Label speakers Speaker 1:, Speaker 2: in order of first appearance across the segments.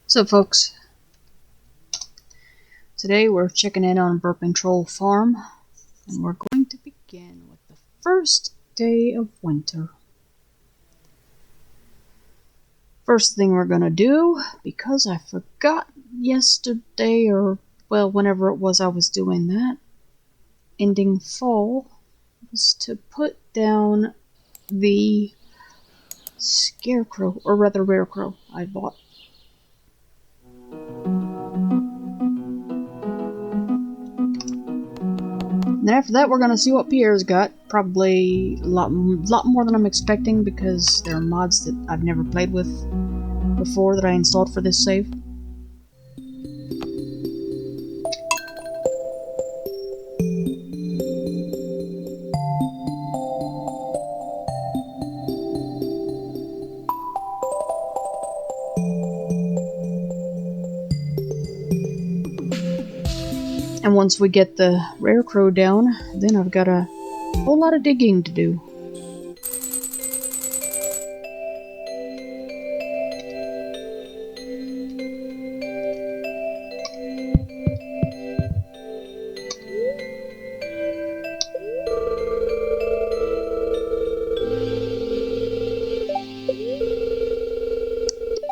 Speaker 1: So folks, today we're checking in on Burping Troll Farm, and we're going to begin with the first day of winter. First thing we're going to do, because I forgot yesterday, or well, whenever it was I was doing that, ending fall, was to put down the scarecrow, or rather rarecrow, I bought. And after that, we're gonna see what Pierre's got. Probably a lot more than I'm expecting, because there are mods that I've never played with before that I installed for this save. And once we get the rarecrow down, then I've got a whole lot of digging to do.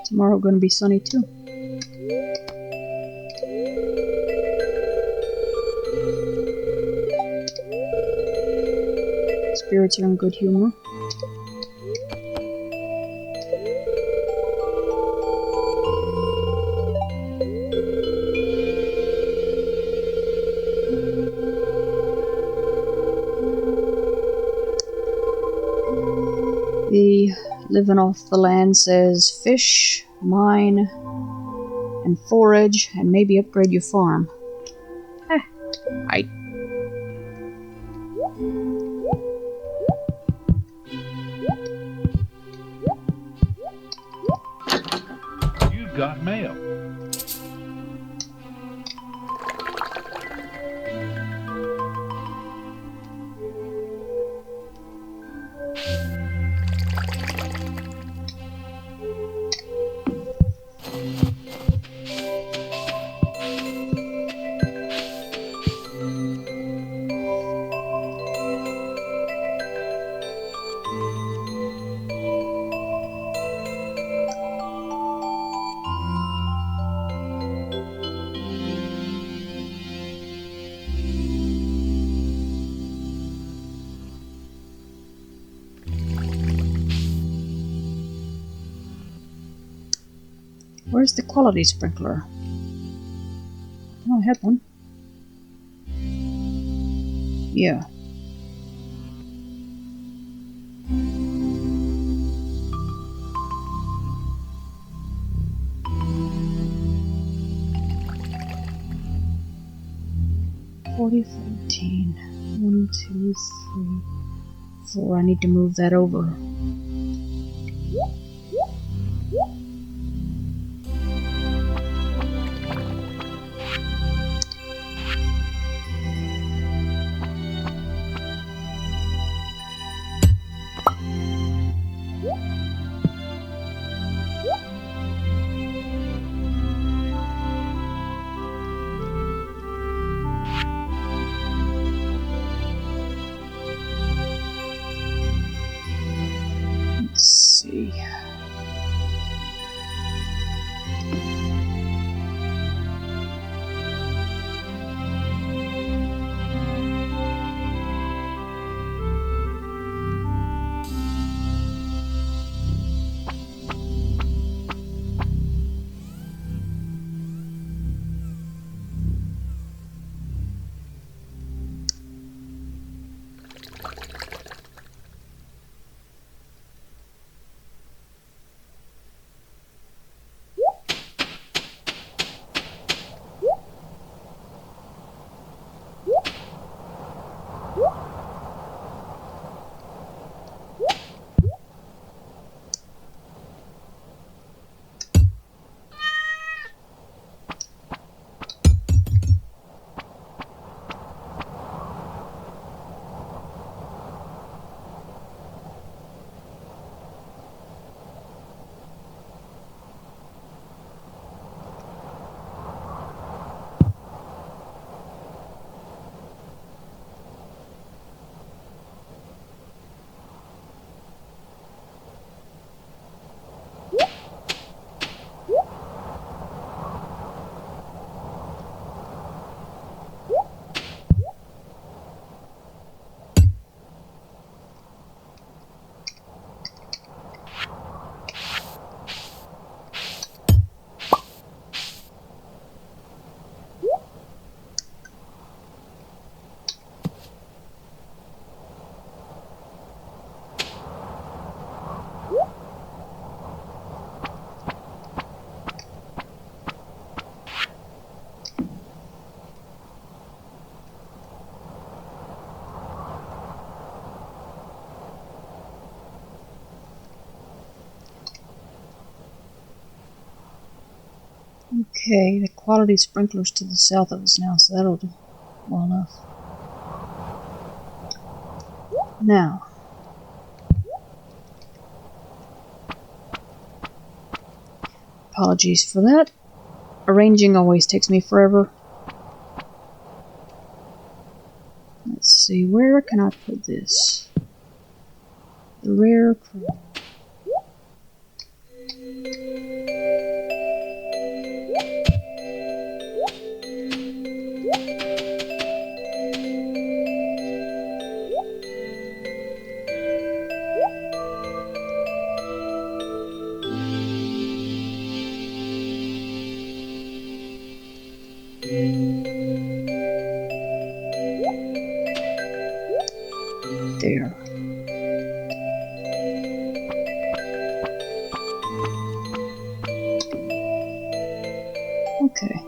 Speaker 1: Tomorrow gonna be sunny too. Spirits are in good humor. The living off the land says fish, mine, and forage, and maybe upgrade your farm.
Speaker 2: You got mail.
Speaker 1: Where's the quality sprinkler? Oh, I had one. Yeah. $40.14. 1, 2, 3, 4. I need to move that over. Okay, the quality sprinklers to the south of us now, so that'll do well enough. Now, apologies for that. Arranging always takes me forever. Let's see, where can I put this? The rarecrow. There. Okay.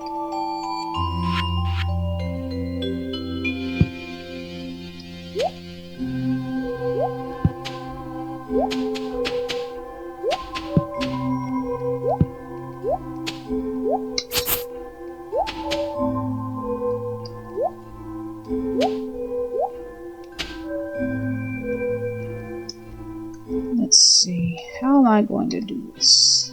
Speaker 1: Let's see, how am I going to do this?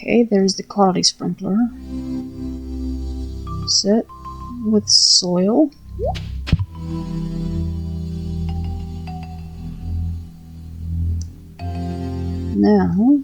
Speaker 1: Okay, there's the quality sprinkler. Set with soil. Now,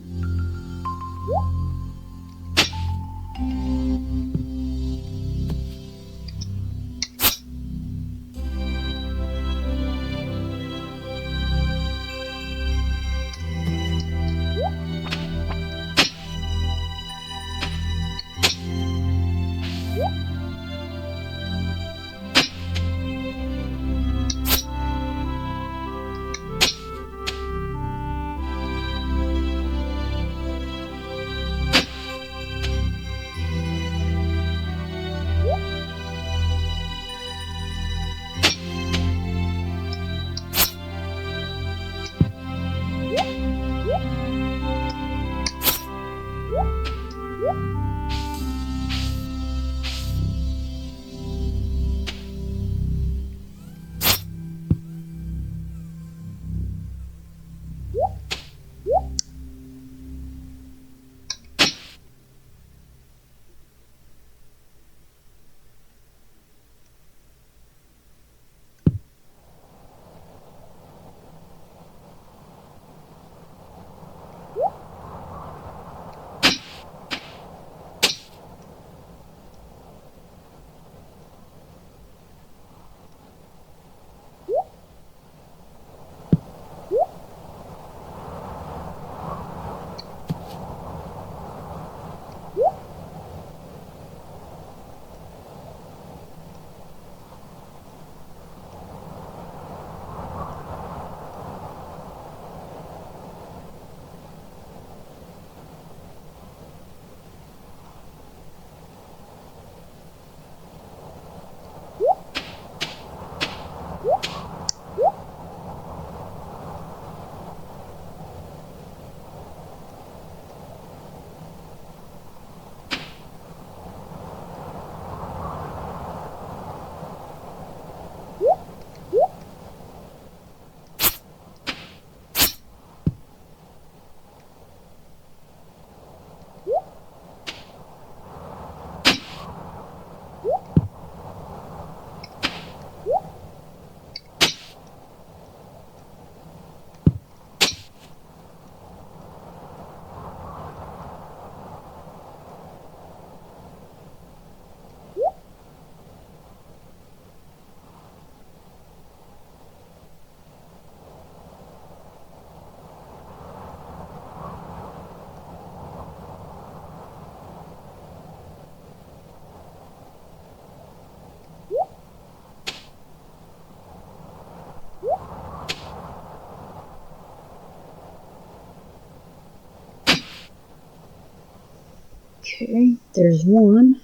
Speaker 1: Okay, there's one,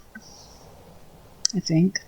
Speaker 1: I think.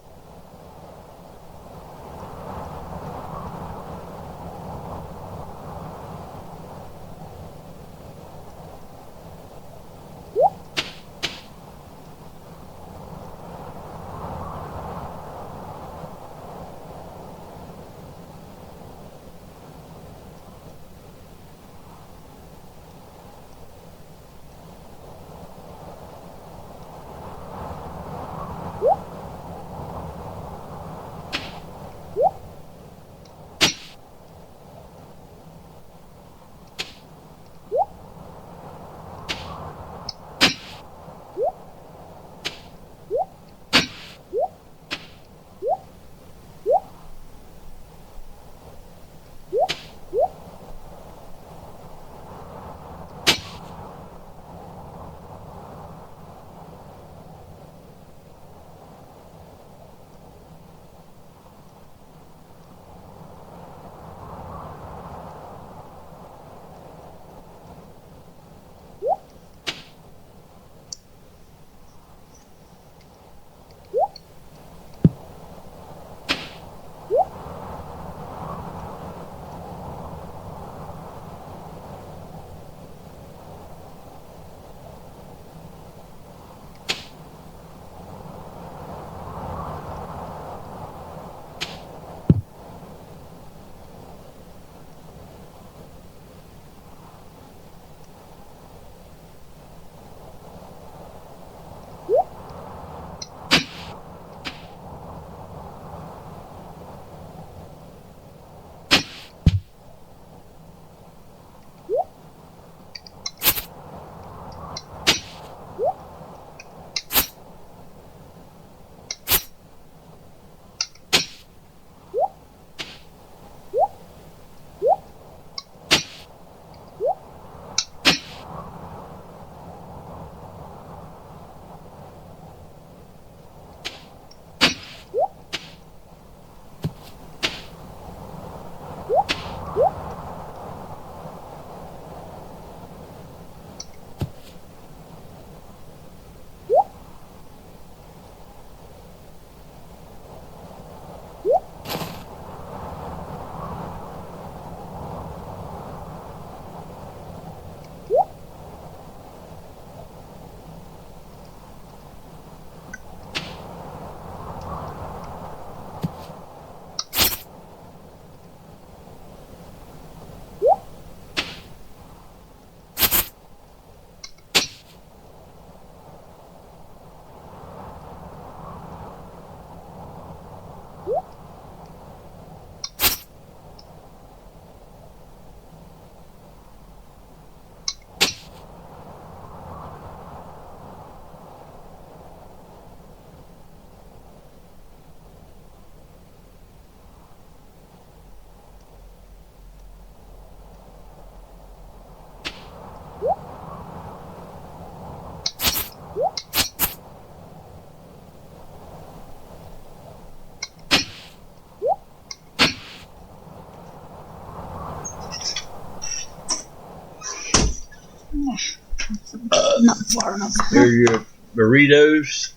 Speaker 1: Not far enough.
Speaker 3: Here's your burritos.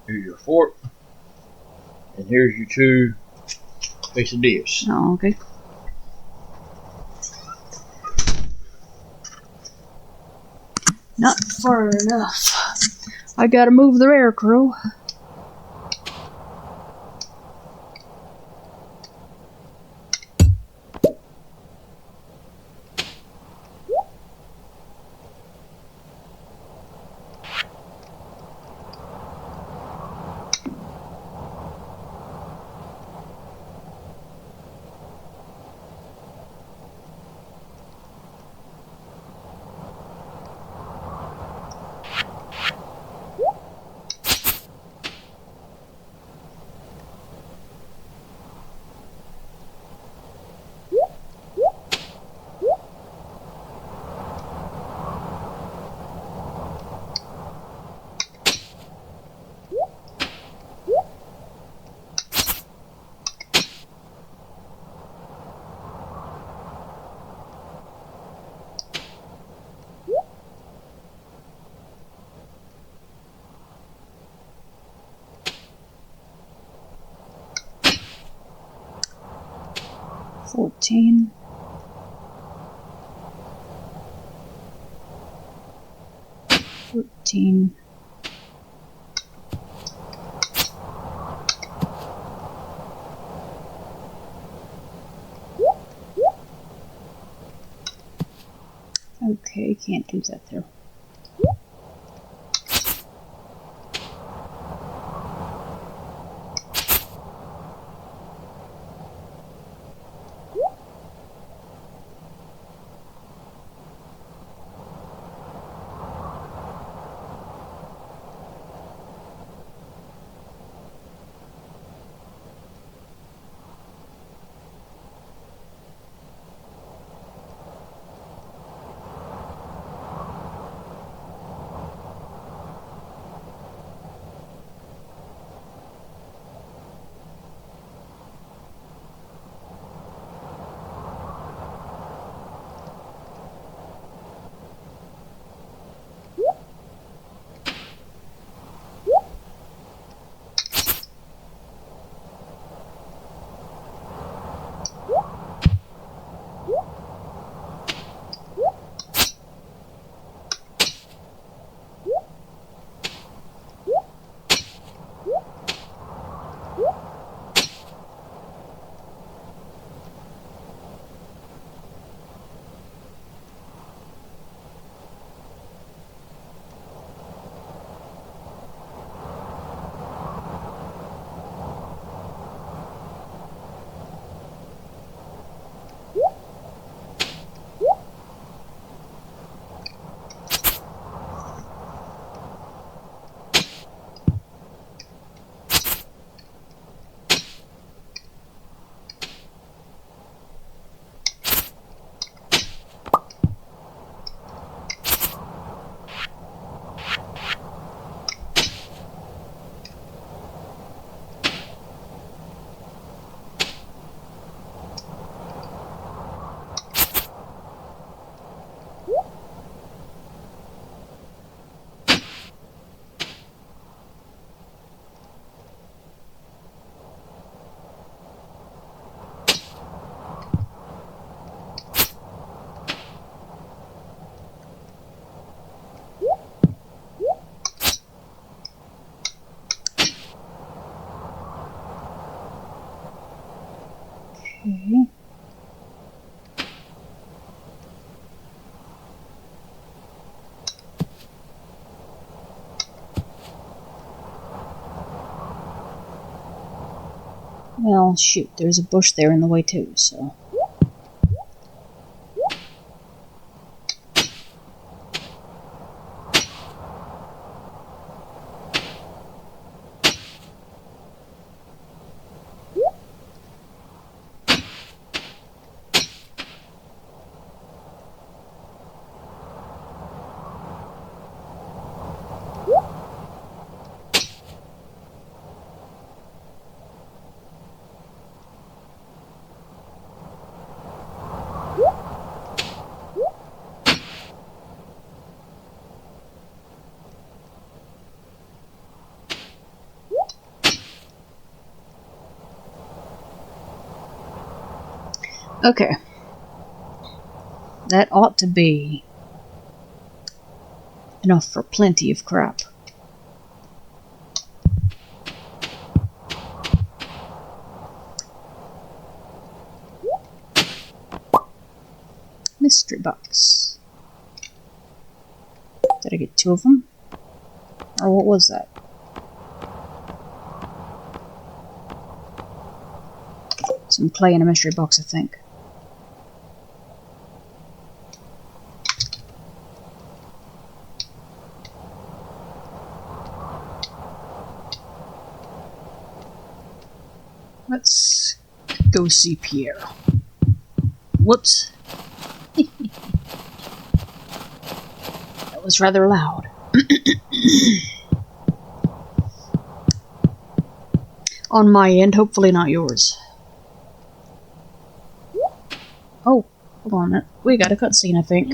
Speaker 3: Here's your fork. And here's your two quesadillas.
Speaker 1: Oh, okay. Not far enough. I gotta move the rarecrow. 13. $14. Okay, can't do that there. Okay. Well, shoot, there's a bush there in the way too, so... Okay. That ought to be enough for plenty of crap. Mystery box. Did I get 2 of them? Or what was that? Some clay in a mystery box, I think. Let's go see Pierre. Whoops. That was rather loud. On my end, hopefully not yours. Oh, hold on a minute. We got a cutscene, I think.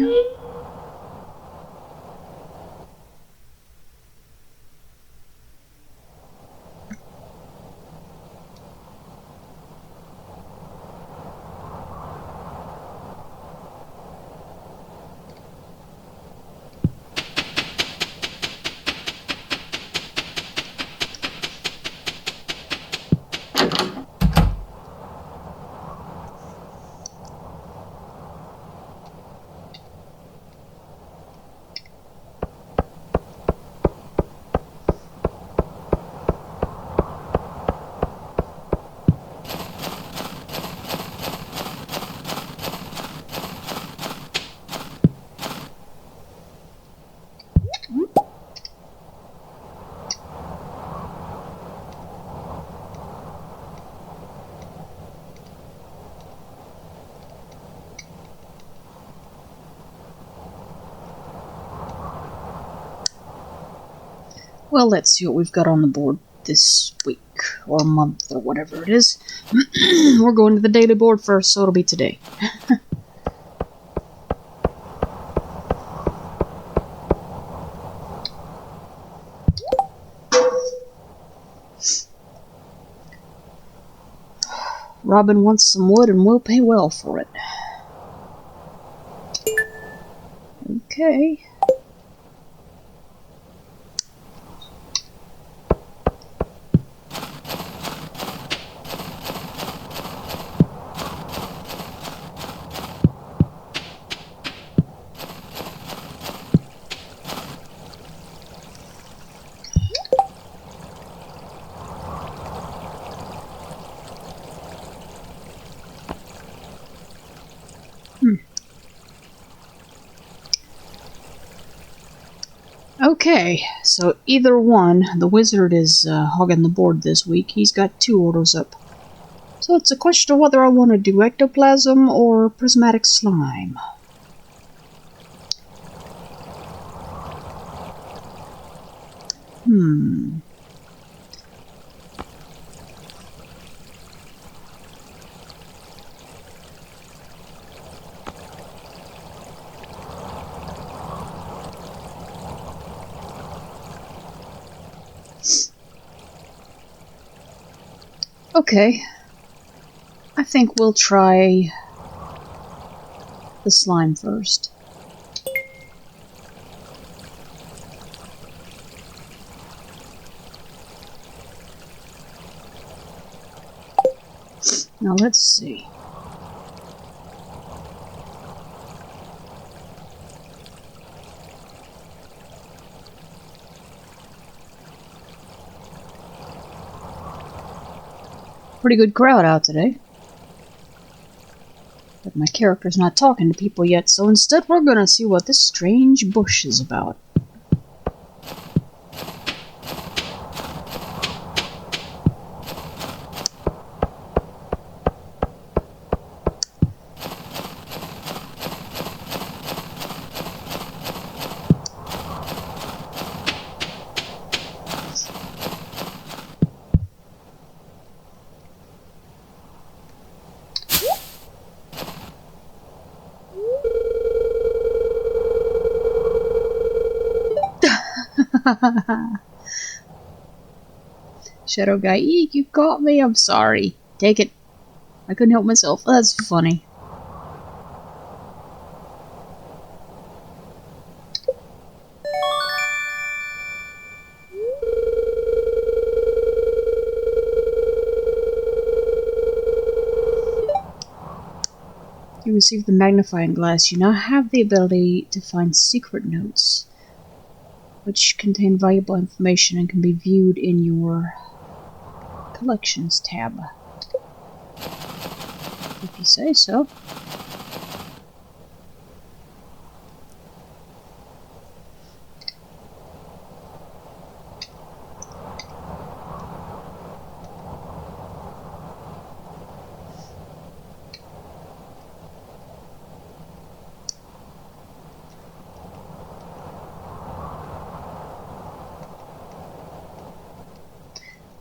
Speaker 1: Well, let's see what we've got on the board this week, or month, or whatever it is. We're going to the daily board first, so it'll be today. Robin wants some wood and we'll pay well for it. Okay. Okay, so either one, the wizard is hogging the board this week. He's got 2 orders up. So it's a question of whether I want to do ectoplasm or prismatic slime. Okay. I think we'll try the slime first. Now let's see. Pretty good crowd out today. But my character's not talking to people yet, so instead we're gonna see what this strange bush is about. Shadow guy, eek, you caught me, I'm sorry. Take it. I couldn't help myself. That's funny. You received the magnifying glass. You now have the ability to find secret notes, which contain valuable information and can be viewed in your Collections tab. If you say so.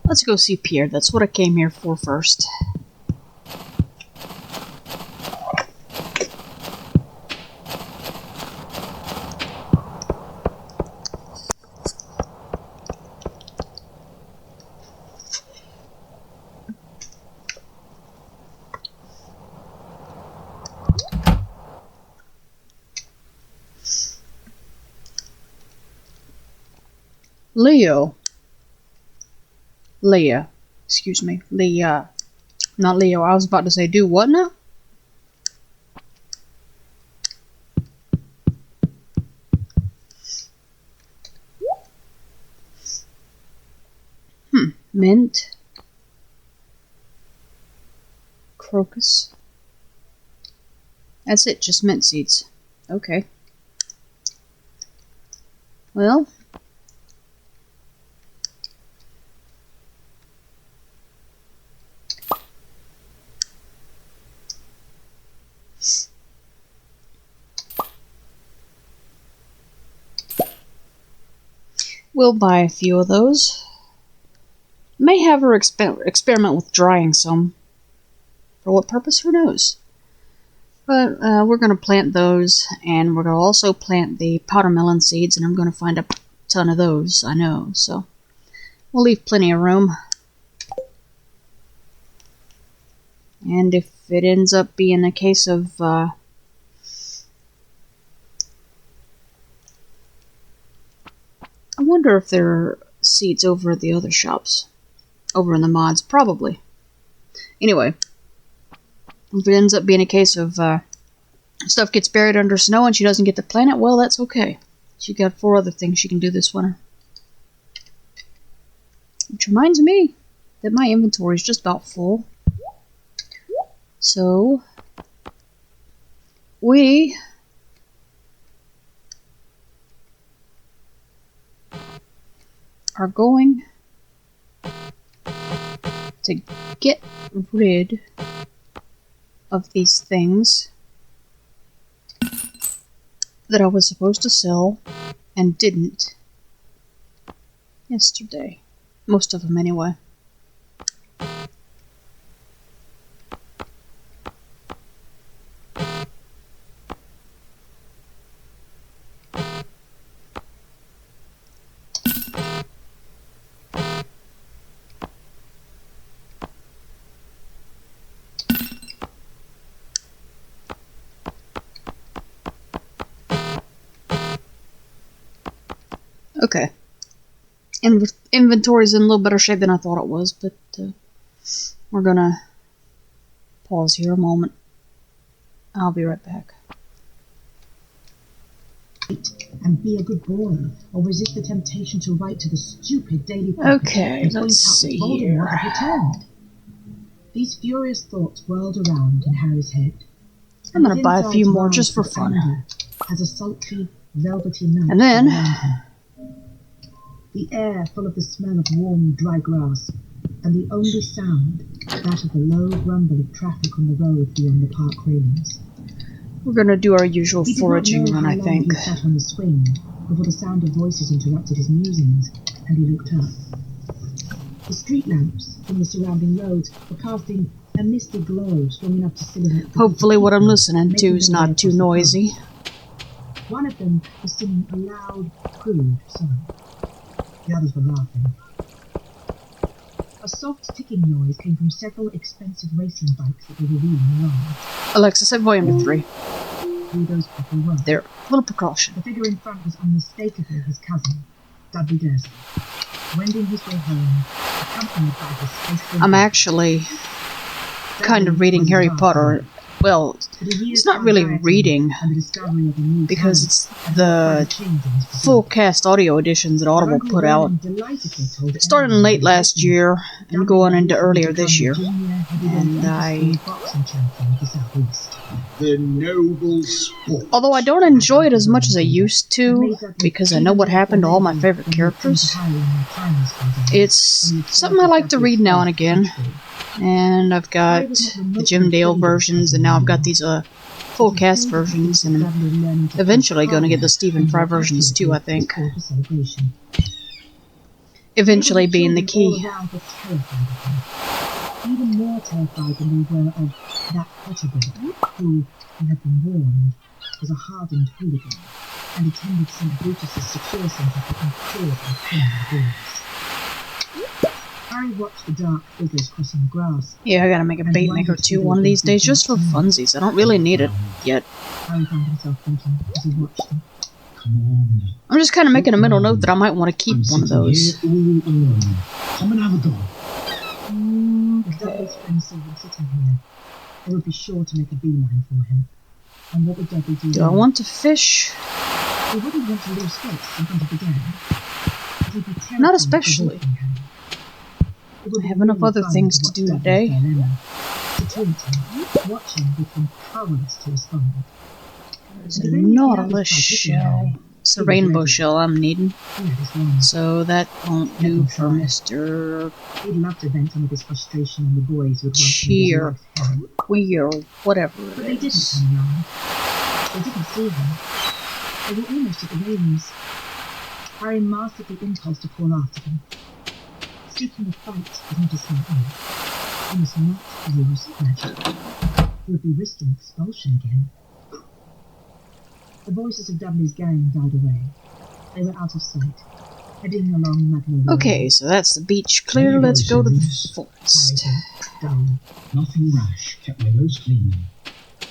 Speaker 1: Let's go see Pierre. That's what I came here for first. Leah. Excuse me. Leah. Not Leo. I was about to say, do what now? Mint. Crocus. That's it, just mint seeds. Okay. Well. We'll buy a few of those. May have her experiment with drying some. For what purpose? Who knows? But we're going to plant those, and we're going to also plant the powdermelon seeds, and I'm going to find a ton of those, I know, so we'll leave plenty of room. And if it ends up being a case of I wonder if there are seeds over at the other shops, over in the mods, probably. Anyway, if it ends up being a case of stuff gets buried under snow and she doesn't get to plant it, well, that's okay. She got 4 other things she can do this winter. Which reminds me that my inventory is just about full. So, we are going to get rid of these things that I was supposed to sell and didn't yesterday. Most of them, anyway. Okay. Inventory's in a little better shape than I thought it was, but we're gonna pause here a moment. I'll be right back.
Speaker 4: And be a good boy, or resist the temptation to write to the stupid daily paper
Speaker 1: Okay,
Speaker 4: and point
Speaker 1: let's
Speaker 4: out that
Speaker 1: see
Speaker 4: Voldemort
Speaker 1: here.
Speaker 4: had returned. These furious thoughts whirled around in Harry's head.
Speaker 1: I'm gonna buy a
Speaker 4: His
Speaker 1: few
Speaker 4: insides
Speaker 1: more just for
Speaker 4: writhed with
Speaker 1: fun.
Speaker 4: anger As a sultry, velvety night
Speaker 1: And then-
Speaker 4: around him. The air full of the smell of warm, dry grass, and the only sound, that of the low grumble of traffic on the road beyond the park railings.
Speaker 1: We're gonna do our usual
Speaker 4: He did not
Speaker 1: foraging
Speaker 4: know
Speaker 1: run,
Speaker 4: how
Speaker 1: I
Speaker 4: long
Speaker 1: think.
Speaker 4: he sat on the swing before the sound of voices interrupted his musings, and he looked up. The street lamps from the surrounding roads were casting a misty glow strong enough to silhouette the
Speaker 1: Hopefully what I'm
Speaker 4: people
Speaker 1: listening to
Speaker 4: making
Speaker 1: is
Speaker 4: their way
Speaker 1: not too
Speaker 4: across the park.
Speaker 1: noisy.
Speaker 4: One of them was singing a loud, crude song. The others were laughing. A soft ticking noise came from several expensive racing bikes that they were wheeling along.
Speaker 1: Alexa, set volume to 3.
Speaker 4: Who those people were.
Speaker 1: There. Little precaution.
Speaker 4: The figure in front was unmistakably his cousin, Dudley Dursley, wending his way home, accompanied by his faithful...
Speaker 1: I'm actually kind of reading Harry Potter. Well, it's not really reading, because it's the full cast audio editions that Audible put out, starting late last year and going into earlier this year. And
Speaker 5: The noble sport.
Speaker 1: although I don't enjoy it as much as I used to, because I know what happened to all my favorite characters, it's something I like to read now and again. And I've got the Jim Dale versions, and now I've got these full cast versions, and I'm eventually going to get the Stephen Fry versions too, I think. Eventually being the key.
Speaker 4: Even more terrified than they were of that Potterboy, who, he had been warned, was a hardened hooligan, and attended St. Brutus's secure centre for impaired and criminal boys. Harry watched the dark figures crossing the grass.
Speaker 1: Yeah, I gotta make a bait maker too one of these days, just for funsies. I don't really need it yet.
Speaker 4: Harry found himself thinking as he watched them.
Speaker 5: Come on.
Speaker 1: I'm just kind of making a mental note that I might want to keep
Speaker 5: I'm
Speaker 1: one of
Speaker 5: sitting
Speaker 1: those.
Speaker 5: here all alone. Come and have a go.
Speaker 4: If Dudley's friends saw him sitting here, they would be sure to make a beeline for him. And what would Dudley do
Speaker 1: Do I
Speaker 4: then?
Speaker 1: want to fish?
Speaker 4: He wouldn't want to lose face in front of the gang. But he'd be terrified
Speaker 1: Not
Speaker 4: of
Speaker 1: especially.
Speaker 4: provoking Harry. It would
Speaker 1: I
Speaker 4: be
Speaker 1: have enough
Speaker 4: really
Speaker 1: other
Speaker 4: fun
Speaker 1: things to
Speaker 4: watch
Speaker 1: do
Speaker 4: Dudley's
Speaker 1: today.
Speaker 4: dilemma. To taunt him, watching with him powerless to respond.
Speaker 1: There's a Nautilus shell. It's a rainbow shell I'm needing.
Speaker 4: He had his wrong.
Speaker 1: So that won't do for Mr.
Speaker 4: He'd love to vent some of his frustration on the boys who had once made his
Speaker 1: Cheer.
Speaker 4: life hell.
Speaker 1: Queer, whatever
Speaker 4: But
Speaker 1: it
Speaker 4: they didn't
Speaker 1: is.
Speaker 4: come around. They didn't see him. They were almost at the railings. Harry mastered the impulse to call after them. Seeking a fight was not a smart move. He must not use magic. He would be risking expulsion again. The voices of Dudley's gang died away. They were out of sight, heading along Magnolia.
Speaker 1: Okay, so that's the beach clear. Let's go to the forest.
Speaker 4: Dully.
Speaker 5: Nothing rash, kept my nose clean.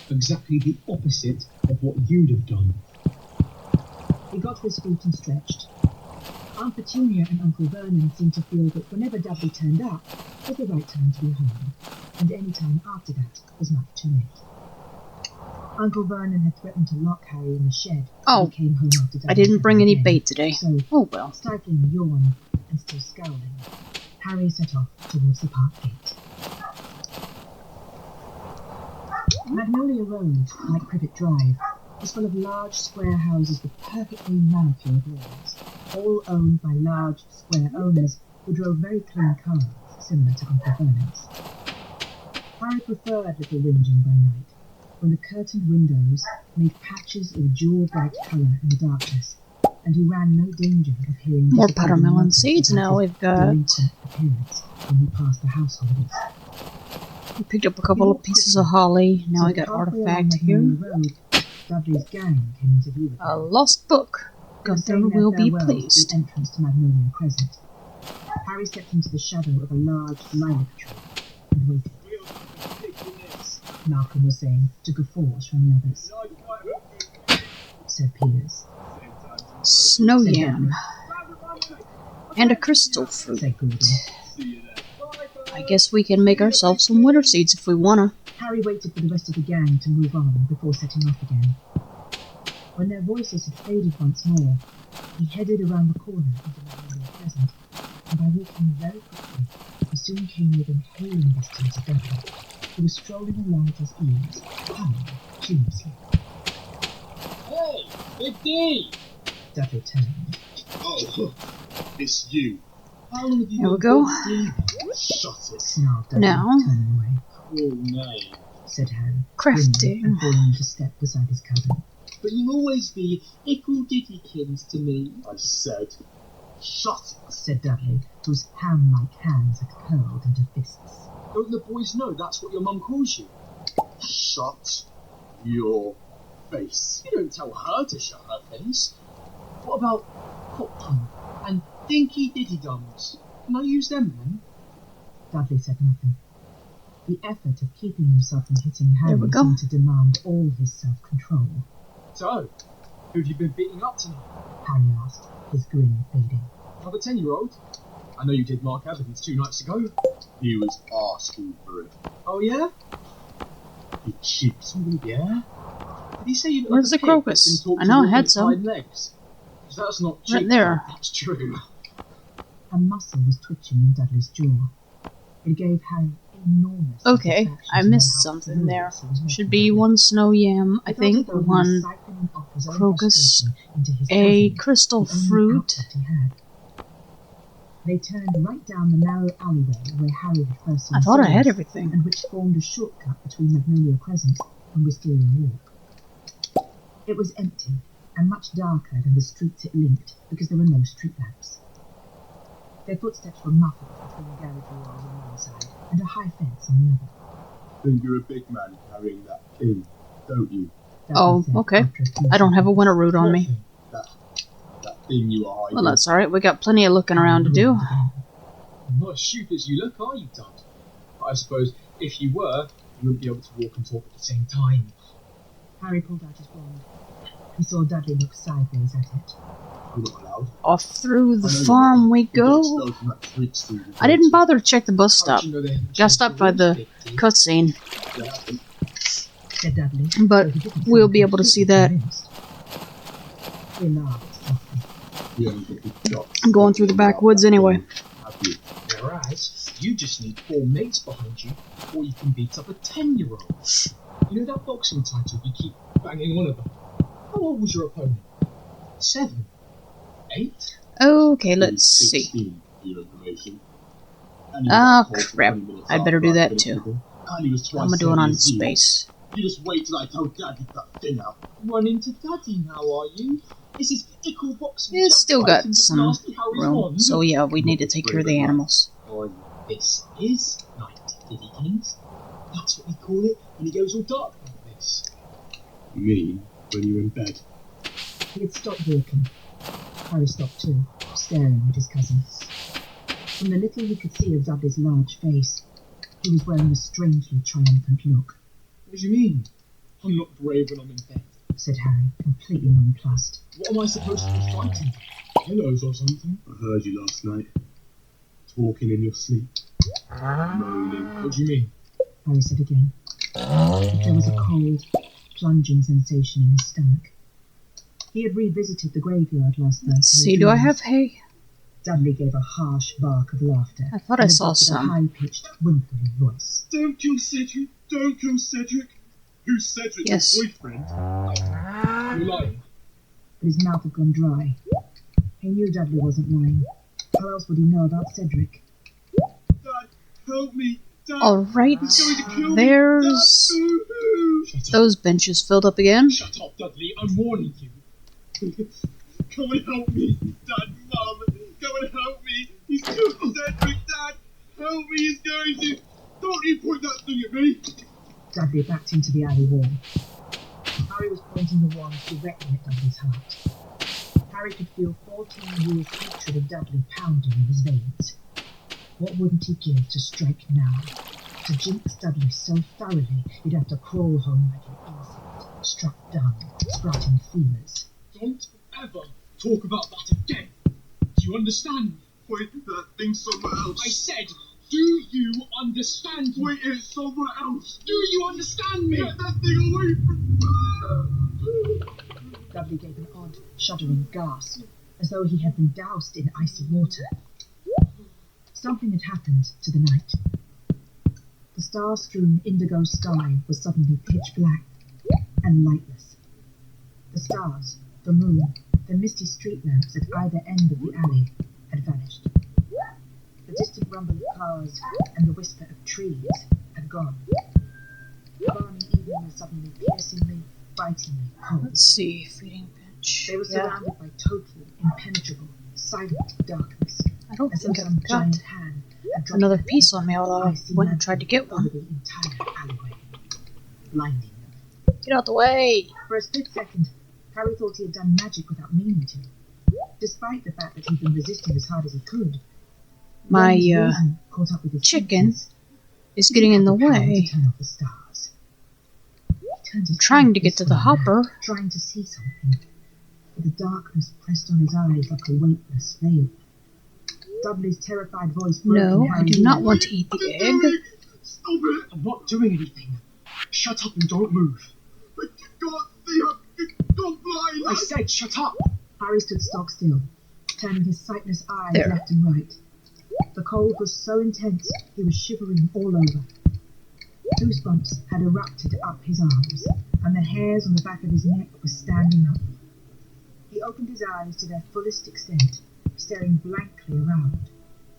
Speaker 5: Exactly the opposite of what you'd have done.
Speaker 4: He got to his feet and stretched. Aunt Petunia and Uncle Vernon seemed to feel that whenever Dudley turned up was the right time to be home, and any time after that was much too late. Uncle Vernon had threatened to lock Harry in the shed when he came home after Dudley.
Speaker 1: I didn't bring any
Speaker 4: again.
Speaker 1: bait today.
Speaker 4: So,
Speaker 1: oh well.
Speaker 4: stifling a yawn and still scowling, Harry set off towards the park gate. Magnolia Road, like Privet Drive, was full of large square houses with perfectly manicured lawns, all owned by large square owners who drove very clean cars, similar to Uncle Vernon's. Harry preferred Little Whinging by night, when the curtained windows made patches of jewel-bright colour in the darkness, and he ran no danger of hearing
Speaker 1: More
Speaker 4: disappointing
Speaker 1: buttermelon
Speaker 4: mutters
Speaker 1: seeds
Speaker 4: about
Speaker 1: now.
Speaker 4: his
Speaker 1: We've got.
Speaker 4: delinquent appearance when he passed the householders.
Speaker 1: We picked up a couple of pieces of holly. Now we got artifact here.
Speaker 4: Road, Dudley's gang came into view.
Speaker 1: A lost book. Gunther will be pleased.
Speaker 4: The entrance to Magnolia Crescent. Harry stepped into the shadow of a large lilac tree and waited. Malcolm was saying to guffaws from the others. Said Piers.
Speaker 1: Snow yam. And a crystal fruit.
Speaker 4: Said Gordon.
Speaker 1: I guess we can make ourselves some winter seeds if we wanna.
Speaker 4: Harry waited for the rest of the gang to move on before setting off again. When their voices had faded once more, he headed around the corner into Magnolia Crescent, and by walking very quickly, he soon came within hailing distance of Dudley, who was strolling along at his ease, humming tunelessly.
Speaker 5: Hey, Big D!
Speaker 4: Dudley turned.
Speaker 5: Oh, it's you. How long have you
Speaker 1: There we
Speaker 5: been
Speaker 1: go.
Speaker 5: Big D? Shut it.
Speaker 4: Snarled Dudley,
Speaker 1: Now.
Speaker 4: turning away.
Speaker 5: Oh, no.
Speaker 4: Said Harry,
Speaker 1: Crafting.
Speaker 4: grinning and falling into step beside his cousin.
Speaker 5: But you'll always be ickle diddykins to me. I said, shut it.
Speaker 4: Said Dudley, whose ham-like hands had curled into fists.
Speaker 5: Don't the boys know that's what your mum calls you? Shut your face. You don't tell her to shut her face. What about Popcorn and Dinky Diddy Dums? Can I use them then?
Speaker 4: Dudley said nothing. The effort of keeping himself from hitting
Speaker 1: There
Speaker 4: Harry
Speaker 1: we go.
Speaker 4: seemed to demand all his self-control.
Speaker 5: So, who have you been beating up tonight?
Speaker 4: Harry asked, his grin fading.
Speaker 5: Another 10-year-old? I know you did Mark Evans 2 nights ago. He was asking for it. Oh yeah? He cheats me, yeah? Did he say you look
Speaker 1: Where's
Speaker 5: like
Speaker 1: the
Speaker 5: a pig
Speaker 1: Krobus?
Speaker 5: that's been taught
Speaker 1: I
Speaker 5: to
Speaker 1: know I
Speaker 5: walk
Speaker 1: had
Speaker 5: with
Speaker 1: some.
Speaker 5: tied legs? 'Cause that's not
Speaker 1: Right
Speaker 5: cheap,
Speaker 1: there.
Speaker 5: That's true.
Speaker 4: A muscle was twitching in Dudley's jaw. It gave Harry enormous
Speaker 1: Okay,
Speaker 4: satisfaction
Speaker 1: I
Speaker 4: to know
Speaker 1: missed
Speaker 4: how
Speaker 1: something there.
Speaker 4: furious he was making
Speaker 1: Should be
Speaker 4: Dudley.
Speaker 1: one snow yam, I
Speaker 4: It felt
Speaker 1: think,
Speaker 4: as though he was
Speaker 1: one
Speaker 4: siphoning off his own
Speaker 1: crocus,
Speaker 4: frustration into his
Speaker 1: a
Speaker 4: cousin's,
Speaker 1: crystal
Speaker 4: the only
Speaker 1: fruit.
Speaker 4: outlet he had. They turned right down the narrow alleyway where Harry had first seen
Speaker 1: I thought I had
Speaker 4: Sirius,
Speaker 1: everything.
Speaker 4: and which formed a shortcut between Magnolia Crescent and Wisteria Walk. It was empty, and much darker than the streets it linked because there were no street lamps. Their footsteps were muffled between the garage walls on one side and a high fence on the other.
Speaker 5: Think you're a big man carrying that thing, don't you?
Speaker 4: Dudley
Speaker 1: Oh,
Speaker 4: said
Speaker 1: okay.
Speaker 4: after a few
Speaker 1: I don't have a
Speaker 4: seconds.
Speaker 1: winter root on me.
Speaker 5: That thing you are hiding.
Speaker 1: Well, that's alright. We got plenty of looking around to do.
Speaker 5: Not as stupid as you look, are you, Dad? But I suppose if you were, you wouldn't be able to walk and talk at the same time.
Speaker 4: Harry pulled out his wand. He saw Dudley look sideways at it.
Speaker 5: You're not allowed.
Speaker 1: Off through the
Speaker 5: I know you're
Speaker 1: farm
Speaker 5: not.
Speaker 1: we
Speaker 5: You get
Speaker 1: go.
Speaker 5: expelled from that freak studio,
Speaker 1: I didn't
Speaker 5: don't you?
Speaker 1: bother to check the bus
Speaker 5: How did
Speaker 1: stop.
Speaker 5: you know they haven't
Speaker 1: Got
Speaker 5: changed
Speaker 1: stopped by
Speaker 5: rules,
Speaker 1: the
Speaker 5: Big D?
Speaker 1: cutscene,
Speaker 5: Yeah.
Speaker 4: Said Dudley,
Speaker 1: but
Speaker 4: though he didn't
Speaker 1: we'll
Speaker 4: sound
Speaker 1: be able to see
Speaker 4: completely
Speaker 1: that.
Speaker 4: convinced. They laughed softly.
Speaker 5: You haven't got the job.
Speaker 1: I'm going through the backwoods anyway.
Speaker 5: Have you? Whereas, you just need 4 mates behind you, or you can beat up a 10-year-old. You know that boxing title you keep banging on about? How old was your opponent? 7? 8?
Speaker 1: Okay, let's see.
Speaker 5: 16, for your information.
Speaker 1: Ah, crap. I'd better do that too. I'm gonna do it on space.
Speaker 5: You just wait till I tell Daddy that thing out. Run into Daddy now, are you? This is ickle box.
Speaker 1: It's still got some room, so yeah, we need to take care of the animals.
Speaker 5: This is night, Diddykins. That's what we call it when it goes all dark like this. You mean when you're in bed?
Speaker 4: He had stopped walking. Harry stopped too, staring at his cousins. From the little he could see of Dudley's large face, he was wearing a strangely triumphant look.
Speaker 5: What do you mean? I'm not brave when I'm in bed,
Speaker 4: said Harry, completely nonplussed.
Speaker 5: What am I supposed to be fighting? Pillows or something? I heard you last night. Talking in your sleep. Moaning. What do you mean?
Speaker 4: Harry said again. There was a cold, plunging sensation in his stomach. He had revisited the graveyard last Thursday.
Speaker 1: Let's see, do I have hay?
Speaker 4: Dudley gave a harsh bark of laughter.
Speaker 1: I thought I saw some.
Speaker 4: A high-pitched, whimpering voice.
Speaker 5: Don't kill Cedric! Don't kill Cedric! Who's Cedric?
Speaker 1: Yes.
Speaker 5: Your boyfriend? You're lying.
Speaker 4: But his mouth had gone dry. He knew Dudley wasn't lying. How else would he know about Cedric?
Speaker 5: Dad, help me! Dad,
Speaker 1: Alright,
Speaker 5: he's going to kill me.
Speaker 1: there's
Speaker 5: Dad, boo-hoo.
Speaker 1: those benches filled up again.
Speaker 5: Shut up, Dudley. I'm warning you. Come and help me, Dad, Mum. Come and help me. He's killed Cedric, Dad. Help me. He's going to. Don't you point that thing at me.
Speaker 4: Dudley backed into the alley wall. Harry was pointing the wand directly at Dudley's heart. Harry could feel 14 years' hatred of Dudley pounding in his veins. What wouldn't he give to strike now? To jinx Dudley so thoroughly he'd have to crawl home like an insect, struck dumb, sprouting feelers.
Speaker 5: Don't ever talk about that again. Do you understand? Point that thing somewhere else. I said, do you understand me? Point it somewhere else. Do you understand me? Get that thing away from me.
Speaker 4: Dudley gave an odd, shuddering gasp, as though he had been doused in icy water. Something had happened to the night. The star-strewn indigo sky was suddenly pitch black and lightless. The stars, the moon, the misty street lamps at either end of the alley had vanished. The distant rumble of cars and the whisper of trees had gone. The balmy evening was suddenly piercingly, bitingly cold.
Speaker 1: Let's see, feeding bench.
Speaker 4: They were surrounded by total, impenetrable, silent darkness.
Speaker 1: I don't
Speaker 4: As
Speaker 1: think
Speaker 4: though some
Speaker 1: I've got
Speaker 4: giant hand had dropped
Speaker 1: another
Speaker 4: a
Speaker 1: piece on me, although I
Speaker 4: icy
Speaker 1: went and
Speaker 4: mantle
Speaker 1: tried to get
Speaker 4: over
Speaker 1: one.
Speaker 4: the entire alleyway, blinding them.
Speaker 1: Get out the way!
Speaker 4: For a split second, Harry thought he had done magic without meaning to. Despite the fact that he'd been resisting as hard as he could,
Speaker 1: My,
Speaker 4: when his reason caught up with his
Speaker 1: chicken
Speaker 4: senses,
Speaker 1: is
Speaker 4: he
Speaker 1: getting
Speaker 4: didn't
Speaker 1: in the
Speaker 4: have power
Speaker 1: way.
Speaker 4: to turn off the stars. He turned his
Speaker 1: Trying
Speaker 4: head
Speaker 1: to get
Speaker 4: this
Speaker 1: to the
Speaker 4: way,
Speaker 1: hopper.
Speaker 4: trying to see something, but the darkness pressed on his eyes like a weightless veil. Dudley's terrified voice broke
Speaker 1: No,
Speaker 4: in
Speaker 1: I
Speaker 4: Harry's
Speaker 1: do not
Speaker 4: ear.
Speaker 1: want to eat the egg.
Speaker 5: Stop it. I'm not doing anything. Shut up and don't move. But you can't see. I've gone blind. I said shut up.
Speaker 4: Harry stood stock still, turning his sightless eyes
Speaker 1: There.
Speaker 4: left and right. The cold was so intense he was shivering all over. Goosebumps had erupted up his arms, and the hairs on the back of his neck were standing up. He opened his eyes to their fullest extent, staring blankly around,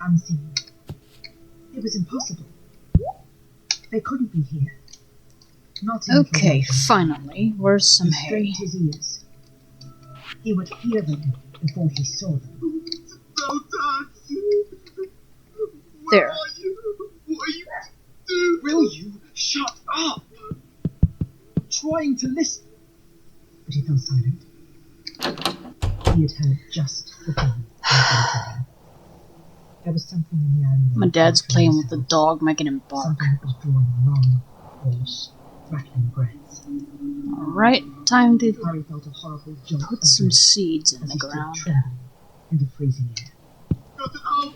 Speaker 4: unseen. It was impossible. They couldn't be here. Not in
Speaker 1: Okay,
Speaker 4: Florida.
Speaker 1: finally, where's some
Speaker 4: He
Speaker 1: hay?
Speaker 4: strained his ears. He would hear them before he saw them.
Speaker 5: No, Dad.
Speaker 1: There.
Speaker 5: Where are you? What are you doing? Will you shut up? I'm trying to listen.
Speaker 4: But he fell silent. He had heard just the thing. There was something in the alleyway.
Speaker 1: My dad's
Speaker 4: after
Speaker 1: playing
Speaker 4: himself,
Speaker 1: with the dog, making him bark.
Speaker 4: Something that was drawing long, hoarse, rattling breaths.
Speaker 1: Alright, time to
Speaker 4: Harry felt a horrible jolt
Speaker 1: put
Speaker 4: of
Speaker 1: some
Speaker 4: dread
Speaker 1: seeds in
Speaker 4: as
Speaker 1: the
Speaker 4: he stood
Speaker 1: ground.
Speaker 4: trembling in the freezing air.
Speaker 5: Got it out.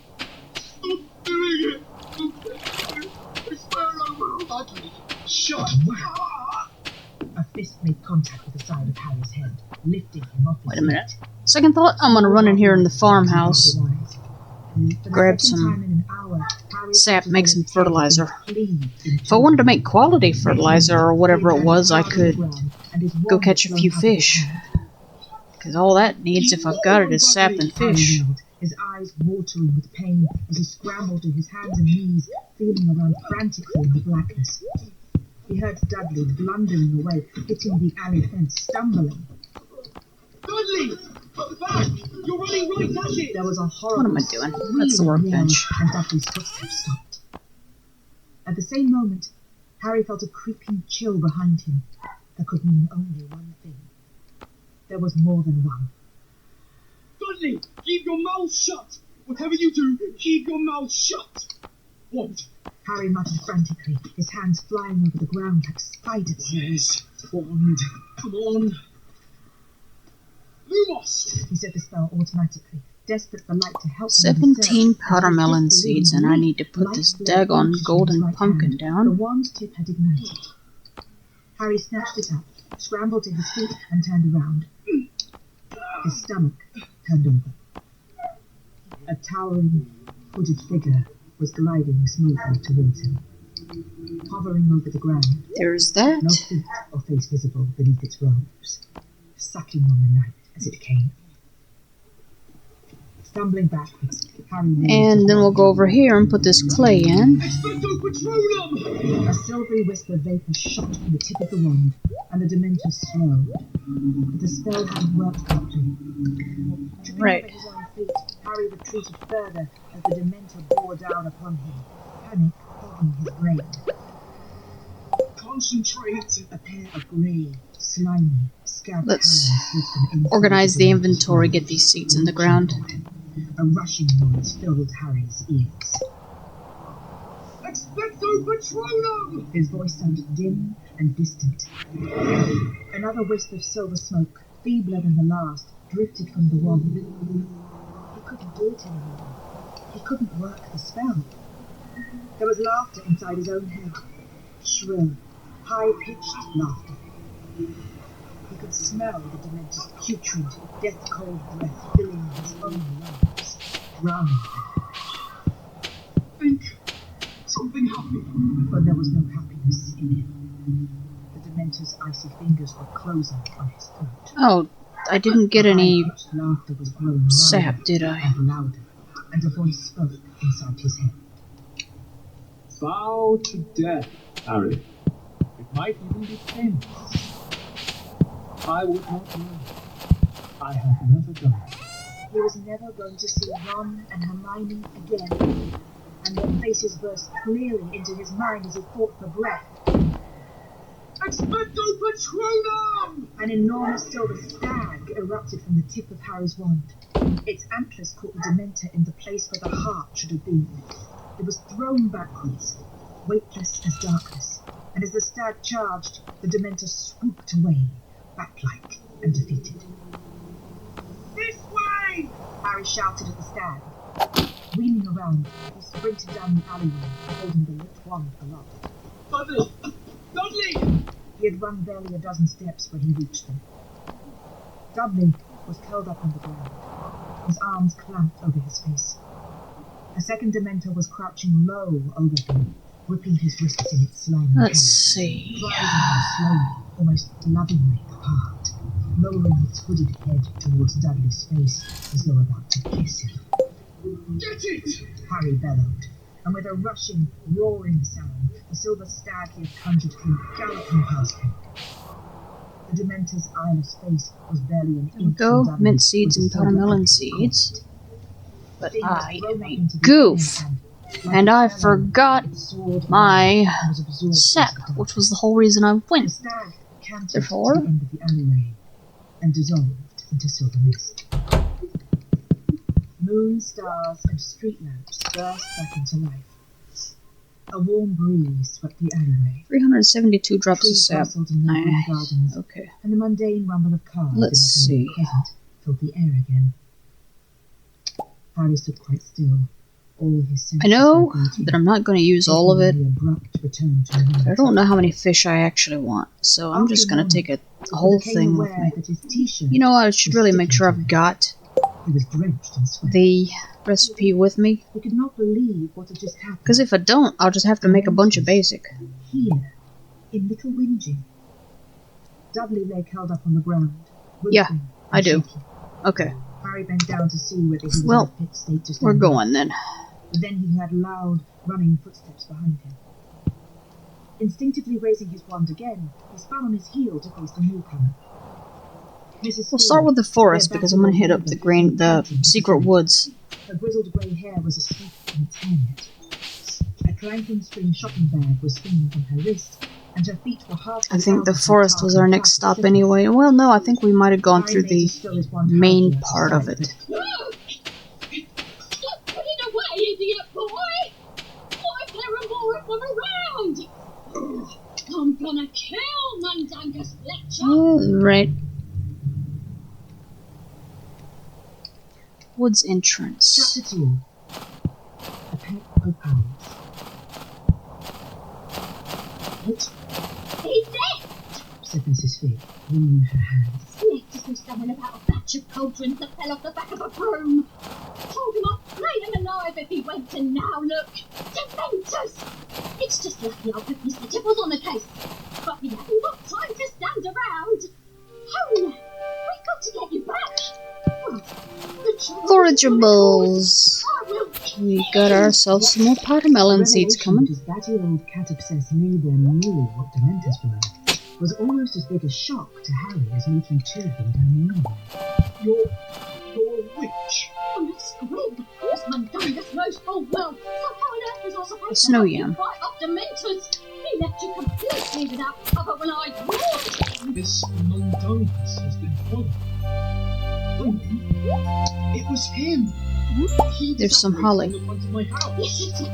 Speaker 5: Stop doing it. I swear I will. Dudley, shut up.
Speaker 4: A fist made contact with the side of Harry's head, lifting him off his
Speaker 1: Wait a minute.
Speaker 4: feet.
Speaker 1: Second thought, I'm gonna run in here in the farmhouse.
Speaker 4: For the
Speaker 1: Grab
Speaker 4: second
Speaker 1: some
Speaker 4: time in an hour, Harry
Speaker 1: sap,
Speaker 4: felt
Speaker 1: make
Speaker 4: as
Speaker 1: some
Speaker 4: though his head had been
Speaker 1: fertilizer.
Speaker 4: cleaved in
Speaker 1: If I wanted to
Speaker 4: two.
Speaker 1: make quality fertilizer or whatever it was, I could go catch a few fish. Because all that needs, if I've got it, is sap and fish.
Speaker 4: His eyes watering with pain as he scrambled to his hands and knees, feeling around frantically in the blackness. He heard Dudley blundering away, hitting the alley fence, stumbling.
Speaker 5: Dudley! Back! You're running right at it!
Speaker 4: There was a
Speaker 1: What
Speaker 4: horrible
Speaker 1: am I doing? That's the
Speaker 4: screaming yell,
Speaker 1: workbench.
Speaker 4: and Dudley's footsteps stopped. At the same moment, Harry felt a creeping chill behind him that could mean only one thing. There was more than one.
Speaker 5: Dudley, keep your mouth shut! Whatever you do, keep your mouth shut! What?
Speaker 4: Harry muttered frantically, his hands flying over the ground like spiders.
Speaker 5: Yes, wand. Come on. Lumos!
Speaker 4: He said the spell automatically, desperate for light to help him.
Speaker 1: 17 powder melon seeds, and I need to put this daggone golden pumpkin
Speaker 4: The
Speaker 1: down.
Speaker 4: wand tip had ignited. Harry snatched it up, scrambled to his feet, and turned around. His stomach turned over. A towering, hooded figure was gliding smoothly towards him, hovering over the ground,
Speaker 1: There's
Speaker 4: no
Speaker 1: that.
Speaker 4: feet or face visible beneath its robes, sucking on the night as it came. Stumbling backwards, Harry raised
Speaker 1: And
Speaker 4: his
Speaker 1: then we'll
Speaker 4: wand.
Speaker 1: go over here and put this clay in.
Speaker 5: Expecto Patronum!
Speaker 4: A silvery wisp of vapor shot from the tip of the wand, and the Dementor slowed. But the spell hadn't worked properly. Tripping
Speaker 1: Right.
Speaker 4: over his own feet, Harry retreated further as the Dementor bore down upon him, panic clogging his brain.
Speaker 5: Concentrate!
Speaker 4: A pair of grey, slimy, scabbed
Speaker 1: Let's
Speaker 4: hands slid from inside
Speaker 1: organize the
Speaker 4: Dementor's
Speaker 1: inventory,
Speaker 4: body,
Speaker 1: get these seeds in the ground.
Speaker 4: A rushing noise filled Harry's ears.
Speaker 5: Expecto Patronum!
Speaker 4: His voice sounded dim and distant. Another wisp of silver smoke, feebler than the last, drifted from the wand. He couldn't do it anymore. He couldn't work the spell. There was laughter inside his own head. Shrill, high-pitched laughter. He could smell the Dementor's putrid, death-cold breath filling his own lungs, drowning them.
Speaker 5: Think something happened.
Speaker 4: But there was no happiness in him. The Dementor's icy fingers were closing on his throat.
Speaker 1: Oh, I didn't get any
Speaker 4: High-pitched laughter was growing louder
Speaker 1: sap, did I?
Speaker 4: and louder, and a voice spoke inside his head.
Speaker 5: Bow to death, Harry. It might even be painless. I would not know. I have never done it.
Speaker 4: He was never going to see Ron and Hermione again, and their faces burst clearly into his mind as he fought for breath.
Speaker 5: Expecto Patronum!
Speaker 4: An enormous silver stag erupted from the tip of Harry's wand. Its antlers caught the Dementor in the place where the heart should have been. It was thrown backwards, weightless as darkness, and as the stag charged, the Dementor swooped away, bat-like and defeated.
Speaker 5: This way!
Speaker 4: Harry shouted at the stag. Wheeling around, he sprinted down the alleyway, holding the lit wand aloft.
Speaker 5: Dudley! Dudley!
Speaker 4: He had run barely a dozen steps when he reached them. Dudley was curled up on the ground, his arms clamped over his face. A second Dementor was crouching low over him, whipping his wrists in its slimy
Speaker 1: Let's
Speaker 4: hands,
Speaker 1: see.
Speaker 4: driving him slowly, almost lovingly apart, lowering its hooded head towards Dudley's face as though about to kiss him.
Speaker 5: Get it!
Speaker 4: Harry bellowed, and with a rushing, roaring sound, the silver stag he had conjured came galloping past him. The Dementor's eyeless face was barely an
Speaker 1: There we
Speaker 4: inch
Speaker 1: go.
Speaker 4: from Dudley,
Speaker 1: Mint
Speaker 4: with
Speaker 1: seeds
Speaker 4: the
Speaker 1: and
Speaker 4: silver
Speaker 1: powdermelon
Speaker 4: bucket
Speaker 1: seeds.
Speaker 4: caught.
Speaker 1: But
Speaker 4: Things
Speaker 1: I
Speaker 4: thrown
Speaker 1: am
Speaker 4: up
Speaker 1: a
Speaker 4: into the
Speaker 1: goof.
Speaker 4: air like
Speaker 1: And
Speaker 4: a
Speaker 1: I
Speaker 4: felon,
Speaker 1: forgot
Speaker 4: it soared
Speaker 1: my
Speaker 4: over and was absorbed
Speaker 1: sap,
Speaker 4: into the
Speaker 1: which was the whole reason I
Speaker 4: The
Speaker 1: went.
Speaker 4: stag cantered
Speaker 1: Therefore-
Speaker 4: to the end of the alleyway and dissolved into silver mist. Moon, stars, and street lamps burst back into life. A warm breeze swept the alleyway.
Speaker 1: 372 drops of
Speaker 4: Trees
Speaker 1: sap.
Speaker 4: rustled in neighboring
Speaker 1: Nice.
Speaker 4: gardens,
Speaker 1: Okay.
Speaker 4: and the mundane rumble of cars
Speaker 1: Let's
Speaker 4: in Echoing
Speaker 1: see.
Speaker 4: Crescent filled the air again. Harry stood quite still. All his senses
Speaker 1: I know
Speaker 4: vibrating,
Speaker 1: that I'm not going to use all of it.
Speaker 4: taking the abrupt return to reality.
Speaker 1: I don't know how many fish I actually want, so I'm just going to take a whole
Speaker 4: He became
Speaker 1: thing with
Speaker 4: aware
Speaker 1: me.
Speaker 4: that his t-shirt,
Speaker 1: You know, I should really make sure I've got
Speaker 4: he was drenched in sweat.
Speaker 1: the recipe with me,
Speaker 4: He could not believe what had just happened.
Speaker 1: because if I don't, I'll just have to make a bunch of basic.
Speaker 4: Here, in Little Whinging, Dudley lay curled up on the ground.
Speaker 1: Yeah,
Speaker 4: whimpering
Speaker 1: I
Speaker 4: and
Speaker 1: do.
Speaker 4: shaking.
Speaker 1: Okay,
Speaker 4: Harry bent down to see whether he was
Speaker 1: Well,
Speaker 4: in a fit state to stand
Speaker 1: we're
Speaker 4: up.
Speaker 1: going then.
Speaker 4: But then he heard loud, running footsteps behind him. Instinctively raising his wand again, he spun on his heel to face the newcomer.
Speaker 1: We'll start with the forest because I'm gonna hit up the secret woods.
Speaker 4: Her grizzled grey hair was asleep in its hairnet. A clanking spring shopping bag was swinging from her wrist, and her feet were half.
Speaker 1: I think the forest was our next stop anyway. Well, no, I think we might have gone through the main part of it.
Speaker 6: Put it away, idiot boy! What if there are more of them around? I'm gonna kill Mundangus Fletcher!
Speaker 1: Alright. Woods entrance.
Speaker 4: Chapter 2. A Pack of Owls. What?
Speaker 6: He's left!
Speaker 4: Said Mrs. Fig, wringing her hands.
Speaker 6: Left to say something about a batch of cauldrons that fell off the back of a broom. Told him I'd flay him alive if he went, and now look! Dementors! It's just lucky I'll put Mr. Tipples on the case. But we haven't got time to stand around. Hurry now! We've got to get you back!
Speaker 1: Forageables. We got ourselves some more watermelon seeds coming.
Speaker 4: His batty old cat-obsessed neighbour knew what dementors were was almost as big a shock to Harry as meeting two of them down the alley.
Speaker 5: You're a witch.
Speaker 6: I'm a squib. This Mundangus knows full well. So how on earth was I supposed
Speaker 1: Snow
Speaker 6: to help you
Speaker 1: yam.
Speaker 6: fight off dementors? He left you completely without cover when I warned him.
Speaker 5: This Mundangus has been followed. It was him. He
Speaker 1: There's some
Speaker 5: disappeared
Speaker 1: holly.
Speaker 5: from the front of my house.
Speaker 6: Yes, it is.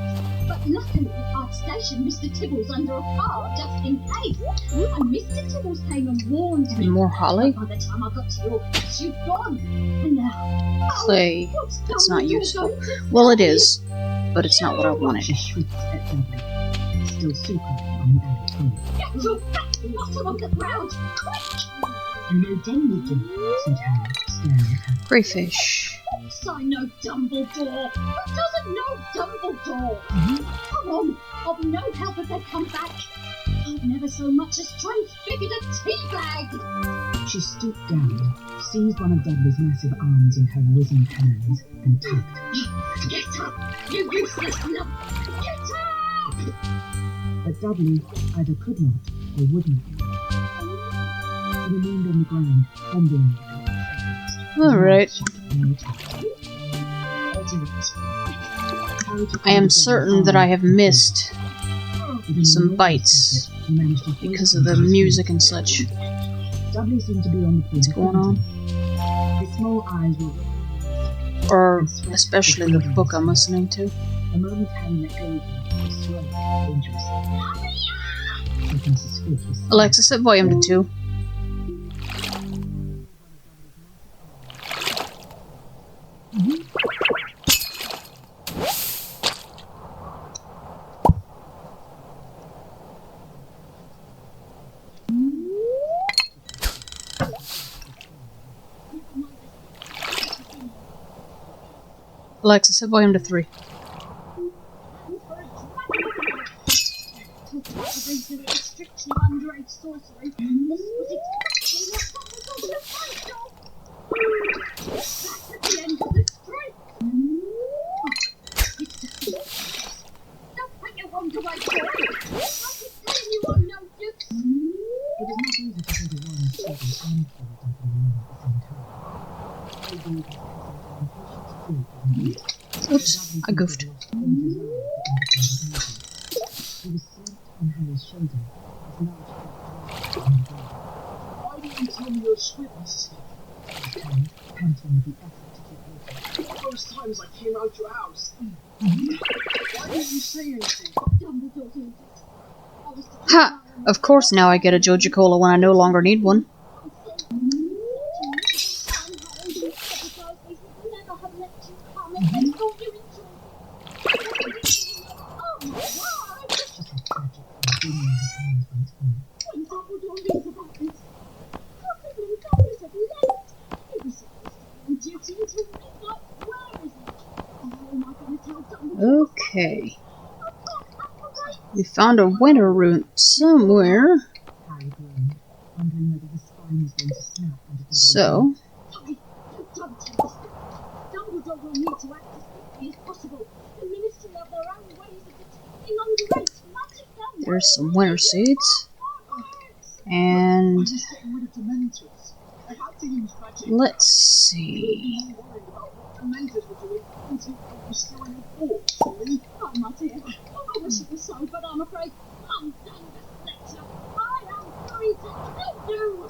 Speaker 6: But luckily, I'd stationed Mr. Tibbles under a car just in case. And Mr. Tibbles came and warned me.
Speaker 1: And more holly.
Speaker 6: But by the time I got to your place, you'd gone. And now...
Speaker 1: Clay.
Speaker 6: what's
Speaker 1: It's
Speaker 6: done
Speaker 1: not
Speaker 6: with your
Speaker 1: useful.
Speaker 6: daughter?
Speaker 1: Well, it is, but it's not what I wanted.
Speaker 4: She shrieked at Dudley, still supine on the alley floor.
Speaker 6: Get your fat bottom on the ground, quick!
Speaker 5: You know Dumbledore.
Speaker 4: Said Harry, staring at her.
Speaker 1: Crayfish.
Speaker 6: So I know Dumbledore. Who doesn't know Dumbledore? Come on, I'll be no help if they come back. I've never so much as transfigured a tea bag.
Speaker 4: She stooped down, seized one of Dudley's massive arms in her wizened hands, and tugged.
Speaker 6: Get up, you useless lump! Get up!
Speaker 4: But Dudley either could not or would not. He remained on the ground, fumbling.
Speaker 1: Alright.
Speaker 5: I'll do it.
Speaker 1: I am certain that I have missed some bites because of the music and such.
Speaker 4: Dudley seemed to be on the point.
Speaker 1: What's going on?
Speaker 4: His small eyes were
Speaker 1: Or especially the book I'm listening to.
Speaker 4: the moment Harry let go of him, he swelled dangerously. But Mrs. Fig was
Speaker 1: Alexa, set volume to 2. Alexa, set volume to 3.
Speaker 6: Restriction of underage sorcery. This was exactly what Dumbledore was afraid of. Back at the end of the street. Don't put your wand away, boy. I was telling you on notice.
Speaker 4: It was not easy to hold a wand steady and hold Dudley on at the same time. He gave his cousin an impatient squeak and beat.
Speaker 1: Oops, I goofed.
Speaker 4: He was slumped on Harry's shoulder, his large foot on the ground.
Speaker 5: Why didn't you tell me you're a squib, Mrs. Fig?
Speaker 4: Harry, panting with the effort to keep walking.
Speaker 5: Those times I came out your house. Why didn't you say anything?
Speaker 6: Dumbledore did it. I was
Speaker 1: Ha! Of course now I get a Joja Cola when I no longer need one. Okay. We found a winter root somewhere.
Speaker 4: Harry groaned, wondering whether his spine was going to snap under Dudley's
Speaker 1: So,
Speaker 6: Dumbledore will need to act as quickly as possible. The Ministry have their own ways of detecting underage magic.
Speaker 1: there's some winter seeds. And
Speaker 5: I'm just getting rid of Dementors. I had to seems tragic.
Speaker 1: Let's see.
Speaker 5: You worried about what the Mentors were doing until you were still in your fort, really?
Speaker 6: Oh, my dear. I wish it was so, but I'm afraid I'm done this lecture. I am going to kill you.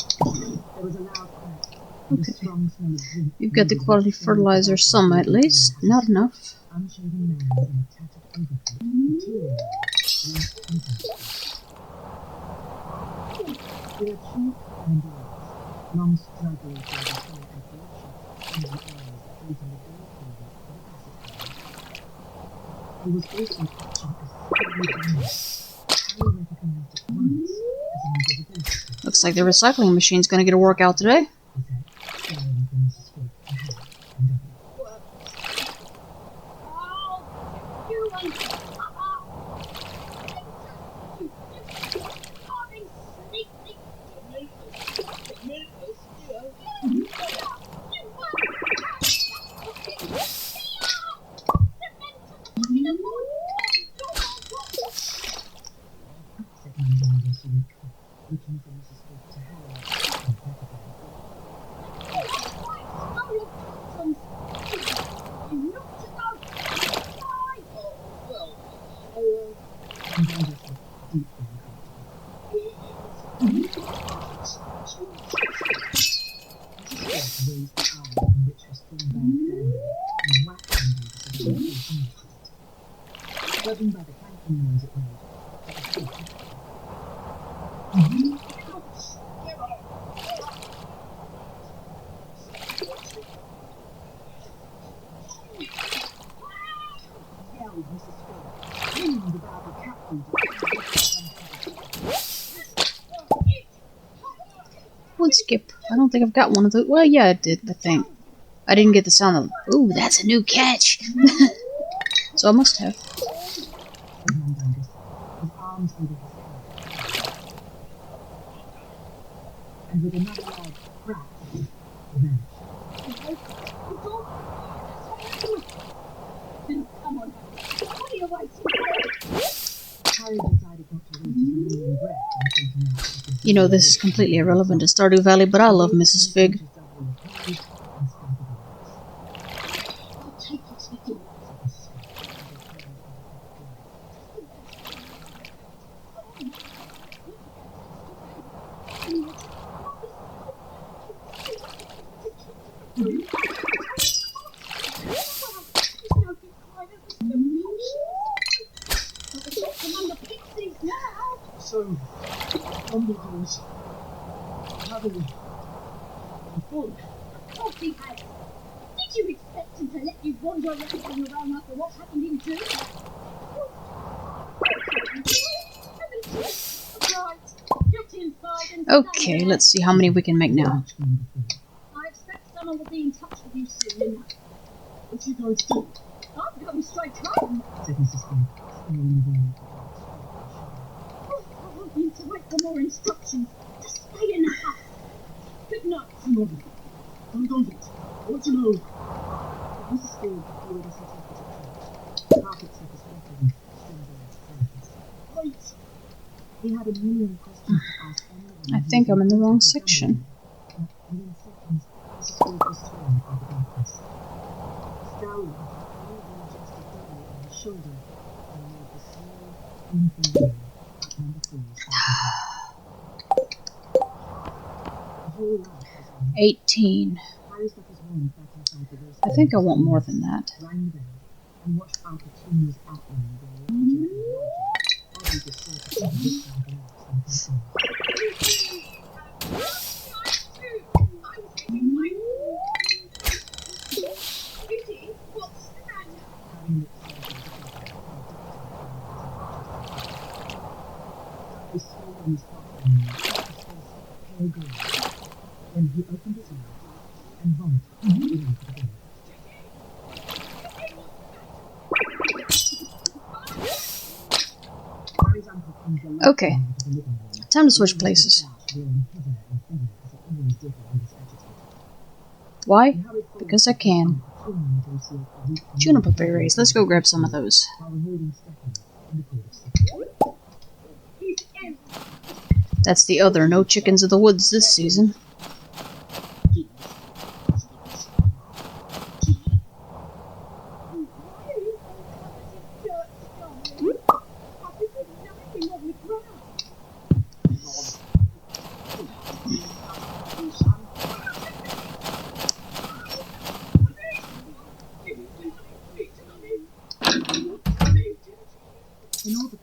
Speaker 4: There was a loud crack. And a strong smell of drink.
Speaker 1: You've got the quality fertilizer, some at least. Not enough.
Speaker 4: Unshaven man in a tattered overcoat, material, less contact. There are two and eyes, long struggles over the hair and bloodshot, and the eyes that lead in the dark over the acid. He was also catching a steady dance. Harry recognized at once as an invisibility.
Speaker 1: Looks like the recycling machine's gonna get a workout today.
Speaker 4: He said, staring from Mrs. Fig to Harry and others.
Speaker 6: Oh, you and Papa. You starving, sneaky.
Speaker 4: Said Mandela resolutely, looking from Mrs. Fig to Harry and back again. And Mandela said, deeply uncomfortable. Mrs. Fig raised the arm on which her strong bag dangled and whacked Mandela with her face into it. Judging by the clanking noise it made, it was still happening. Yelled Mrs. Fig, screamed about the captain.
Speaker 1: Wood skip. I don't think I've got one of those. Well, yeah, I did, I think. I didn't get the sound of, ooh, that's a new catch. So I must have.
Speaker 4: Said Mandungus, his arms over his head. And with another loud crack, he vanished.
Speaker 6: Come on, what are you waiting for?
Speaker 4: Harry decided not to waste his remaining breath on thinking out what his
Speaker 1: You know, this is completely irrelevant to Stardew Valley, but I love Mrs. Fig.
Speaker 6: I'll take you to the door.
Speaker 5: So, Dumbledore's having a fun.
Speaker 6: Of course he has. Did you expect him to let you wander around after what happened in June? Right, get inside and
Speaker 1: Okay, let's see how many we can make now.
Speaker 6: I expect someone will be in touch with you soon enough.
Speaker 5: What you going to do?
Speaker 6: I'm going straight home.
Speaker 4: Said Mrs. Fig, staring away at the
Speaker 6: I want you to wait for more instructions. Just stay in the house. Good night.
Speaker 5: Mother, don't it. I want to know.
Speaker 4: Mrs. Fig already set up his trap. The carpet surface flickering, strange surface.
Speaker 5: Wait.
Speaker 4: He had a million questions to ask anyone.
Speaker 1: I think I'm in the wrong section.
Speaker 4: But within seconds, Mrs. Fig was torn by the darkness. Scowling, Harry readjusted double on his shoulder and made the slow, painful way up number 3's The whole lot was on.
Speaker 1: 18.
Speaker 4: Harry stuck his wand back inside the race.
Speaker 1: I think I want more than that.
Speaker 4: Rang the bell and watched Al Pacino's outline grow larger and larger as he descended to the distant glass and control. Having looked slightly he swallowed his coffee and his face pale green. Then he opened his mouth and vomited into the bed. Harry's uncle came directly
Speaker 1: Okay,
Speaker 4: into the living room.
Speaker 1: time to switch places.
Speaker 4: Rolling hither and thither as it always did when he was agitated.
Speaker 1: Why?
Speaker 4: He hurried forward
Speaker 1: Because I
Speaker 4: to
Speaker 1: can.
Speaker 4: negotiate a week
Speaker 1: Juniper berries. Let's go grab some of those.
Speaker 4: while avoiding stepping in the pool of secret.
Speaker 1: That's the other no chickens of the woods this season.
Speaker 5: Did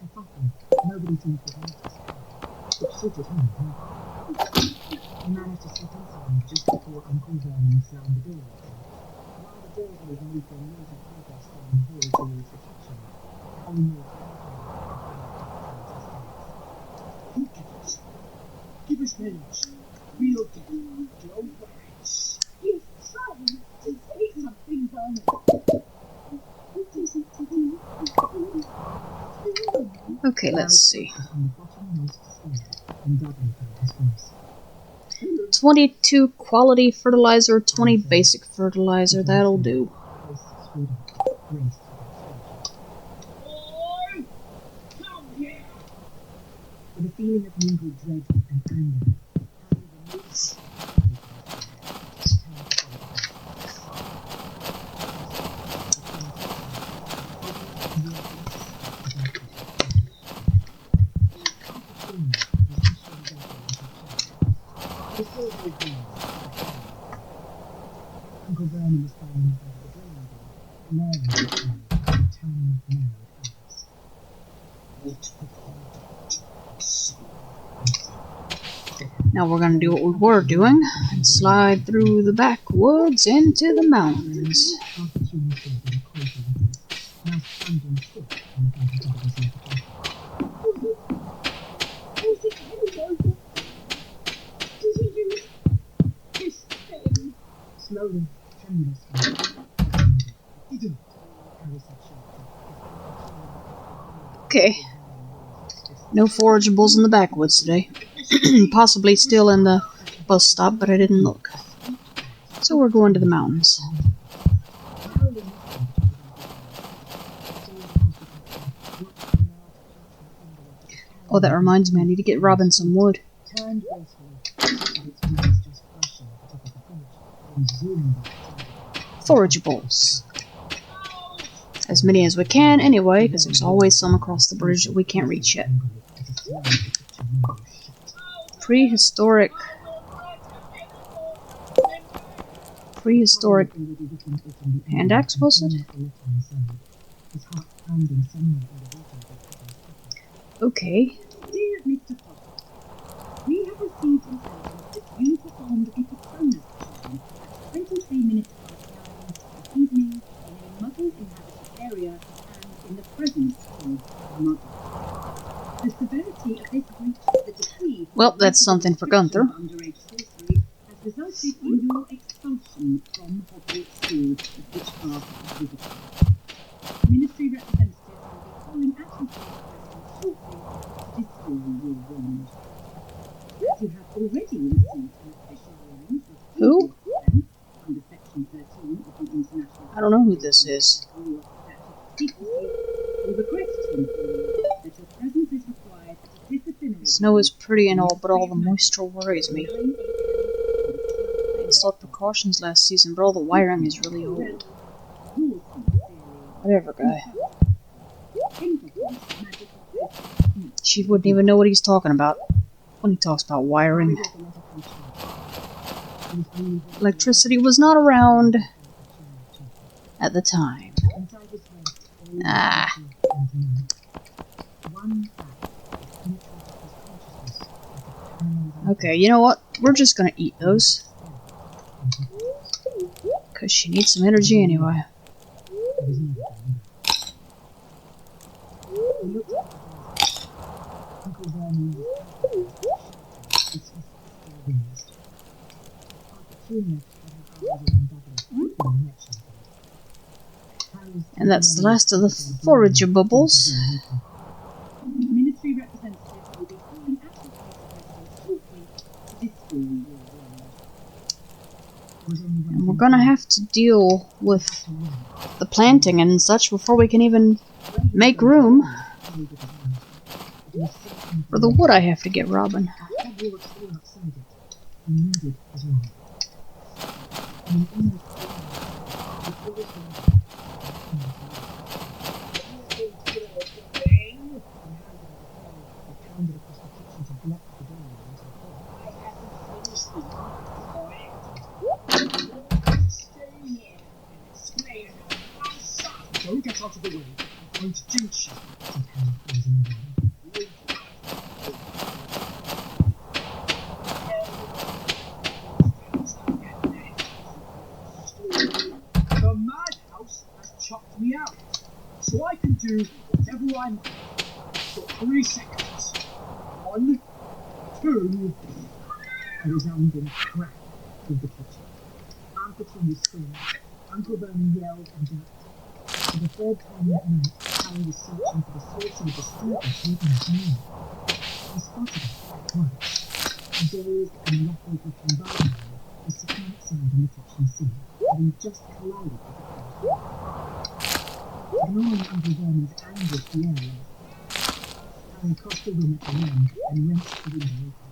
Speaker 4: kerfuffle. Nobody seemed to notice, which suited him. He managed to slip inside just before Uncle Vernon slammed the door open. While the Dursleys moved their noisy progress down the hall towards the kitchen, Harry moved
Speaker 5: Look at us. Give us names. We'll get your rights.
Speaker 6: He's trying to say something, Vernon. What is it to do?
Speaker 1: Okay, let's see.
Speaker 4: on the bottommost stair and Dudley found his voice.
Speaker 1: 22 quality fertilizer, 20 basic fertilizer, that'll do.
Speaker 4: Face screwed up, braced
Speaker 5: Boy! Come here!
Speaker 4: with a feeling of mingled dread and anger. Harry removed his Uncle Vernon was standing by the drain door, glaring at him with tiny, narrowed eyes.
Speaker 5: What have you done, son?
Speaker 1: Now we're gonna do what we were doing and slide through the backwoods into the mountains.
Speaker 4: Half the human said with a quaking voice, now standing still in front of Dudley's notification.
Speaker 6: Was it Hello? Did he use this thing?
Speaker 4: Slowly, tremulously,
Speaker 5: Didn't.
Speaker 4: Harry said sharply.
Speaker 1: Okay, no forageables in the backwoods today. Possibly still in the bus stop, but I didn't look. So we're going to the mountains. Oh, that reminds me, I need to get Robin some wood.
Speaker 4: Turned gracefully, with its wings just brushing the top of the village, then zoomed back to
Speaker 1: Forageables. As many as we can, anyway, because there's always some across the bridge that we can't reach yet. Prehistoric hand axe, was it? Okay.
Speaker 6: Dear Mr. Potter, we have received intelligence that you performed a Patronus charm at 23 minutes past 9 this evening in a muggle-inhabited area and in the presence of muggles. The severity of this breach of the decree...
Speaker 1: Well, that's something for Gunther.
Speaker 6: ...underage sorcery has resulted in your expulsion from Hogwarts School of Witchcraft and Wizardry. Ministry representatives will be calling at your place shortly to dispel your wound. As you have already received an official warning for
Speaker 1: Who?
Speaker 6: defense under Section 13 of the International...
Speaker 1: I don't know who this is.
Speaker 6: Rule of Statute of Secrecy, we regret to inform you that your presence is required at a disciplinary...
Speaker 1: Snow is pretty and all, but all the moisture worries me. I installed precautions last season, but all the wiring is really old. Whatever, guy. She wouldn't even know what he's talking about when he talks about wiring. Electricity was not around at the time. Ah. Okay, you know what? We're just gonna eat those. Because she needs some energy anyway. And that's the last of the forageables.
Speaker 6: Ministry representatives will be calling at your place shortly to dispel your wound.
Speaker 1: And we're gonna have to deal with the planting and such before we can even make room for the wood I have to get Robin.
Speaker 5: Don't get out of the way. I'm going to jinx you, said Harry, closing the door. do whatever I'm. Got 3 seconds. 1, 2. A resounding crack filled the kitchen. Aunt Petunia screamed. Uncle Vernon yelled and jumped. For the 3rd time that night, Harry was searching for the source of the disturbance within his mind. He spotted it at once. A dazed and ruffled-looking barman was sitting outside on the kitchen sink, having just collided with the closed door. Ignoring Uncle Vernon's anguished yell, Harry crossed the room at the end and wrenched the window open.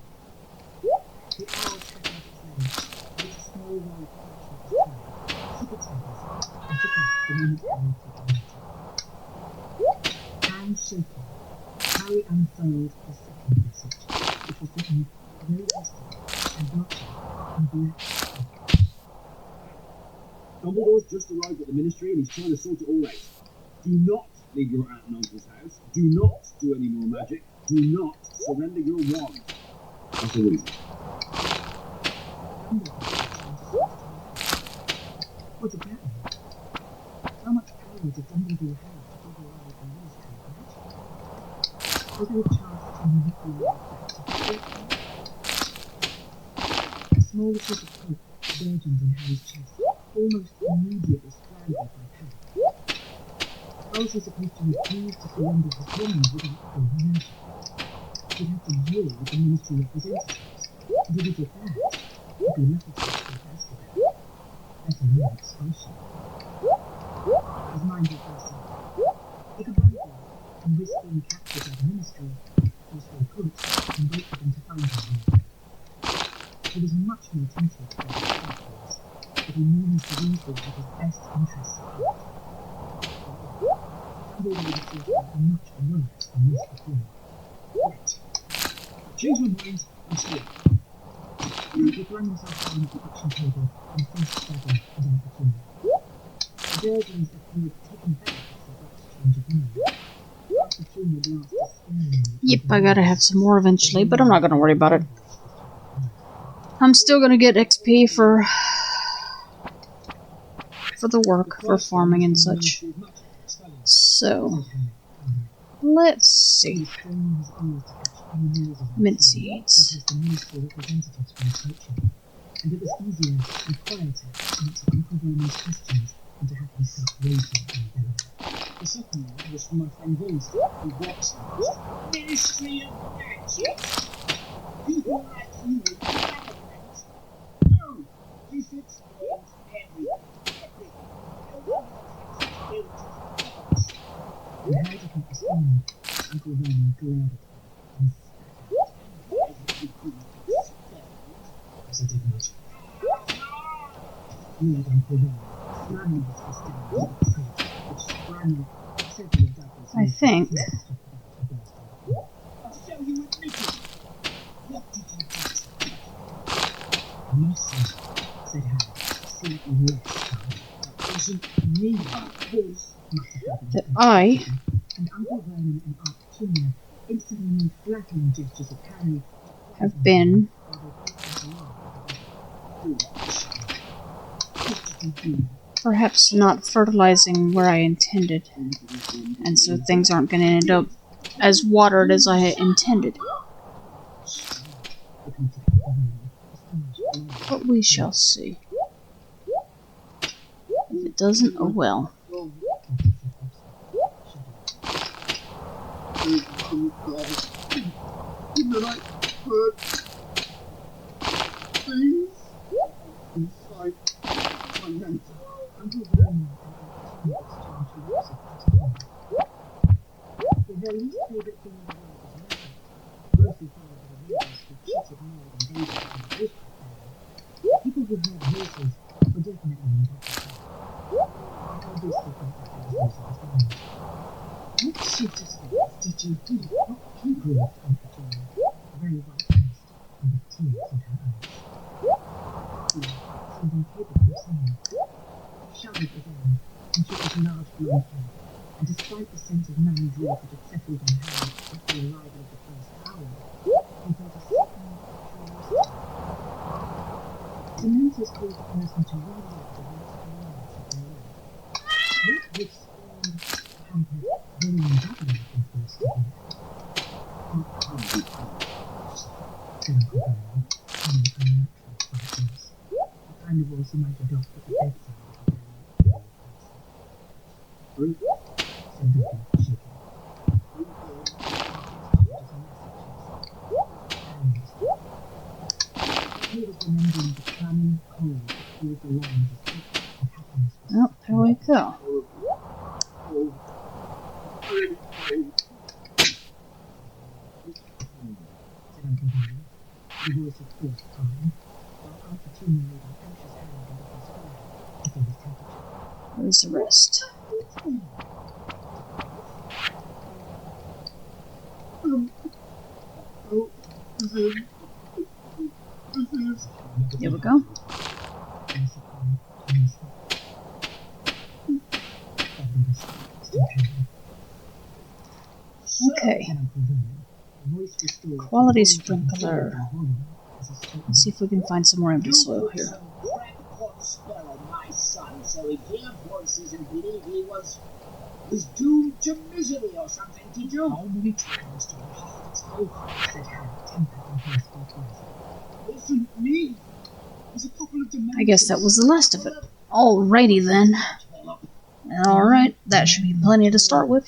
Speaker 5: The owl shut out its legs, lit a small roll of parchment took its feathers, and took off the moment Harry took the letter. Hands shaking, Harry unfurled the second message, which was written very hastily and blotted in black ink.
Speaker 7: Dumbledore's just arrived at the Ministry and he's trying to sort it all out. Do not leave your aunt and uncle's house. Do not do any more magic. Do not surrender your wand. That's the reason.
Speaker 4: What did that mean? How much power did Dumbledore have to override the Ministry of Magic? Was there a chance to manipulate that to A small sort of hope burgeoned in Harry's chest, almost immediately scrambled by panic. How was he supposed to refuse to surrender his wand without full magic? He'd have to deal with the Ministry representatives, and if he did that, he'd be lucky to escape Azkaban. Better than expulsion. His mind was racing. He could run for it and risk being captured by the Ministry, or stay put and wait for them to find him. He was much more tempted by the characters, but he knew Mr. Weasley had his best interests at heart. Dumbledore would have thought much worse than this before.
Speaker 7: Right. I've changed my mind. I'm staying.
Speaker 4: He flung himself down at the kitchen table and faced Dobby and Aunt Petunia. The Durslins appeared taken back at the abrupt change of mind. Aunt Petunia glanced despairingly.
Speaker 1: Yep, I gotta have some more eventually, but I'm not gonna worry about it. I'm still gonna get XP for the work, for farming and such. So, let's see. Mint seeds.
Speaker 4: And it was easier and quieter to answer Uncle Vernon's questions than to have himself waiting in the belly.
Speaker 5: The second one was from my friend Rose, who works in the Ministry of Magic. People like you in the government. No, you should spend everything. No one else has built it.
Speaker 4: When Harry did not respond, Uncle Vernon glared at him and
Speaker 5: As I did not.
Speaker 4: sneered Uncle Vernon, slamming his fist down on the crate, which sprang up several of Dudley's
Speaker 1: I think.
Speaker 5: So you admitted. What did you do?
Speaker 4: Nothing, said Harry, slightly less calmly.
Speaker 5: That wasn't me. That was.
Speaker 4: Muttered Dudley.
Speaker 1: That I
Speaker 4: And Uncle Vernon and Aunt Petunia instantly made flattering gestures at Harry.
Speaker 1: have been
Speaker 4: While they both went along.
Speaker 5: What did you do?
Speaker 1: perhaps not fertilizing where I intended, and so things aren't gonna end up as watered as I intended. But we shall see. If it doesn't, oh well.
Speaker 5: In the night, bird. Things inside my mantle.
Speaker 4: Uncle Vernon and Aunt Petunia exchanged looks of disappointment. Their least favourite thing in the world was magic, mostly followed by the neighbours who cheated more than they did in the bush family. People who had horses were definitely in touch with them. And obviously thought that there was no such thing.
Speaker 5: What sort of things did you do?
Speaker 4: What people, Aunt Petunia, very white-faced and with tears in her eyes. He seemed incapable of saying. He shuddered again and shook his large blonde head, and despite the sense of man dread that had settled on Harry at the arrival of the first hour, he felt a sickening curiosity. Dementors cause a person to relive the worst moments of their life. What would scorned, pampered, very Percy might adopt at the bedside of a very ill person. Said Dobby, shaking. He was remembering the clammy cold that fueled the lines of hope and happiness.
Speaker 1: Oh, there we go.
Speaker 4: Said Uncle Henry, the voice of forced calm, while Uncle Junior laid an anxious hand on Dobby's forehead to feel his temperature.
Speaker 1: Where's the rest? There we go.
Speaker 4: Percy cried earnestly. Dobby was still trembling.
Speaker 1: Okay.
Speaker 4: Said Uncle Vernon, a voice restored to
Speaker 1: Quality
Speaker 4: the volume
Speaker 1: sprinkler.
Speaker 4: as he straightened.
Speaker 1: Let's see if we can find some more empty soil here.
Speaker 7: Some crackpot spell on my son, so he'd hear voices and believe he was doomed to misery or something, did you?
Speaker 4: How many times do I have to tell her? Said Harry, tempered and hoarse both ways.
Speaker 7: Wasn't me. There's a couple of
Speaker 1: I guess that was the last of it. Alrighty then. Alright, that should be plenty to start with.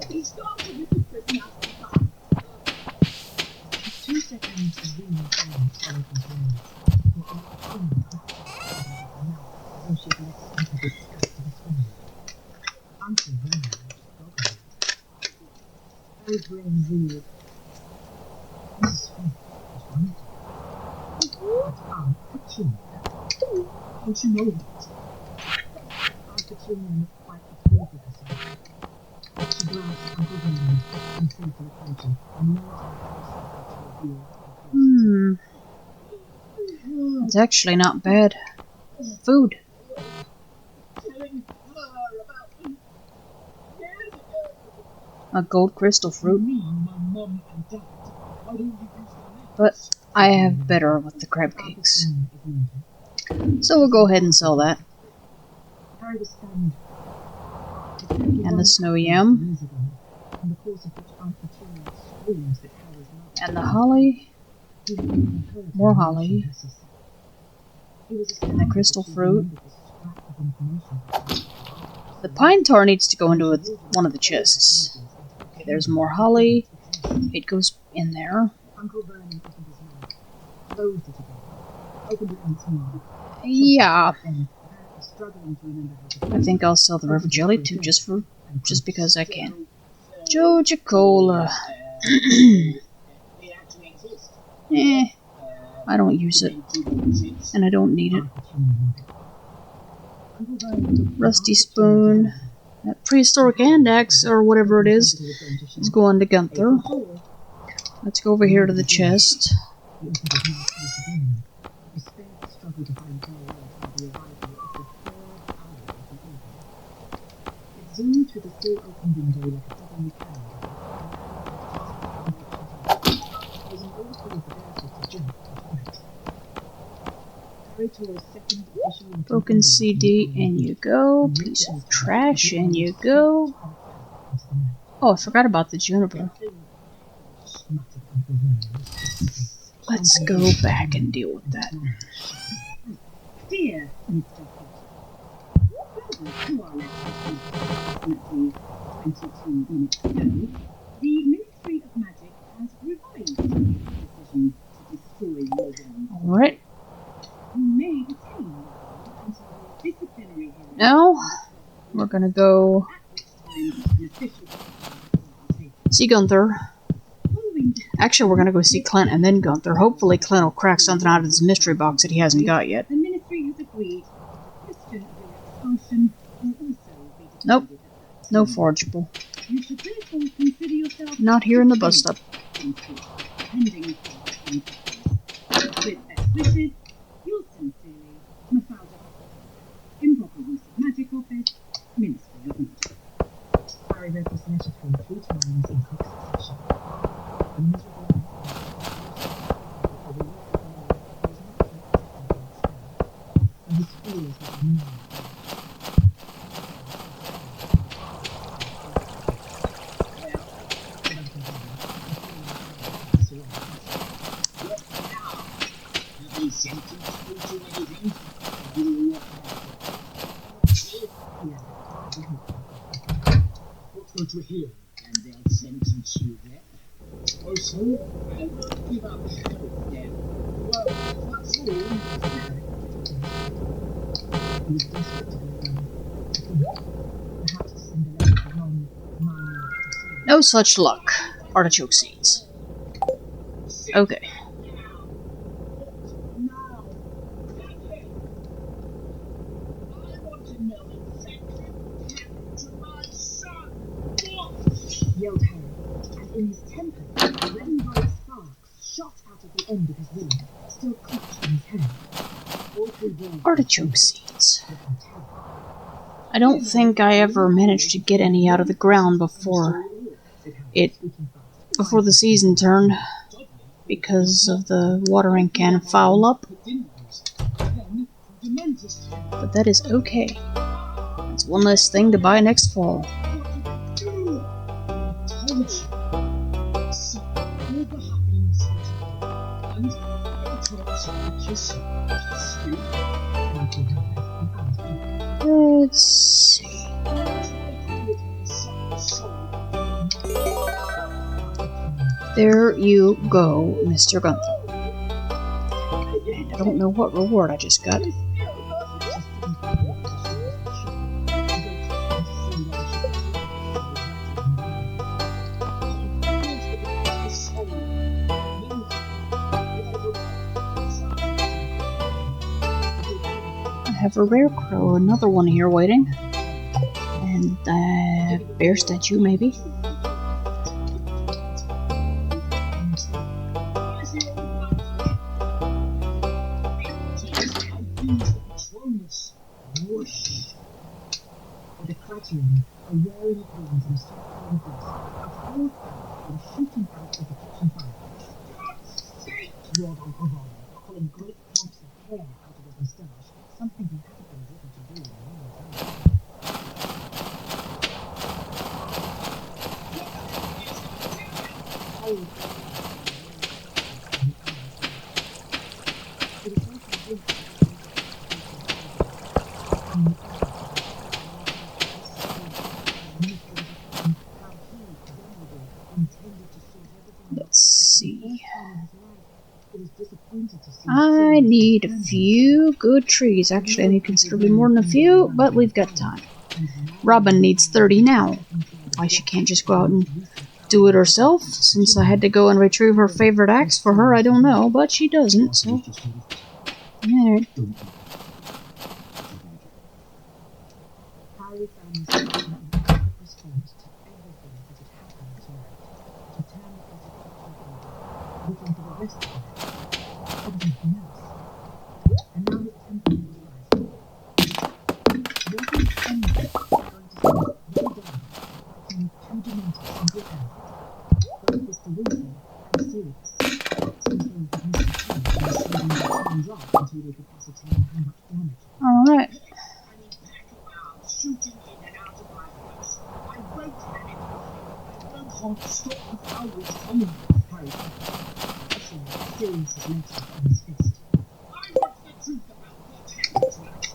Speaker 7: He's got to be the
Speaker 4: 2 seconds of leaning forward followed his words, before a clean crack out of her mouth, as though she had let slip a disgust of his friend. Uncle Vernon looked broken. Harry's brain reeled. Mrs. Smith was wrong. But Aunt Petunia? Don't you know that? Aunt Petunia looked quite pleased with herself. She grasped Uncle Vernon and said to the party, and knelt on Harry's side to reveal her face.
Speaker 1: It's actually not bad. Food.
Speaker 7: telling her about them years ago.
Speaker 1: A gold crystal fruit.
Speaker 7: Me, my mum and dad. Why don't you use their names?
Speaker 1: But I have better with the crab cakes. So we'll go ahead and sell that.
Speaker 4: Harry was stunned.
Speaker 1: And the snow yam.
Speaker 4: Years ago, in the course of which Aunt Petunia screams that Harry's not.
Speaker 1: And the holly.
Speaker 4: He had never heard
Speaker 1: More
Speaker 4: her
Speaker 1: holly.
Speaker 4: mention her sister. He was
Speaker 1: And the
Speaker 4: astounded
Speaker 1: crystal
Speaker 4: that she
Speaker 1: fruit.
Speaker 4: remembered this scrap of information that she had.
Speaker 1: The pine tar needs to go into one of the chests. Okay, there's more holly. It goes in there.
Speaker 4: Uncle Vernon opened his mouth, closed it again, opened it once more.
Speaker 1: Yeah,
Speaker 4: Then, apparently struggling to remember how to
Speaker 1: I think I'll sell the river jelly too, just because I can. Joja-Cola.
Speaker 7: They actually exist.
Speaker 1: I don't use it, and I don't need it. Rusty spoon. That prehistoric hand axe, or whatever it is going to Gunther. Let's go over here to the chest.
Speaker 4: He opened his mouth once again. Despair struggled to find farewell to the arrival of the 3rd hour of the evening. It zoomed through the still open window like a suddenly calendar. It was an overflow of the barefoot to jump and fight. Harry tore a second official and
Speaker 1: Broken CD, in you go. Piece of trash, in you go. Oh, I forgot about the juniper.
Speaker 4: Muttered Uncle Vernon.
Speaker 1: Let's go back and deal with that.
Speaker 8: Dear Mr. Potter, to our lecture approximately 22 minutes ago, the Ministry of Magic has revised its decision to destroy your wand.
Speaker 1: Alright,
Speaker 8: You may retain your wand until your disciplinary hearing.
Speaker 1: now we're gonna go
Speaker 8: At which time an official will be taken.
Speaker 1: see Gunther.
Speaker 8: Following
Speaker 1: Actually, we're gonna go see Clint and then Gunther. Hopefully Clint will crack something out of this mystery box that he hasn't got yet.
Speaker 8: the Ministry has agreed that the question of your expulsion will also be decided.
Speaker 1: Nope.
Speaker 8: at that
Speaker 1: No
Speaker 8: time.
Speaker 1: forgeable.
Speaker 8: You should therefore consider yourself
Speaker 1: Not here in the bus stop.
Speaker 8: pending court and justice. With best wishes, yours sincerely, Mafalda Hospital. Improper use of magic office, Ministry of Magic.
Speaker 4: Harry read this letter through 3 times in quick succession. The miserable and his fears were renewed.
Speaker 5: Let's go to a hearing.
Speaker 7: And they'll sentence you there.
Speaker 5: Oh, so?
Speaker 7: I won't give up hope then. Well, that's all.
Speaker 4: He was desperate to go down. Perhaps to send a letter to Ron, Maya,
Speaker 1: No such luck. Artichoke seeds. Okay.
Speaker 7: Now, I want to know exactly what happened to my son. What?
Speaker 4: yelled Harry, and in his temper, a red and bright spark shot out of the end of his wing, still clutched in his hand. All three boys
Speaker 1: Artichoke seeds. I don't think I ever managed to get any out of the ground before the season turned, because of the watering can foul up. But that is okay. It's one less thing to buy next fall. Let's see. There you go, Mr. Gunther. And I don't know what reward I just got. I have a rarecrow, another one here waiting. And a bear statue, maybe.
Speaker 4: With a clattering, a roaring applause and a soft voice, a fourth bell came shooting out of the kitchen fireplace. Roared Uncle Ron, pulling great clumps of hair out of his moustache, something he hadn't been able to do in a long time.
Speaker 1: Let's see. I need a few good trees. Actually, I need considerably more than a few, but we've got time. Robin needs 30 now. Why she can't just go out and do it herself? Since I had to go and retrieve her favorite axe for her, I don't know, but she doesn't, so... Alright.
Speaker 4: Harry found himself in an adequate response to everything that had happened tonight. He turned as if to looking for the rest of it. There was nothing else. And now his temper was rising. Wasn't anything going to sit way down, fighting with two dementors single-handed? Both Mr. Weasley and Sirius, acting as though he had missed a turn and was slowing their hands off until they could ascertain how much damage.
Speaker 1: Alright.
Speaker 7: Shooting in and out of my house. I won't have it. I won't stop the fowls coming.
Speaker 4: Harry said, pushing Sirius's legs on his fist.
Speaker 7: I want the truth about what happened tonight.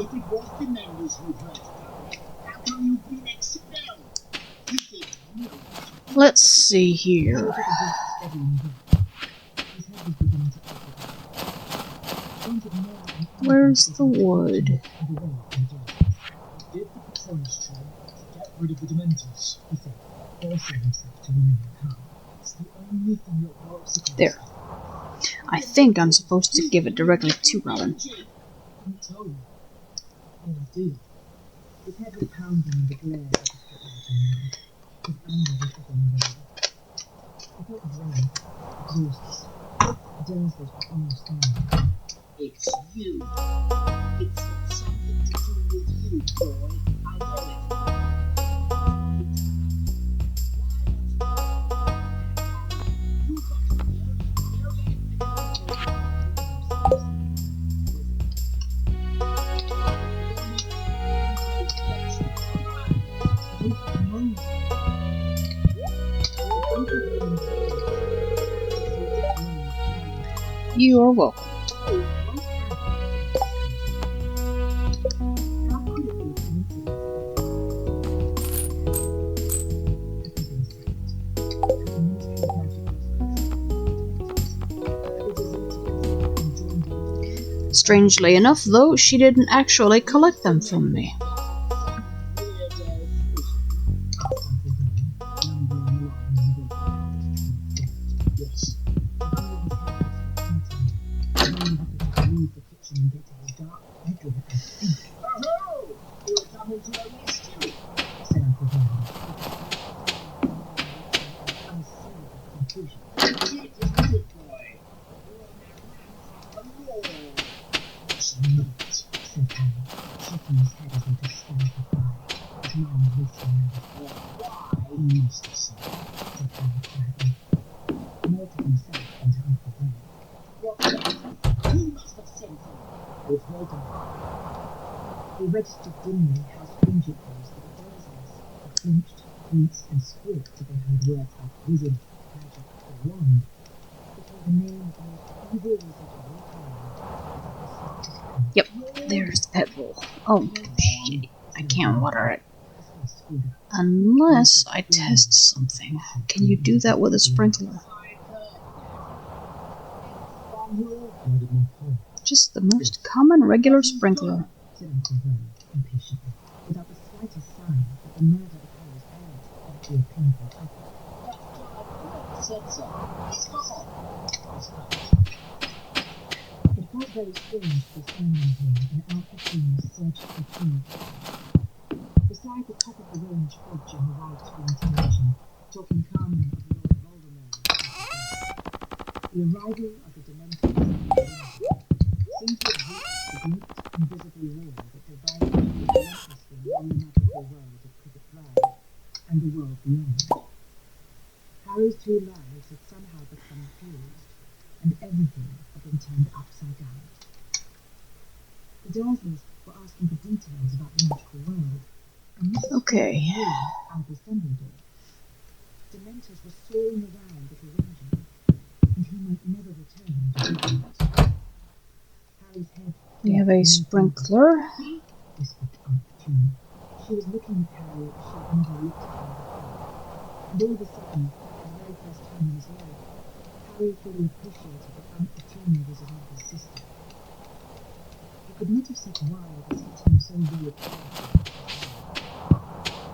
Speaker 7: If it was the members who hurt Chloe, how come you've been expelled? You did no.
Speaker 1: Let's see here. Where's the wood?
Speaker 5: Did the Patronus try to get rid of the Dementors?
Speaker 4: He said, forcing himself to remain calm.
Speaker 5: It's the only thing that works against
Speaker 1: There. I think I'm supposed to give it directly to Robin.
Speaker 5: them. Tell me. No idea.
Speaker 4: His head was pounding in the glare of the spotlight. His anger was getting lower. He felt drained, exhausted. Dursley's were almost gone.
Speaker 7: It's you. It's got something to do with you, boy. I know it. You got
Speaker 1: You are welcome.
Speaker 4: How could it be
Speaker 1: Strangely enough, though, she didn't actually collect them from me.
Speaker 4: Yes. Leave the kitchen and get to his dark bedroom and think.
Speaker 5: Oh, you're coming to arrest you.
Speaker 4: Said Uncle Vernon. Unsealable conclusion.
Speaker 5: That's it, isn't it, boy? You're a man from the law.
Speaker 4: It's not, said Harry, shaking his head as though to stand the fire, his mind racing around.
Speaker 5: Why?
Speaker 4: He must have said, said Harry quietly. More to himself than to Uncle Vernon.
Speaker 5: What then? Who must have sent him?
Speaker 4: With Voldemort. He registered dimly how strange it was that the Dursleys, who flinched, winced, and squeaked as they heard words like wizard, magic, or wand, became the name of the most evil wizard of all time.
Speaker 1: Yep, there's the pet bowl. Oh, shit. I can't water it. Unless I test something. Can you do that with a sprinkler? Just the most common regular sprinkler.
Speaker 4: Said Uncle Vernon impatiently, without the slightest sign that the murder of Harry's parents would be a painful topic.
Speaker 5: Said so. It's gone.
Speaker 4: It felt very strange to be standing here in Alpha King's search for truth. Beside the top of the range fridge on the widescreen television, talking calmly of Lord Voldemort, the arrival of the Dementors seemed to have reached the great invisible wall that divided the relentlessly non-magical world of Cricket Drive and the world beyond. Harry's two lives had somehow become fused, and everything had been turned upside down. The Dursleys were asking for details about the magical world, and Mrs.
Speaker 1: Okay.
Speaker 4: knew Albus Dumbledore. Dementors were soaring around Little Whinging, and he might never return to Hogwarts. Harry's head.
Speaker 1: We have a sprinkler.
Speaker 4: Whispered Aunt Petunia. She was looking at Harry as she had never looked at him before. And all of a sudden, for the very first time in his life, Harry fully appreciated that Aunt Petunia was his mother's sister. He could not have said why this hit him so very powerfully.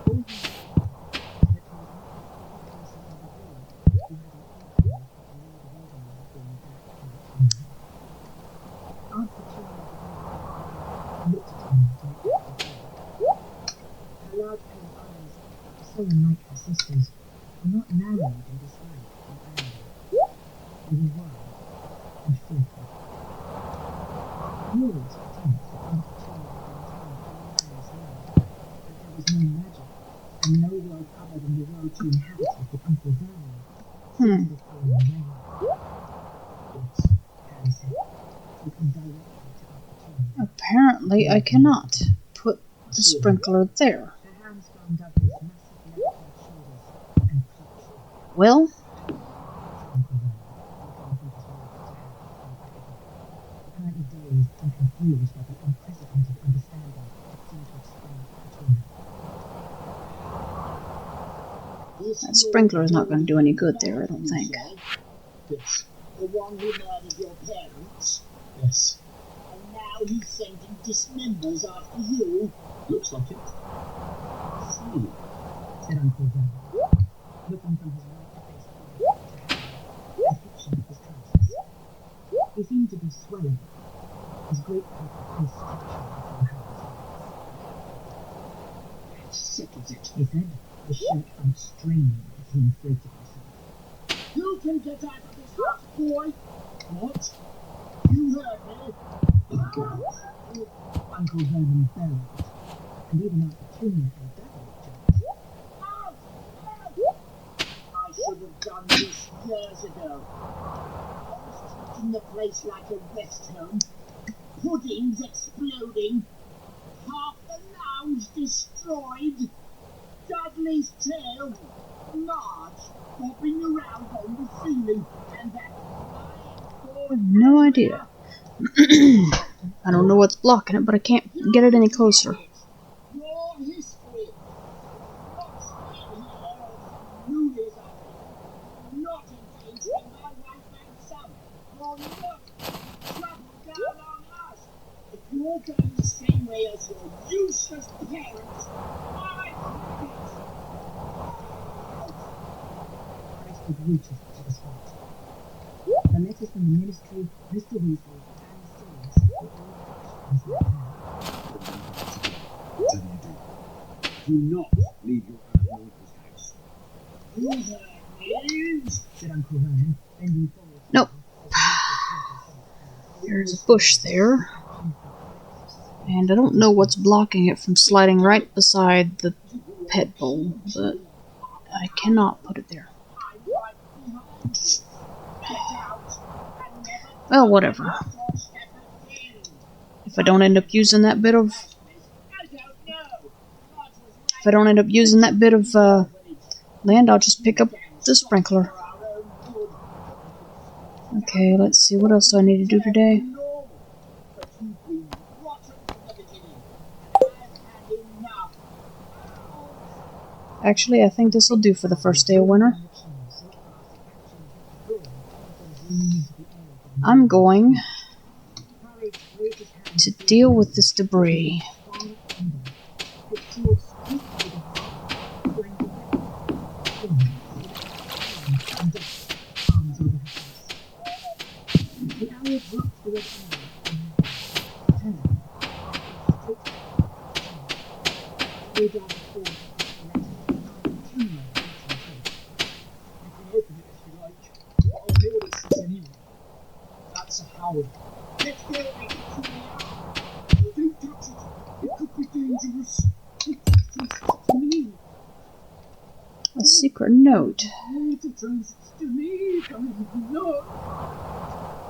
Speaker 4: All he knew was that he was not the only person in the world who had an inkling that Lord Voldemort had been back in the kingdom. Aunt Petunia looked at him directly. Her large pale eyes, so unlike her sister's, were not narrowed in dislike or anger. They were wide and fearful. He always pretended that Aunt Petunia had been telling all Harry's life that there was no magic and no world other than the world she inhabited with Uncle Vernon seemed to have fallen away. Yes, Harry said, looking directly to Aunt Petunia.
Speaker 1: Apparently, I cannot put the sprinkler there.
Speaker 4: Her hands found Dudley's massive left shoulders and clutched.
Speaker 1: Well,
Speaker 4: Apparently dazed and confused by the unprecedented understanding that seemed to have sprung between them.
Speaker 1: that sprinkler is not going to do any good there, I don't think.
Speaker 5: Yes. The one who murdered your parents.
Speaker 3: Yes.
Speaker 5: And now he's sending dismembers after you.
Speaker 3: Looks like it.
Speaker 5: See.
Speaker 4: Said Uncle Vernon, looking from his white-faced father to Harry and hitching up his trousers. He seemed to be swelling, his great purple face stretching before Harry's eyes.
Speaker 5: That settles it.
Speaker 4: He said, the shirt front straining as he inflated himself.
Speaker 5: You can get out of this house, boy. What? You heard me.
Speaker 4: Uncle Vernon bellowed, and even Aunt Petunia and Dudley jumped.
Speaker 5: Out! Out! I should have done this years ago. I was treating the place like a rest home. Puddings exploding. Half the lounge destroyed. Dudley's tail. Marge bobbing around on the ceiling. And that
Speaker 1: I have no idea. I don't know what's blocking it, but I can't get it any closer.
Speaker 5: Your history. Not staying here on some New Year's Eve. Not endangering my wife and son. You're not trouble down on us.
Speaker 7: way as your useless parents. I
Speaker 4: Christ was rooted to the spot. The letters from the ministry, Mr. Weasley, and Sirius were all inside the house.
Speaker 7: What do you do? Do not leave your aunt and uncle's house. Who that means?
Speaker 4: Said Uncle Vernon, bending forward.
Speaker 1: Nope. There's a bush there. And I don't know what's blocking it from sliding right beside the pet bowl, but I cannot put it there. Well, whatever. If I don't end up using that bit of... If I don't end up using that bit of land, I'll just pick up the sprinkler. Okay, let's see. What else do I need to do today? Actually, I think this will do for the first day of winter. I'm going to deal with this debris.
Speaker 5: That's a Howard. Let's go. Don't touch it. It could be dangerous. To me.
Speaker 1: A secret note.
Speaker 5: It addressed to me. No.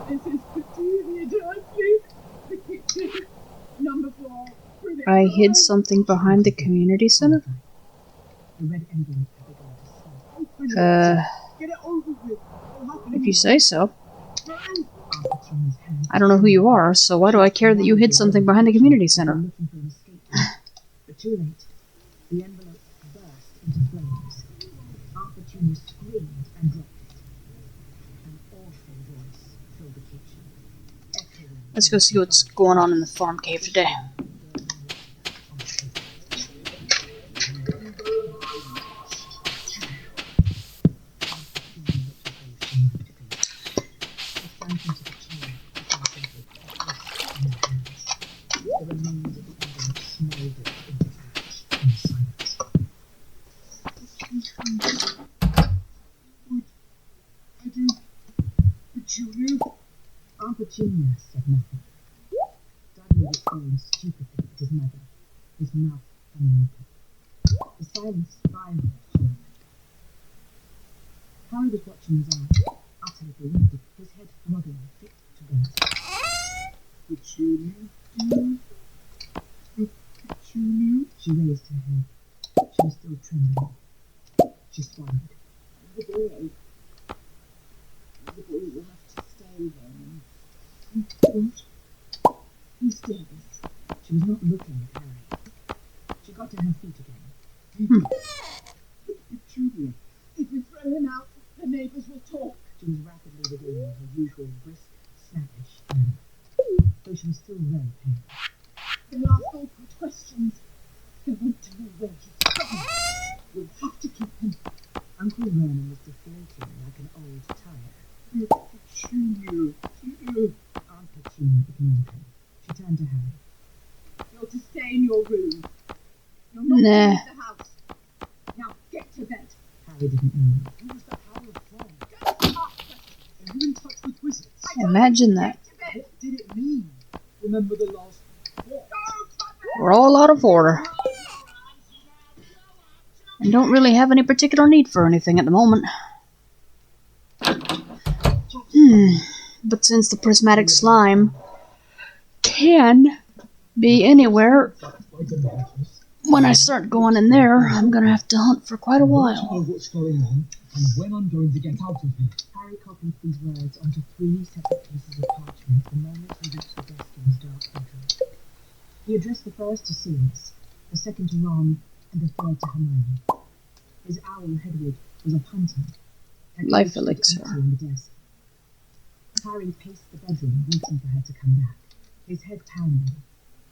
Speaker 5: This is Petunia Dursley. Number 4.
Speaker 1: I hid something behind the community center?
Speaker 4: The red envelope had begun to slip.
Speaker 5: Get it over with.
Speaker 1: If you say so. I don't know who you are, so why do I care that you hid something behind the community center?
Speaker 4: Looking for an escape route. But too late. The envelope burst into flames. Aunt Petunia screamed and dropped it. An awful voice filled the kitchen. Echoing.
Speaker 1: Let's go see what's going on in the farm cave today.
Speaker 4: Aunt Petunia said nothing. Daddy was staring stupidly at his mother, his mouth hanging open. The silence spiraled forward. Harry was watching his aunt, utterly bewildered, his head throbbing fit to burst.
Speaker 5: Petunia, dear. Petunia.
Speaker 4: She raised her head. She was still trembling. She swallowed.
Speaker 8: The boy will have to stay then.
Speaker 5: What?
Speaker 8: He stays.
Speaker 4: She was not looking at Harry. She got to her feet again.
Speaker 5: Petunia.
Speaker 8: If we throw him out, the neighbours will talk.
Speaker 4: She was rapidly regaining her usual brisk, snappish manner, though she was still very pale.
Speaker 8: They'll ask awkward questions. They want to know where he's from. We'll have to keep him.
Speaker 4: Uncle Vernon was deflating like an old tire.
Speaker 5: Petunia, dear.
Speaker 4: Aunt Petunia ignored him. She turned to Harry.
Speaker 8: You're to stay in your room. You're not
Speaker 1: Nah.
Speaker 8: to leave the house. Now get to bed.
Speaker 4: Harry didn't know.
Speaker 5: Who was that Howard from?
Speaker 8: Don't ask questions.
Speaker 5: Are you in touch with wizards?
Speaker 1: Imagine that.
Speaker 8: Get to bed.
Speaker 5: What did it mean? Remember the last war?
Speaker 1: We're all out of order. And don't really have any particular need for anything at the moment. But since the prismatic slime can be anywhere, when I start going in there, I'm gonna have to hunt for quite a while.
Speaker 5: know what's going on and when I'm going to get out of here.
Speaker 4: Harry copied these words onto 3 separate pieces of parchment the moment he reached the desk in his dark bedroom. He addressed the first to Sirius, the second to Ron, and the third to Hermione. His owl Hedwig was up hunting. Her
Speaker 1: Life
Speaker 4: cage stood
Speaker 1: elixir.
Speaker 4: empty on the desk. Harry paced the bedroom, waiting for her to come back, his head pounding.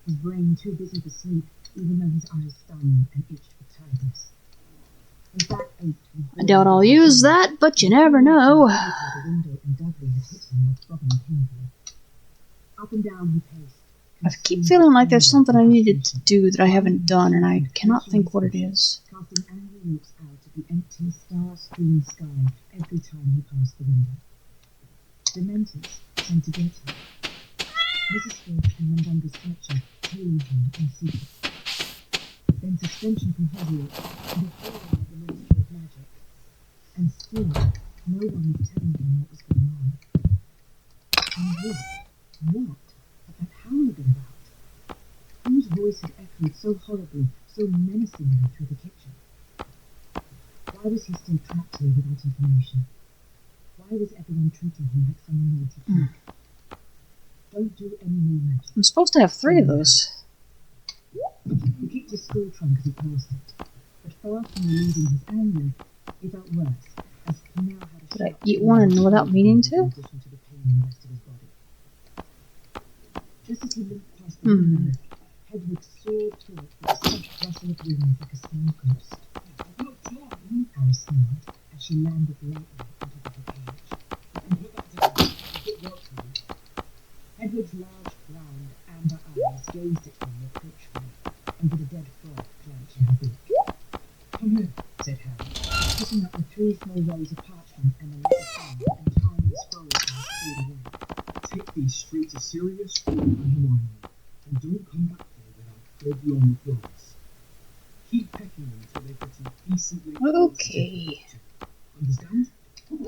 Speaker 4: his brain too busy for sleep, even though his eyes stung and itched with tiredness. His back ached with
Speaker 1: I doubt I'll use that, but you never know.
Speaker 4: the window and Dudley had hit him with throbbing painfully. Up and down he paced.
Speaker 1: I keep feeling like there's something I needed to do that I haven't done, and I cannot think what it is.
Speaker 4: Casting angry looks out at the empty, star-strewn sky every time he passed the window. Dementors tend to get him. Mrs. Ford and Mandanga's capture tailing him in secret. Then suspension from Hogwarts and a falling of the Ministry of Magic. And still, no one was telling him what was going on. And what had that howl been about? Whose voice had echoed so horribly, so menacingly through the kitchen? Why was he still trapped here without information? Why was everyone treating him like some naughty freak? Don't do any more magic.
Speaker 1: I'm supposed to have 3 of those.
Speaker 4: He kicked his school trunk as he passed it, but far from relieving his anger, he felt worse, as he now had a
Speaker 1: Did I
Speaker 4: sharp
Speaker 1: eat one without meaning to?
Speaker 4: in addition to the pain in the rest of his body. Just as he limped past the window, Hedwig soared through it with a soft rustle of wings like a small ghost. Alice smiled as she landed lightly on top of her cage. Hedwig's large, round, amber eyes gazed at him reproachfully over the dead frog clenched in her beak. "Come here," said Harry, picking up the 3 small rolls of parchment and the letter pen and tying the scroll and pulled away.
Speaker 5: Take these straight to Sirius or Hermione, and don't come back here without oblong claws. Keep pecking them until they get you decently close to
Speaker 1: Okay.
Speaker 5: perfection. Understand?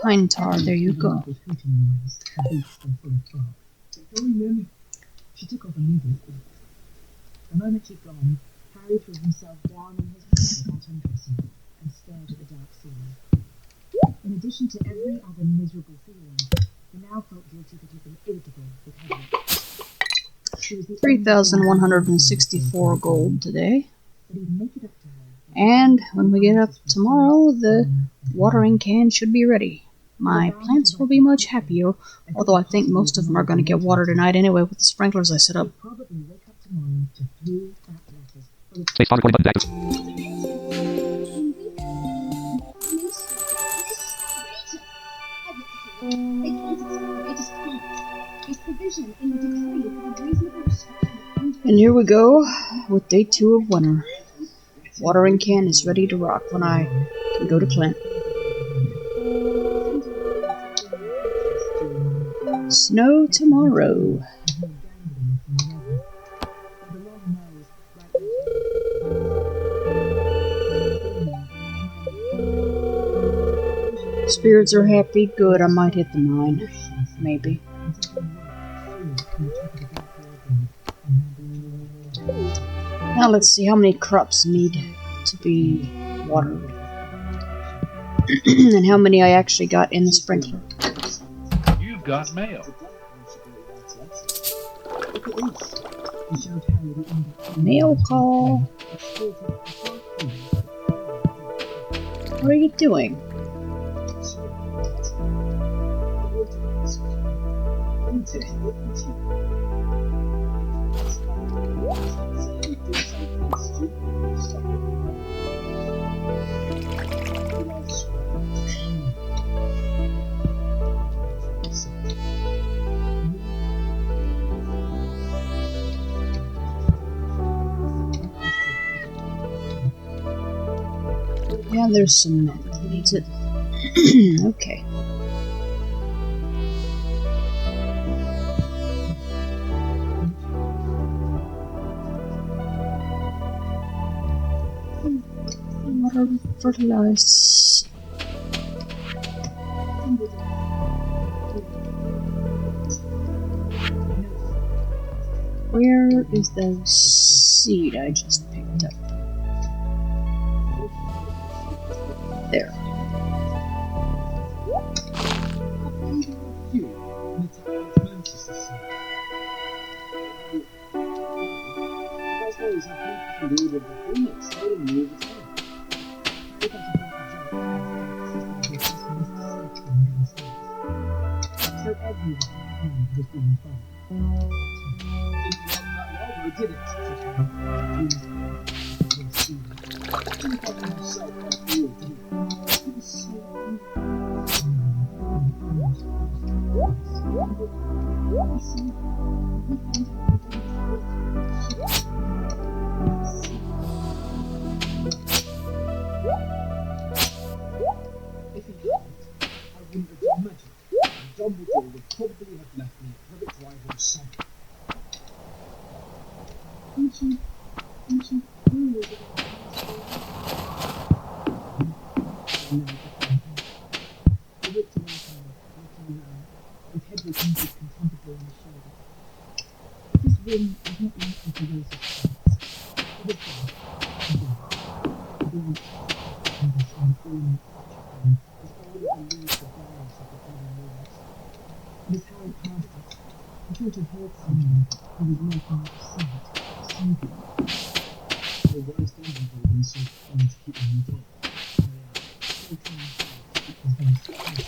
Speaker 1: Pine tar, there you go.
Speaker 4: With hooting noise, her beak still full of fog.
Speaker 5: Get going then.
Speaker 4: She took off immediately. The moment she'd gone, Harry threw himself down on his knees without undressing and stared at the dark ceiling. In addition to every other miserable feeling, he now felt guilty that he'd been irritable with Hedwig. She was the only
Speaker 1: 3,164 gold today.
Speaker 4: but he'd make it up to her.
Speaker 1: And when we get up tomorrow, the watering can should be ready. My plants will be much happier, although I think most of them are going to get watered tonight anyway with the sprinklers I set up.
Speaker 4: He'll probably wake up tomorrow to 3 fat letters full of
Speaker 9: Stop recording button.
Speaker 1: And here we go with day 2 of winter. Watering can is ready to rock when I can go to Clint. Snow tomorrow. Spirits are happy. Good, I might hit the 9. Maybe. Now let's see how many crops need to be watered. And how many I actually got in the sprinkler.
Speaker 2: You've got mail.
Speaker 1: Mail call. What are you doing? Yeah, there's some milk. Needs it. Okay. Water fertilize. Where is the seed I just picked up? There.
Speaker 7: I did it, said Harry. Please, see. You got it yourself after all, didn't you? It was so easy. If he hadn't, I wouldn't have done magic. Dumbledore would probably have left me at Privet Drive or something.
Speaker 8: Aren't you worried about
Speaker 4: No, I looked away from her, looking around, with Hedwig hunted contemptibly on the shoulder. This room was not likely to raise his spirits. It was dark and dark. The blank canvas on the ornate picture frame was all that the leaves were bearers of the golden walls. And as Harry passed it, he thought he heard someone who was lurking outside, soothing.
Speaker 7: So why is Dumbledore being so kind to keep me in the dark?
Speaker 4: Still trying hard to keep his voice quiet.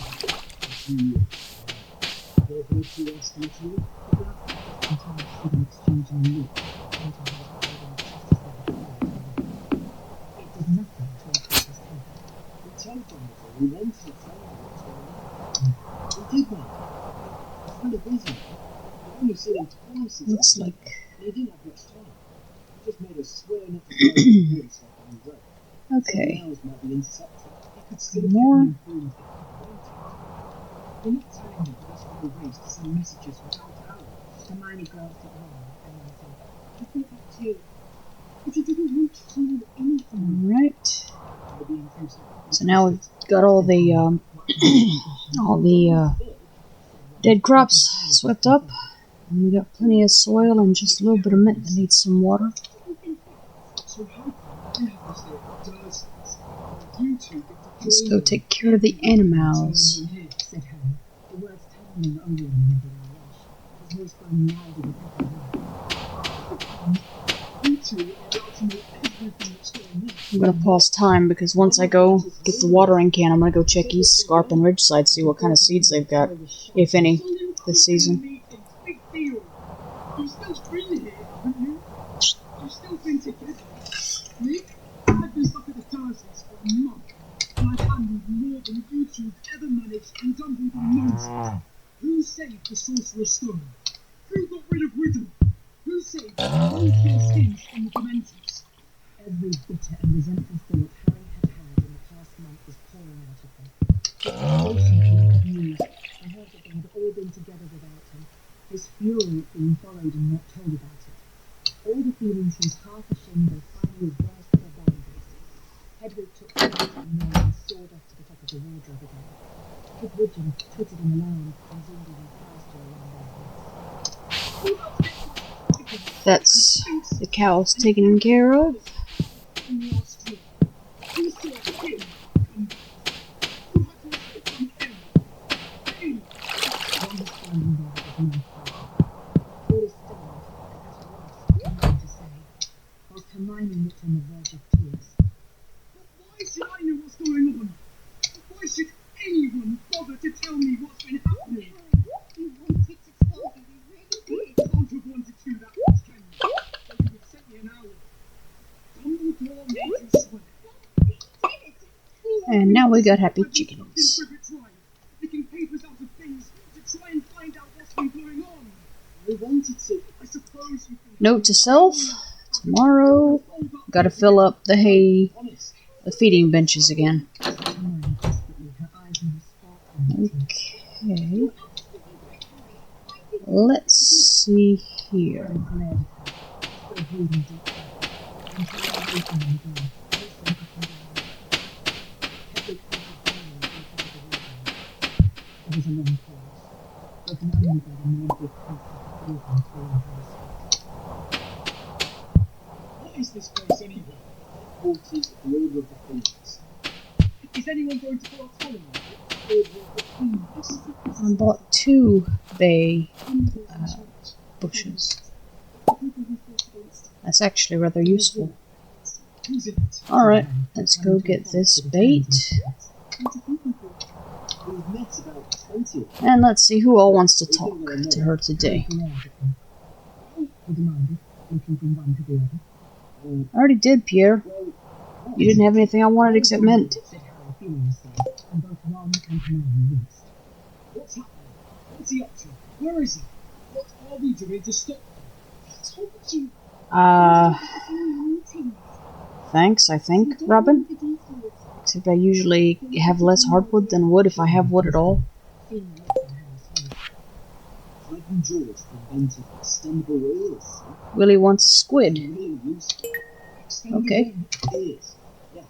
Speaker 7: Therefore, to ask you to
Speaker 4: The black just continued sitting exchanging a look, pointing to his holding just as they had fallen. It did nothing to uplift his head.
Speaker 7: we tell Dumbledore we wanted to tell you what's going on. We did that. It's kind of busy. I've only seen him twice since
Speaker 1: Looks
Speaker 7: I
Speaker 1: like
Speaker 7: and he didn't have much time. He just made us swear not to tell him the voice like on the road.
Speaker 1: okay.
Speaker 7: Something else might be intercepted. He could still
Speaker 1: More.
Speaker 7: have kept me informed if he wanted. You're not telling me that that's what we raised to send messages without ours.
Speaker 4: Hermione glanced at Ron and then said,
Speaker 8: I thought that too. But he didn't want to tell you anything.
Speaker 1: Alright.
Speaker 7: I'll be intrusive.
Speaker 1: So now we've got all the dead crops swept up. And we got plenty of soil and just a little bit of mint that needs some water.
Speaker 7: So how come I have to stay at Dursleys? You two get to
Speaker 1: Let's
Speaker 7: join
Speaker 1: go
Speaker 7: them.
Speaker 1: take care of the animals.
Speaker 4: said Harry, the words tumbling over him in a rush, his voice growing louder with every word.
Speaker 7: You two are allowed to know everything that's going on.
Speaker 1: I'm gonna pause time because once I go get the watering can, I'm gonna go check East Scarp and Ridgeside, see what kind of seeds they've got, if any, this season.
Speaker 7: Big deal. You've still been here, haven't you? You've still been together. Me? I've been stuck at the Dursleys for a month. And I've handled more than you two ever managed and Dumbledore knows it. Who saved the Sorcerer's Stone? Who got rid of Riddle? Who saved all your skins from the Dementors?
Speaker 4: Every bitter and resentful thought Harry had had in the past month was pouring out of him. His frustration at news, the hurt that they had all been together without him, his fury at being followed and not told about it. All the feelings he was half ashamed of finally burst their boundaries. Hedwig took courage from Noel and soared off to the top of the wardrobe again. Pigwidgeon twittered in alarm and zoomed in faster around their heads.
Speaker 1: That's the cows taken care of.
Speaker 7: In last year, who saw him come back? Who had to escape from him? Him!
Speaker 4: One was standing there with his mouth open. All is stilled, and at last nothing to say, whilst Hermione looked on the verge of tears.
Speaker 7: But why should I know what's going on? Why should anyone bother to tell me what's been happening?
Speaker 6: You wanted to tell me, you really
Speaker 7: You
Speaker 6: did.
Speaker 7: can't have wanted to that much, can you? So you would send me an hour. Dumbledore made you swear.
Speaker 1: And now we got happy chickens.
Speaker 7: Making papers out of things to try and find out what's been going on. I wanted to. I suppose you think.
Speaker 1: Note to self, tomorrow, gotta fill up the hay,
Speaker 7: Honest.
Speaker 1: the feeding benches again.
Speaker 4: Hermione desperately, her eyes now sparkling.
Speaker 1: Okay. Let's see here.
Speaker 4: Harry glared at her, still breathing deeply, and Harry opened the door, pacing up and down. Hedwig halted finally in front of the wardrobe. There was a long pause, broken only by the mournful creak of the clothing falling from his feet.
Speaker 7: What is this place anyway? Headquarters of the Order of the Phoenix. Is anyone going to go telling me the Order of the Phoenix?
Speaker 1: I bought 2 bay bushes. That's actually rather useful.
Speaker 7: Who's in it?
Speaker 1: Alright, let's go get this bait.
Speaker 7: We've met about 20 of them.
Speaker 1: And let's see who all wants to talk to her today.
Speaker 4: He demanded. looking from one to the other.
Speaker 1: I already did, Pierre. You didn't have anything I wanted except mint.
Speaker 4: Said Harry furiously, and both Ron and Hermione winced.
Speaker 5: What's happening? What's he up to? Where is he? What are we doing to stop him?
Speaker 6: I told you.
Speaker 1: Thanks, I think, Robin. Except I usually have less hardwood than wood if I have wood at all.
Speaker 4: Seeing the look on Harry's face.
Speaker 5: Fred and George invented extendable ears.
Speaker 1: Willie wants a squid.
Speaker 5: Really useful. Extendable
Speaker 1: Okay.
Speaker 5: ears. Yeah.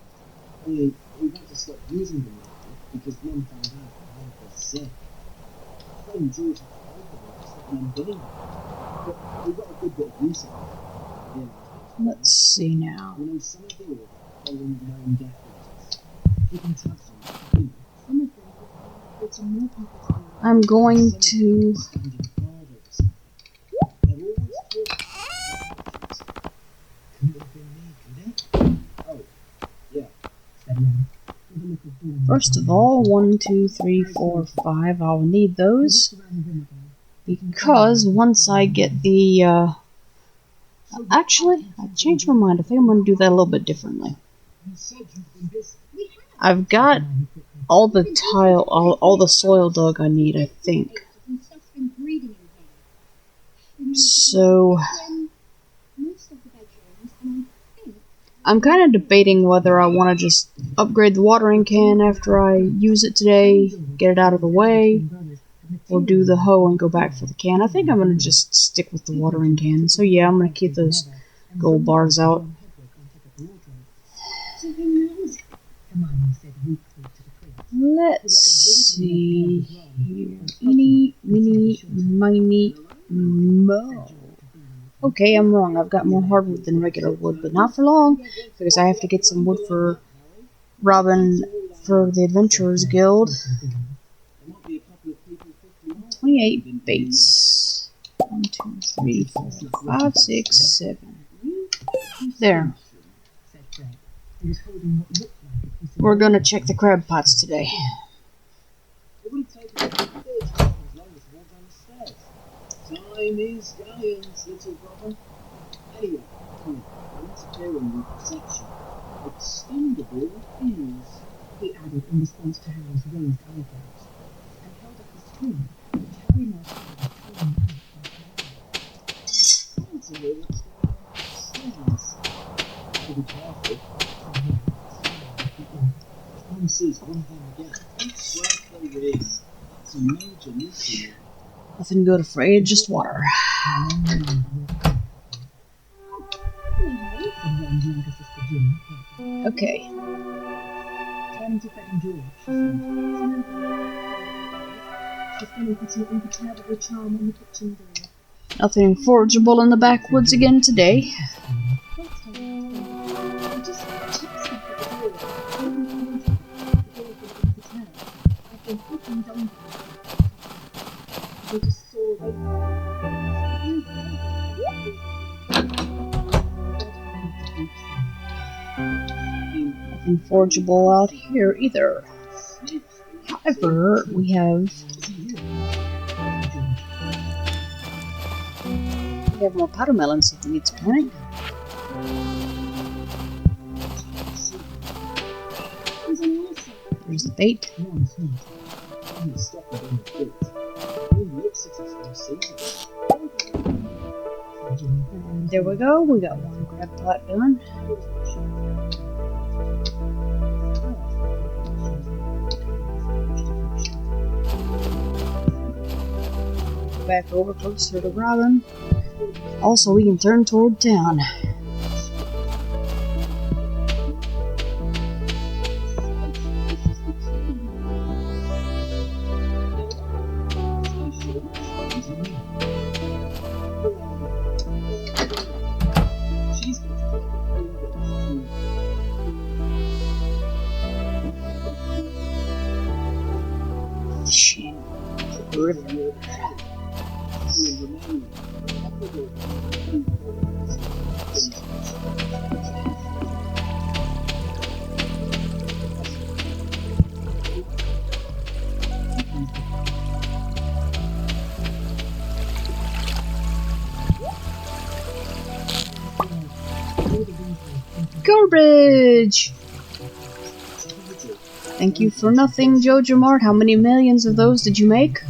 Speaker 5: Only we had to stop using them now because Mum found out that Hank was sick. Fred and George had to help them to stop them getting them. But we got a good bit of use out of it.
Speaker 1: Let's see now.
Speaker 5: You know, some of the order following known death watches. Keeping tabs on them, you know.
Speaker 6: Some of them were to more people to
Speaker 1: I'm going to...
Speaker 5: Standing guard over something. They're always talking about watches. Couldn't have been me, could it? Oh, yeah.
Speaker 4: Said Ron, with a look of dawn.
Speaker 1: First of all, 1, 2, 3, 4, 5. I'll need those.
Speaker 4: He looked around the room again.
Speaker 1: Because once I get the, actually, I changed my mind. I think I'm going to do that a little bit differently.
Speaker 5: You said you've been busy.
Speaker 1: I've got all the tile, all the soil dug I need, I think.
Speaker 6: stuff's been breeding in here.
Speaker 1: So,
Speaker 6: Most of the bedrooms, and I think
Speaker 1: I'm kind of debating whether I want to just upgrade the watering can after I use it today, get it out of the way, or do the hoe and go back for the can. I think I'm going to just stick with the watering can. So yeah, I'm going to keep those gold bars out.
Speaker 6: something else.
Speaker 4: Hermione said weakly to the quiz.
Speaker 1: Let's see here. Eeny, meeny, miny, mo. Okay, I'm wrong. I've got more hardwood than regular wood, but not for long, because I have to get some wood for Robin for the Adventurers Guild.
Speaker 5: There might be a couple of people 50 miles.
Speaker 1: 28 base. 1, 2, 3, 4, 5, 6, 7. There.
Speaker 4: Said Fred, who was holding what looked like a piece of
Speaker 1: We're gonna check the crab pots today.
Speaker 5: It would have taken about 30 seconds longer to walk down the stairs. Time is giants, little brother. Anyway, let's appear in your perception. Extendable is,
Speaker 4: he added in response to Harry's raised eyebrows, and held up his spoon, which Harry now saw was coming out
Speaker 5: sounds a little stairs. To be careful. Mum sees one thing again. It's where there is. That's a major mystery.
Speaker 1: Nothing good afraid, just water.
Speaker 4: from Ron's younger sister Jim.
Speaker 1: Okay.
Speaker 4: Turning to Fred and George, she said, she's going to put an imperturbable charm on the kitchen door.
Speaker 1: Nothing forageable in the backwoods again today. Nothing forageable out here either. However, we have more powder melons if we need some planting. There's the bait. And there we go. We got one crab pot done. Back over closer to Robin. Also, we can turn toward town. Fishing river. village. Thank you for nothing, Jojo Mart. How many millions of those did you make?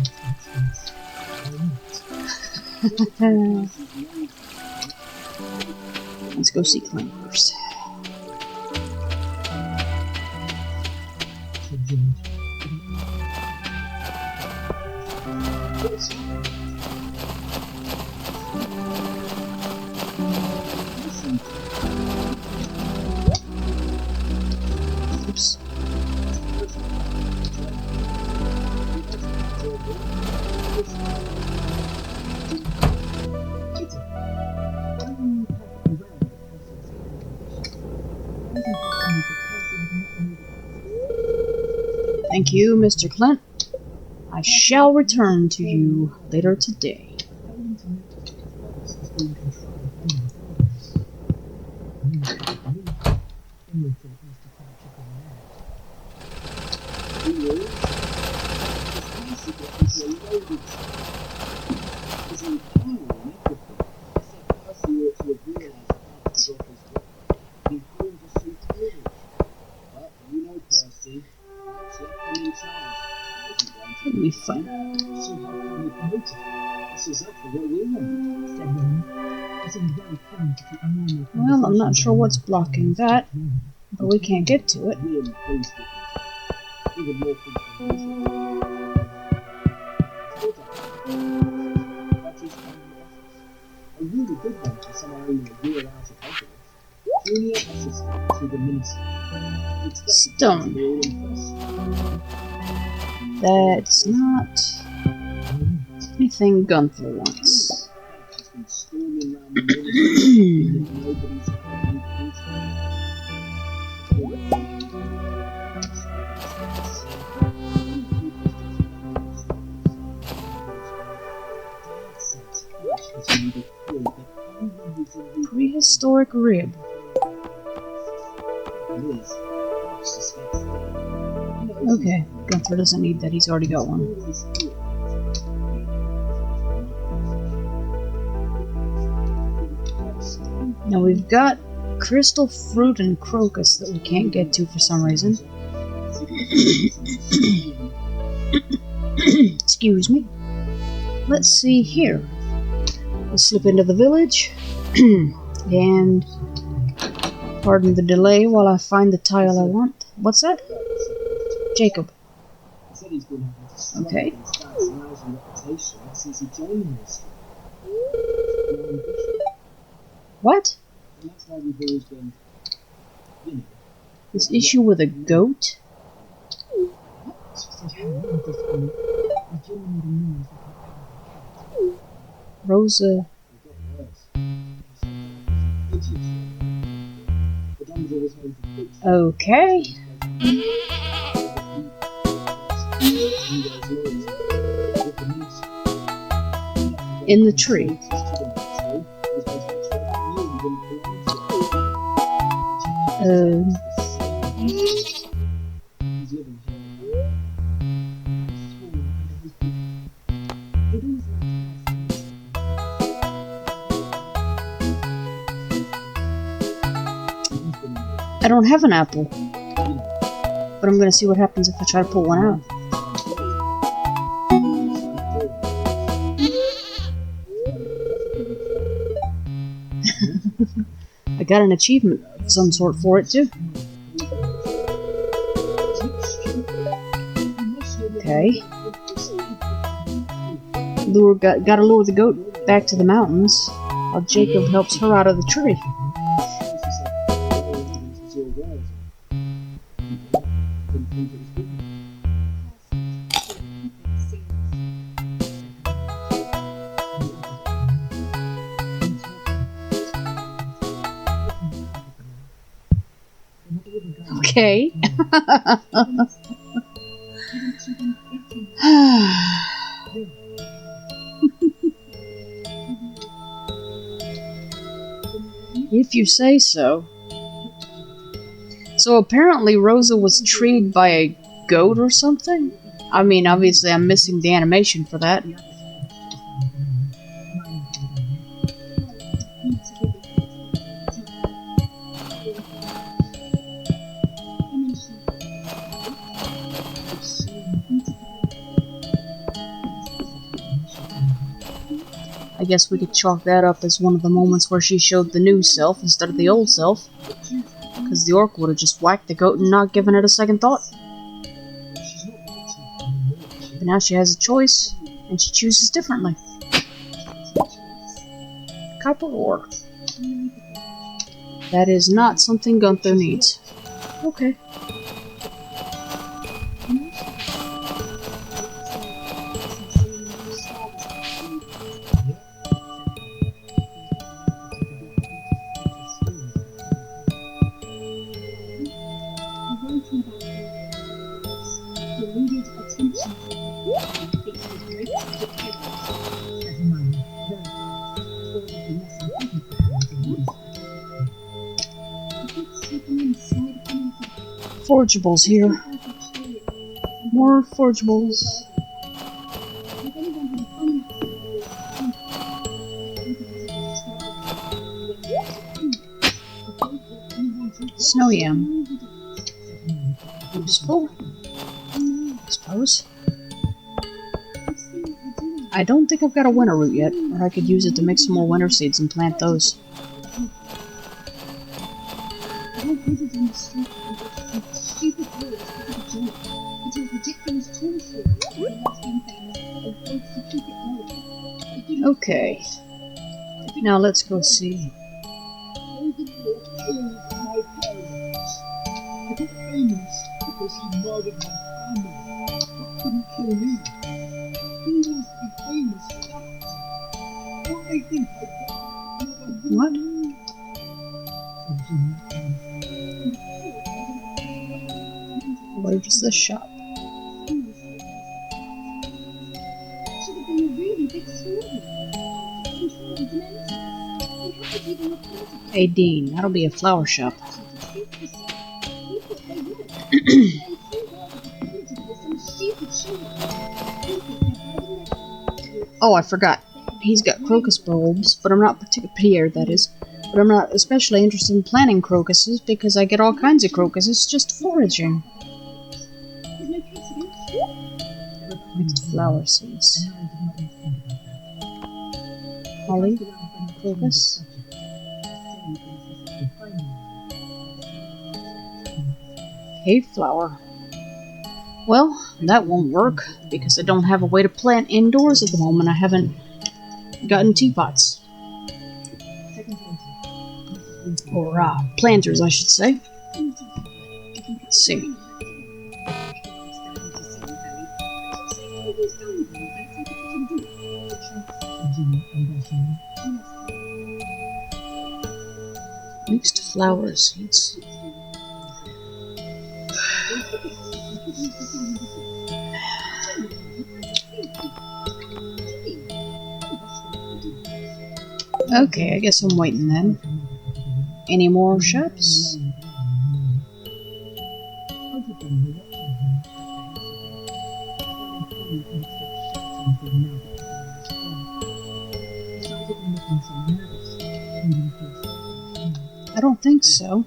Speaker 1: Let's go see Clint first. Oops. Thank you, Mr. Clint. I shall return to you later today. It'll be fun. Well, I'm not sure what's blocking that, but we can't get to it.
Speaker 5: A really good one for someone only a year out of confidence. Junior assistant to the minister.
Speaker 1: Stone. That's not anything Gunther wants. Prehistoric rib. Okay, Gunther doesn't need that, he's already got one. Now we've got crystal fruit and crocus that we can't get to for some reason. Excuse me. Let's see here. Let's slip into the village. And pardon the delay while I find the tile I want. What's that? Jacob. Okay. What? This issue with a goat? Rosa. Okay. In the tree. I don't have an apple, but I'm gonna see what happens if I try to pull one out. I got an achievement of some sort for it too. Okay. Gotta lure the goat back to the mountains while Jacob helps her out of the tree. Okay. If you say so. So apparently Rosa was treed by a goat or something? I mean, obviously I'm missing the animation for that. guess we could chalk that up as one of the moments where she showed the new self instead of the old self. Because the orc would have just whacked the goat and not given it a second thought. But now she has a choice, and she chooses differently. Copper ore. That is not something Gunther needs. Okay. Forgeables here. More forgeables. Snow yam. Useful, I suppose. I don't think I've got a winter root yet, or I could use it to make some more winter seeds and plant those. Okay, now let's go see.
Speaker 7: I got famous because he murdered my family, but couldn't kill me. Who wants to be famous for that? Don't they think I never
Speaker 1: What? Where's the shop?
Speaker 6: Should have been a really big story.
Speaker 1: Hey Dean, that'll be a flower shop. Oh, I forgot. He's got crocus bulbs, but I'm not particular. That is, but I'm not especially interested in planting crocuses because I get all kinds of crocuses just foraging. Mixed flower seeds. Holly, crocus. Cave flower. Well, that won't work, because I don't have a way to plant indoors at the moment. I haven't gotten teapots. Or, planters, I should say. Let's see. Mixed flower seeds. Okay, I guess I'm waiting then. Any more shops? I don't think so.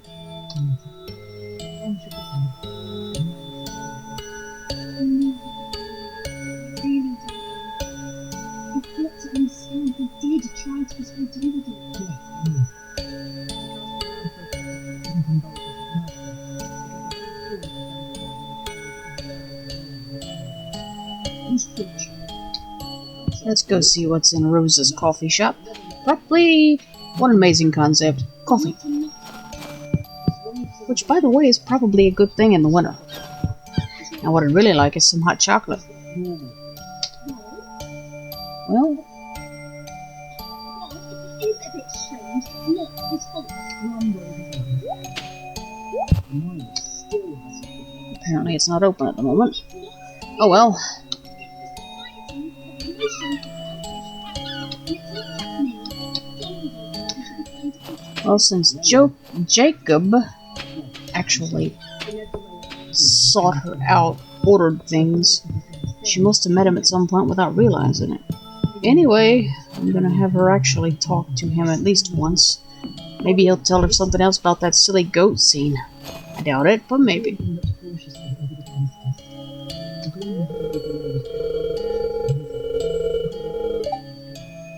Speaker 1: Let's go see what's in Rosa's coffee shop. Probably, what an amazing concept. Coffee. Which, by the way, is probably a good thing in the winter. Now what I'd really like is some hot chocolate. Well, apparently it's not open at the moment. Oh well. Well, since Jacob actually sought her out, ordered things, she must have met him at some point without realizing it. Anyway, I'm gonna have her actually talk to him at least once. Maybe he'll tell her something else about that silly goat scene. I doubt it, but maybe.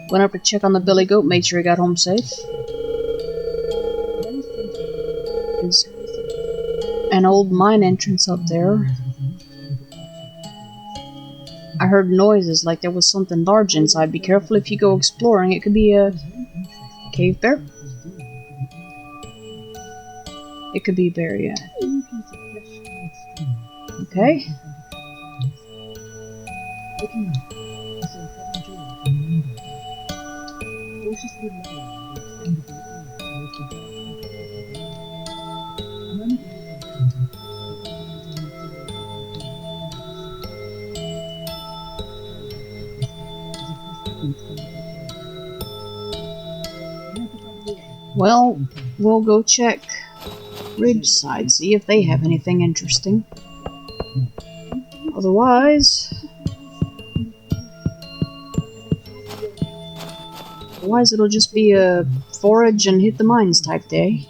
Speaker 1: Went up to check on the billy goat, made sure he got home safe. There's an old mine entrance up there. I heard noises like there was something large inside. Be careful if you go exploring. It could be a cave bear. It could be a bear, yeah. Okay. Well, we'll go check Ridgeside, see if they have anything interesting. Otherwise, it'll just be a forage and hit the mines type day.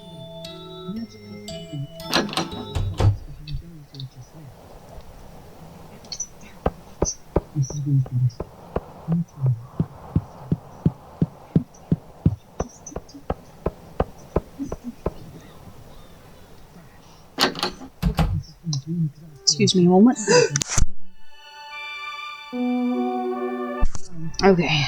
Speaker 1: Excuse me a moment. Okay.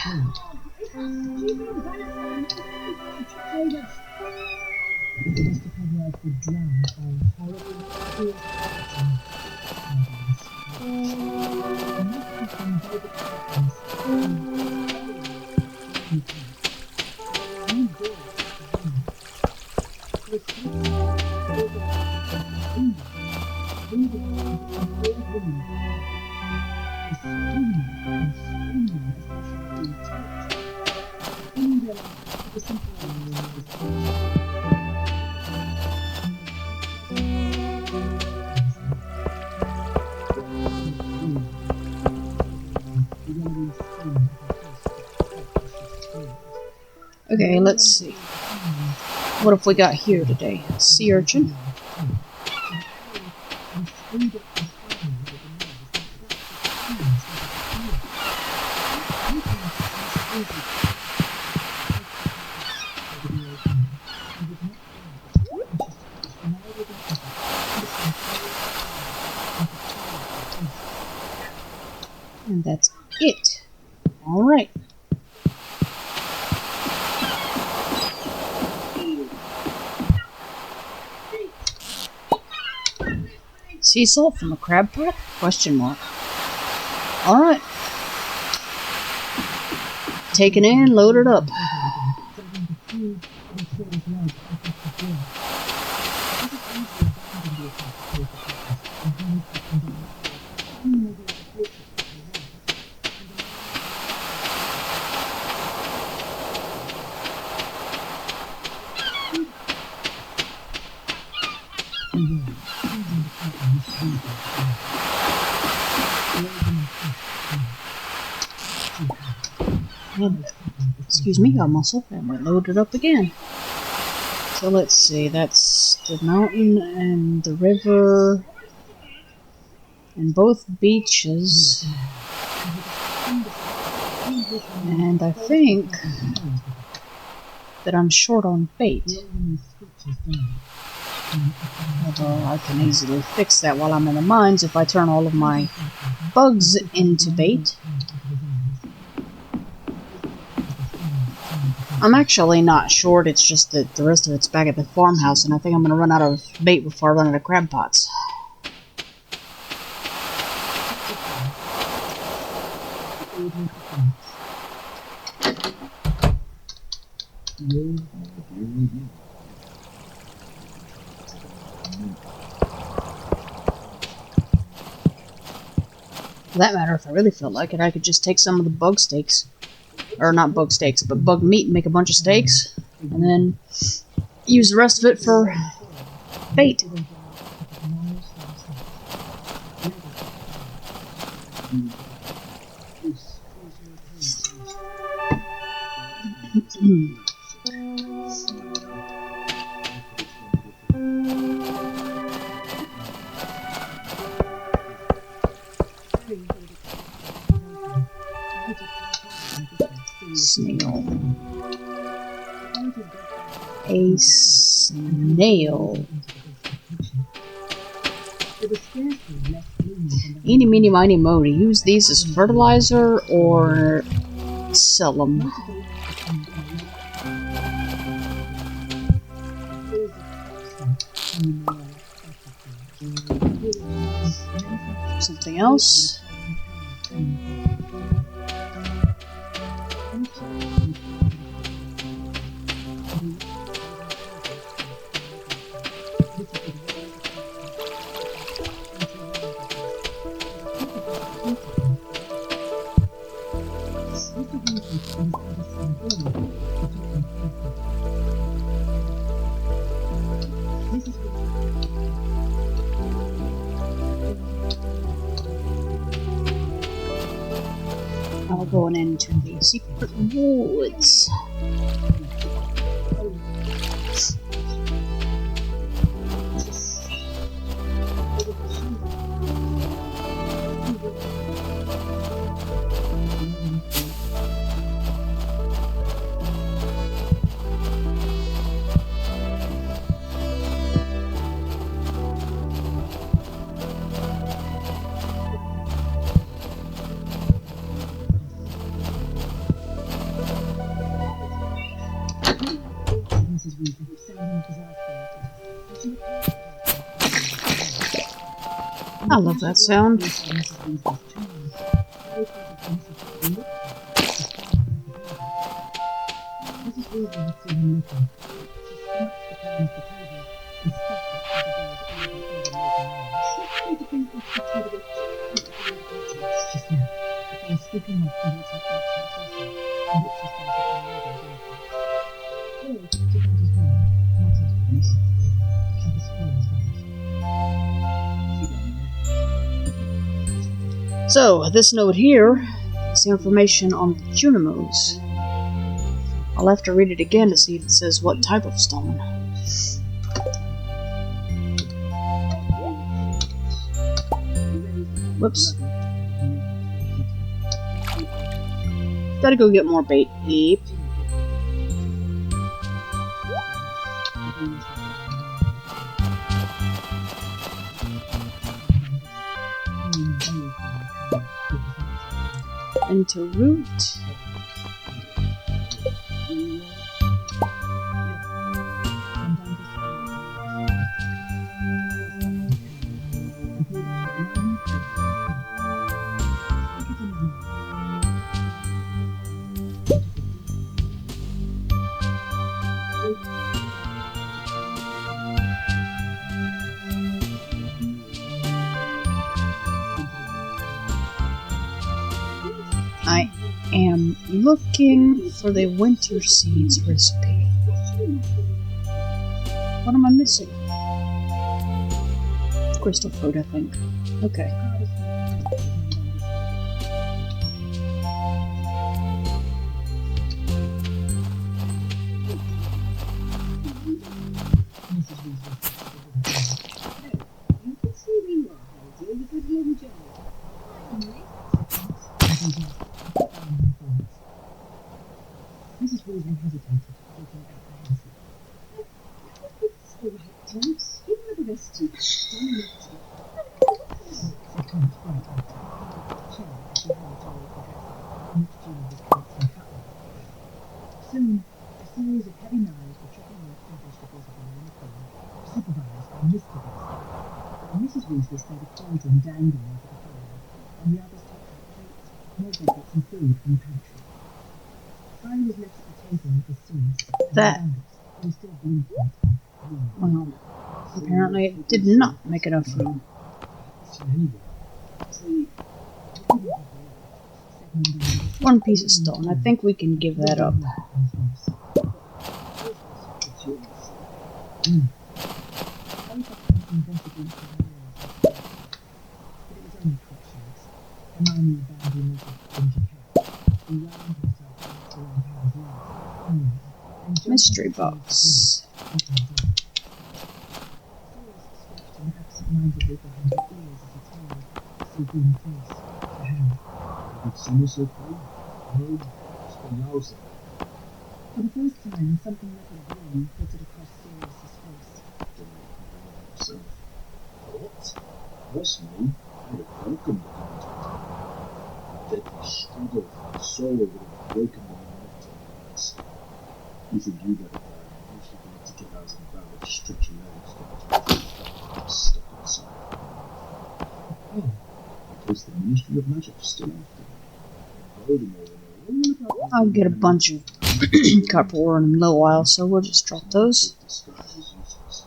Speaker 1: Okay, let's see. What have we got here today? Sea urchin. And that's it. Alright. Sea salt from a crab pot? Question mark. Alright. Taken in, loaded up. And, excuse me, got muscle, and we loaded up again. So let's see, that's the mountain and the river and both beaches. And I think that I'm short on bait. Although I can easily fix that while I'm in the mines if I turn all of my bugs into bait. I'm actually not short, it's just that the rest of it's back at the farmhouse, and I think I'm going to run out of bait before I run out of crab pots. For that matter, if I really felt like it, I could just take some of the bug steaks. Or not bug steaks, but bug meat and make a bunch of steaks. And then use the rest of it for bait. snail. A snail. Eeny, meeny, miny, mo. To use these as fertilizer or sell them. Something else. Now we're going into the secret woods. I love that sound. So, this note here is the information on the Junimos. I'll have to read it again to see if it says what type of stone. Whoops. Gotta go get more bait. Yep. Into root. I am looking for the winter seeds recipe. What am I missing? Crystal fruit, I think. Okay.
Speaker 4: Mrs. Weasley hesitated, looking apprehensive. It's all right, Tonks. You know the rest too. Don't look to said Tonks brightly. Chair as she held toward the dresser, on which Julie was collecting cutlery. Soon, a series of heavy knives were chopping meat and vegetables away in the corner, supervised by Mr. Weasley. And Mrs. Weasley stayed a cauldron dangling over the fire, and the others took out plates, more buckets and food from the pantry. Harry was left at the table with the sauce,
Speaker 1: That,
Speaker 4: and the was still blinking.
Speaker 1: well, apparently it did not make enough room. One piece of stone. I think we can give that up. Mystery box.
Speaker 5: arousing.
Speaker 8: For the first time, something like a grin flitted across Sirius's face.
Speaker 5: Himself. What? Personally, I would have welcomed the contact. Deadly struggle for soul would have broken them in minutes. You think you better plan. Usually going to get out and about, stretch your legs, get to stuck inside. Oh, because the Ministry of Magic is still after me. Voldemort and all about
Speaker 1: I'll get a bunch of copper ore in a little while, so we'll just drop those.
Speaker 5: disguise is useless.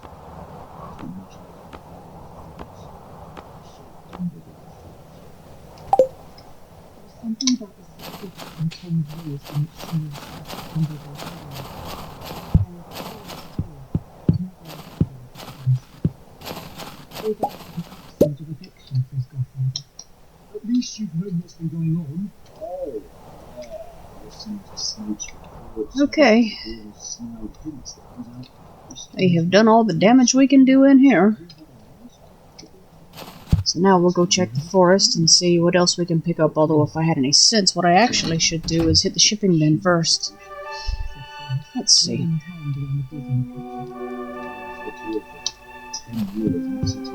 Speaker 8: Something about the secret and tone of voice in which Sirius spoke under their shadow. Over an accent of affection for his godfather.
Speaker 5: At least you've known what's been going on. Oh, yeah. Listening to Snape's reports.
Speaker 1: Okay.
Speaker 5: Little snide hints that comes out.
Speaker 1: We have done all the damage we can do in here. So now we'll go check the forest and see what else we can pick up, although if I had any sense, what I actually should do is hit the shipping bin first. Let's see.
Speaker 8: Laying hand around the bosom of
Speaker 5: 10 years in the city.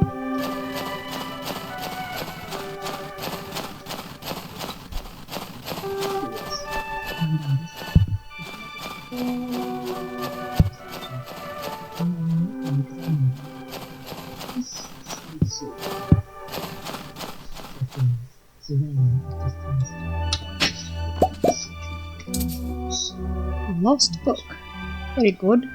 Speaker 1: Lost book. Very good.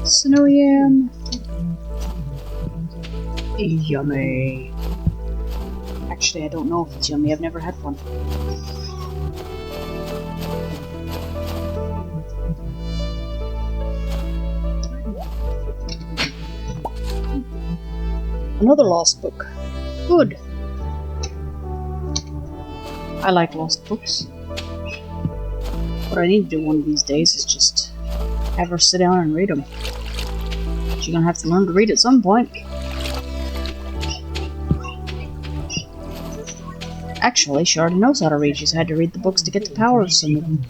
Speaker 1: Snow yam. Yummy. Actually, I don't know if it's yummy. I've never had one. Another lost book. Good. I like lost books. What I need to do one of these days is just have her sit down and read them. She's gonna have to learn to read at some point. Actually, she already knows how to read. She's had to read the books to get the power of some of them.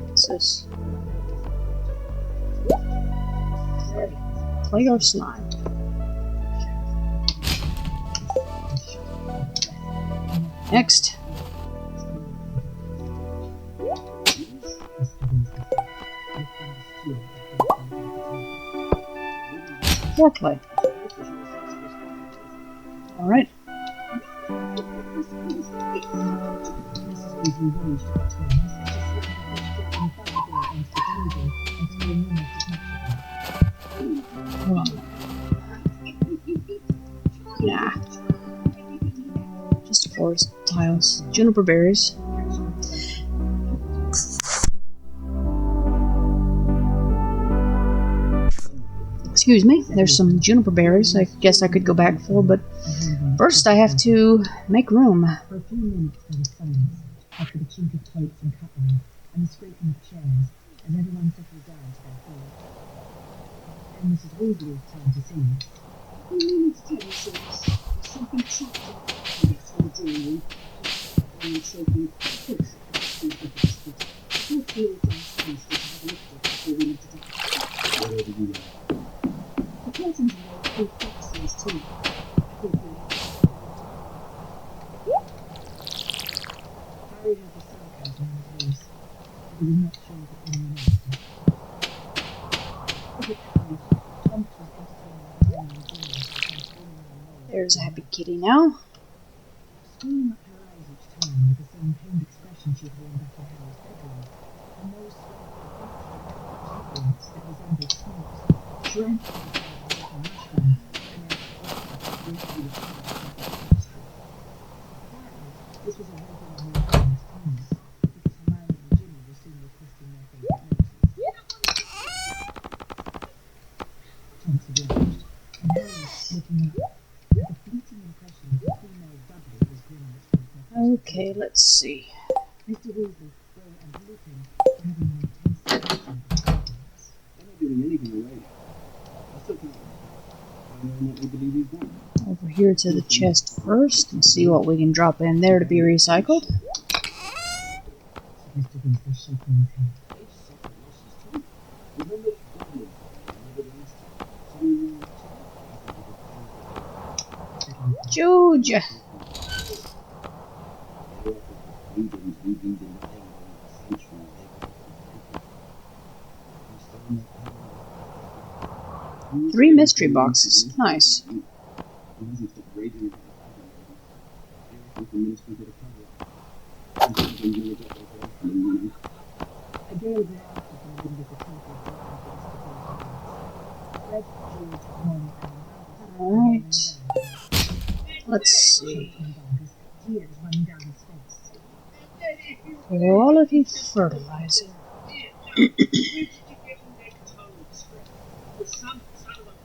Speaker 1: What's this? Clay or slime? Next. More clay. Alright. Nah. Just forest tiles. Juniper berries. Excuse me, there's some juniper berries I guess I could go back for, but first I have to make room.
Speaker 8: For a few minutes there was silence, after the chink of plates and cutlery, and the scraping of chairs, as everyone settled down to their food. And Mrs. Weasley's turn to sing.
Speaker 6: You mean to tell me, Sirius, there's something trapped in the drawing room? And you showed me pictures of the street of the hospital. Your fields and space to have a look at before we went to die.
Speaker 5: Whatever you want.
Speaker 6: The curtains are all full foxes too. I think we
Speaker 8: Harry heard the sarcasm in his voice, but he was not sure that anyone else did. Look at Harry. Tom was entertaining a man in the door and transforming in a
Speaker 1: There's a happy kitty now.
Speaker 8: Screwing up her eyes each time with the same pained expression she had worn back in Harry's bedroom, and those tuberculence that resembled snakes, drenched with the like a mushroom, and then
Speaker 1: Okay, let's see.
Speaker 8: Mr. Weasley, Bill, and Lupin having an intense discussion about happiness.
Speaker 5: They're not giving anything away yet. I still can't whether or not they believe he's gone.
Speaker 1: Over here to the chest first and see what we can drop in there to be recycled.
Speaker 8: Mr. Weasley shaking his head.
Speaker 5: They've suffered losses too. Remember Goblin the last time? So we were
Speaker 1: Juge!
Speaker 5: freedoms we've been denying over centuries.
Speaker 1: Three mystery boxes. Nice.
Speaker 5: He hasn't stopped raging about the the ministry did a cover-up.
Speaker 8: A day thereafter, the middle of the temple Fred, George, Ron, and
Speaker 1: Alright. Let's see.
Speaker 8: tears running down his face.
Speaker 1: Quality fertilizer.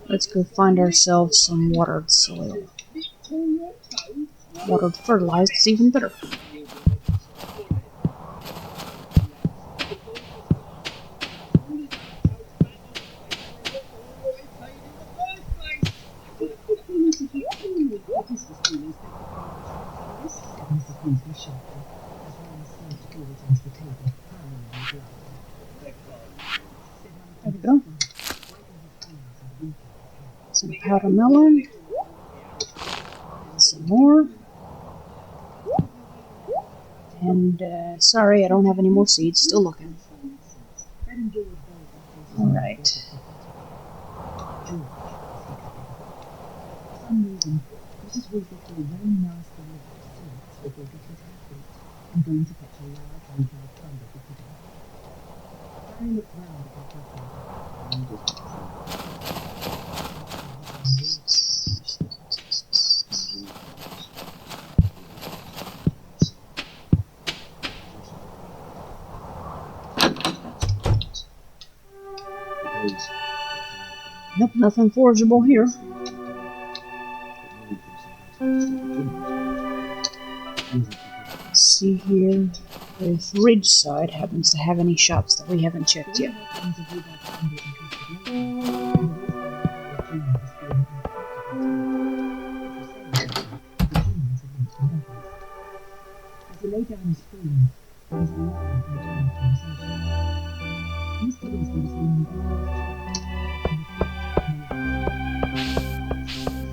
Speaker 1: Let's go find ourselves some watered soil. Watered fertilized is even better. There we go. Some powder melon. Some more. And, sorry, I don't have any more seeds. Still looking. Alright.
Speaker 8: For some reason, Mrs. Weasley threw a very nasty look at seeds before getting to her feet and going to fetch a large retail tumbler for pudding. Harry looked round at her brother and just
Speaker 1: Nope, nothing forgeable here. See here if Ridgeside happens to have any shops that we haven't checked yet.
Speaker 8: As he lay down his spoon, there was a lull in the general conversation. Mr. Weasley was leaning over his chair, and his feet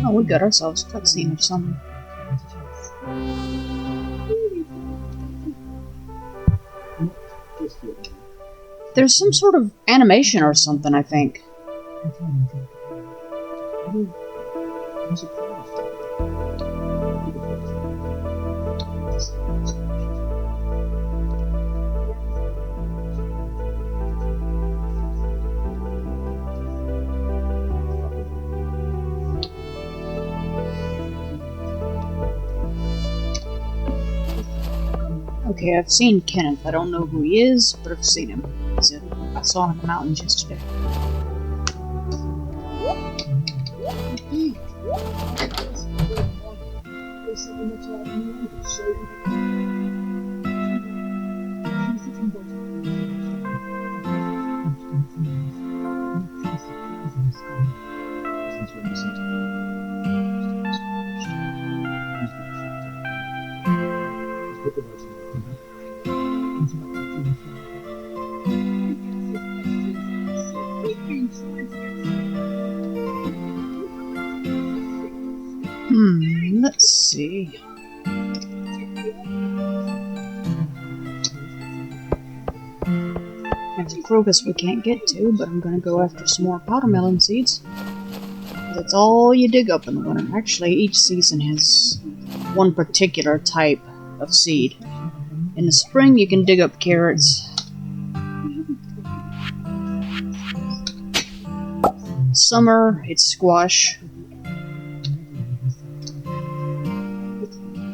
Speaker 1: Oh, we got ourselves a cutscene or something. There's some sort of animation or something, I think.
Speaker 5: I'm surprised.
Speaker 1: Okay, I've seen Kenneth. I don't know who he is, but I've seen him. I saw him in the mountains yesterday. Let's see. There's a Krobus we can't get to, but I'm gonna go after some more powder melon seeds. That's all you dig up in the winter. Actually, each season has one particular type of seed. In the spring, you can dig up carrots. Summer, it's squash.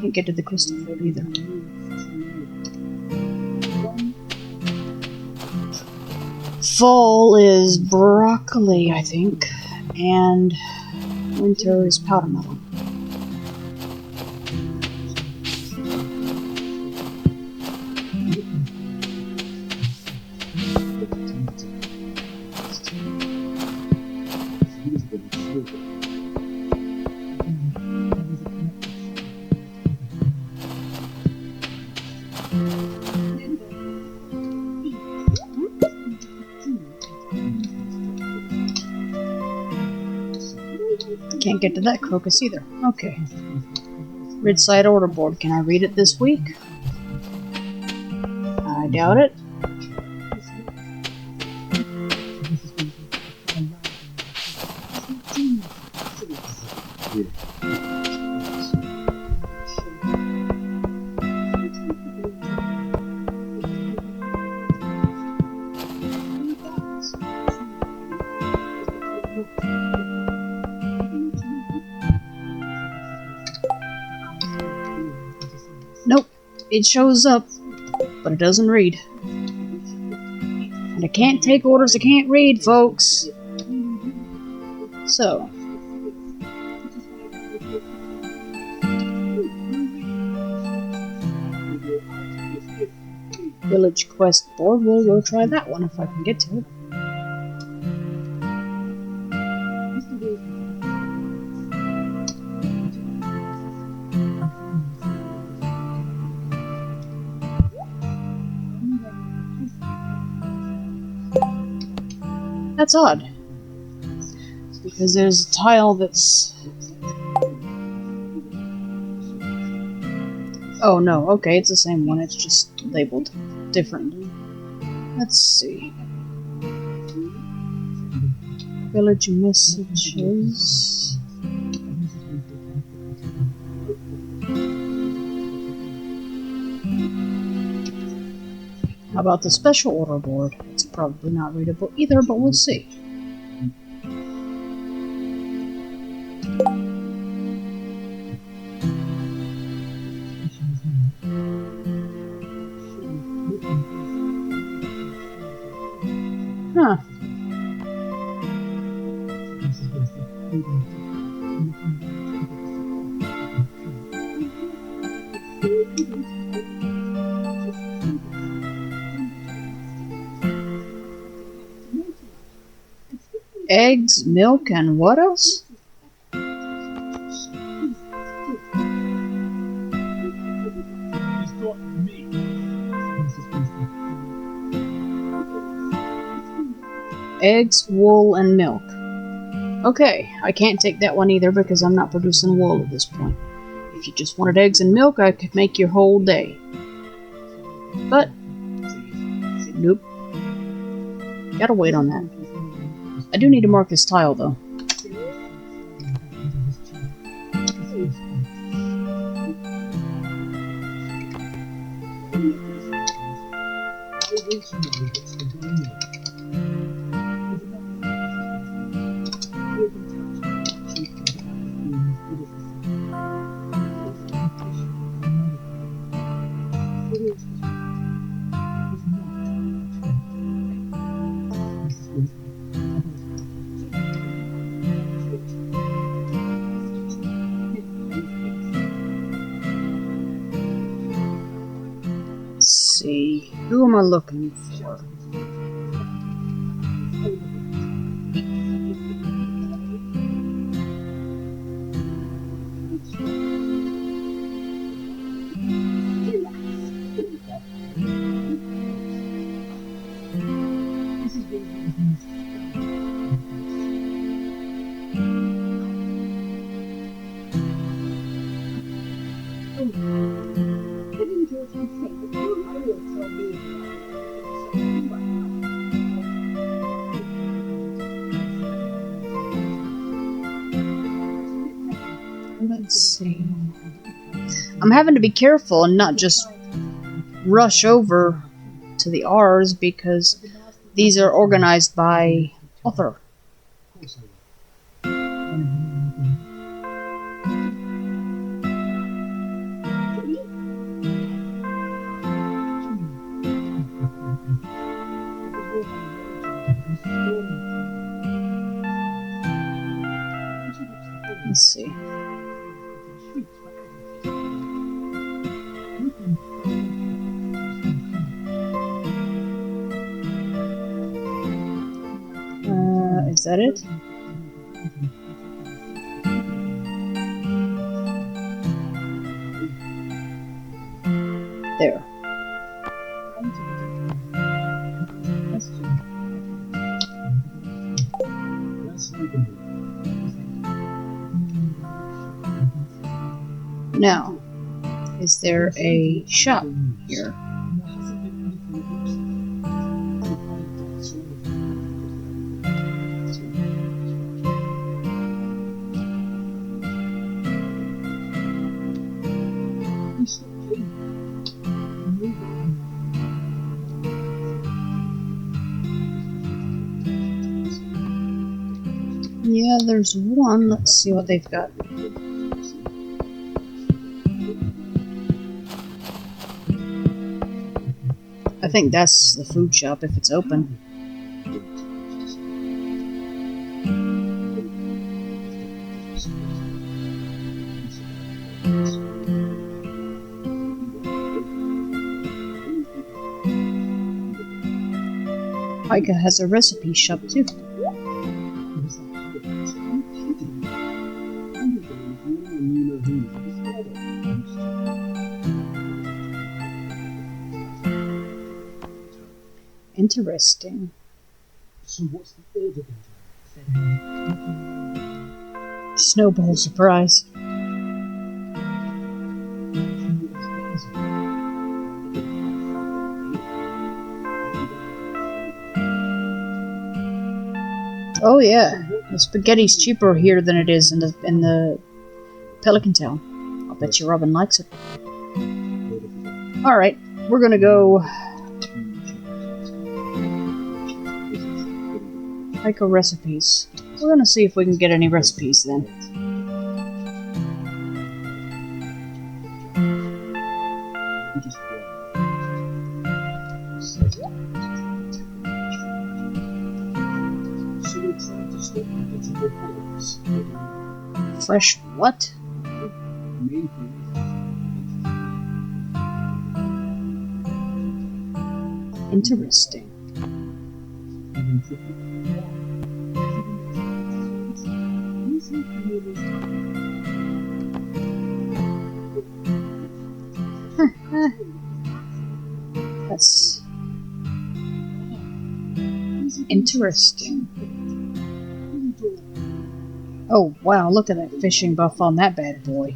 Speaker 1: Can't get to the crystal fruit either. Fall is broccoli, I think, and winter is powder melon. Can't get to that crocus either. Okay. Ridside order board. Can I read it this week? I doubt it. Nope. It shows up, but it doesn't read. And I can't take orders I can't read, folks. So. Village quest board. We'll go try that one if I can get to it. That's odd. Because there's a tile that's... Oh no, okay, it's the same one, it's just labeled differently. Let's see. Village messages... How about the special order board? It's probably not readable either, but we'll see. Huh. Eggs, milk, and what else? Eggs, wool, and milk. Okay, I can't take that one either because I'm not producing wool at this point. If you just wanted eggs and milk, I could make your whole day. But, nope. Gotta wait on that. I do need to mark this tile, though. Let's see. Who am I looking for? Let's see. I'm having to be careful and not just rush over to the R's because these are organized by author. that it? There. Now, is there a shop here? Yeah, there's one. Let's see what they've got. I think that's the food shop if it's open. Micah has a recipe shop too. Interesting.
Speaker 5: So what's the order then?
Speaker 1: Snowball surprise. Oh yeah, the spaghetti's cheaper here than it is in the Pelican Town. I'll bet you Robin likes it. All right, we're gonna go Micah recipes. We're gonna see if we can get any recipes then. Fresh what? Interesting. That's interesting. Oh wow, look at that fishing buff on that bad boy.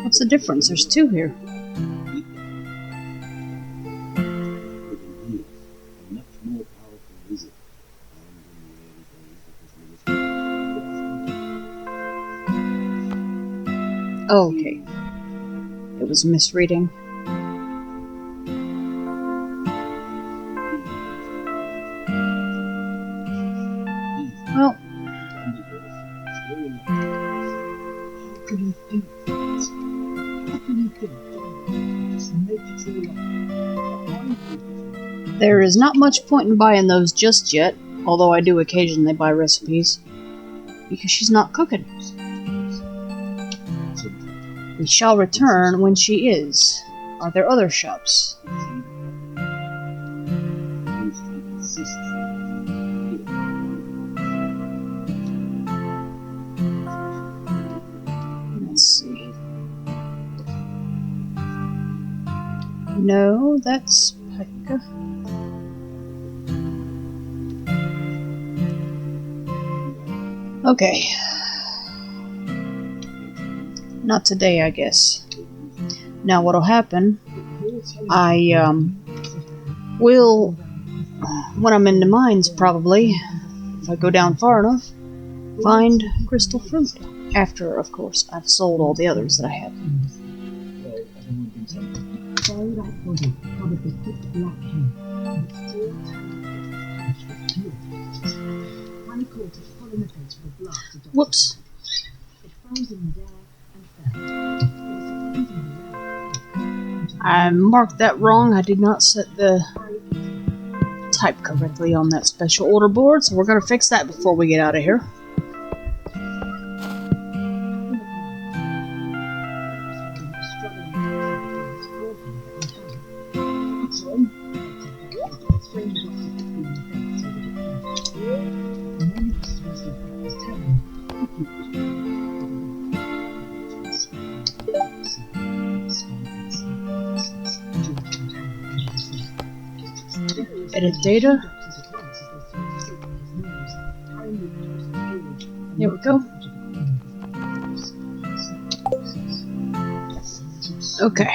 Speaker 1: What's the difference? There's two here. Oh, okay. It was misreading. Well. There is not much point in buying those just yet, although I do occasionally buy recipes, because she's not cooking. We shall return when she is. Are there other shops? Let's see. No, that's Pekka. Okay. Not today, I guess. Now what'll happen, I will, when I'm in the mines probably, if I go down far enough, find crystal fruit. After, of course, I've sold all the others that I have.
Speaker 4: Harry caught it full in the face with a blast of
Speaker 1: Whoops.
Speaker 4: It froze in midair and fell. It was surprisingly rare.
Speaker 1: I marked that wrong. I did not set the
Speaker 4: Harry picked it up.
Speaker 1: type correctly on that special order board, so we're gonna fix that before we get out of here. Edit data. There we go. Okay.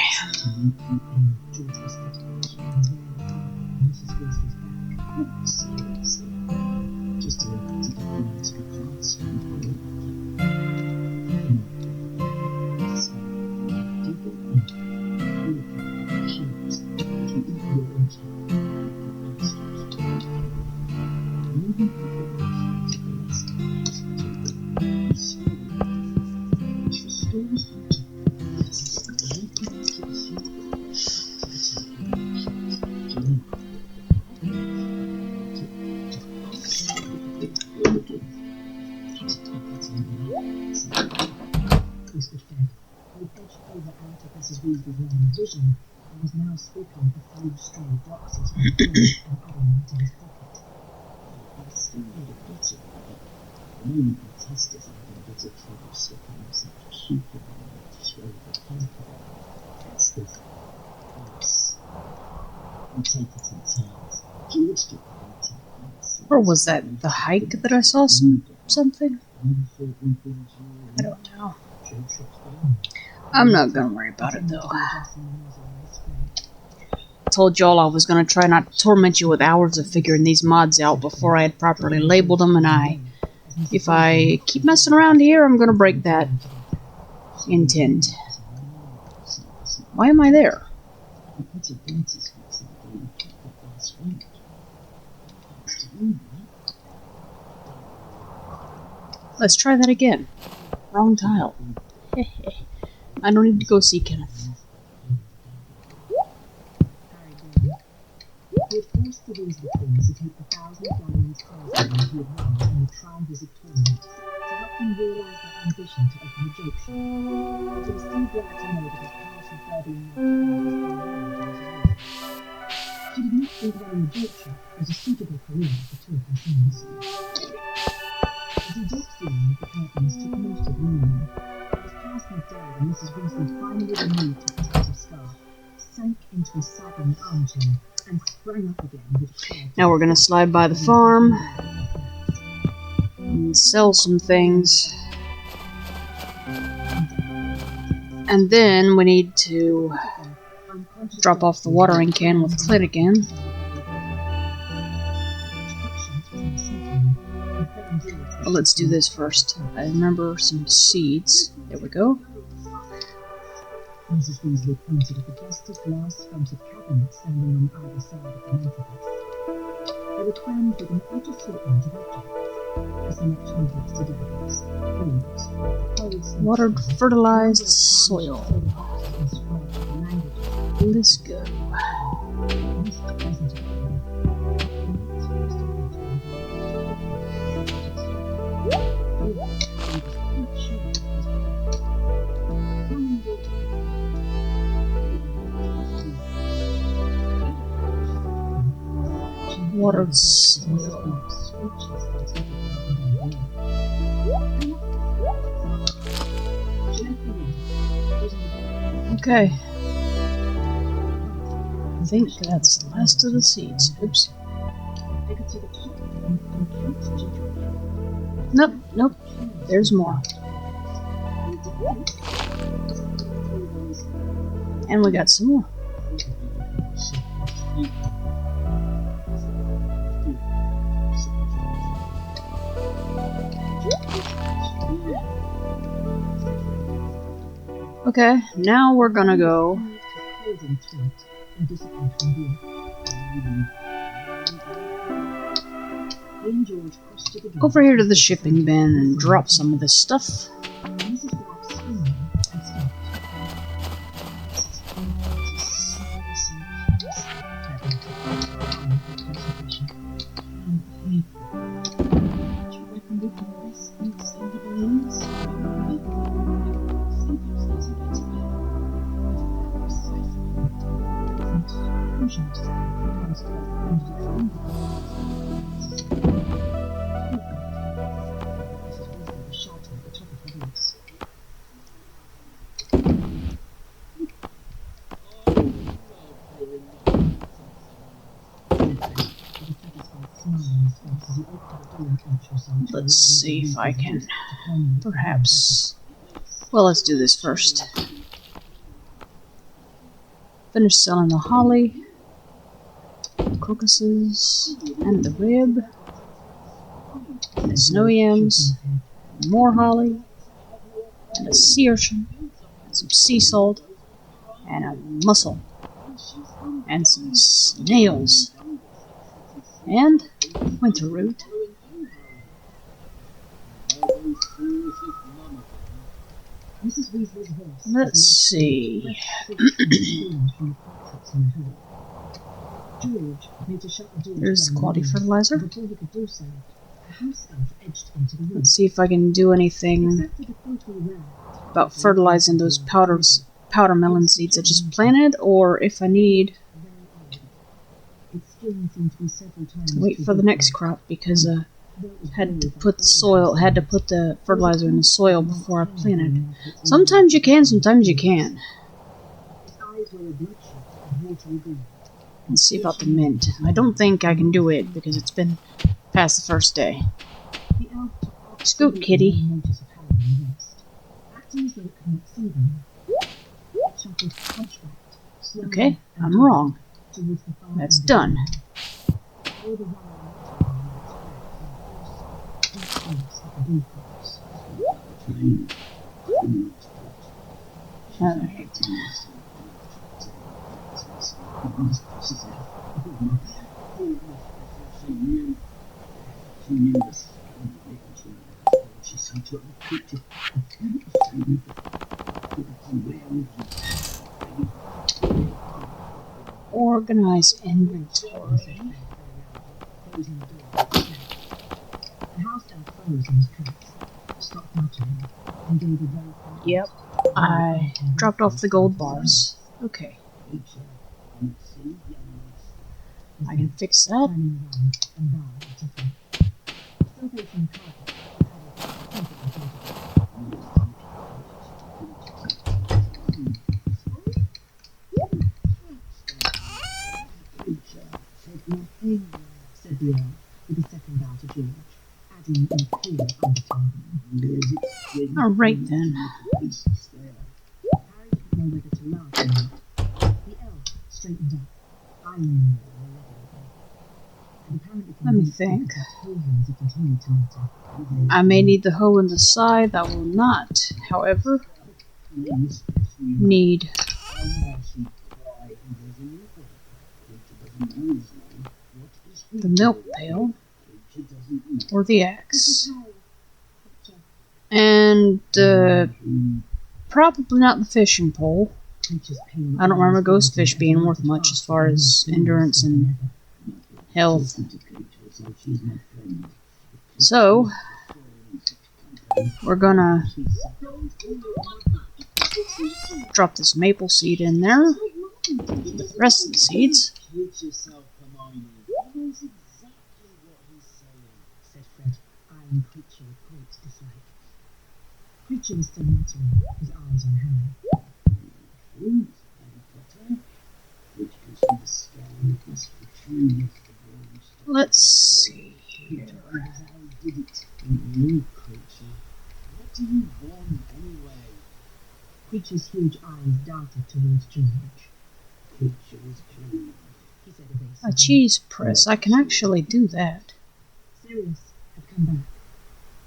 Speaker 4: Vision, and was now slipping a few stray drops into his drink and adding them to his pocket.
Speaker 9: I still need a bit of it. The moment I test it, I'm having a bit of trouble slipping myself a super long to swallow the chemical. That's the yes. We take it in turns. George took the meeting once.
Speaker 1: Or was that the hike that I saw something? I don't know. I'm not gonna worry about it though. I told y'all I was gonna try not to torment you with hours of figuring these mods out before I had properly labeled them, and if I keep messing around here, I'm gonna break that intent. Why am I there? Let's try that again. Wrong tile. I don't need to go see Kenneth.
Speaker 4: He had forced the reason things to take the 1,000 salesmen he had won in the Crown Visit tournament to help them realise their ambition to open a joke shop. But he was still glad to know that his past with Birdie and Mark she did not think running a joke shop was a suitable career for two of her sons. As he did soon, the curtains took most of the evening. It was past midday when Mrs. Weasley finally removed her protective scarf, sank into a sagging armchair, and sprang up again with a chair.
Speaker 1: Now we're gonna slide by the farm and sell some things. And then we need to drop off the watering can with Clint again. But let's do this first. I remember some seeds. There we go.
Speaker 4: Mrs. Weasley pointed at the dusty glass-fronted cabinet standing on either side of the mantelpiece. They were crammed with an odd assortment of objects. A selection of rusty daggers, boards, clothes,
Speaker 1: Watered, fertilized soil. Let's go. Watered soil. Okay. I think that's the last of the seeds. Oops. Nope, nope. There's more. And we got some more. Okay, now we're gonna go
Speaker 4: Then George crossed to the door.
Speaker 1: Over here to the shipping bin and drop some of this stuff.
Speaker 4: Mrs. Rock screamed and stopped.
Speaker 1: Let's see if I can. Perhaps. Well, let's do this first. Finish selling the holly, crocuses, and the rib, and the snow yams, more holly, and a sea urchin, and some sea salt, and a mussel, and some snails, and winter root. Let's see. There's the quality fertilizer. Let's see if I can do anything about fertilizing those powder melon seeds I just planted, or if I need to wait for the next crop because had to put the fertilizer in the soil before I planted. Sometimes you can, sometimes you can't. Let's see about the mint. I don't think I can do it because it's been past the first day. Scoot, kitty. Okay, I'm wrong. That's done. Organize inventory. Yep, I dropped off the gold bars. Okay. I can fix that.
Speaker 4: Said the earl with a second bow to George, adding in a clear undertone.
Speaker 1: Alright then.
Speaker 4: Harry didn't know whether to laugh or not. The elf straightened up, eyeing him and apparently
Speaker 1: Let me think.
Speaker 4: convicted that continued to matter.
Speaker 1: I may need the hoe and the scythe. I will not, however, need the milk pail or the axe. And probably not the fishing pole. I don't remember ghost fish being worth much as far as endurance and health. So, we're gonna drop this maple seed in there with the rest of the seeds.
Speaker 4: Creature was still muttering, his eyes on Harry.
Speaker 1: Let's see here.
Speaker 4: Creature's huge eyes darted towards George. He said evasively.
Speaker 1: A cheese press. I can actually do that.
Speaker 4: Sirius had come back.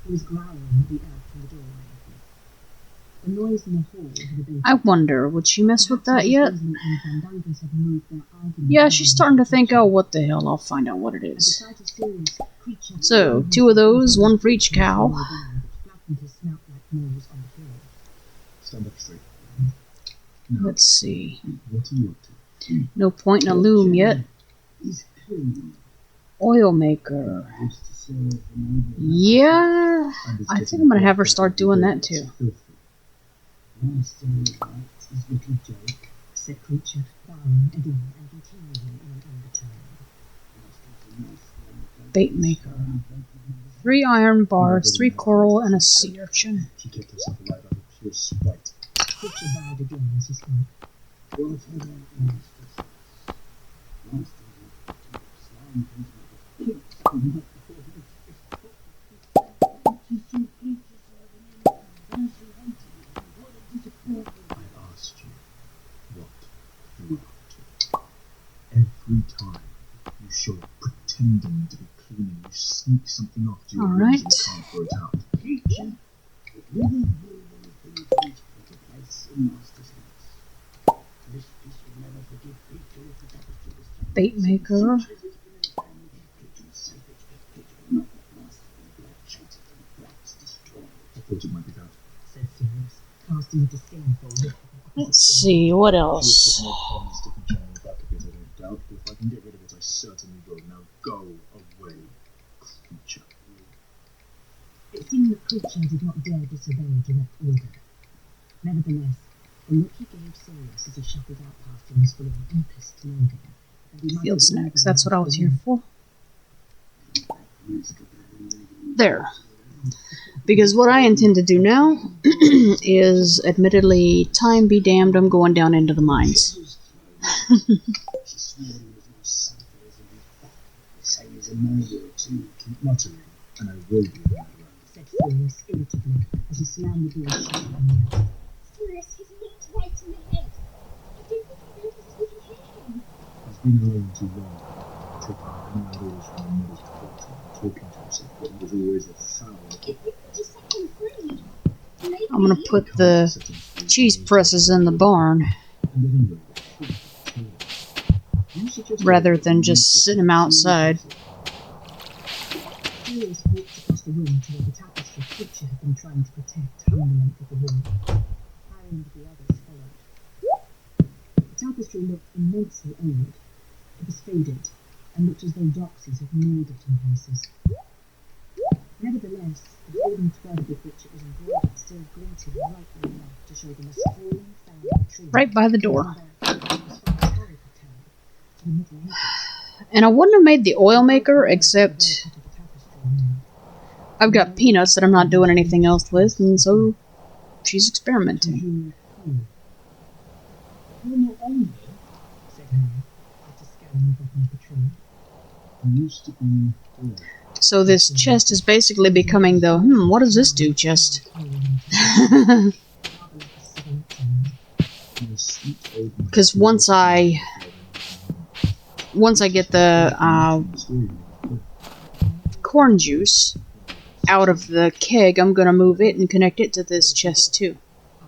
Speaker 4: He was growling at the elf in the doorway. A noise in the hall had abated.
Speaker 1: I wonder, would she mess with that yet?
Speaker 4: Perhaps Rosamund and Fandangus had moved their argument
Speaker 1: Yeah,
Speaker 4: on
Speaker 1: she's starting to
Speaker 4: into the
Speaker 1: think,
Speaker 4: kitchen.
Speaker 1: oh, what the hell, I'll find out what it
Speaker 4: At the
Speaker 1: is.
Speaker 4: sight of Sirius, creature
Speaker 1: So, 2 of those, 1 for each cow.
Speaker 4: flattened his snout-like nose on the floor.
Speaker 5: Stand up straight.
Speaker 1: Let's see.
Speaker 5: What are you up to?
Speaker 1: No point in a loom yet.
Speaker 5: He's clean.
Speaker 1: Oil maker.
Speaker 5: Used to serve an over.
Speaker 1: Yeah,
Speaker 5: And it's
Speaker 1: I think
Speaker 5: getting
Speaker 1: I'm gonna have her
Speaker 5: quite
Speaker 1: start doing that
Speaker 5: filthy.
Speaker 1: too.
Speaker 5: Master liked his little joke.
Speaker 4: Said creature, bowing again and continuing in an undertone.
Speaker 1: Bait maker. 3 iron bars, 3 coral, and a sea urchin.
Speaker 5: She kept herself alive out of pure spite.
Speaker 4: Creature bowed again as he spoke.
Speaker 5: What have I done, masters? Master slime things I asked you what you were up to. Every time you show up pretending to be cleaning, you sneak something off to your
Speaker 1: All
Speaker 5: rooms
Speaker 1: right.
Speaker 5: and can't throw it out. Creature, if we don't rule anything, please put a place in Master's house. This piece would never forgive creature if the tapestry was found.
Speaker 1: Bait maker.
Speaker 5: I thought it might be that.
Speaker 4: Said Sirius, casting a disdainful look.
Speaker 1: Let's see, what
Speaker 5: She
Speaker 1: else?
Speaker 5: has put more common sticking chain on the back of it, I don't doubt, but if I can get rid of it, I certainly will. Now go away, creature.
Speaker 4: It seemed that creature did not dare disobey direct order. Nevertheless, the look he gave Sirius as he shuffled out past him was full of deepest loathing. And he might
Speaker 1: Field
Speaker 4: have
Speaker 1: snacks,
Speaker 4: ordered
Speaker 1: that's what I was here for. There. Because what I intend to do now is, admittedly, time be damned, I'm going down into the mines.
Speaker 5: She swore he was no safer as a youth. They say he's a murderer too. Keep muttering, and I will be a murderer.
Speaker 4: said Sirius irritably as he slammed the door shut on the outside.
Speaker 6: Sirius, he's nicked right in the head. I don't think I noticed we can hear him.
Speaker 5: He's been alone too long, taking many orders from the mother's portrait, talking to himself, but he was always a foul.
Speaker 6: If we could just set him free. Maybe.
Speaker 1: I'm gonna put the cheese presses in the barn,
Speaker 5: And anyway, you suggest
Speaker 1: rather than just sitting them outside.
Speaker 4: Sirius walked across the room to where the tapestry creature had been trying to protect hung the length of the wall. Harry and the others followed. The tapestry looked immensely old. It was faded, and looked as though doxies had gnawed it in places. Nevertheless, the golden thread of the creature was embroidered, still glinting lightly enough to show them a sprawling family tree.
Speaker 1: Right by the door.
Speaker 4: As far as Harry could tell, to the Middle Ages.
Speaker 1: And I wouldn't have made the oil maker, except I've got peanuts that I'm not doing anything else with, and so she's experimenting.
Speaker 4: You're not on me, said Harry, after scanning the bottom of the tree.
Speaker 5: He used to be dead.
Speaker 1: So this chest is basically becoming the, what does this do chest? Because once I get the corn juice out of the keg, I'm gonna move it and connect it to this chest too.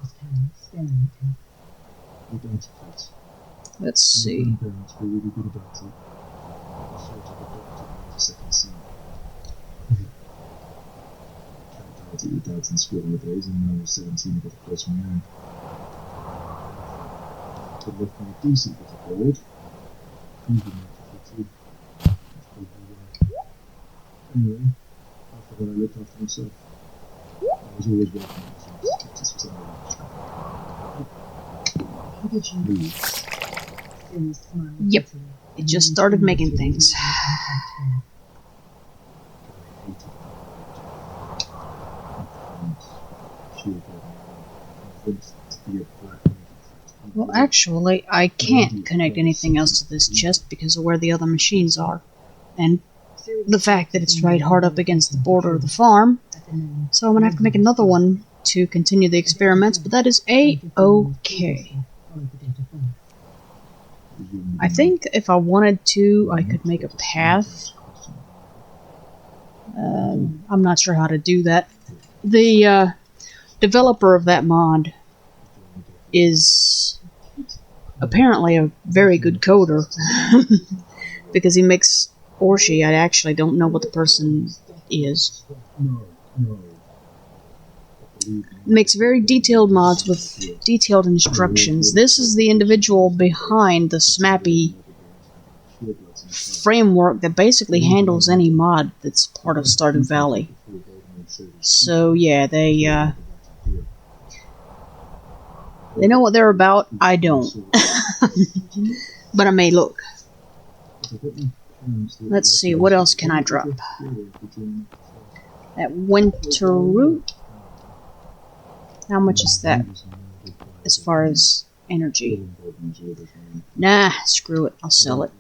Speaker 4: Asked Harry, staring at him.
Speaker 5: We don't fight.
Speaker 1: Let's see.
Speaker 5: My grandparents were really good about it. I sort of adopted me as a second son. Cat died at your dad's in school holidays, and when I was 17 I got a place of my own. It left me a decent bit of board. Even after 15. That's probably why. Anyway, after that I looked after myself. I was always working on things. Texas was under
Speaker 4: How did you
Speaker 5: leave.
Speaker 4: Sirius smiled
Speaker 1: Yep.
Speaker 4: bitterly,
Speaker 1: It just started making things. Well, actually, I can't connect anything else to this chest because of where the other machines are. And the fact that it's right hard up against the border of the farm. So I'm going to have to make another one to continue the experiments, but that is A-okay. I think if I wanted to, I could make a path. I'm not sure how to do that. The developer of that mod is apparently a very good coder. Because he makes, or she, I actually don't know what the person is. Makes very detailed mods with detailed instructions. This is the individual behind the Smappy framework that basically handles any mod that's part of Stardew Valley. So yeah, they know what they're about. I don't. But I may look. Let's see, what else can I drop? That winter root. How much is that as far as energy? Nah, screw it. I'll sell it.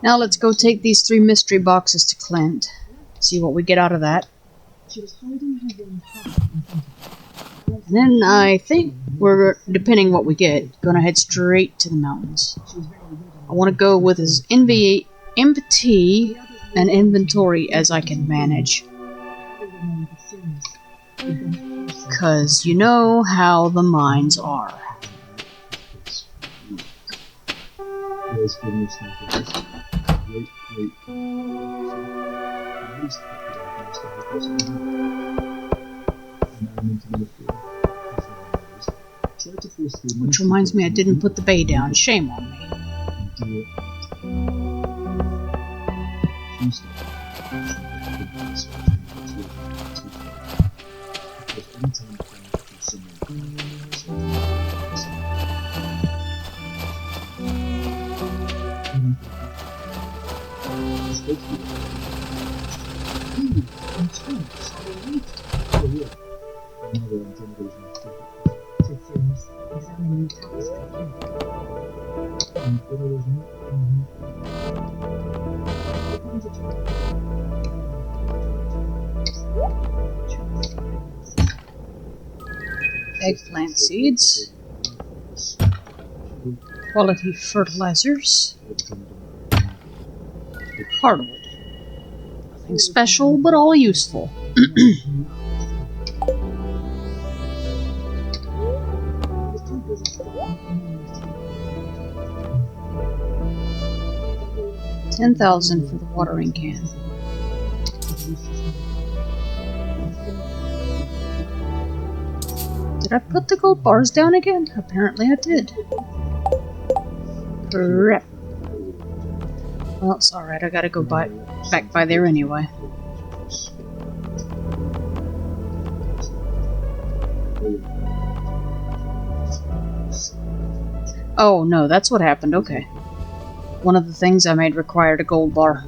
Speaker 1: Now let's go take these 3 mystery boxes to Clint. See what we get out of that. Then I think we're, depending what we get, gonna head straight to the mountains. I want to go with as empty an inventory as I can manage. Cause you know how the mines are. Which reminds me I didn't put the bay down. Shame on me. Eggplant seeds, quality fertilizers, hardwood. Nothing special, but all useful. $10,000 for the watering can. Did I put the gold bars down again? Apparently I did. Crap. Well, it's alright, I gotta go back by there anyway. Oh no, that's what happened, okay. One of the things I made required a gold bar.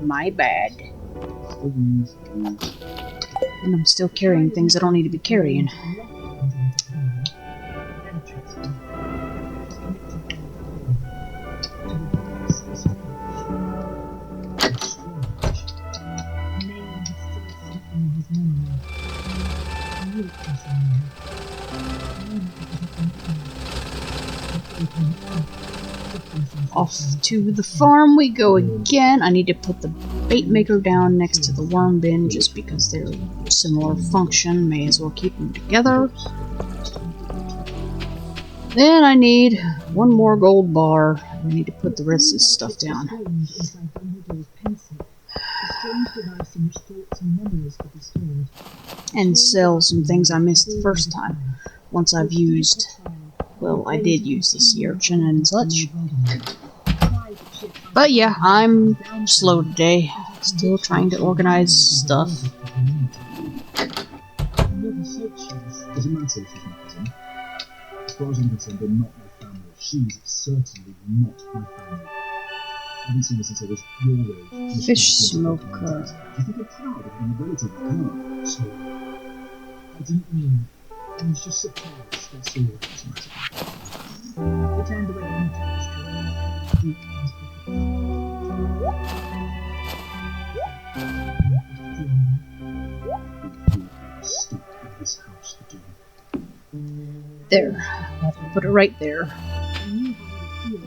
Speaker 1: My bad. And I'm still carrying things I don't need to be carrying. Off to the farm we go again. I need to put the bait maker down next to the worm bin just because they're similar function. May as well keep them together. Then I need one more gold bar. I need to put the rest of this stuff down. And sell some things I missed the first time. Once I've used... Well, I did use the sea urchin and such. But yeah, I'm slow today. Still trying to organize stuff.
Speaker 5: Doesn't matter if she's my cousin. As far as I'm concerned, they're not my family. She's certainly not my family. I haven't seen her since I was your age.
Speaker 1: Fish smoker.
Speaker 5: Do you think I'm proud of being a relative of her? So, I didn't mean. I was just surprised. That's all that matters.
Speaker 4: He turned away and deep in his pocket.
Speaker 1: There. I'll have to put it right there.
Speaker 8: I knew how it would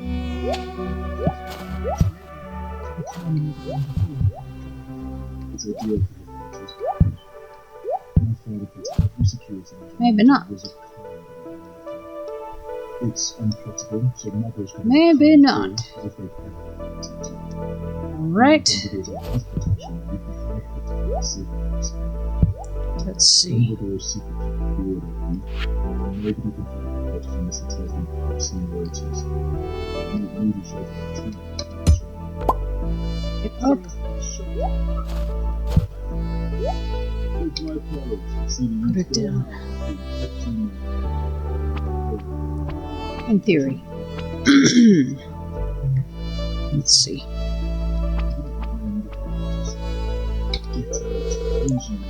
Speaker 8: feel.
Speaker 9: It's ideal for him. My father puts every security measure
Speaker 1: Maybe not.
Speaker 9: was a kind of it's unpredictable, so mothers can
Speaker 1: Maybe
Speaker 9: come
Speaker 1: not.
Speaker 9: through as if they've ever wanted to.
Speaker 1: Alright.
Speaker 9: Dumbledore's on his protection, you can fight with the secrets.
Speaker 1: Let's see.
Speaker 9: Dumbledore's secret to the order, nobody can find out unless it tells them obscene words. You really should have
Speaker 1: Get up. Put it down. In theory. Let's see.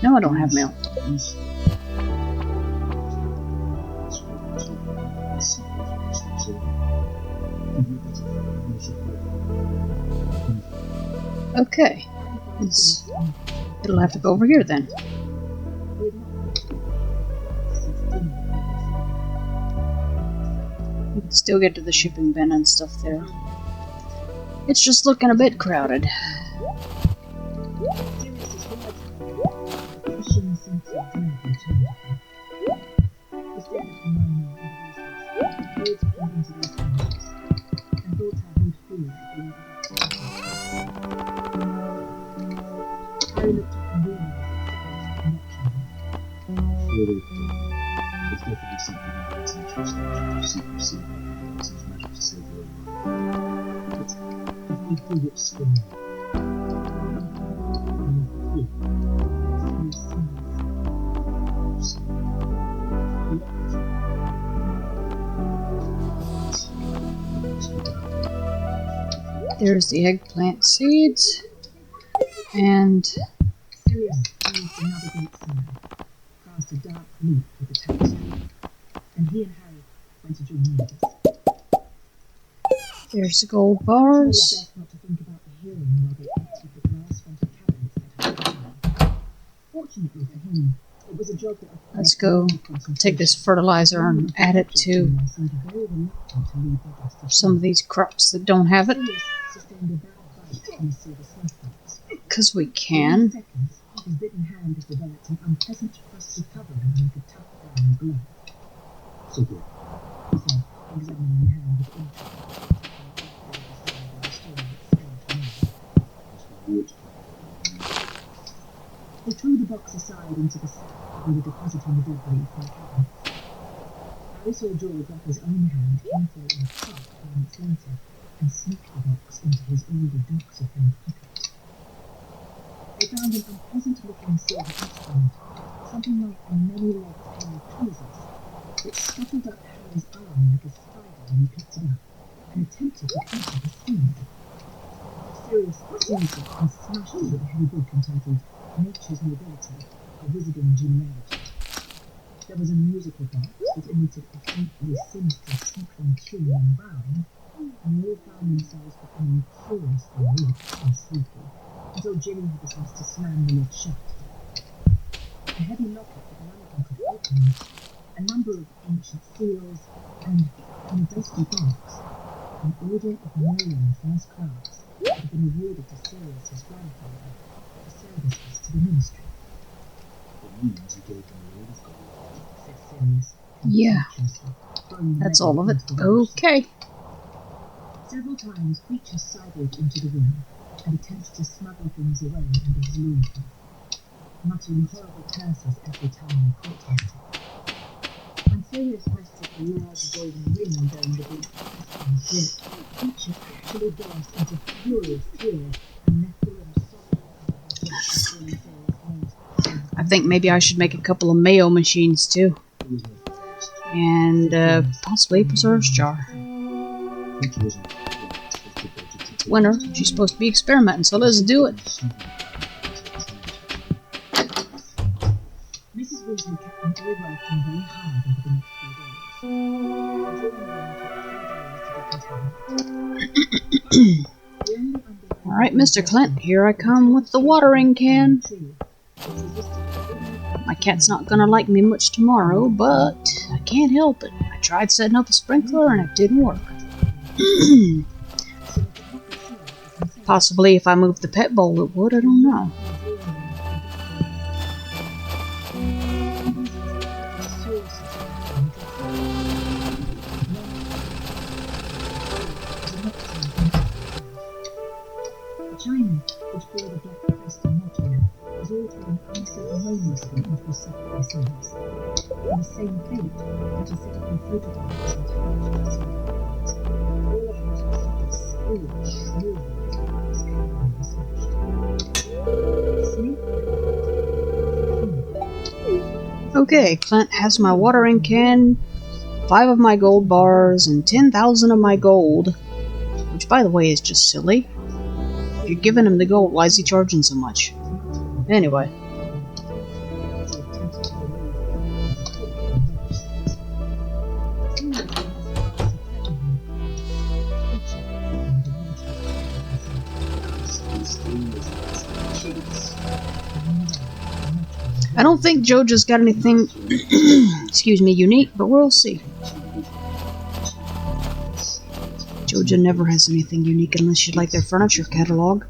Speaker 1: No, I don't have mail. Okay. It'll have to go over here then. We can still get to the shipping bin and stuff there. It's just looking a bit crowded.
Speaker 9: There's definitely something in the intentional stage of secrecy and his magic to save your own life. But if we do it slowly,
Speaker 1: There's the eggplant seeds. And
Speaker 8: Sirius used another gate sign, cast a dark loop with the tapestry, and he and Harry went to join the others.
Speaker 1: there's the gold
Speaker 8: It
Speaker 1: bars.
Speaker 8: was best not to think about the hearing while they emptied the glass fronted cabinets that had been. Fortunately for him, it was a job that required
Speaker 1: Let's go take this fertilizer and add it to some of these crops that don't have it.
Speaker 8: Sirius sustained a bad bite from a silver snuff box.
Speaker 1: Because we
Speaker 8: In
Speaker 1: can.
Speaker 8: seconds, his bitten hand had developed an unpleasant crusty covering like a tough brown glove.
Speaker 9: so good.
Speaker 8: He said, examining the hand with interest. He threw the box aside into the sack where they were depositing the debris from the cabinets. Harry saw George wrap his own hand carefully in a cup moments later and sneak the box into his already doxy-filled pocket. They found an unpleasant-looking silver instrument, something like a many-legged pair of tweezers, which scuttled up Harry's arm like a spider when he picked it up and attempted to enter his hand. Sirius seized it and smashed it with a heavy book entitled Nature's Nobility, a Wizarding Genealogy. There was a musical box that emitted a faintly sinister tinkling tune in brown, and they all found themselves becoming curiously weak and sleepy, until Ginny had the sense to slam the lid shut. A heavy locket that none of them could open, a number of ancient seals, and, in a dusty box, an order of Merlin first class that had been awarded to Sirius's grandfather for services to the ministry.
Speaker 9: It means you gave them a lot of gold.
Speaker 8: Said Sirius,
Speaker 1: Yeah.
Speaker 8: contemptuously, throwing the
Speaker 1: That's
Speaker 8: medal
Speaker 1: all of it.
Speaker 8: into the wash.
Speaker 1: Okay.
Speaker 8: Several times, creatures sidled into the room and attempted to smuggle things away under his loincloth, muttering horrible curses every time they caught him. When Sirius rested a large golden ring during the big questions, the creature actually burst into furious tears and left the room sobbing under his breath and calling Sirius names.
Speaker 1: I think maybe I should make a couple of mayo machines too.
Speaker 9: It was my first.
Speaker 1: And possibly a preserves jar.
Speaker 9: Which wasn't quite as devoted to
Speaker 1: Winter. She's supposed to be experimenting, so let's do it.
Speaker 8: Mrs. Weasley kept them all working very hard over the next few days. The drawing room took 3 days to decontaminate. The only underlying
Speaker 1: Alright, Mr. Clint, here I come with the watering can.
Speaker 8: tree, which resisted all
Speaker 1: My cat's not gonna like me much tomorrow, but I can't help it. I tried setting up a sprinkler and it didn't work. Possibly if I moved the pet bowl it would, I don't know.
Speaker 4: China, which bore the black crest and module, was altering unceremoniously into a separate service. And the same fate had to set up in photographs and television. All of whose purpose, all shrewd, was carefully smashed.
Speaker 1: Okay, Clint has my watering can, 5 of my gold bars, and 10,000 of my gold. Which, by the way, is just silly. If you're giving him the gold, why is he charging so much? Anyway. I don't think Joja's got anything, excuse me, unique, but we'll see. Joja never has anything unique unless you like their furniture catalog.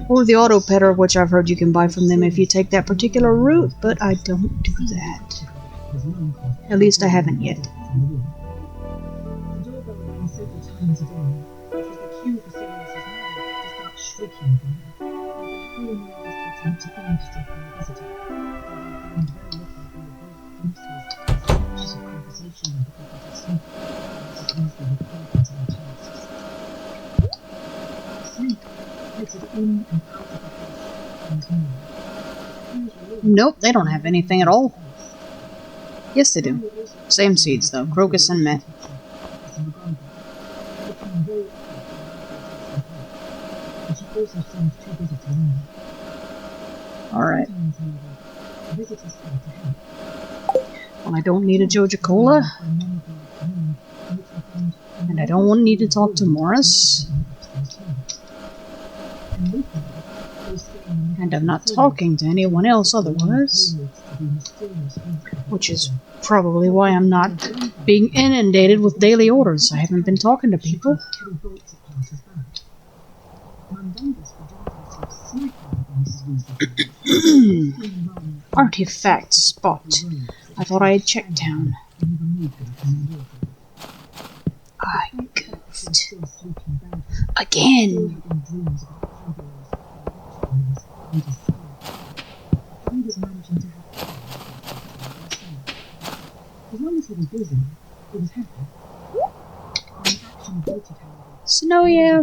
Speaker 1: Or the auto petter, which I've heard you can buy from them if you take that particular route, but I don't do that. At least I haven't yet. Nope, they don't have anything at all. Yes, they do. Same seeds, though. Crocus and mint. Alright. Well, I don't need a Joja Cola. And I don't need to talk to Morris. And I'm not talking to anyone else otherwise. Which is probably why I'm not being inundated with daily orders. I haven't been talking to people. Artifact spot. I thought I had checked town. I goofed. Again! Snow yam.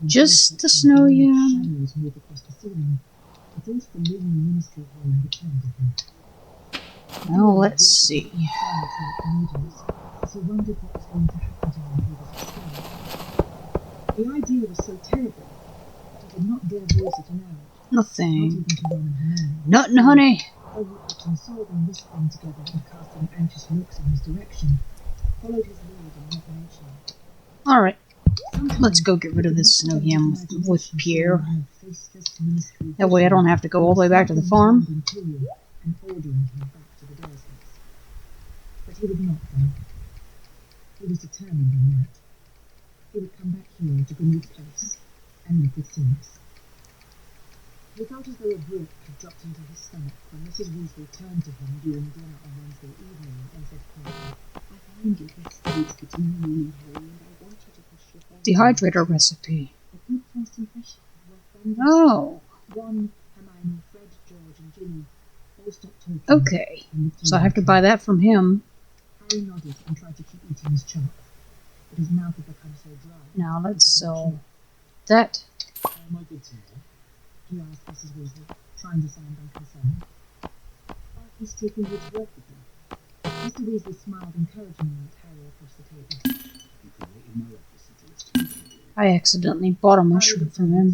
Speaker 1: Just the snow yam. Well, let's see.
Speaker 4: The idea was so terrible that he did not dare voice it aloud.
Speaker 1: Nothing. Nothing, honey.
Speaker 4: Overwatching saw them whispering together and casting anxious looks in his direction, followed his lead and not mentioning.
Speaker 1: Alright. Let's go get rid of this snow yam with Pierre. That way I don't have to go all the way back to the farm.
Speaker 4: But he would not go. He was determined on that. He would come back here to Grenade Place and live with Sims. He felt as though a brick had dropped into his stomach when Mrs. Weasley turned to him during dinner on Wednesday evening and said quietly, "I find you yesterday for tomorrow morning, Harry, and I want you to push your phone."
Speaker 1: Dehydrator recipe.
Speaker 4: A good first impression of your friend.
Speaker 1: Oh.
Speaker 4: Ron, Hermione, Fred, George, and Ginny all stopped talking.
Speaker 1: Okay. So I have to buy that from him.
Speaker 4: Harry nodded and tried to keep eating his chop, but his mouth had become so dry.
Speaker 1: Now let's sell that.
Speaker 5: Am I good to know?
Speaker 4: He asked Mrs. Weasley, trying to sound unconcerned. He's taking you to work with him. Mr. Weasley smiled encouragingly at Harry across the table.
Speaker 5: You can wait in my office until it's time.
Speaker 1: I accidentally bought a mushroom from him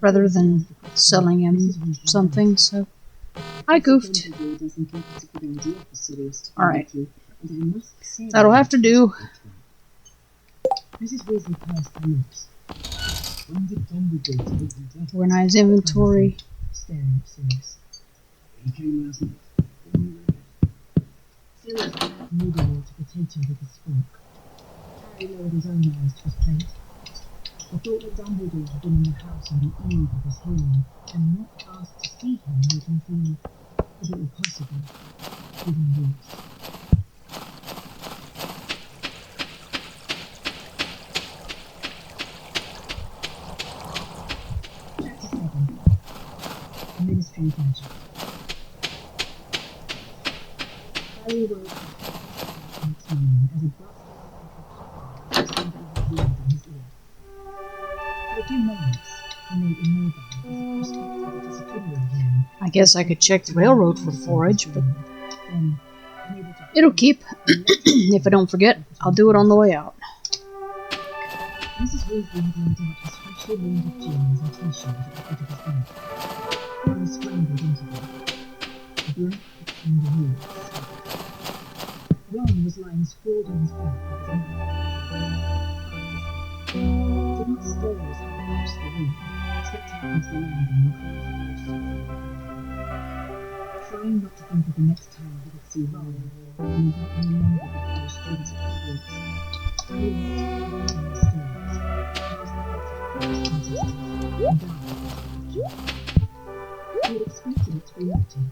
Speaker 1: rather than selling him something, so I goofed. Alright. That'll have to do.
Speaker 4: Mrs. Weasley pursed her lips.
Speaker 5: When did Dumbledore tell you that?
Speaker 1: Organize inventory.
Speaker 4: Staring at Sirius.
Speaker 5: He came last night.
Speaker 4: Phil was immediately to potato with his fork. Harry lowered his own eyes to his plate. The thought that Dumbledore had been in the house on the eve of his hearing and not asked to see him made him feel, if it were possible, even worse. Chapter 7. The Ministry of Magic. Harry woke up next morning as a blast seemed to have wheeled in his ear. For a few moments, he lay immobile as the prospect of a disciplinary hearing.
Speaker 1: I guess I could check the railroad for forage, but
Speaker 4: Then, unable to
Speaker 1: it'll keep. If I don't forget, I'll do it on the way out.
Speaker 4: Mrs. Weasley had laid out his freshly laundered jeans and t-shirt at the foot of his bed. Harry scrambled into them. A black kangaroo slipped. Ron was lying sprawled on his back with his mouth open. Did not stir as Harry crossed the room, stepped out onto the landing and closed the door. Trying not to think of the next time he would see Ron, and that no longer be fellow students at Hogwarts, Harry walked down the stairs, past the hut, into his room, and down to his chamber. He had expected it to be empty,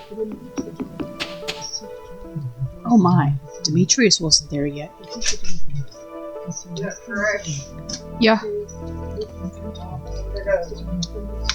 Speaker 4: but when he reached the door, a soft rumble and
Speaker 1: Oh my,
Speaker 4: voices on the
Speaker 1: Demetrius wasn't there yet.
Speaker 4: He took the door first, and saw his friend
Speaker 1: Yeah.
Speaker 4: looking countenance, sitting on a full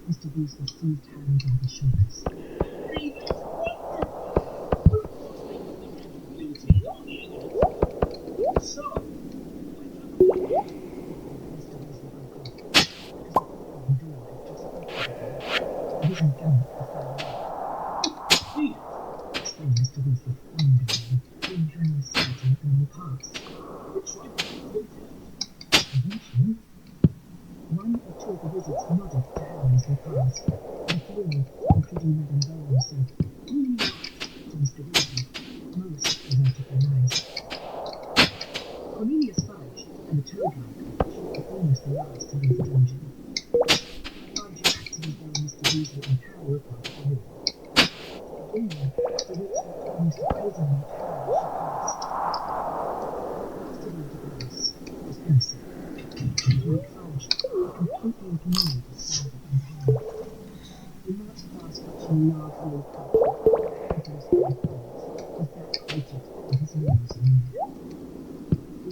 Speaker 4: Mr. Weasley seized Harry by the shoulders. Explained Mr. Weasley, wondering, being Harry's starting only past. Eventually, one or two of the wizards nodded to Harry as they passed, and three, including Madame Bowman, said, to Mr. Weasley. Most averted their eyes. Cornelius Fudge and the Toad-like Fudge were almost the last to leave the dungeon. Fudge acted as though Mr. Weasley and Harry were part of the room. Again, the witch looked almost appraisingly at Harry as she passed. Mr. Weasley was Percy. Like Fudge, he completely ignored his father and Harry. He marched past Fudge in a large row of carpet, and to his very clothes, his back weighted and his nose in the air.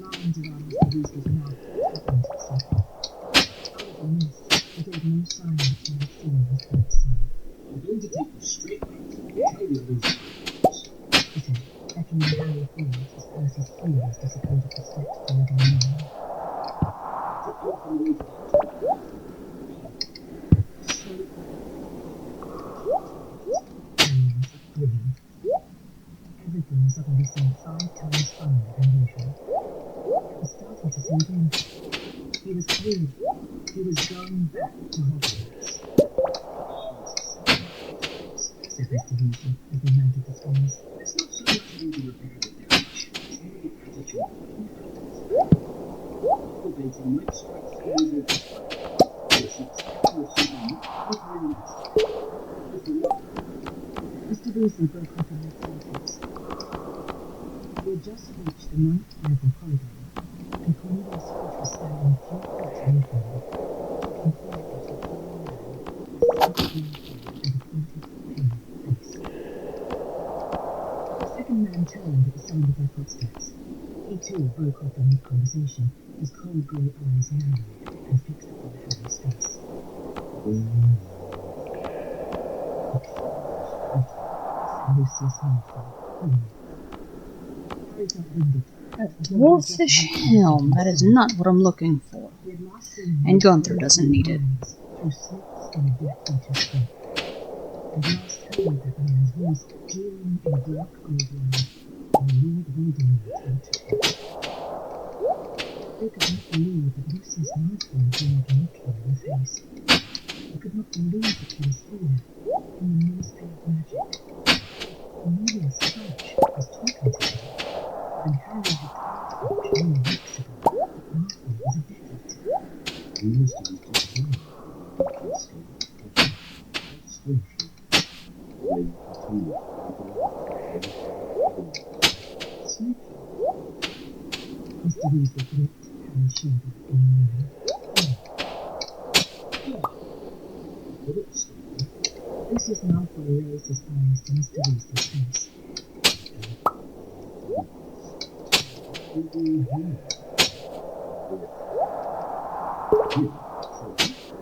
Speaker 4: Lines around Mr. Weasley's mouth tightened slightly. Out of the mist, he gave no sign that he had seen his great son.
Speaker 5: I'm going to take you straight back to tell you those things.
Speaker 4: He said, beckoning Harry forward as Percy's heels disappeared up the steps to the down line.
Speaker 5: Took you from the way to the
Speaker 4: Harry answered, grinning. Everything suddenly seemed 5 times funnier than usual. It was starting to sink in. He was through. He was going back to Hogwarts. Said Mr. Weasley as they mounted the stairs.
Speaker 5: It's not so much to do with the habit there, much. It's more the attitude behind it. Debating might strike some wizards as fun. Yes, it's actually something not very nasty. If you want.
Speaker 4: Mr. Weasley broke off in mid-sentence. They had just reached the 9th level corridor, and Cornelius Fudge was standing a few feet away from them, talking quietly to a tall man with a silky green hair and a pointed, pale face. The second man turned at the sound of their footsteps. He too broke off in mid-conversation, His cold grey eyes narrowed and fixed upon Harry's face. Said Lucius Malfoy, coolly. Harry felt winded.
Speaker 1: Dwarfish helm. That is not what I'm looking for.
Speaker 4: He had last seen
Speaker 1: And Gunther doesn't need it.
Speaker 4: through slits in a Black Eater's throat. And last heard that man's voice jeering in a dark graveyard, and Lord Voldemort entered him. They could not believe that Lucius Malfoy dared look him in the face. They could not believe that he was here, in the Ministry of Magic. Cornelius Fudge was talking to him, and Harry had told Fudge 3 weeks ago that Malfoy was a Death Eater.
Speaker 9: We must have been too young.
Speaker 4: Mr. Weasley gripped Harry's shoulder in meaning. Lucius Malfoy raised his eyes to Mr. Weasley's face.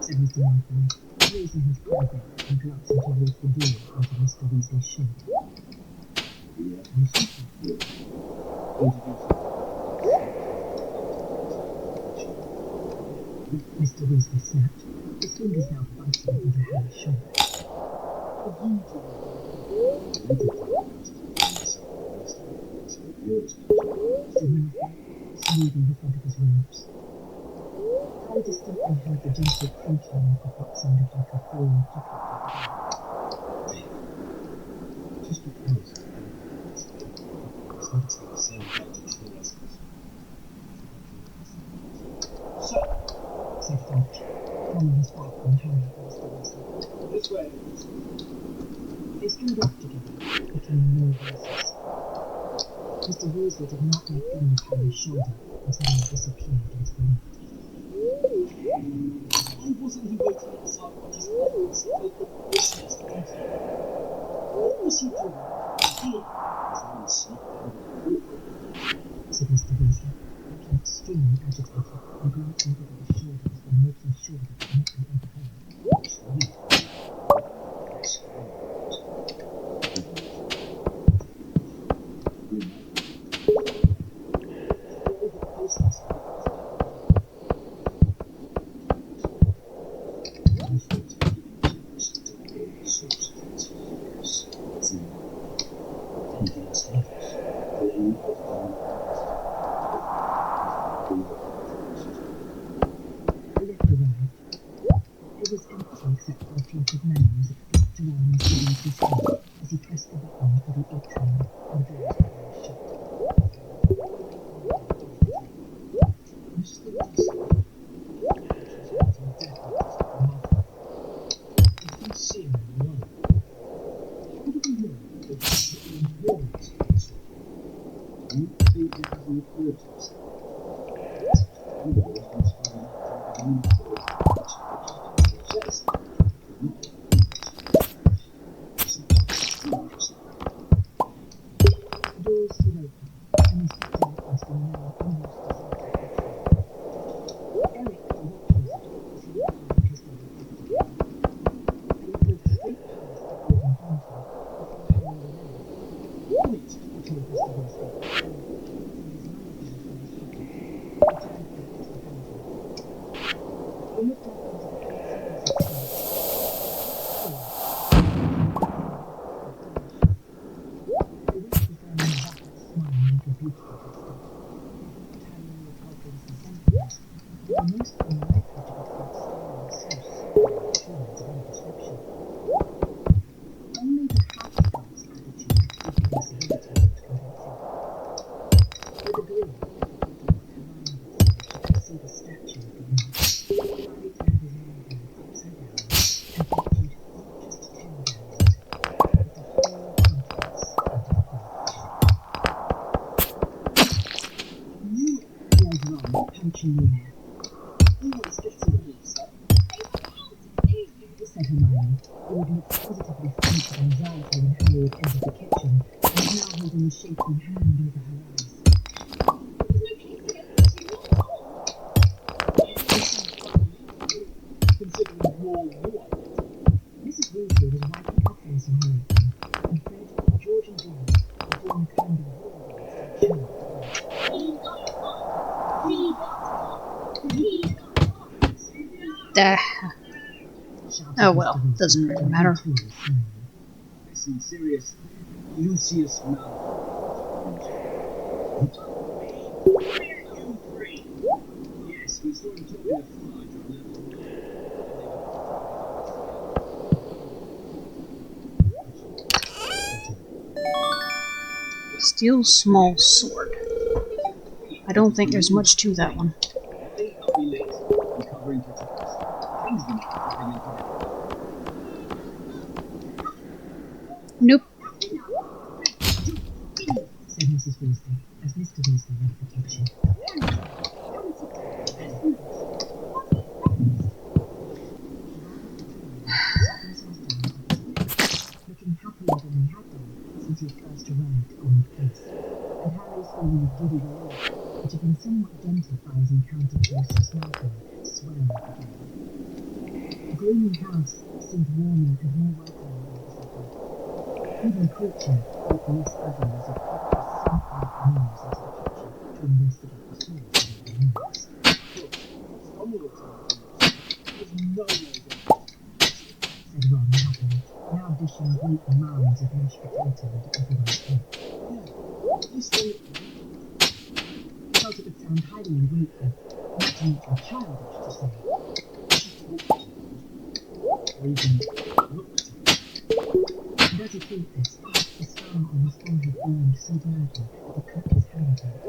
Speaker 4: Said Mr. Malfoy, raising his eyebrow and glancing towards the door onto Mr. Weasley's shoulder. Mr. Weasley snapped, his fingers now biting into Harry's shoulder. Said Malfoy, smoothing the front of his robes. Harry distinctly heard the gentle crinkling of what sounded like a full pocket.
Speaker 9: Just because it's not the same as the rest of us.
Speaker 4: So, said Fudge, turning his back on Harry and Mr. Weasley.
Speaker 5: This way.
Speaker 4: They stood up together, uttering low voices. Mr. Weasley did not let go of Harry's shoulder until he had disappeared into the lift.
Speaker 5: Why wasn't he waiting outside on his office to take the business to come to him? What was he doing?
Speaker 4: Said Mr. Weasley, looking extremely agitated and glancing over his shoulders and making sure that it had not been overheard. It was empty except for a flock of memories that flocked around Mr. Weasley's head as he pressed the button for the atrium and the doors began shut. Mr. Weasley, if you see him alone, how do we know that this is the world's answer?
Speaker 9: Do you think it hasn't occurred to us?
Speaker 4: Doors stood open, and he stepped out into the now almost deserted atrium. Eric did not close the door as he looked his way over to the and he walked straight past the golden fountain before Harry arrived. Wait, he told Mr. Weasley, and pulling his knife from his pocket, he turned back to the fountain. He looked up into the great surface of most unlikely to be called style so assurance of any description. Only the half-god's attitude of possibility looked convincing. With a grin, he could see the statue of the image. Harry turned his own hand upside down and pictured not just 2 days, but the whole contents of the bridge. You, yelled Ron, punching the air.
Speaker 5: Always getting the pizza.
Speaker 4: Said Hermione, who had looked positively faint with anxiety when Harry had entered the kitchen, and was now holding a shaking hand over her eyes.
Speaker 5: knew I liked it.
Speaker 4: Mrs. Weasley was wiping her face on her apron, and Fred, George, and George were doing a kind of war dance to the tune of the bell.
Speaker 6: He got caught. He got caught. He got caught.
Speaker 4: Shouted
Speaker 1: Oh
Speaker 4: Mr.
Speaker 1: well,
Speaker 4: Weasley,
Speaker 1: doesn't really
Speaker 4: and
Speaker 1: matter.
Speaker 4: he too was smiling.
Speaker 5: Listen, Sirius, Lucius Malfoy. You three. Yes, we saw him talking to Fudge on Little Way.
Speaker 1: Steel small sword. I don't think there's much to that one.
Speaker 5: I think I'll be late. I'm covering for tickets. Kingsley needs to bring in today.
Speaker 1: Nope.
Speaker 4: Said Mrs. Weasley, as Mr. Weasley left the kitchen. Looking happier than he had done since he had first arrived on the place, and Harry's feeling of giddy relief, which had been somewhat dented by his encounter with Lucius Malfoy, swelled again. The gleaming house seemed warmer and more welcoming all of a sudden. Even Creature looked less ugly as it popped his slump-like nose into the kitchen to investigate the source of the noise.
Speaker 5: Some of the time, there's no way
Speaker 4: Said Ron happily, now dishing great mounds of mashed potato into everyone's plate.
Speaker 5: this thing.
Speaker 4: He felt it would sound highly ungrateful, not to mention childish, to say, or even looked at. And as he thought this, the scar on his forehead burned so badly that he clapped his hand to it.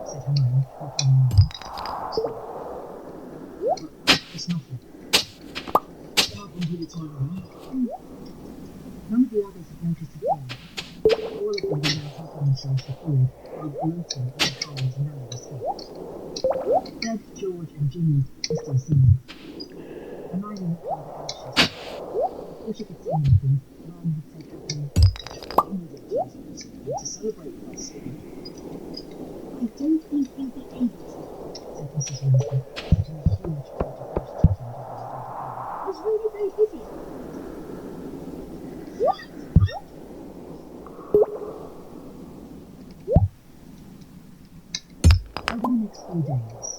Speaker 4: Said Hermione, looking around. It's nothing.
Speaker 5: It happens all the time, right?
Speaker 4: None of the others had noticed a thing. All of them were now helping themselves to food while gloating at Harry's narrow escape. Fred, George, and Ginny were still singing. Hermione looked rather anxious. Before she could say anything, Ron had said happily,
Speaker 5: To celebrate with us.
Speaker 6: I don't think he'll be able to.
Speaker 4: said Mrs. Weasley, putting a huge pot of roast chicken down over the
Speaker 6: I was really very busy. What?
Speaker 4: Over the next few days,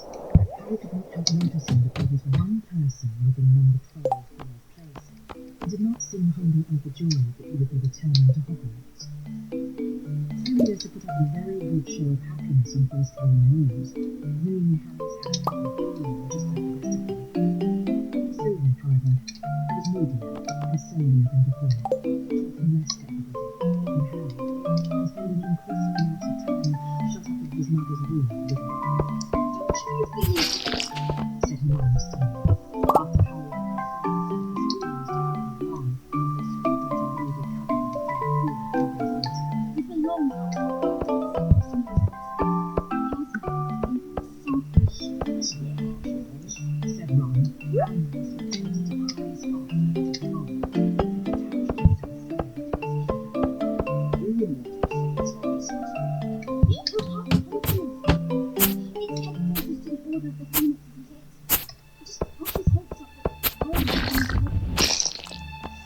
Speaker 4: Harry could not help noticing that there was one person within number 12 Below Place who did not seem wholly overjoyed that he would be returning to Hogwarts. Some years had put up a very good show of happiness on first hearing news, wringing Harry's hand and feeling just like the rest of them. Soon, however, he was moodier and surlier than before, talking less to everybody, and Harry, and spending increasing amounts of time shut up in his mother's room with him.
Speaker 6: Don't you feel
Speaker 4: Said Hermione sternly, after Harry had confessed his feelings to Ron while they strolled into a loaded cabin in the third floor of Hogwarts later.
Speaker 6: you belong now?
Speaker 4: Said Ron, randomly switching to Harry's heart and Ron, and attached himself
Speaker 6: You could have a compliment. It's headquarters to the order of the Phoenix, isn't it? Just push his hopes up that all the things will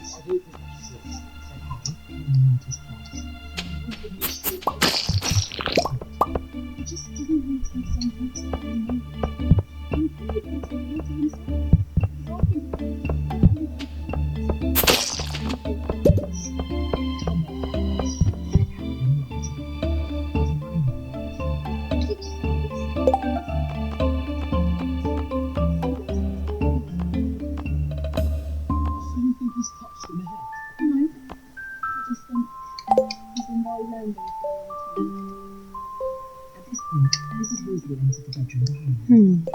Speaker 5: I don't think that's it.
Speaker 4: said Harry, pulling out his cards.
Speaker 6: He just didn't want to be so beautiful and noble. And he couldn't even tell you to himself. He's often
Speaker 5: So you think he's touched in the head?
Speaker 6: No, I just think he's been very lonely for a long time.
Speaker 4: At this point, Mrs. Weasley entered the bedroom behind them.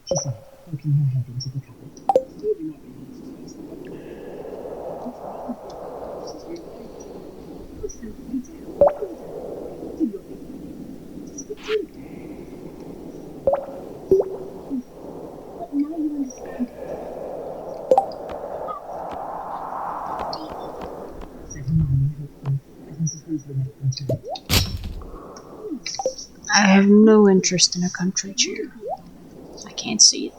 Speaker 4: She said, poking her head into the cupboard.
Speaker 5: Thought you might be here to tell us the weather. Since we arrived.
Speaker 6: What's happening to help? Do your thing. Just speak to him. But now you understand.
Speaker 4: Said Hermione hopefully, as Mrs. Weasley left them to it.
Speaker 1: I have no interest in a country cheer. I can't see it.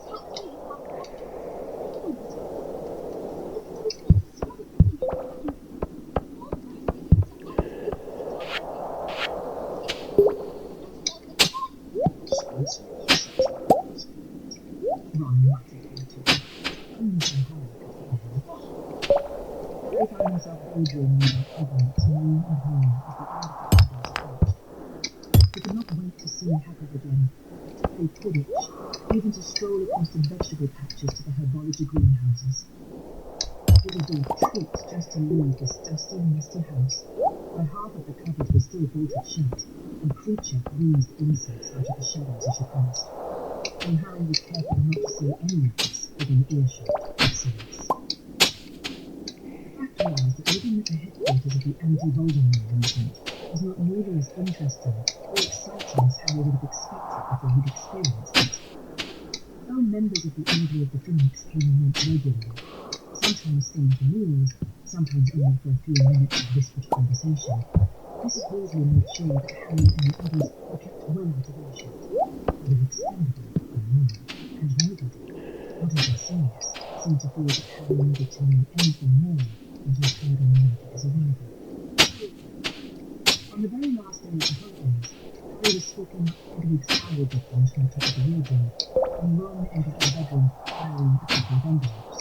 Speaker 4: quivering under coverings more and more as the end of the shadows approached. They could not wait to see Happy again. They could itch, even to stroll across the vegetable patches to the herbology greenhouses. It would be a treat just to leave this dusty, musty house, where half of the cupboard was still bolted shut, and Creature breathed insects out of the shadows as she passed. And Harry was careful not to see any of this within earshot of Silas. The fact was that living at the headquarters of the anti-Voldemort movement was not nearly as interesting or exciting as Harry would have expected before he'd experienced it. Though members of the Order of the Phoenix came and went regularly, sometimes staying for meals, sometimes only for a few minutes of whispered conversation, Mrs. Weasley made sure that Harry and the others were kept well out of earshot. They were expendable and loyal, and nobody, not even Sirius, seemed to feel that Harry needed to know anything more until heard on night of his arrival. On the very last day of the holidays, Harry was swapping Hedwig's towel drippings from the top of the wardrobe, and Ron entered our bedroom carrying a couple of envelopes.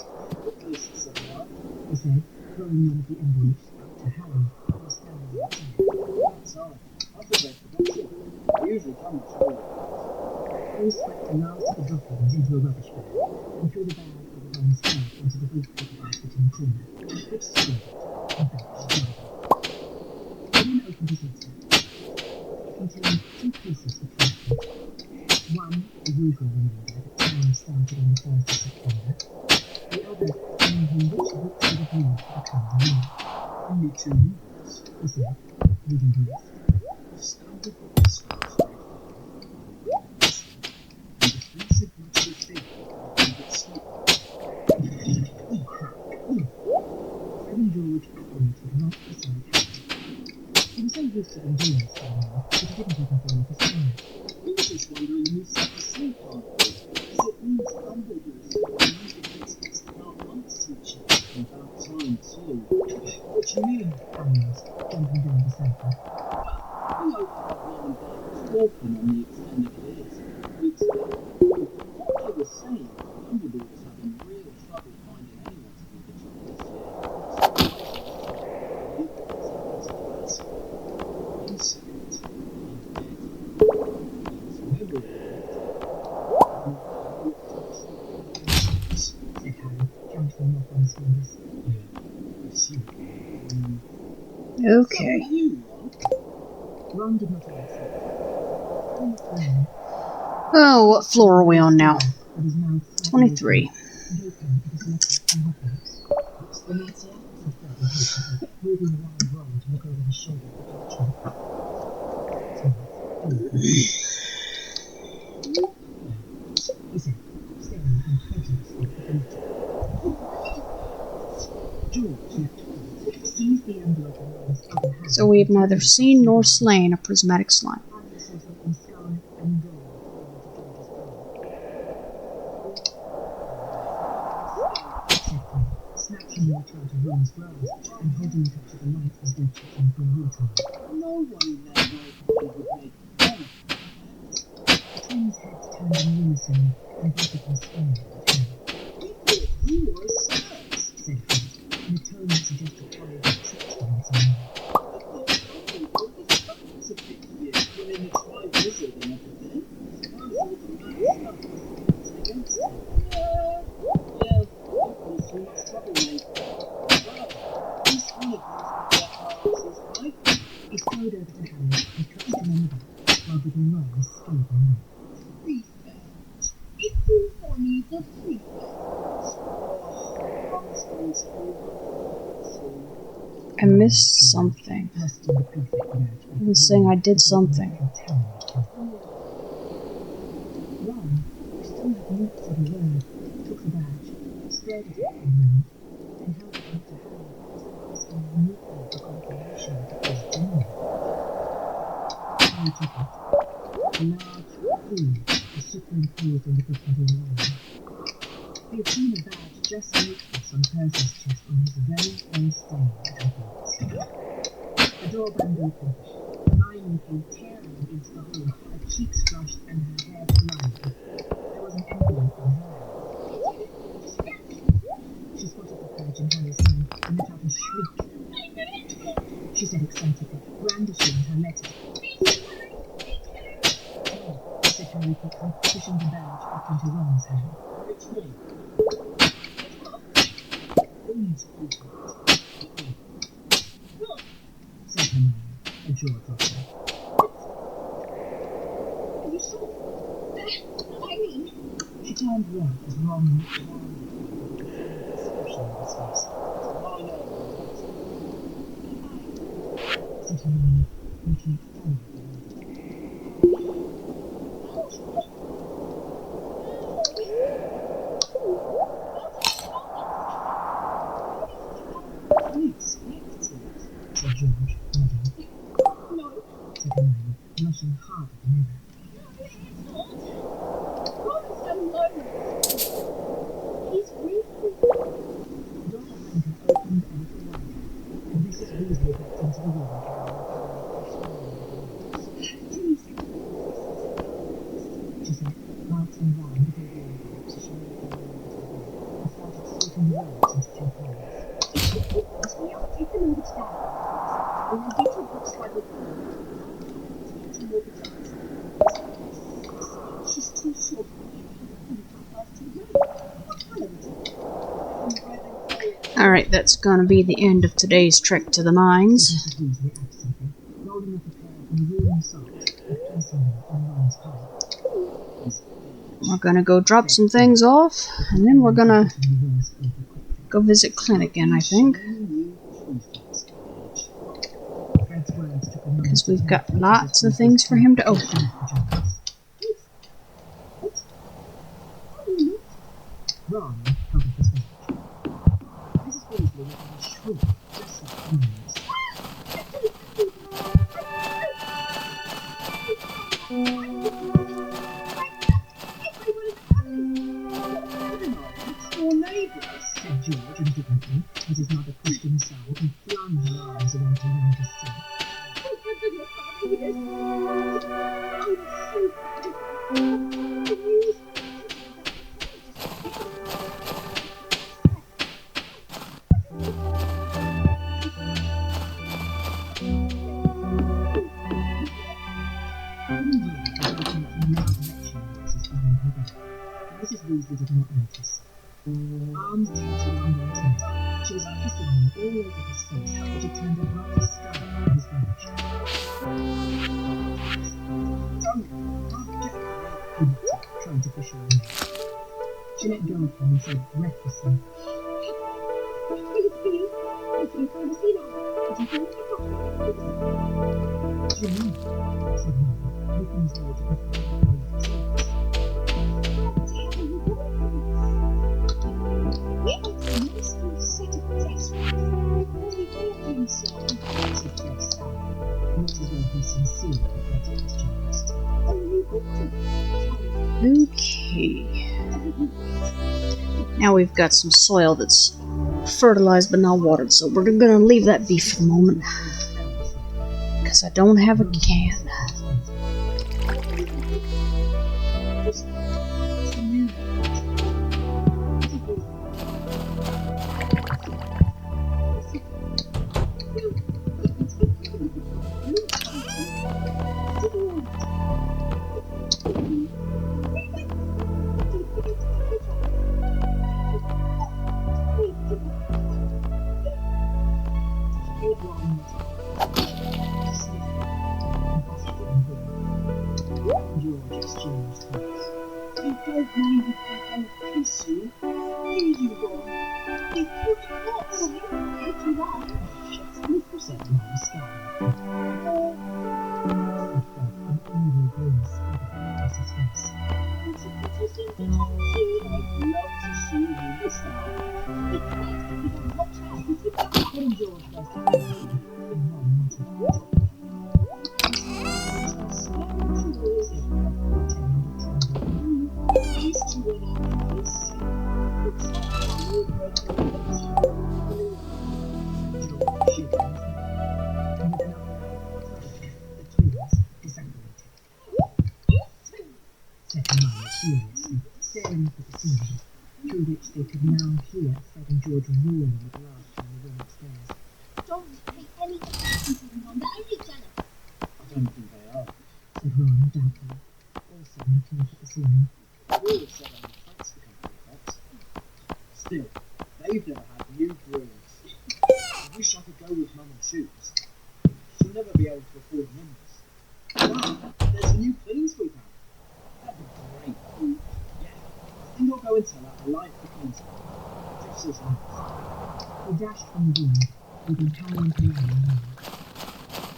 Speaker 5: This is a lot.
Speaker 4: He said, throwing one of the envelopes out to Harry, who was standing outside.
Speaker 5: That's odd. I thought they'd forgotten. They usually come much earlier.
Speaker 4: Harry swept the last of the droppings into a rubbish bag, and threw the bag over Ron's head into the big paper basket in the corner, which stood and vanished together. He then opened his letter. It contained two pieces of fragment. One, the usual reminder that time started on the 1st of September. The other, telling him which books he would need for the coming year.
Speaker 5: Only 2 minutes.
Speaker 4: He said, reading the list.
Speaker 5: Standard book scores very far. And defensive natural figure and get sleep.
Speaker 4: Oh, crap. Reverend George operated right beside Harry. He was so used to them doing this by now that he didn't even bother to stare.
Speaker 5: We were just wondering who set the sleep on. Because it means Dumbledore's music gets fixed about months to each other. And about time too. What do you mean?
Speaker 4: Harry asked, jumping down beside him.
Speaker 5: We hope to have Mum and Dad talking on the extended years. We expect. What they were saying, Dumbledore was having real trouble finding anyone to do the job this year. Insect.
Speaker 4: Said Harry, counting off on his fingers.
Speaker 5: Yeah, I see.
Speaker 1: Okay.
Speaker 5: You,
Speaker 4: Ron did not answer. On the throne,
Speaker 1: Oh, what floor are we on now?
Speaker 4: with his mouth slightly
Speaker 1: 23.
Speaker 4: open, and open at his letter in Hogwarts.
Speaker 5: what's the matter?
Speaker 4: Said Fred impatiently, moving around Ron to look over his shoulder at the parchment. He said, staring incredulously at the letter. George leapt forward, seized the envelope in Ron's other hand.
Speaker 1: So we have neither seen nor slain a prismatic slime.
Speaker 4: Harry saw something scarlet and gold fall into George's palm. Said Fred, snatching the letter out of Ron's grasp and holding it up to the light as though checking for real time.
Speaker 5: No one in that neighborhood would make fun of that.
Speaker 4: The twins' heads turned in unison, and both of them stared at Harry.
Speaker 5: We thought you were a nurse.
Speaker 4: Said Fred, in a tone that suggested Harry had tricked them in some way.
Speaker 5: I thought Dumbledore was back to pick you when in the Tri-Wizard and everything. That was all the bad stuff was against him. Yeah, don't cause too much trouble, mate. Well, at least one of them's got their hearts is right.
Speaker 4: He strode over to Harry and touched him on the back while giving Ron a scathing look.
Speaker 6: Prefect. If you funny the prefect.
Speaker 5: Mum's going to be soon.
Speaker 1: I missed something.
Speaker 4: Thrusting the prefect badge back
Speaker 1: He was saying I did something.
Speaker 4: Ron, who still had not said a word, took the badge, stared at it for a moment, then held it up to Harry as though asking mutely for confirmation that it was genuine. Harry took it. A large pool was superimposed on the Gryffindor line. He had seen a badge just like this on Percy's chest on his very first day at Hogwarts. The door banged open. Hermione came tearing into the hall, her cheeks flushed and her hair flying. There was an envelope in her hand. She spotted the badge in Harry's hand and let out a shriek. pushing the badge back into Ron's hand.
Speaker 5: It's me.
Speaker 4: Please, said Hermione, a jaw dropping.
Speaker 6: Are you sure? I mean,
Speaker 4: She turned red as Ron looked wildly with a expression on his face.
Speaker 5: I know.
Speaker 4: Said Hermione, looking thoroughly bewildered. I expected, said George, nodding.
Speaker 6: no,
Speaker 4: Said Hermione, blushing harder than ever.
Speaker 6: no, it's not. Ron's alone. He's really.
Speaker 4: The door behind her opened a little wider, and Mrs. Weasley backed into the room she said, glancing round the table envelopes as she made her way over to the bed and started sorting the words into two piles.
Speaker 6: We have to take them over to Dad. When we get to a bookstore with her, two more books. She's too short.
Speaker 1: Alright, that's gonna be the end of today's trek to the mines.
Speaker 4: Mrs. Weasley absently, rolling up a pair of maroon socks and placing them on Ron's pile.
Speaker 1: We're gonna go drop some things off, and then we're gonna go visit Clint again, I think.
Speaker 4: Fred's words took a moment
Speaker 1: Because
Speaker 4: to
Speaker 1: we've got
Speaker 4: digest
Speaker 1: lots of
Speaker 4: Mrs.
Speaker 1: things for him to
Speaker 4: Weasley's
Speaker 1: open.
Speaker 4: pajamas. Ron covered his mouth. Mrs. Weasley let out a shriek, just like noise.
Speaker 5: Your neighbours.
Speaker 4: Said George indignantly, as his mother pushed him aside and flung her arms around her youngest son.
Speaker 6: Oh, for goodness, Father, yes. I'm so proud of you.
Speaker 4: Mrs. Weasley did not notice. Arms tightened on Ron's neck. She was kissing him all over his face, which had turned a brighter scarlet on his badge. He muttered, trying to push her away. She let go of him and said breathlessly,
Speaker 6: What will it be? If you can't see that, would you think I got it?
Speaker 4: "Do you know?" said Ron, looking as though to prefer to believe his ears.
Speaker 6: We got a nice full set of dress racks. We all think so.
Speaker 4: Said Fred sourly, not as though he sincerely regretted his jest.
Speaker 6: Oh, you got to.
Speaker 1: Okay. Now we've got some soil that's fertilized but not watered, so we're gonna leave that be for the moment. Because I don't have a can.
Speaker 4: George exchanged looks.
Speaker 5: You don't mind if I don't kiss you, do you, Ron? You could not see if you like.
Speaker 4: Said Ron, scowling. Said Fred, an evil grin spreading across his face.
Speaker 5: It's a pretty thing to talk to. I'd love to see you this time. It's nice to be watch out.
Speaker 4: Then George burst out laughing, and Ron muttered,
Speaker 5: These two are not kiss. Looks like you break your legs.
Speaker 4: George shaking his head, and with another the twins disapparated. Said Hermione furiously, staring up at the ceiling, through which they could now hear Fred and George roaring with laughter in the room upstairs.
Speaker 6: Don't pay any attention to them, Ron. They're only jealous.
Speaker 5: I don't think they are.
Speaker 4: Said Ron doubtfully, also and looking up at the ceiling.
Speaker 5: We all said our pranks become prefects. Still, they've never had new brooms. I wish I could go with Mum and shoes. She'll never be able to afford numbers. Wow, there's a new clean sweep out. That'd be great. Yeah, I think I'll go and tell her I like the clean sweep. Just as nice.
Speaker 4: He dashed from the room, leaving Harry and Hermione alone.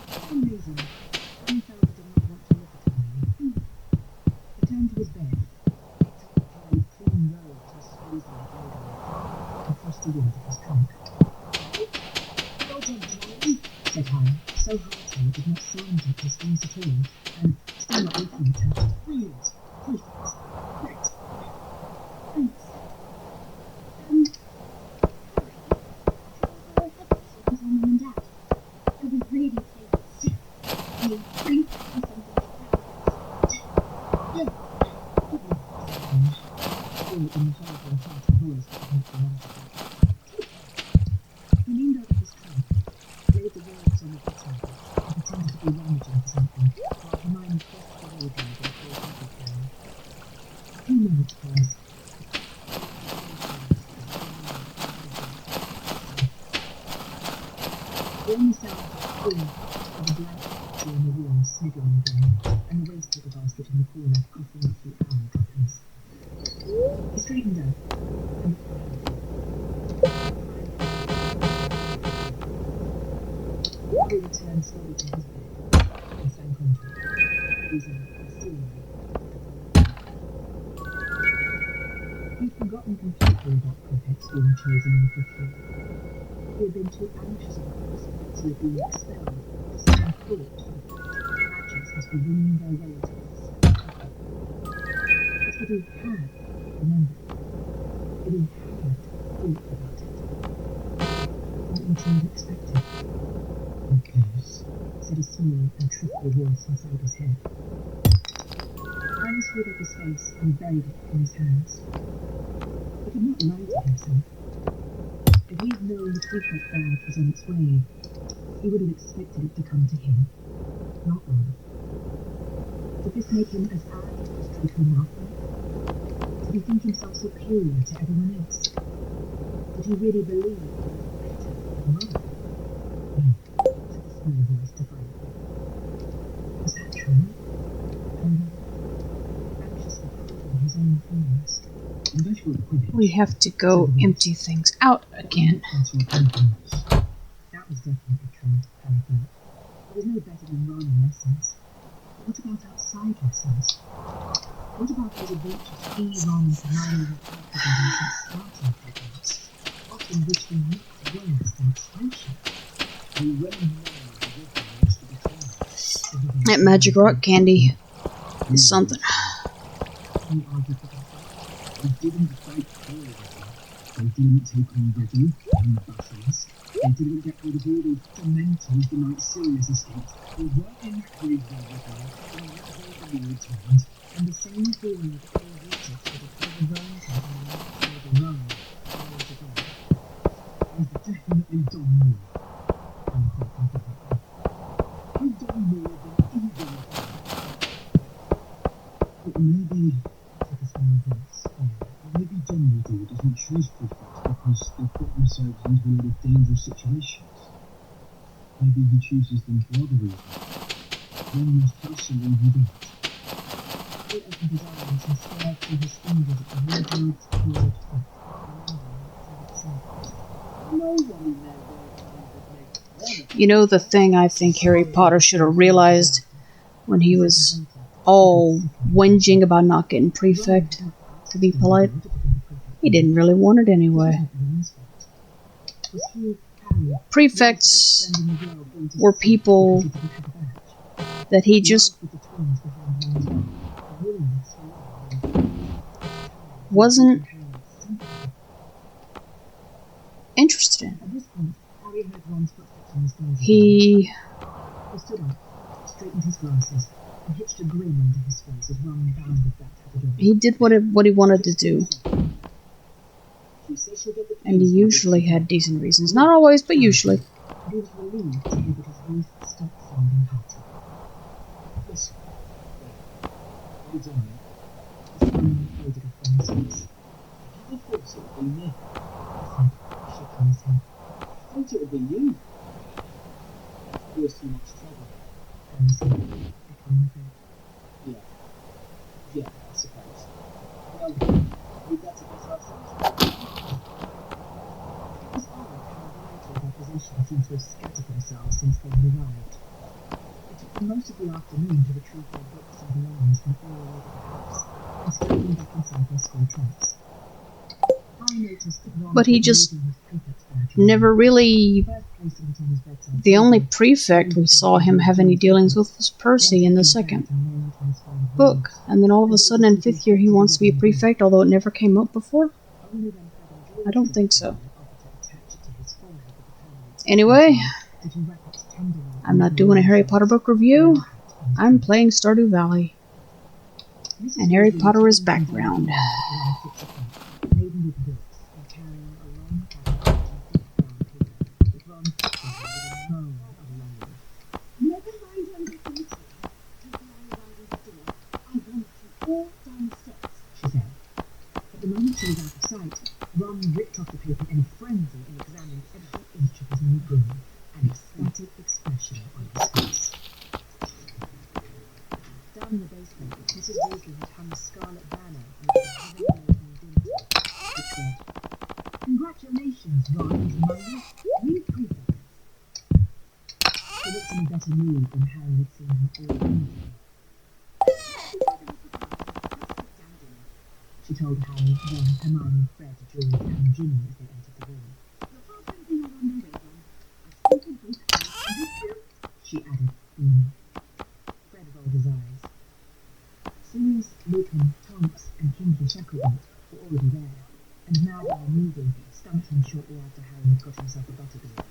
Speaker 4: For some reason, Harry felt he did not want to look at Hermione. He turned to his bed, picked up the pile of clean robes Mrs. Weasley had laid on it, and thrust it into his trunk.
Speaker 5: Well done, Hermione.
Speaker 4: Said Harry, so heartily it did not sound like his voice at all, and, still not looking at her,
Speaker 5: Brilliant. Perfect. Great.
Speaker 6: Thanks. Harry, have you ever had this with your mum and dad? They'll be really pleased. You bring something to
Speaker 5: Yeah.
Speaker 4: still in the sharp and hearty voice that had not been answered. He leaned over his trunk, laid the robes on the bedside, and pretended to be rummaging for something, while Hermione pressed the wardrobe and closed everything. A few moments passed. The only sound was the blanket picture on the wall sniggering again, and the wastepaper basket in the corner coughing up the owl droppings. He straightened up and Harry returned slowly to his bed and sank onto it, gazing concealingly at the wall. He'd forgotten completely about prefects being chosen in the fifth year. He had been too anxious about the possibility of being expelled to stand thought that badgers must be winging their way to this. But if he had remembered, if he had thought about it, what would he have expected?
Speaker 9: Who cares?
Speaker 4: Said a small and truthful voice inside his head. Harry screwed up his face and buried it in his hands. He could not lie to himself. If he had known the prefect badge was on its way, he would have expected it to come to him, not Ron. Did this make him as arrogant as Draco Malfoy? Did he think himself superior to everyone else? Did he really believe he was better than Ron? Said the small voice defiantly. Was that true? Anxiously proving his own feelings.
Speaker 1: We have to go empty things out again.
Speaker 4: That was definitely true, Harry thought. He was no better than Ron in lessons. But what about outside lessons? What about those adventures he, Ron, and Hermione had had with ancient starting programs, often which they mixed words and expression?
Speaker 1: That magic rock candy is something.
Speaker 4: He argued with himself.
Speaker 9: They didn't fight for everything. They didn't take on Riddle and the Basilisk. They didn't get rid of all those dementors the night Sirius escaped. They weren't in that graveyard with them. They weren't there when we returned.
Speaker 4: And the same feeling of ill wishes for the clever Ron company for the Ron years ago.
Speaker 9: I've definitely done more.
Speaker 4: Harry thought confidently.
Speaker 9: I've done more than either of them. But maybe,
Speaker 4: Said the small voice.
Speaker 9: maybe Dumbledore doesn't choose prefects because they've got themselves into a lot of dangerous situations. Maybe he chooses them for other reasons. One must have someone who does.
Speaker 4: He opened his eyes and stared through his fingers at the wardrobe's broad front, remembering what it said.
Speaker 5: No one in their right mind would make one.
Speaker 1: You know the thing I think Harry Potter should have realized when he was all whinging about not getting prefect, to be polite? He didn't really want it anyway.
Speaker 4: Was he, Harry,
Speaker 1: Prefects
Speaker 4: sending the girl going to
Speaker 1: were
Speaker 4: sea
Speaker 1: people
Speaker 4: because he didn't have a badge?
Speaker 1: that he just
Speaker 4: With the twins behind Ron's back, the willingness for love and
Speaker 1: wasn't
Speaker 4: Harry's sympathy.
Speaker 1: interested in.
Speaker 4: At this point, Harry heard Ron's footsteps on the stairs.
Speaker 1: He
Speaker 4: He stood up, straightened his glasses, and hitched a grin onto his face as Ron bounded back to the door.
Speaker 1: he did what he wanted to do, and he usually had decent reasons. Not always, but usually.
Speaker 4: He was relieved to hear that his voice stopped sounding hearty.
Speaker 9: listen, well done. it would be me.
Speaker 4: He said, shaking his head.
Speaker 9: I thought it would be you. It was too much trouble.
Speaker 4: Harry said, echoing the bed.
Speaker 9: Yeah, I suppose. Well, we'd better get ourselves.
Speaker 4: It was odd how a variety of their possessions seemed to have scattered themselves since they had arrived. It took them most of the afternoon to retrieve their books and belongings from all over the house and stow them back inside their school trunks. Harry noticed that Ron
Speaker 1: But he
Speaker 4: kept
Speaker 1: just
Speaker 4: moving his prefect's badge
Speaker 1: never
Speaker 4: around.
Speaker 1: really...
Speaker 4: First placing it on his bedside
Speaker 1: The only
Speaker 4: table,
Speaker 1: prefect we saw him have any dealings with was Percy in the second book, and then all of a sudden in 5th year he wants to be a prefect, although it never came up before? I don't think so. Anyway, I'm not doing a Harry Potter book review. I'm playing Stardew Valley. And Harry Potter is background.
Speaker 6: Never mind when we finish here. Don't worry about this dinner. I want you all downstairs.
Speaker 4: She said. But the moment she was out of sight, Ron ripped off the paper in a frenzy and examined every inch of his new room, an ecstatic expression on his face. Down in the basement, Mrs. Weasley had hung a scarlet banner over the heaven-making dinner table, which read, "Congratulations, Ron and Hermione, new prefect." She looked in a better mood than Harry had seen her all evening. She told Harry, Ron, Hermione, Fred, George, and Ginny as they entered the room. She added, Fred rolled his eyes. Sirius, Lupin, Tonks, and Kingsley Shacklebolt were already there, and Mad Eye Moody stumped him shortly after Harry had got himself a butterbeer.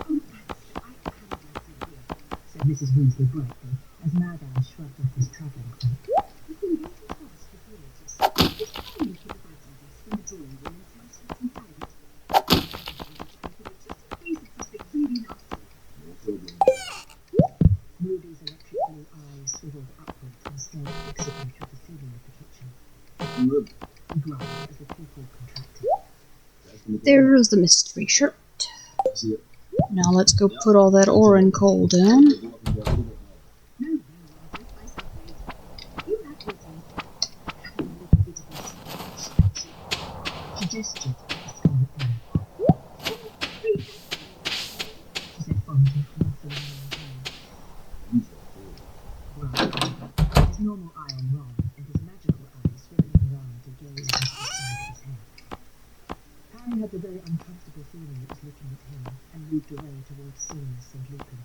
Speaker 4: "Oh, thanks, I am glad you're here," said Mrs. Weasley brightly, as Mad Eye shrugged off his travelling cloak.
Speaker 6: We've been waiting to ask for Brutalist. Just come in to the writing desk in the drawing room and tell us what's in private. Just in case it's something really nasty.
Speaker 9: No problem.
Speaker 4: Moody's electric blue eyes swiveled upwards and stared fixedly through the ceiling of the kitchen.
Speaker 9: Good.
Speaker 4: He growled as the pupil contracted.
Speaker 1: There's the mystery shirt.
Speaker 9: That's it.
Speaker 1: Now let's go put all that ore and coal down.
Speaker 6: No, Margaret, I suppose. You have your time. Having a little bit of a
Speaker 4: She gestured at the scarlet banner. She said fondly, ruffling her hair. Well, his normal eye on Ron, and his magical eye swiveling around to gaze into the side of his head. Harry had the very uncomfortable feeling it was looking at him, and moved away towards Sirius and Lupin.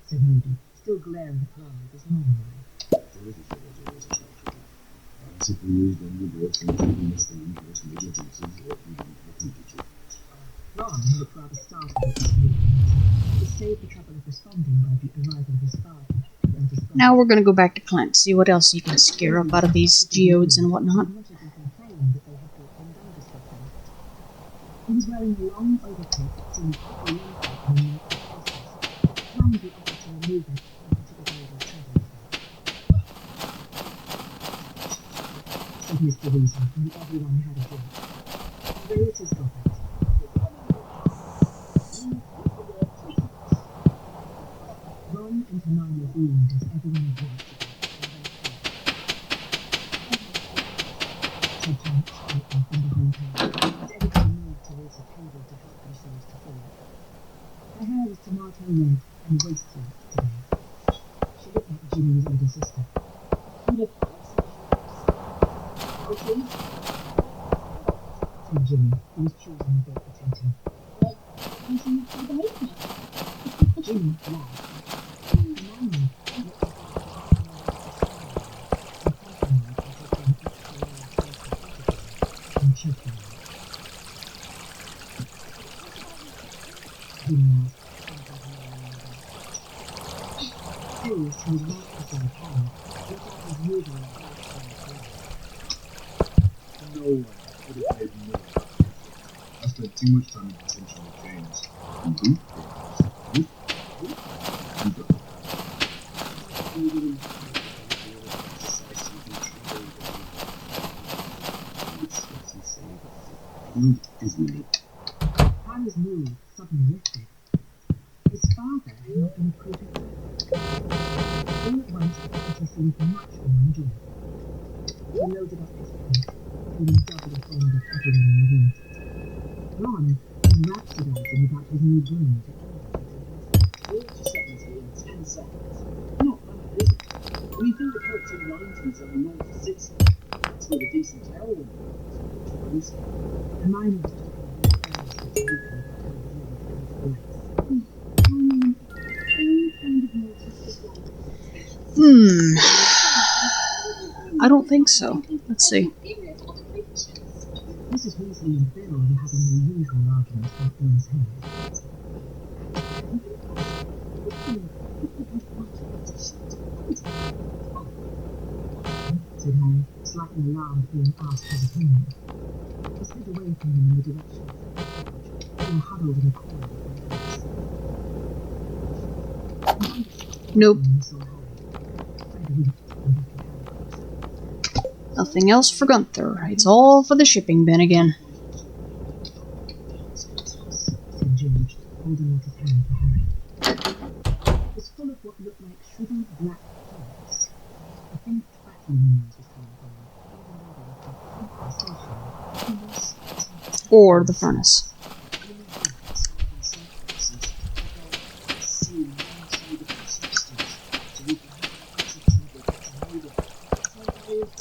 Speaker 4: Said Moody, still glaring at Ron with his normal eye. Ron looked rather startled at this new news, but saved the trouble of responding by the arrival of his father, the eldest brother.
Speaker 1: Now we're gonna go back to Clint, see what else you can scare up out of these geodes and whatnot.
Speaker 4: He had not even complained that they had brought him Dungus with them. He was wearing a long overcoat that seemed quickly lengthened in the neck of places. Kindly offered to remove it and put it over his travelling cloak. Said Mr. Weasley, and everyone had a drink. He raised his goblet. Ron and Hermione beamed as everyone drank together, said Tonks quietly from behind her, as everybody moved towards the table to help themselves to food. Her hair was tomato red and waist-length today. She looked like Ginny's older sister.
Speaker 6: You'd have thought so. Okay.
Speaker 4: Said Ginny, who was chewing a baked potato.
Speaker 6: Well, you seem to behave now.
Speaker 4: Ginny laughed. Hermione looked like and compromised as if being extra loyal and choking. Ginny asked, Sirius, who was right beside Harry, looked like his usual
Speaker 5: No one could have made me. I spent too much time in detention with James.
Speaker 9: Good, isn't it?
Speaker 4: Harry's mood suddenly lifted. His father had not been a prudent man. All at once, he seemed much more enjoyable. He loaded up his plate, feeling doubly fond of everyone in the room. Ron was rhapsodizing about his new broom to
Speaker 5: Walk to 70 in 10 seconds. Not bad, is it? When you think the character in 90s are north to 60, that's with a decent tailwind.
Speaker 4: Hermione was talking very earnestly to Lucan about how he really felt his legs.
Speaker 1: I don't think so. Let's see.
Speaker 4: Mrs. Weasley and Bill were having their usual argument about Bill's hair. Said Harry, slightly alarmed being asked his opinion. He slid away from them in the direction of the porch, who were huddled in a corner of the house.
Speaker 1: Nope.
Speaker 4: Saw Harry. Fred winked and beckoned Harry closer.
Speaker 1: Nothing else for Gunther. It's all for the shipping bin again.
Speaker 4: Said George, holding out his hand for Harry. It was full of what looked like shriveled black plants. A faint crackling noise was coming from them,
Speaker 1: Or the furnace.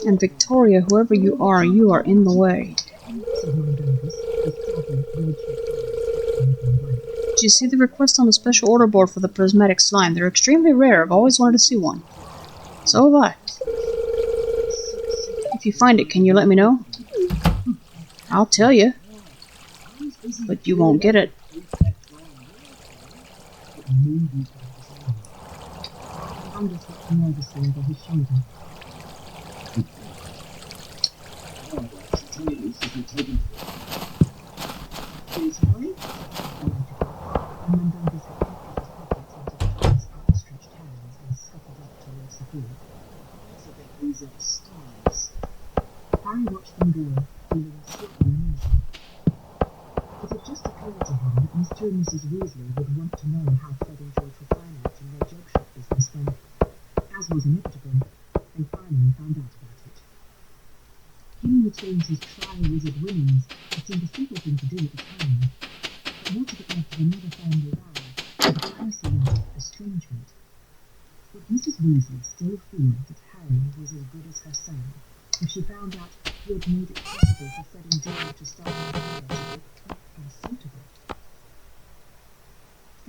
Speaker 1: And Victoria, whoever you are in the way. Did you see the request on the special order board for the prismatic slime? They're extremely rare. I've always wanted to see one. So have I. If you find it, can you let me know? I'll tell you. But you won't get it.
Speaker 4: Anders looked nervously over his shoulder. Please, Harry? And then Dungus had emptied his pockets into Tom's outstretched hands and scuffled up towards the food.
Speaker 5: So that these are stars.
Speaker 4: Harry watched them go, feeling slightly uneasy. It had just occurred to him that Mr. and Mrs. Weasley would want to know how Fred and George were financing their joke shop business when, as was inevitable, they finally found out about it. King retains his tri-wizard winnings. It seemed a simple thing to do at the time. But what if it led to another family row, with a personal estrangement? Would Mrs. Weasley still feel that Harry was as good as her son, if she found out he had made it possible for Fred and George to start a career as a bit unsuitable?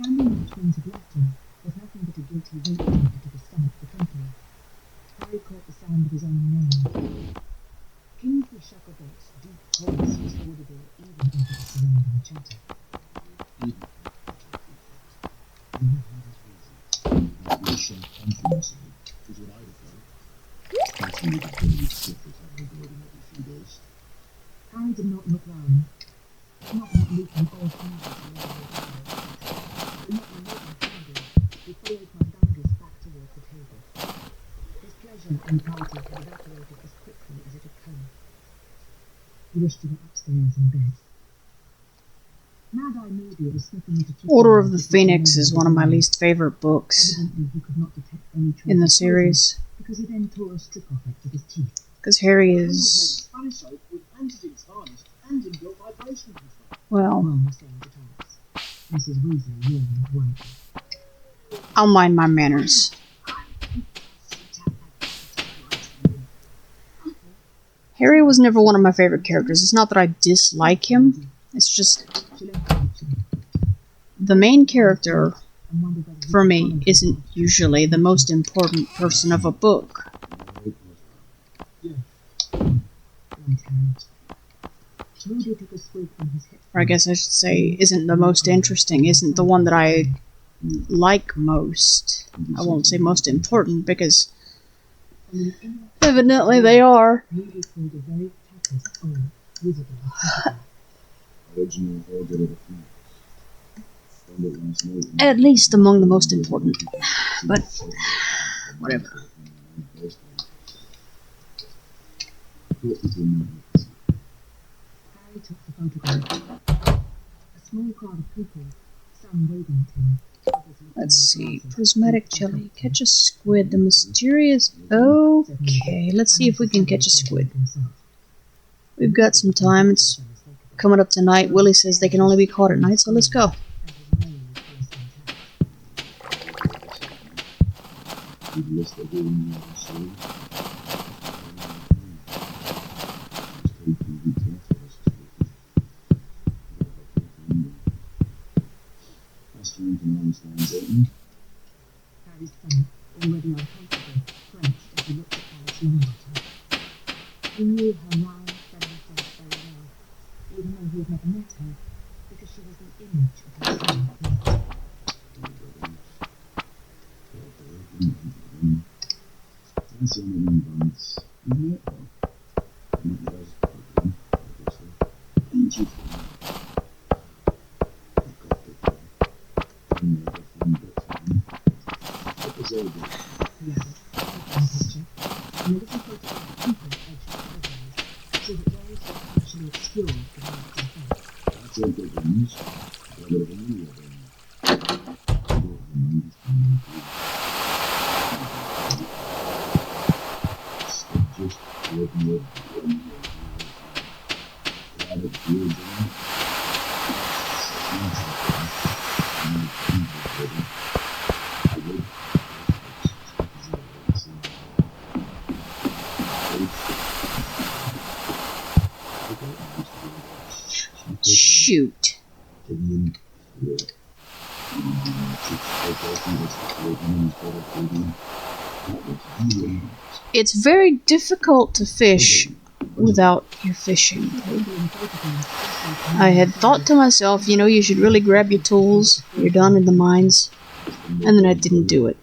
Speaker 4: Standing in between to left him, with nothing but a guilty weight taken to the stomach for company, Harry caught the sound of his own name. Kingsley Shacklebait's deep voice was audible even over the surrounding chatter. Harry did not look round. Not that Lucan or Kingsley were able to follow but not removing Kingsley, he followed Mundungus back towards the table. His pleasure in the party had evaporated as quickly as it had come. He wished to go upstairs in bed. Mad-Eye Moody was sniffing into
Speaker 1: Order of the Phoenix is one of my least favorite books
Speaker 4: Evidently, he could not detect any trace
Speaker 1: in the
Speaker 4: of poison,
Speaker 1: series.
Speaker 4: because he then tore a strip off it with his teeth.
Speaker 1: Because Harry is,
Speaker 5: Spanish oak with antigens varnished and inbuilt vibration control.
Speaker 1: well,
Speaker 4: Ron was saying to Thomas. Mrs. Weasley yawned widely.
Speaker 1: I'll mind my manners. Harry was never one of my favorite characters. It's not that I dislike him. It's just
Speaker 4: She left the kitchen
Speaker 1: the main character
Speaker 4: and wondered whether he
Speaker 1: for
Speaker 4: could
Speaker 1: me
Speaker 4: follow
Speaker 1: isn't
Speaker 4: her.
Speaker 1: usually the most important person of a book.
Speaker 4: Right, Harry. Moody took a swig from his hip.
Speaker 1: Or I guess I should say, isn't the most interesting, isn't the one that I like most. I won't say most important, because evidently they are.
Speaker 4: Moody pulled a very tattered old wizardly photograph.
Speaker 9: Original order of the Phoenix. Found it last night.
Speaker 1: At least among the most important. But, whatever.
Speaker 4: Harry took the photograph. A small crowd of people, some waving at him.
Speaker 1: Let's see. Prismatic jelly. Catch a squid. The mysterious... Okay, let's see if we can catch a squid. We've got some time. It's coming up tonight. Willie says they can only be caught at night, so let's go.
Speaker 4: Harry's stomach, already uncomfortable, clenched as he looked at Alice Longbottom. He knew her round, friendly face very well, even though he had never met her, because she was the image of his son.
Speaker 1: Shoot. It's very difficult to fish without your fishing pole. I had thought to myself, you know, you should really grab your tools. You're done in the mines. And then I didn't do it.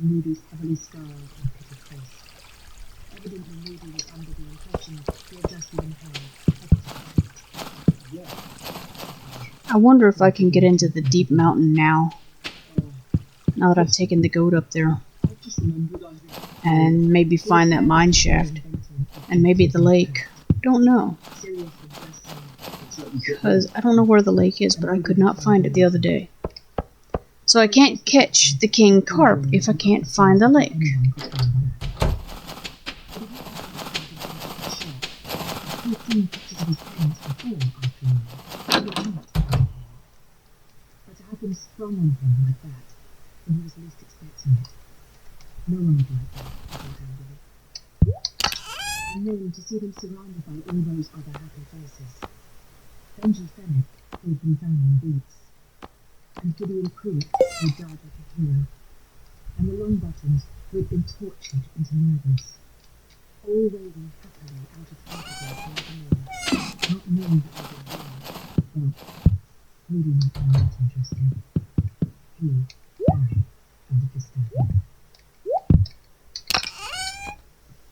Speaker 4: Moody's heavily scarred and pitted face. Evidently Moody was under the impression he had just been held.
Speaker 1: I wonder if I can get into the deep mountain now. Now that I've taken the goat up there. And maybe find that mine shaft. And maybe the lake. Don't know. Because I don't know where the lake is, but I could not find it the other day. So I can't catch the king carp if I can't find the lake.
Speaker 4: But to have them sprung on him like that, when he was least expecting it, no one would like that, thought angrily. And then to see them surrounded by all those other happy faces. Benji Fenwick, who had been found in boots, and Gideon Creek, who had died like a hero, and the Longbottoms, who had been tortured into madness, all waving happily out of photograph like a man, not knowing that they were there, but really not found that interesting. He, Harry, found it disturbing.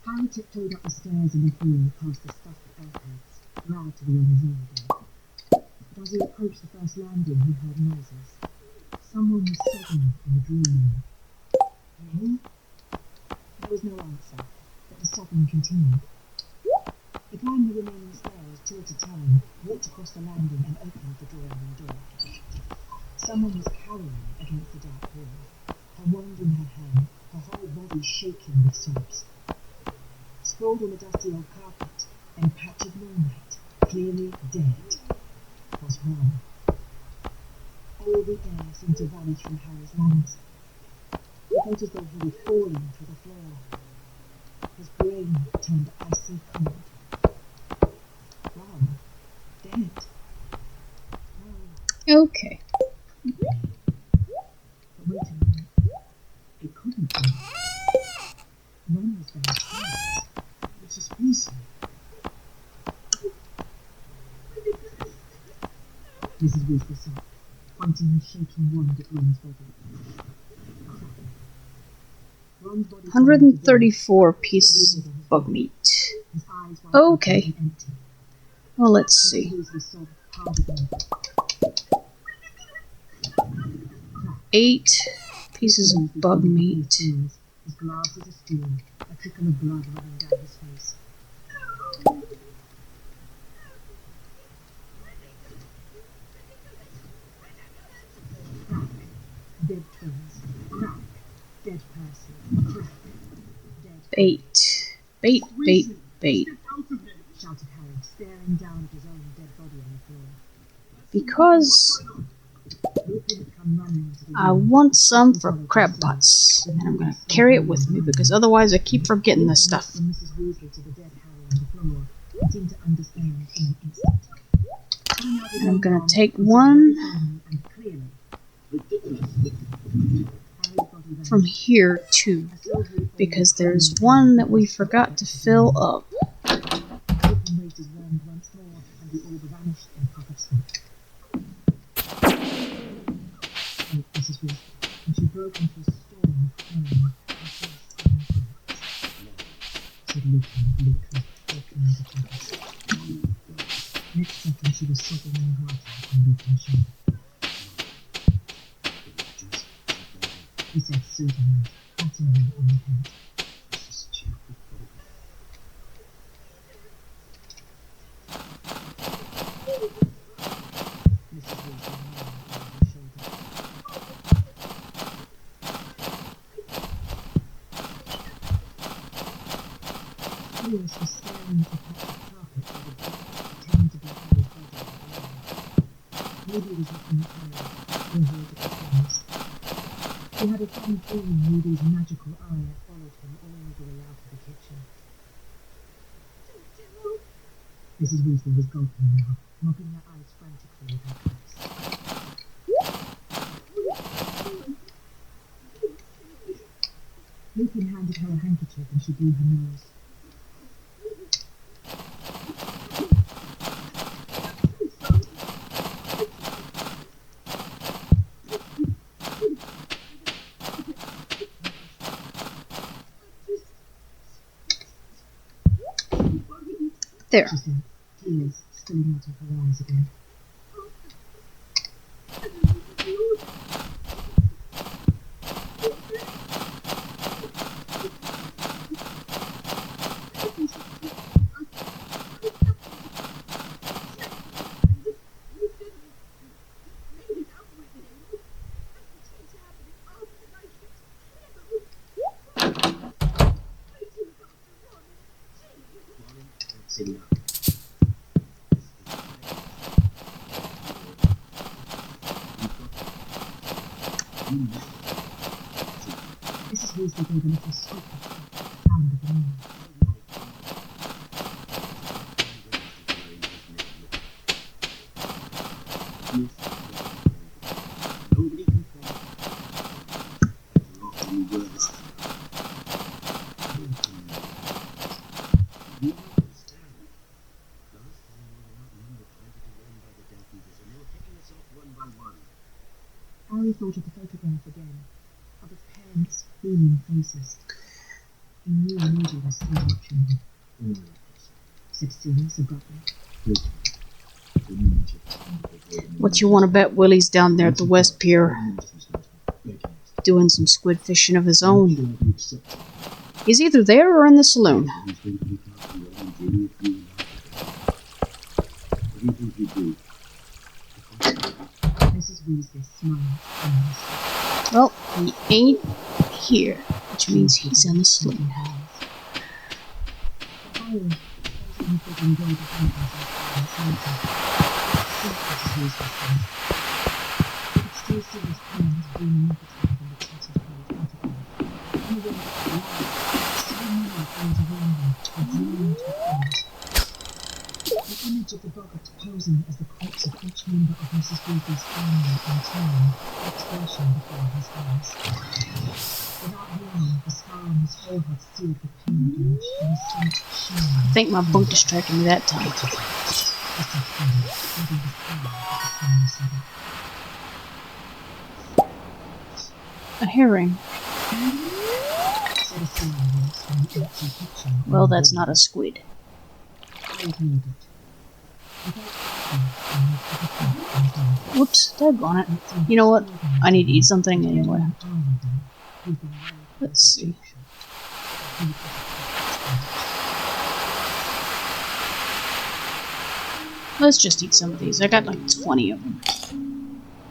Speaker 4: Harry tiptoed up the stairs in the hall past the stuffed bulkheads, glad to be on his own again. But as he approached the first landing, he heard noises. Someone was sobbing in the drawing room. Hello? There was no answer, but the sobbing continued. He climbed the remaining stairs two at a time, walked across the landing and opened the drawing room door. Someone was cowering against the dark wall, her wand in her hand, her whole body shaking with sobs. Sprawled on the dusty old carpet, in a patch of moonlight, clearly dead, was Ron. All the air seemed to vanish from Harry's lungs. He felt as though he were falling to the floor. His brain turned icy cold. Ron, dead. No.
Speaker 1: Okay.
Speaker 4: Mrs. Weasley sobbed, pointing her shaking wand at Ron's body. Ron's body
Speaker 1: 134 pieces of bug meat.
Speaker 4: his eyes wide
Speaker 1: Okay.
Speaker 4: open and empty.
Speaker 1: Well, let's
Speaker 4: Mrs.
Speaker 1: see.
Speaker 4: Weasley sobbed hard again.
Speaker 1: 8 pieces of bug meat.
Speaker 4: His glasses askew, a trickle of blood running down his face. Crack. Dead twins. Crack. Dead Percy. Crack. Dead.
Speaker 1: Bait. Bait, bait, bait.
Speaker 4: Shouted Harry, staring down at his own dead body on the floor.
Speaker 1: Because
Speaker 4: Lupin had come running into the
Speaker 1: I
Speaker 4: room.
Speaker 1: want some for crab pots. And I'm going to carry it with me because otherwise I keep forgetting this stuff.
Speaker 4: From Mrs. Weasley to the dead Harry on the floor, and seemed to understand in an instant.
Speaker 1: And I'm going to take one
Speaker 4: And clearly,
Speaker 1: from here too. Because there's one that we forgot to fill up.
Speaker 4: Lupin raised his wand once more, and the orb vanished in a puff of smoke. And Mrs. Weasley, and she broke into a storm of flame, her face unbroken. Said Lupin, bleakly, walking over to her. Next second, she was sobbing and writing on Lupin's shoulder. He said soothingly, patting her on the head. Mrs. Weasley moaned over her shoulder. Sirius was staring at the patch of carpet where the bed pretending to be Harry's body on the ground. Moody was looking at Harry, who heard the performance. He had a funny feeling Moody's magical eye had followed him all the way out of the kitchen. Mrs. Weasley was gulping now, mopping her eyes frantically with her cups. Lupin handed her a handkerchief and she blew her nose.
Speaker 1: There.
Speaker 4: She said, tears spilling out of her eyes again. Mrs. Weasley gave a little squeak at the sound of the moon.
Speaker 9: Nobody can tell what you were like. You understand. Last time we were out, men were planted alone by the Death Eaters, and they were picking us off one by one.
Speaker 4: Harry thought of the photograph again, of his parents' beaming faces. He knew Moody was still watching him. Said Sirius abruptly.
Speaker 1: What you want to bet Willie's down there at the West Pier doing some squid fishing of his own? He's either there or in the saloon.
Speaker 4: Mrs. Weasley smiled earnestly.
Speaker 1: Well, he ain't here, which means he's in the saloon.
Speaker 4: Harry, closing his big and door behind himself and smoking. Mrs. Weasley said. He could still see his hands beaming up at him from the tattered gold photograph. In the room that was light, so many things around him were drawn to a close. The image of the boggart posing as the corpse of each member of Mrs. Weasley's family in turn kept flashing before his eyes. Without warning, the scar on his forehead sealed the pain image in a slight sheen.
Speaker 1: I think my book distracted me that time. A herring. Well, that's not a squid. Whoops, daggone it. You know what? I need to eat something anyway. Let's see. Let's just eat some of these. I got like 20 of them.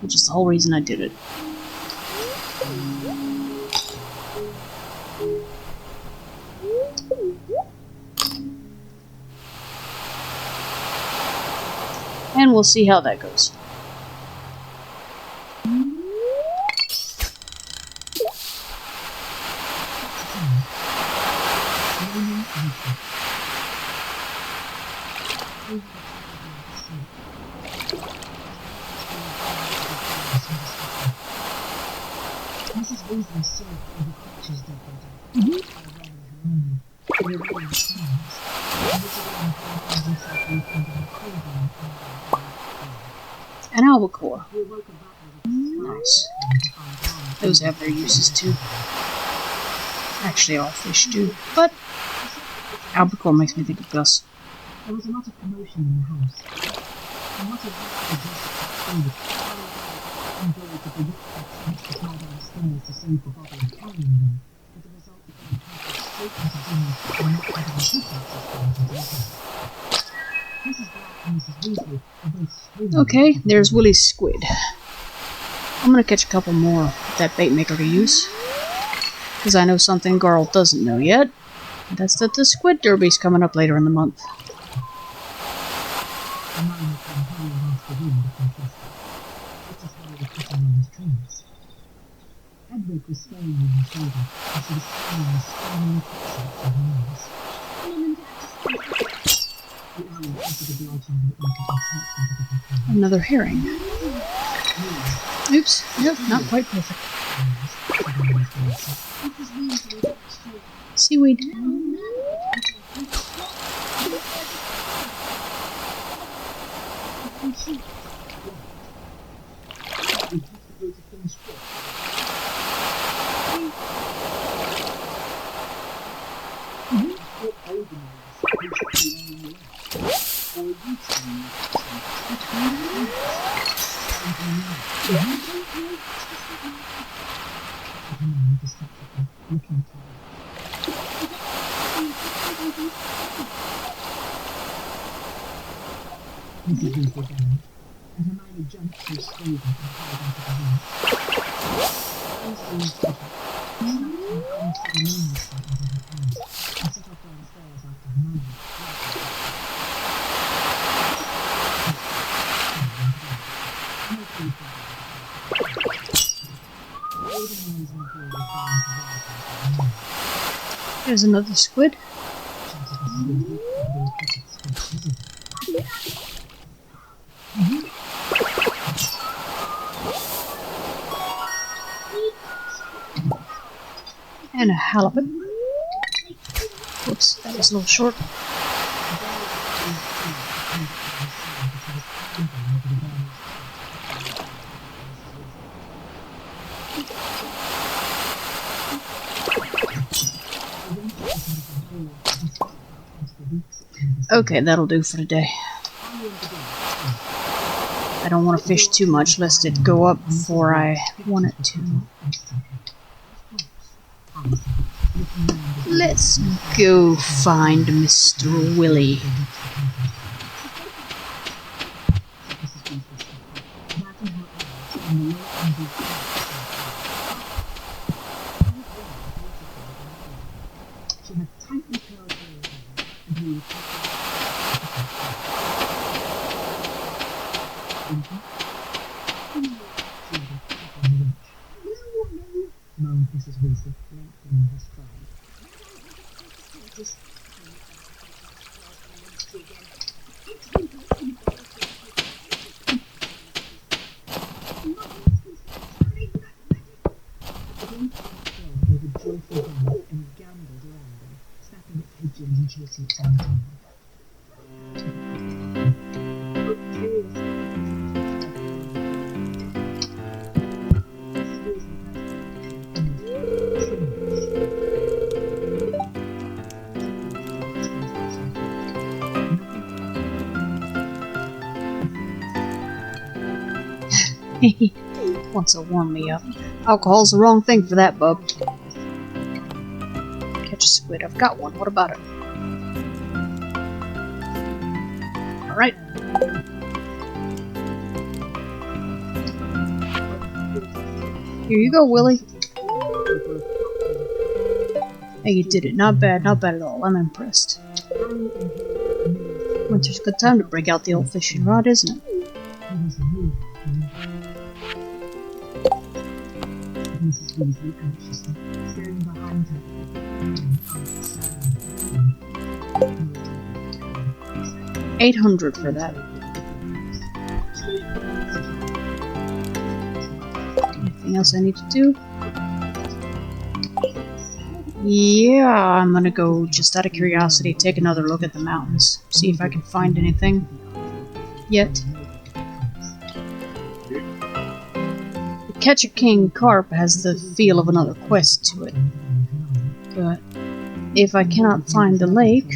Speaker 1: Which is the whole reason I did it. And we'll see how that goes.
Speaker 4: Mrs. Weasley saw all the creatures that they did. They were really times. And this is when he found himself looking down Krobus.
Speaker 1: An albacore.
Speaker 4: We woke up with
Speaker 1: Nice. Those have their uses too. Actually, all fish do. But albacore makes me think of Gus.
Speaker 4: There was a lot of commotion in the house. And what had happened was and go to the witch went to climb downstairs to save the body and carrying them, as a result of being taken straight into dinner and not having a pickaxes found into the house. Mrs. Black and Mrs. Weasley were both screaming.
Speaker 1: Okay, there's Willie's squid. I'm gonna catch a couple more with that bait maker to use. Because I know something Garl doesn't know yet. And that's that the Squid Derby's coming up later in the month.
Speaker 4: Hermione came hurrying into the room to confess it. This is Harry was putting on his dreams. Hedwig was staring on her shoulder, and she was smelling the strong picture of her nose. The owl patted obligingly into her perched into the background.
Speaker 1: Another herring. Oops, nope, not quite perfect. Seaweed.
Speaker 4: Mrs. Weasley bellowed, and Hermione jumped through Scrooge and hurried into the room. Lucy stood up, snapped her cold ceremonial spot into her hand, and set off downstairs after Hermione.
Speaker 1: There's another squid. And a halibut. Whoops, that was a little short. Okay, that'll do for today. I don't want to fish too much lest it go up before I want it to. Let's go find Mr. Willie.
Speaker 4: She had tightly curled hair and he was moaned Mrs. Weasley, lengthening her stride. The gave a joyful dance and gamboled around them, snapping at pigeons and chasing its own tail.
Speaker 1: Wants to warm me up. Alcohol's the wrong thing for that, bub. Catch a squid. I've got one. What about it? Alright. Here you go, Willie. Hey, you did it. Not bad. Not bad at all. I'm impressed. Winter's a good time to break out the old fishing rod, isn't it?
Speaker 4: Mrs. Weasley anxiously, staring behind her.
Speaker 1: 800 for that. Anything else I need to do? Yeah, I'm gonna go, just out of curiosity, take another look at the mountains. See if I can find anything. Yet. The Catch a King Carp has the feel of another quest to it. But if I cannot find the lake,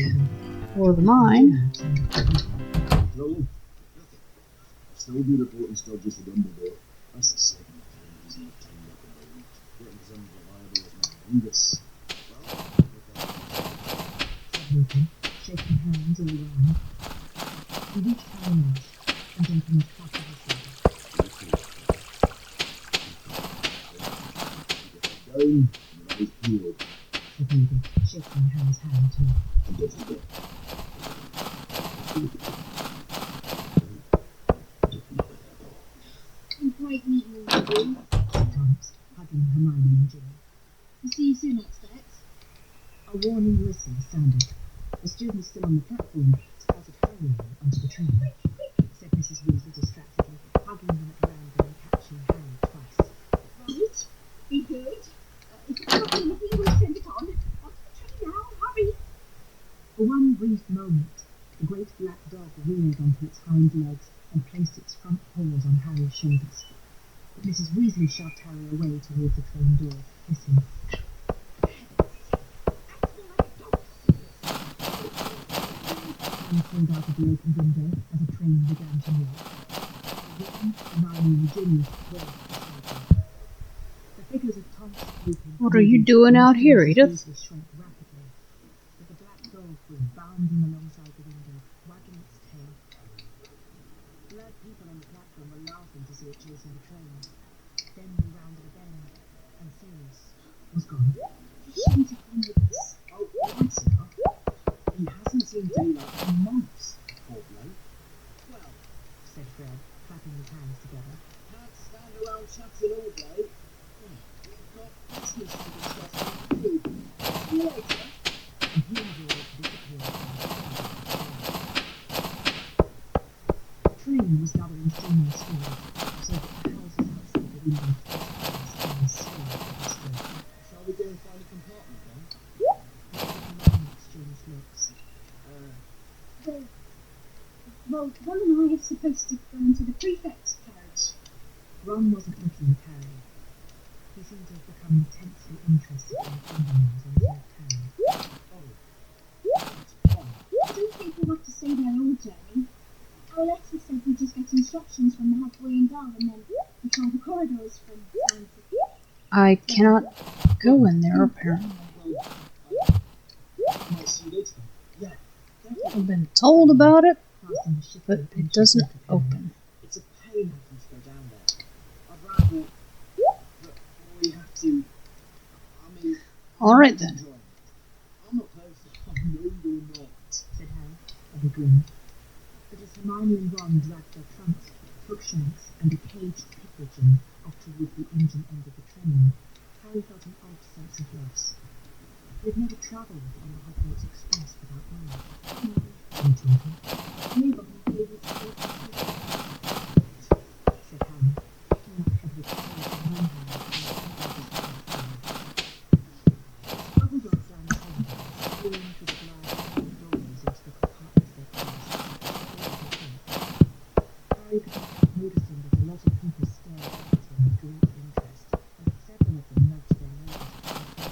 Speaker 1: or the mine...
Speaker 5: Nothing. Still be reporting Sturgis for Dumbledore. That's the second time he's not turned up in a week. Getting as unreliable as my Angus.
Speaker 4: Lupin, shaking hands all round. He reached Harry and gave him a clap on the shoulder.
Speaker 5: Down, and I was peeled.
Speaker 4: Said Ruby, shaking Harry's hand too.
Speaker 5: And doesn't get.
Speaker 6: Great meeting you, Ruby.
Speaker 4: Said Tonks, hugging Hermione and Ginny.
Speaker 6: We'll see you soon upstairs.
Speaker 4: A warning whistle sounded. The students still on the platform started hurrying onto the train. Said Mrs. Weasley distractedly, hugging them at random and catching Harry twice.
Speaker 6: Right, be good. If you've got anything, we'll send it on. Onto the train now, hurry.
Speaker 4: For one brief moment, the great black dog reared onto its hind legs and placed its front paws on Harry's shoulders. But Mrs. Weasley shoved Harry away towards the train door, hissing. He pulled out of the open window as a train began to move. Ron, Hermione, and Ginny were beside him. The figures of Tonks, Lupin,
Speaker 1: What are you doing out here, Edith?
Speaker 4: shrank rapidly, but the black dog was bounding alongside the window, wagging its tail. Glad people on the platform were laughing to see it chasing the train. Then we rounded a bend, and Sirius was gone.
Speaker 6: He shouldn't have been with us.
Speaker 5: Oh, right enough. He hasn't seen daylight for months, poor bloke.
Speaker 4: Well, said Fred, clapping his hands together.
Speaker 5: Can't stand around chatting all day. We've got business to discuss with you. See you later.
Speaker 4: And he and George disappeared from the train was gathering still more speed, so that the houses outside the window flashed and swayed to the street.
Speaker 5: Shall we go and find a compartment then?
Speaker 4: Hermione exchanged looks.
Speaker 6: Well, Ron and I are supposed to go into the prefect's carriage.
Speaker 4: Ron wasn't looking at Harry. He seemed to have become intensely interested in the fingernails on his left hand.
Speaker 6: I don't think we'll have to stay there all journey. Our letter said we just get instructions from the head boy and girl and then control the corridors from time to
Speaker 1: I cannot go in there, apparently.
Speaker 5: Might see you later. Yeah,
Speaker 1: I've been told about it,
Speaker 4: Passing the ship
Speaker 1: but it doesn't open.
Speaker 5: it's a pain having to go down there. I'd rather that we have to. I mean,
Speaker 1: Alright then.
Speaker 5: join. I'm not close. Oh, no, you're not.
Speaker 4: said Harry, and he grinned. But as Hermione and Ron dragged their trunks, Crookshanks, and a caged pickleton off toward the engine end of the train, Harry felt an odd sense of loss. He had never travelled on the Hogwarts Express without money.
Speaker 6: move on the table to go
Speaker 4: Said Harry, picking up Hedwig's clothes in one hand and struggled off down the corridor, peering through the glass doors into the compartments they passed. Harry could not help noticing that a lot of people stared at him with great interest, and that several of them nudged their noses to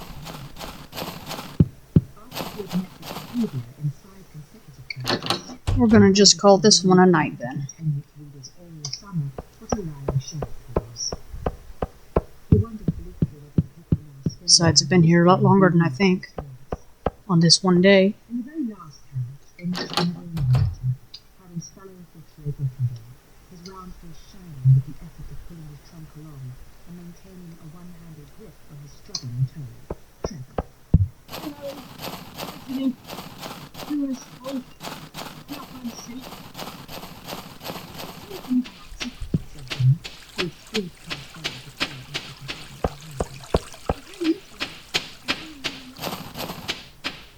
Speaker 4: after he had met his behaviour in 5 consecutive carriages.
Speaker 1: We're gonna just call this one a night then.
Speaker 4: 10-week readers all summer, what a lying show.
Speaker 1: Besides, I've been here a lot longer than I think. On this one day.
Speaker 4: In the very last carriage, they met another mountain, Harry's fellow adventurer Burping, his round face shining with the effort of pulling his trunk along and maintaining a one-handed grip on his struggling toe, Trevor.
Speaker 7: Hello. Opening. Doers full. Not fancy.
Speaker 4: Said Jimmy, who had speed cast down before the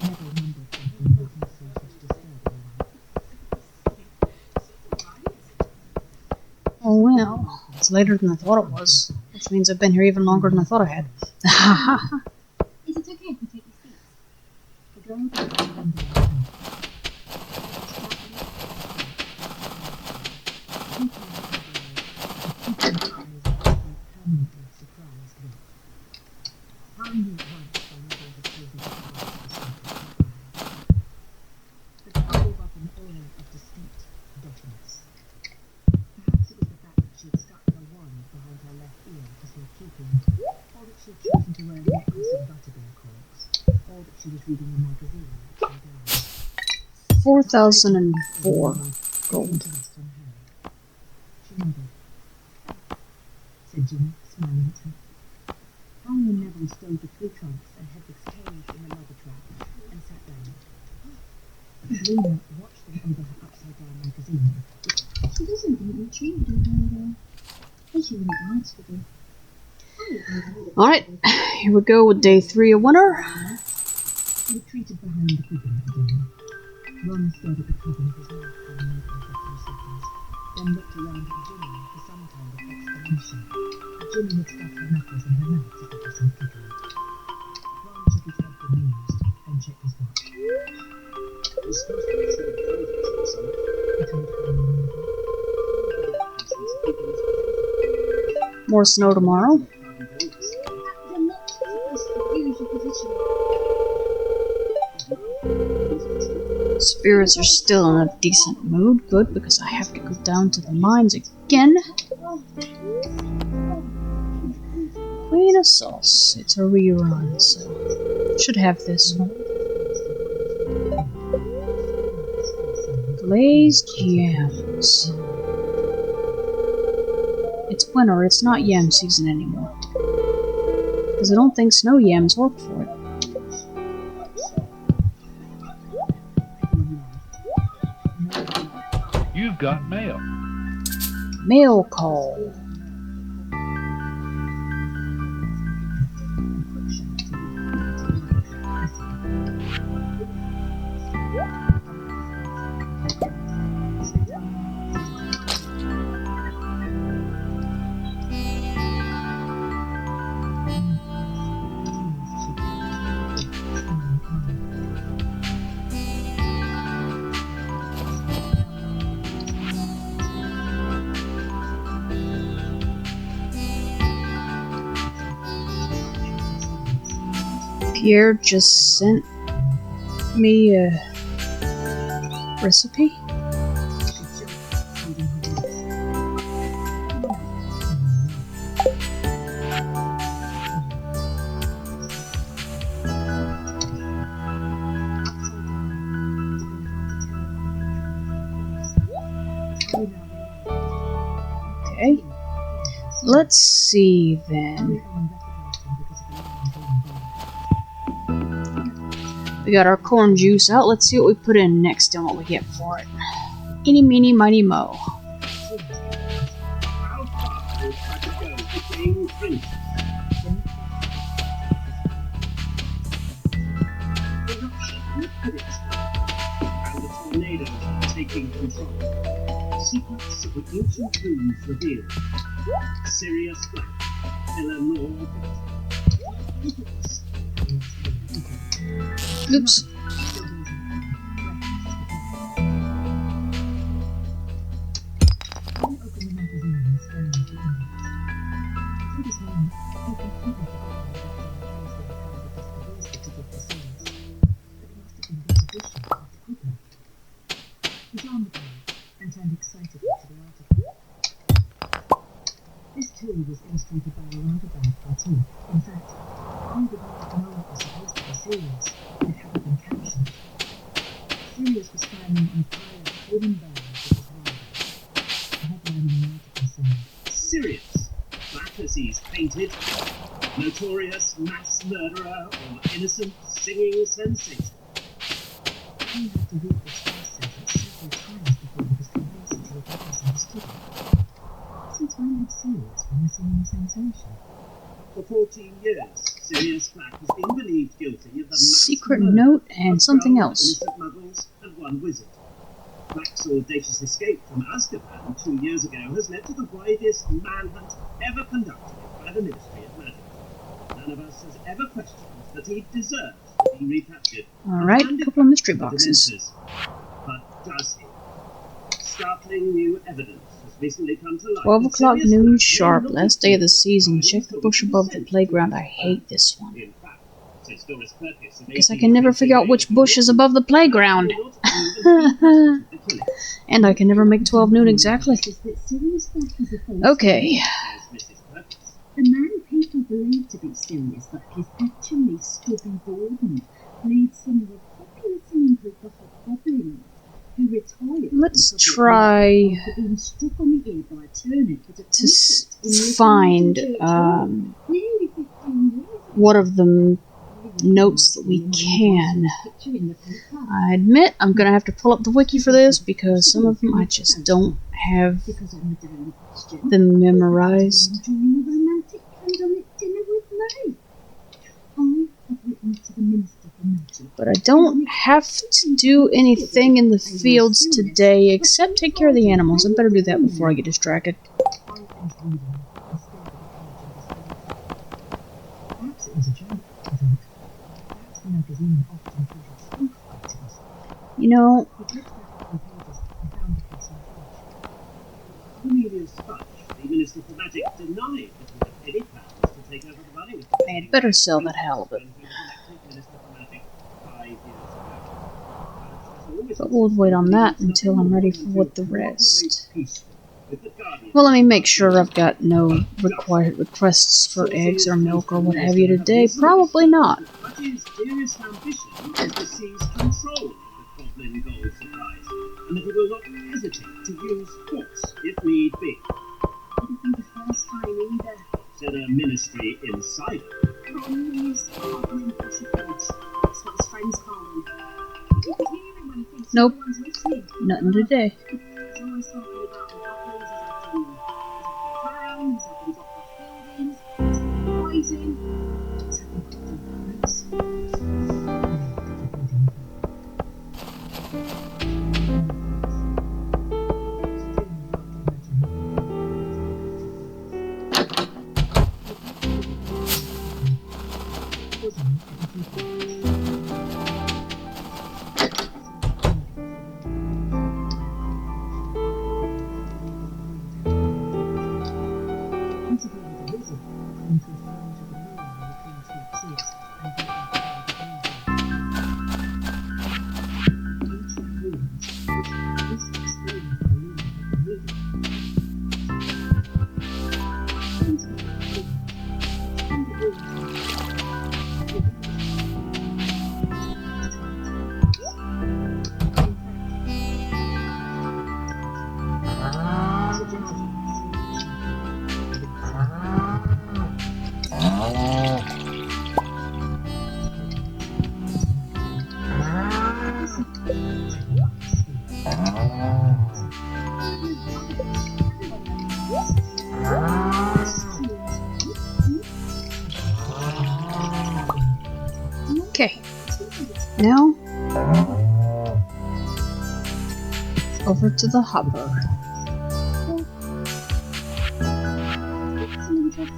Speaker 4: Neville mumbled something about missing such disturbing one.
Speaker 1: Oh well, it's later than I thought it was. Which means I've been here even longer than I thought I had.
Speaker 6: Is it okay if we take these seats?
Speaker 4: The girl got to the window and looked. Permanently surprised look. Harry knew at once by Neville had chosen to cast the secret fire. The girl gave up an aura of distinct deafness. Perhaps it was the fact that she had stuck her wand behind her left ear for safekeeping, or that she had chosen to wear a necklace of butterbeer corks, or that she was reading a magazine upside down.
Speaker 1: 4,004 gold.
Speaker 4: She nodded. Said Jimmy, smiling at her. Harry and Neville stowed the three trunks and Hedwig's cage in the luggage rack and sat down. Luna watched them over her upside-down magazine.
Speaker 6: She doesn't really treat you very well. I think she really wants to do.
Speaker 1: Alright, here we go with day 3 of winter.
Speaker 4: He retreated behind the cribbing again. Ron stared at the cover of his notebook for a few seconds, then looked around at Ginny for some kind of explanation. Ginny had stuffed her knuckles in her mouth to give her some giggling. Ron shook his head bemused, then checked his watch.
Speaker 5: It's supposed to be sort of cold or something.
Speaker 4: He told Harry and Neville.
Speaker 1: More snow tomorrow.
Speaker 6: You're not supposed to use your position.
Speaker 1: Spirits are still in a decent mood. Good, because I have to go down to the mines again. Queen of Sauce. It's a rerun, so should have this one. Glazed yams. It's winter, it's not yam season anymore. Because I don't think snow yams work for it.
Speaker 2: You've got mail.
Speaker 1: Mail call. Pierre just sent me a recipe. Okay. Let's see then. We got our corn juice out. Let's see what we put in next and what we get for it. Eeny, meeny, miny, mo.
Speaker 7: How far would I go to being finished? Look at it. And the tornado taking control. Secrets of the ancient runes revealed. Sirius Black. Eleanor. Look at this.
Speaker 1: Oops.
Speaker 4: His arm appeared and turned excitedly to the article. This too was illustrated by a rather bad cartoon. In fact, Who would not know it was supposed to be Sirius, but it hadn't been captured. Sirius was standing on a pile of wooden bones with his rider. The headline in the article said,
Speaker 10: Sirius, black as he's painted, notorious mass murderer or innocent singing sensation.
Speaker 4: He had to read this first sentence several times before he was convinced that he had misunderstood it. Since when had Sirius been a singing sensation?
Speaker 10: For 14 years, Sirius Black has been believed guilty of the mass
Speaker 1: Secret
Speaker 10: murder
Speaker 1: note
Speaker 10: of
Speaker 1: and something
Speaker 10: 12
Speaker 1: else.
Speaker 10: innocent muggles and 1 wizard. Black's audacious escape from Azkaban 2 years ago has led to the widest manhunt ever conducted by the Ministry of Magic. None of us has ever questioned that he deserves to be recaptured.
Speaker 1: Alright, a couple of mystery boxes.
Speaker 10: But does he? Startling new evidence has recently come to light.
Speaker 1: 12 o'clock
Speaker 10: Sirius
Speaker 1: noon
Speaker 10: Black
Speaker 1: sharp,
Speaker 10: may not
Speaker 1: last
Speaker 10: be
Speaker 1: day of the season.
Speaker 10: guilty
Speaker 1: Check the bush above the playground. I hate this one.
Speaker 10: In fact, says Doris Perkis in
Speaker 1: Because I can never figure out which bush is above the playground. And I can never make 12 noon exactly. Okay.
Speaker 8: The man people believe to be Sirius Black is actually Stubby Borden, lead singer of popular singing group The Hobgoblins, who retired.
Speaker 1: Let's try
Speaker 8: after being struck on the ear by a turnip at a
Speaker 1: to
Speaker 8: concert in
Speaker 1: find
Speaker 8: nearly 15 years.
Speaker 1: one of the notes that we can. I admit I'm gonna have to pull up the wiki for this because some of them I just don't have them memorized.
Speaker 8: Enjoying a romantic candlelit dinner with me. I have written to the Minister for Magic.
Speaker 1: But I don't have to do anything in the fields today except take care of the animals. I better do that before I get distracted.
Speaker 4: Perhaps it was a joke, I thought. Perhaps the magazine often features spook items.
Speaker 1: You know,
Speaker 4: He flipped back a few pages and found the castle flash.
Speaker 10: Cornelius Fudge, the Minister for Magic, denied that he had any plans to take over the running of the
Speaker 1: I had better sell that halibut.
Speaker 10: when he was elected Minister for Magic 5 years ago.
Speaker 1: But we'll wait on that until I'm ready for the rest. Well, let me make sure I've got no required requests for eggs or milk or what have you today. Probably not.
Speaker 10: But his dearest ambition is to seize control of the Goblin gold supplies, and that he will not hesitate to use force if need be.
Speaker 8: Wouldn't be the first time either.
Speaker 10: Said a ministry insider.
Speaker 8: Cornelius Goblin Pussyfoot. That's what his friends call him. You can hear him when he thinks
Speaker 1: Nope.
Speaker 8: no one's listening.
Speaker 1: Nothing today.
Speaker 8: He's always talking about the goblins, he's having crowns, he's having buildings, he's having poison, he's having cooking birds.
Speaker 1: Okay. Now, over to the hopper.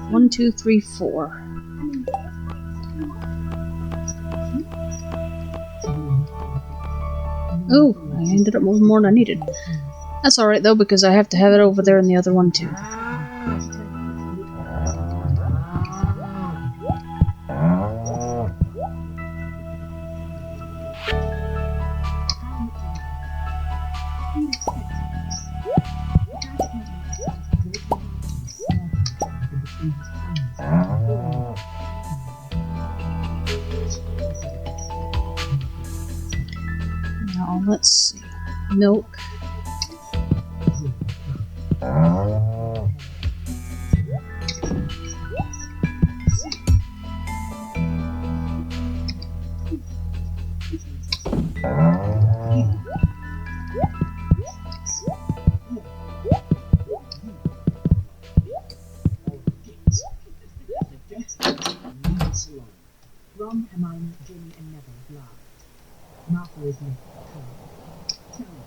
Speaker 1: 1, 2, 3, 4. Oh, I ended up with more than I needed. That's alright though, because I have to have it over there in the other one too. let's see. Milk.
Speaker 4: Ron, Hermione, Ginny, and Neville laughed. Malfoy's lip curled.
Speaker 10: Tell me,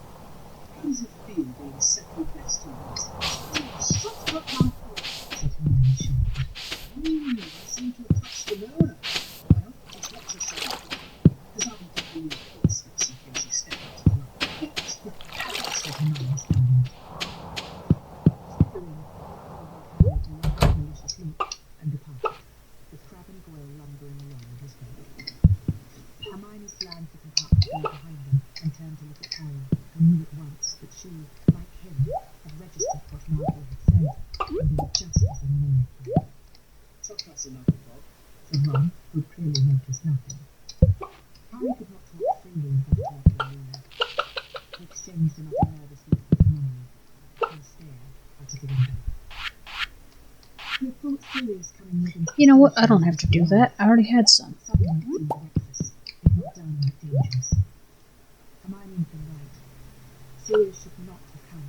Speaker 10: how does it feel being second best to Weasley?
Speaker 6: Shut up, Malfoy.
Speaker 4: Said Hermione sharply.
Speaker 10: I seem to have touched the nerve. Well, just watch yourself. Because I'll be giving you a hit steps in case you step out of line.
Speaker 4: Said Hermione standing. Snickering, Harry laughed a malicious look and departed, with Crabbe and Goyle lumbering along with his boat. Hermione slammed the compartment door behind them and turned to look at Harry, who knew at once that she, like him, had registered what Malfoy had said, and been just as annoyed by it.
Speaker 10: Chuck us another Bob.
Speaker 4: Said Ron, who had clearly noticed nothing. Harry could not talk freely in that turbulent manner. He exchanged another nervous look with Hermione, and stared out of the window. He had thought Sirius coming with him.
Speaker 1: You know what? I don't have to do that. I already had some.
Speaker 4: Suddenly it seemed reckless, if not downright dangerous. Hermione had been right. Sirius should not have come.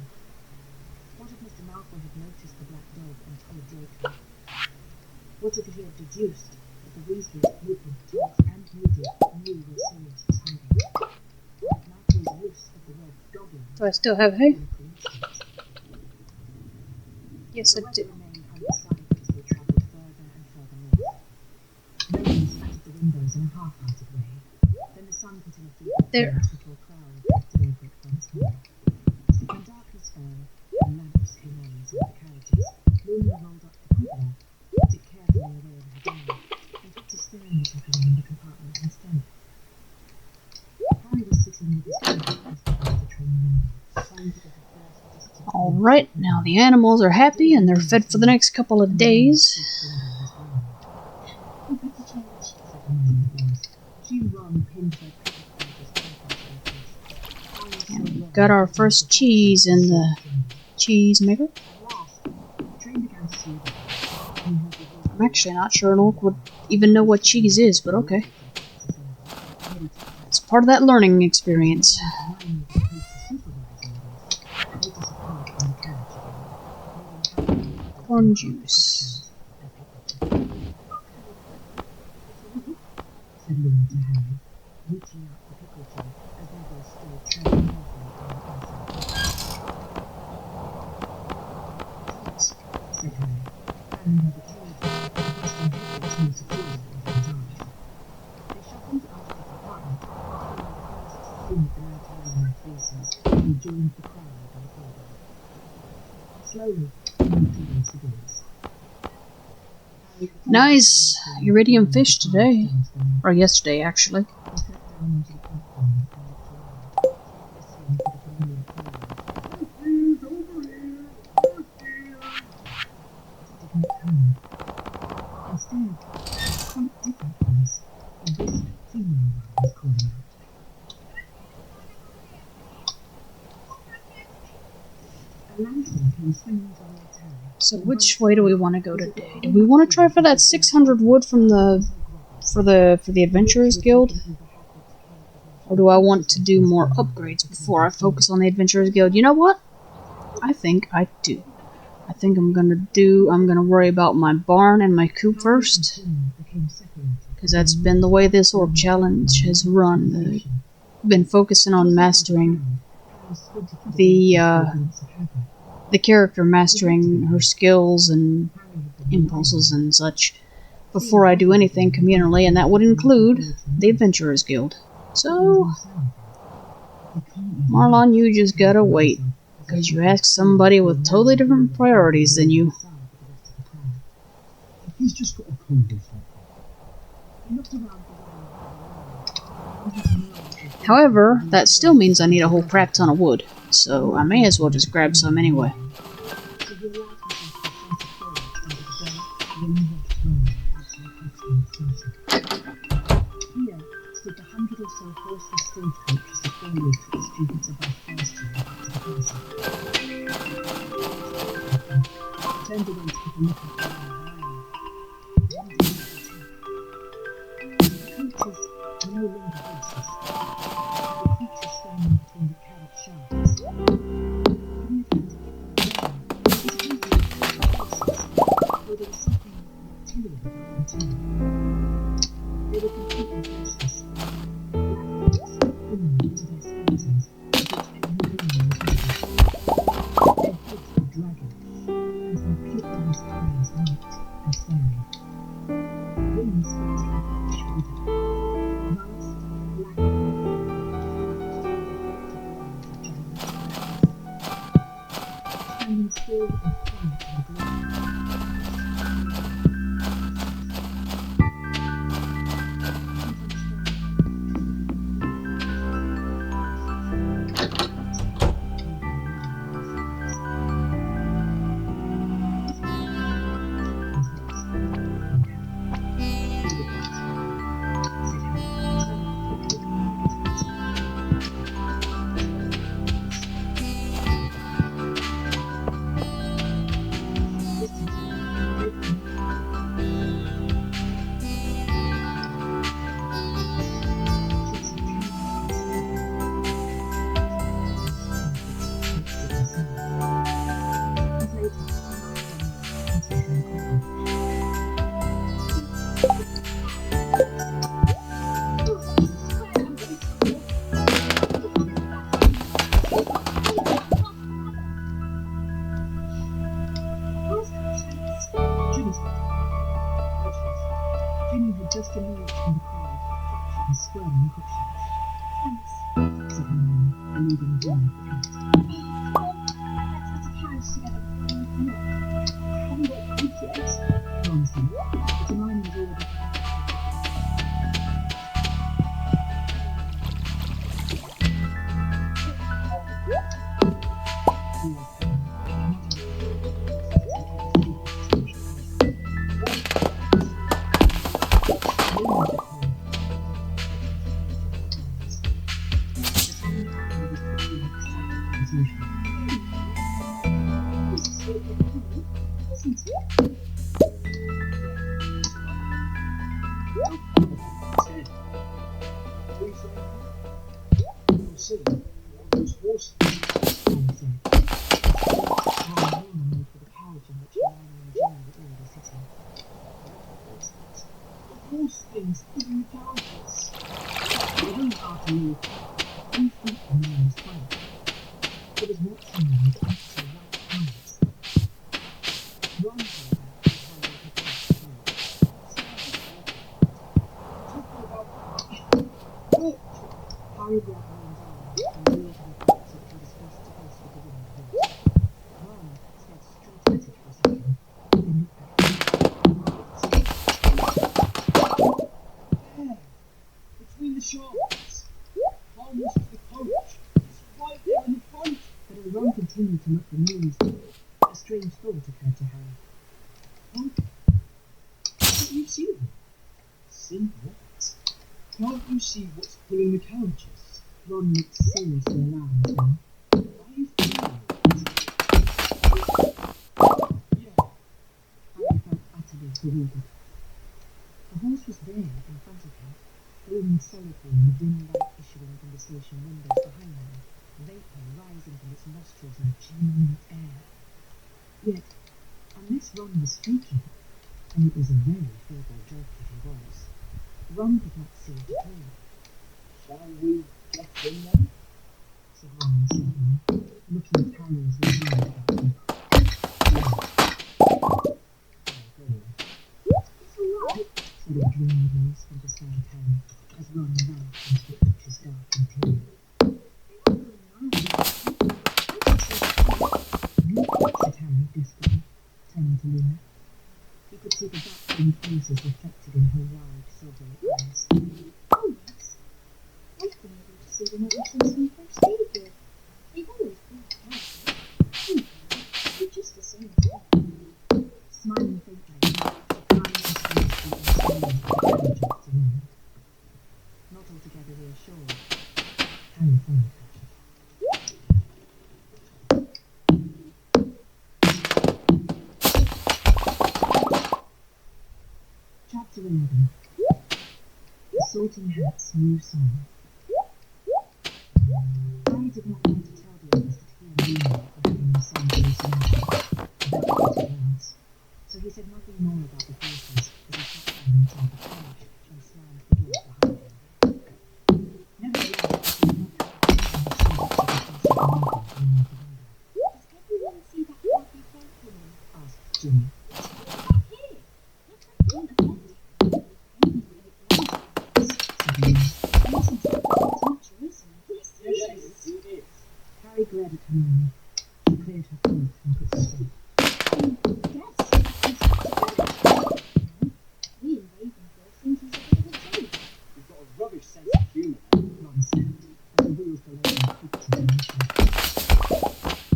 Speaker 4: What if Mr. Malfoy had noticed the black dog and told Draco? What if he had deduced that the Weasleys, Lupin, Tonks, and Moody knew where Sirius was hiding? What if Malfoy's use of the word goblin
Speaker 1: Do I still have hay?
Speaker 4: was a coincidence?
Speaker 1: Yes, I
Speaker 4: The
Speaker 1: do.
Speaker 4: weather remained undecided as they travelled further and further north. Rain spattered the windows in a half-hearted way. Then the sun put in a few
Speaker 1: There.
Speaker 4: rays before clouds drifted over it once more. When darkness fell and lamps came on inside the carriages, Luna rolled up the cobbler, put it carefully away over her dial, and took to staring at everyone in the compartment instead. Harry was sitting with his feet against the back of the train window, trying to get a first distant
Speaker 1: Alright, now the animals are happy and they're fed for the next couple of days.
Speaker 6: We better change.
Speaker 4: said Hermione at last. She and Ron pinned their cricket fighters
Speaker 1: And we got our first cheese in the cheese maker.
Speaker 4: At last, the train began to slow down.
Speaker 1: I'm actually not sure an orc would even know what cheese is, but okay. It's part of that learning experience. Corn juice.
Speaker 4: Said Luna to Harry, reaching out for pickle jar as Neville stood treading carefully on the inside. Thanks, said Harry, handing her the carriage and thrusting headlights more securely into his arms. They shuffled out of the compartment, following the first thin of the night air on their faces, and joined the crowd on the corridor. Slowly, they moved towards the doors.
Speaker 1: Nice iridium fish today. Or yesterday, actually.
Speaker 4: They sat down onto the platform and looked around, listening to the familiar call.
Speaker 7: He's over here! Look here!
Speaker 4: It did not come. Instead, a quite different voice, and this female one was calling out. A lantern came swinging towards Harry.
Speaker 1: So which way do we want to go today? Do we want to try for that 600 wood from the for the Adventurers Guild? Or do I want to do more upgrades before I focus on the Adventurers Guild? You know what? I think I do. I think I'm gonna worry about my barn and my coop first. Because that's been the way this orc challenge has run. I've been focusing on mastering the character, mastering her skills and impulses and such before I do anything communally, and that would include the Adventurers Guild. So, Marlon, you just gotta wait, because you asked somebody with totally different priorities than you.
Speaker 7: He's just got a cold or something.
Speaker 1: However, that still means I need a whole crap ton of wood, so I may as well just grab some anyway.
Speaker 4: Here stood the 100 or so horseless stagecoaches of families achievements above first year back to the castle. Turned away to keep a look at the coaches were no longer horses. The creatures standing between the carriage shafts. Though there was something reptilian about them too. They were completely faceless. Black dots clinging to their skeletons, of which every bone was visible. Their heads were dragon, and their pupilless eyes white and staring. Wings flapped like fresh withered. Vast, black standing still and quiet in the glow. Jimmy had just emerged from the crowd, clutching and squirming cushions.
Speaker 6: Thanks.
Speaker 4: Said Hermione, eluding Jimmy with the cat.
Speaker 6: Let's get a carriage together before we open up.
Speaker 4: Haven't got food yet, Ron said, but Hermione was already continued to look amused. A strange thought occurred to Harry. Oh,
Speaker 5: Can't you see them? See what? Can't you see what's pulling the carriages?
Speaker 4: Ron looked seriously alarmed then.
Speaker 5: Are you feeling it? Yeah.
Speaker 4: Harry felt utterly bewildered. The horse was there in front of him, gleaming solidly in the dim light issuing from the station windows behind him, vapour rising from its nostrils in a genuine air. Yet, unless Ron was faking, and it was a very feeble joke if he was, Ron could not see it at all.
Speaker 5: Shall we get in then?
Speaker 4: Said Ron suddenly, looking at Harry as they leaned about him.
Speaker 6: It's alright.
Speaker 4: Said a dreamy voice from beside Harry, as Ran vanished into the creature's dark interior. Said Harry desperately, turning to Luna. He could see the dark-green faces reflected in her wide, silvery eyes.
Speaker 6: Oh, yes. I've been able to see them ever since we first stayed here. They've always been there. They're just the same as well.
Speaker 4: Smiling faintly, she climbed into the street and screamed at the carriage after Luna. Not altogether reassured, Harry followed her. Chapter 11. The Sorting Hat's New Song. I did not want to tell the others that he and Luna were having the same hallucination about the words, so he said nothing more about the forces as he sat down inside the carriage and slammed the door behind him. Nevertheless, he did not have to
Speaker 6: Does everyone see that lovely balcony?
Speaker 4: asked Jimmy.
Speaker 6: Back here. Look at the front of it. Maybe the great glass.
Speaker 4: Harry glared at Hermione. She cleared her throat and put her head.
Speaker 6: We in Ravenford think he's a bit of a joke.
Speaker 5: You've got a rubbish sense of humour, then.
Speaker 4: Ron snapped as the wheels below him creaked into motion.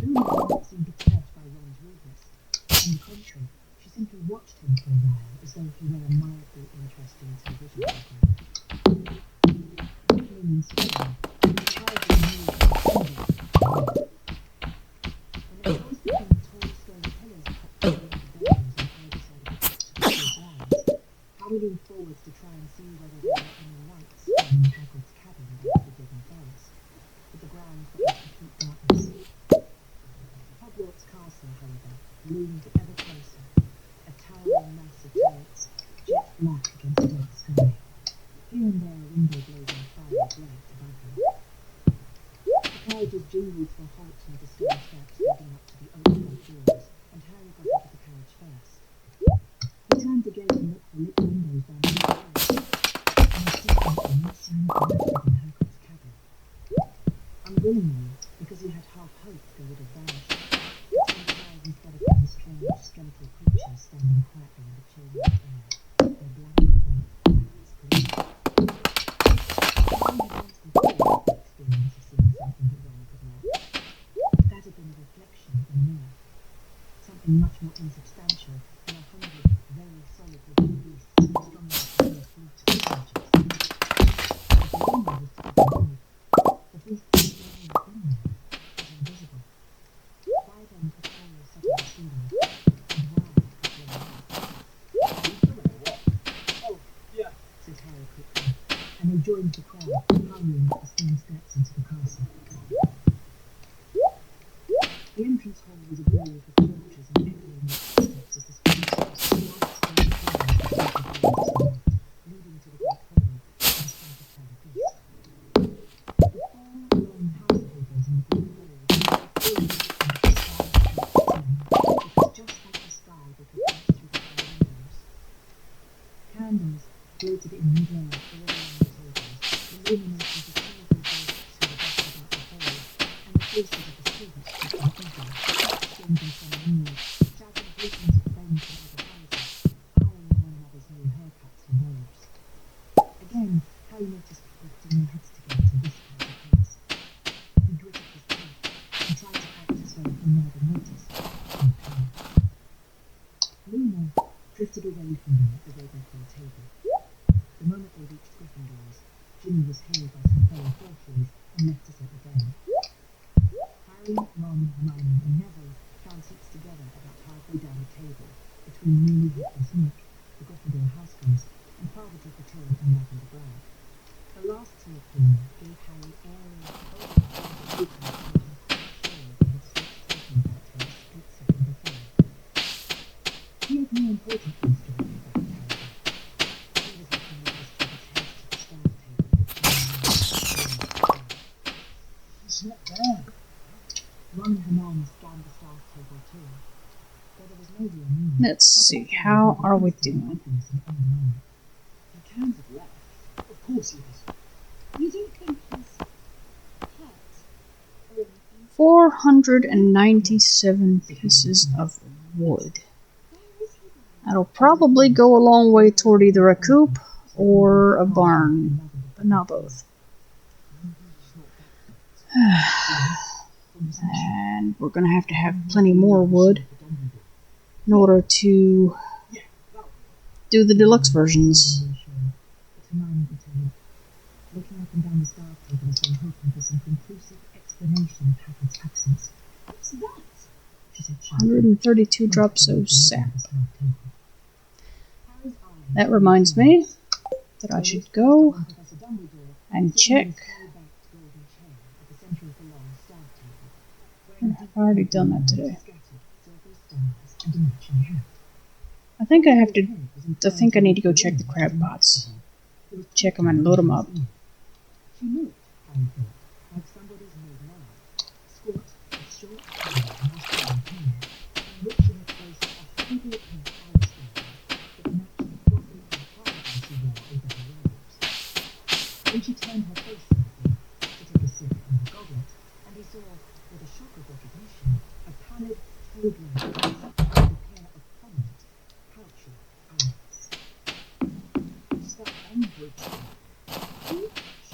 Speaker 4: Luna did not seem perturbed by Ron's rudeness. On the contrary, she simply watched him for a while as though he were a mildly interesting television program. Giggling and smiling, the child knew when they paused between the tall stone pillars atop the bedrooms on either side of the grounds, Harry leaned forwards to try and see whether there were any lights in Hagrid's cabin above the forbidden forest, but the grounds were in complete darkness. Hogwarts Castle, however, loomed ever closer, a towering mass of turrets, jet black against the dark sky. Here and there a window blazing fire glared above them. The carriages jingled to a halt near the stone steps leading up to the oak front doors, and Harry got into the carriage first. He turned the gate and looked for lit windows down the terrace, and insistently no sign of life within Hagrid's cabin. Unwillingly, because he had half hoped they would have vanished, he turned his eyes instead upon the strange skeletal creatures standing quietly in the chill night air, their black and white eyes gleaming. Harry had once before had the experience of seeing something that Ron could not. That had been a reflection in a mirror, something much more insubstantial than 100 very solid looking beasts strung out of mere fleet of soldiers. But the rumor was to be believed. The beasts had always been there, but invisible. Why then could Harry suddenly see them, and why could they not?
Speaker 5: Oh, yeah.
Speaker 4: Said Harry quickly, and they joined the crowd, hurrying up the stone steps into the castle. The entrance hall was ablaze with torches and echoing footsteps as the spaceships swarmed through the doors leading to the great hall and the Sanctuary Feast. The four long house tables in the great hall were filled with the it was just like the sky they could watch through the high windows. Candles floated in mid-air all along the tables, illuminating the silver ghosts who were dotted about the hall, and the faces of the students stood in eager, exchanging some news, shouting greetings of friends from other houses, eyeing one another's new haircuts and robes. Again, Harry noticed people putting their heads together to whisper as they passed. He gritted his teeth and tried to act as though he neither noticed nor cared. Luna drifted away from them at the Ravenclaw table. The moment they reached Gryffindor's, Ginny was hailed by some fellow Fireflies and left to settle down. Harry, Ron, Hermione and Neville found seats together about halfway down the table, between Moony Hippolyta Nick, the Gryffindor housegirls, and Father Duppatil and Lavender Brown. The last two of whom gave Harry airy, overconfident greetings and quite sure they had stopped talking about her a split second before. He had more important things to worry about, however. He was looking with his Quidditch head to the staff table between
Speaker 5: It's not there.
Speaker 4: Ron and Hermione scanned the staff table too. Though there was no real meaning.
Speaker 1: Let's see, how are we doing?
Speaker 5: He can't have left. Of course he has.
Speaker 6: You don't think he's hurt or anything?
Speaker 1: 497 pieces of wood.
Speaker 6: Where is he then?
Speaker 1: That'll probably go a long way toward either a coop or a barn, but not both. And we're going to have plenty more wood in order to do the deluxe versions.
Speaker 4: Looking up and down the staff table as though hoping for some conclusive explanation of Hagrid's absence.
Speaker 6: What's that?
Speaker 4: She said sharply.
Speaker 1: 132 drops of sap.
Speaker 4: Harry's eyes
Speaker 1: That reminds me that I should go and check. I've already done that today. I think I have to. I think I need to go check the crab pots. Check them and load them up.
Speaker 4: She looked, Harry thought, like somebody's made love. Squat, short, and muscular hair, and rich in a place a heavy pink outstanding that matched the fluffy and cardigan she wore over her robes. When she turned her face slightly to take a sip from the goblet, and he saw, with a shock of recognition, a pallid, toad-like face and a pair of prominent, pouchy eyes. What's that on, Brutalist?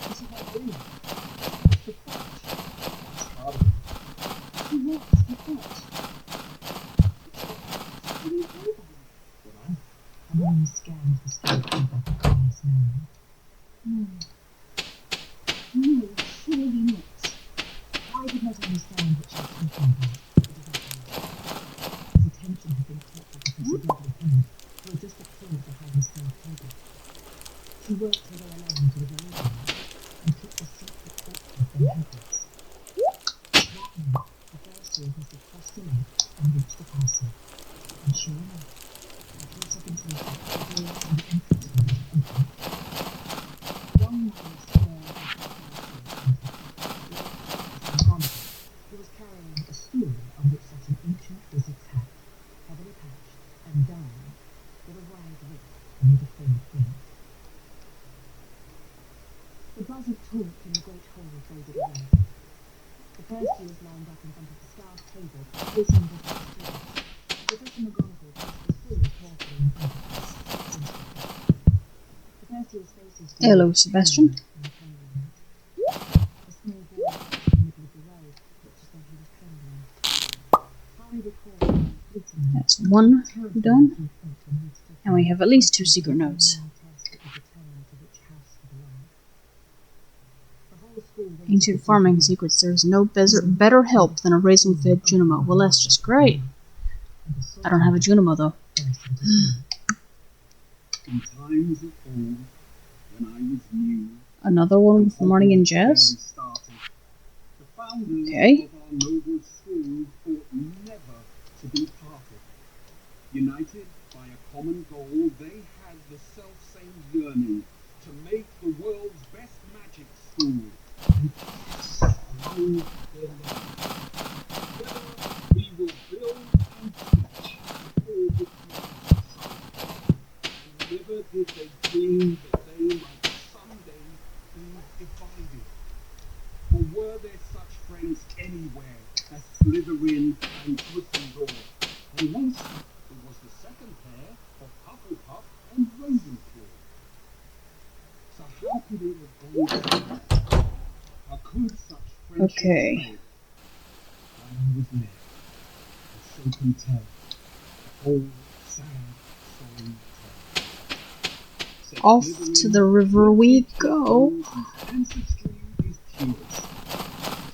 Speaker 4: Is he not doing it? The pot. It's harder. He wants the pot. What do you know about it? What I? And then he scanned the square paper eyes narrowly. No. No, surely not. I did not understand what she was talking about. His attention had been caught by Professor Dudley Bennett, who had just appeared behind the square table. She worked her way along to the very end and took the secret portrait from Hagrid's. That night, the first year was to cross the lake and reach the castle. And sure enough, a few seconds later, the door and the entrance hall opened. A young man stared at the castle and Monica, who was carrying a stool on which sat an ancient wizard's hat, heavily patched and down, with a wide rip near the frayed brim. The buzz of talk in the great hall faded away. The first years lined up in front of the staff table, listening to the students. Professor McGonagall placed the stool carefully in front of them. The first year's faces...
Speaker 1: Hello, Sebastian.
Speaker 4: A small boy in the middle of the road looked as though he was trembling. Harry recalled fleeting
Speaker 1: That's one
Speaker 4: terrible
Speaker 1: done.
Speaker 4: he felt when he stood
Speaker 1: And we have at least 2 secret notes. Ancient farming secrets. There's no better help than a raisin-fed Junimo. Well, that's just great. I don't have a Junimo, though.
Speaker 10: In times of old, when I was new,
Speaker 1: Another one with Marty and Jazz.
Speaker 10: started, the founders
Speaker 1: Okay.
Speaker 10: of our noble school thought never to be parted. United by a common goal, they had the self-same yearning to make the world's best magic school. And their love. Together we will build and teach all the people society. And never did they dream that they might someday be divided. For were there such friends anywhere as Slytherin and Gryffindor? And once there was the second pair of Hufflepuff and Ravenclaw. So how could it have gone wrong? How could such friendship
Speaker 1: Okay.
Speaker 10: fail? While I was there, and so can tell the whole sad story. Said
Speaker 1: Off
Speaker 10: Slytherin
Speaker 1: to the river we go.
Speaker 10: whose ancestry is purest.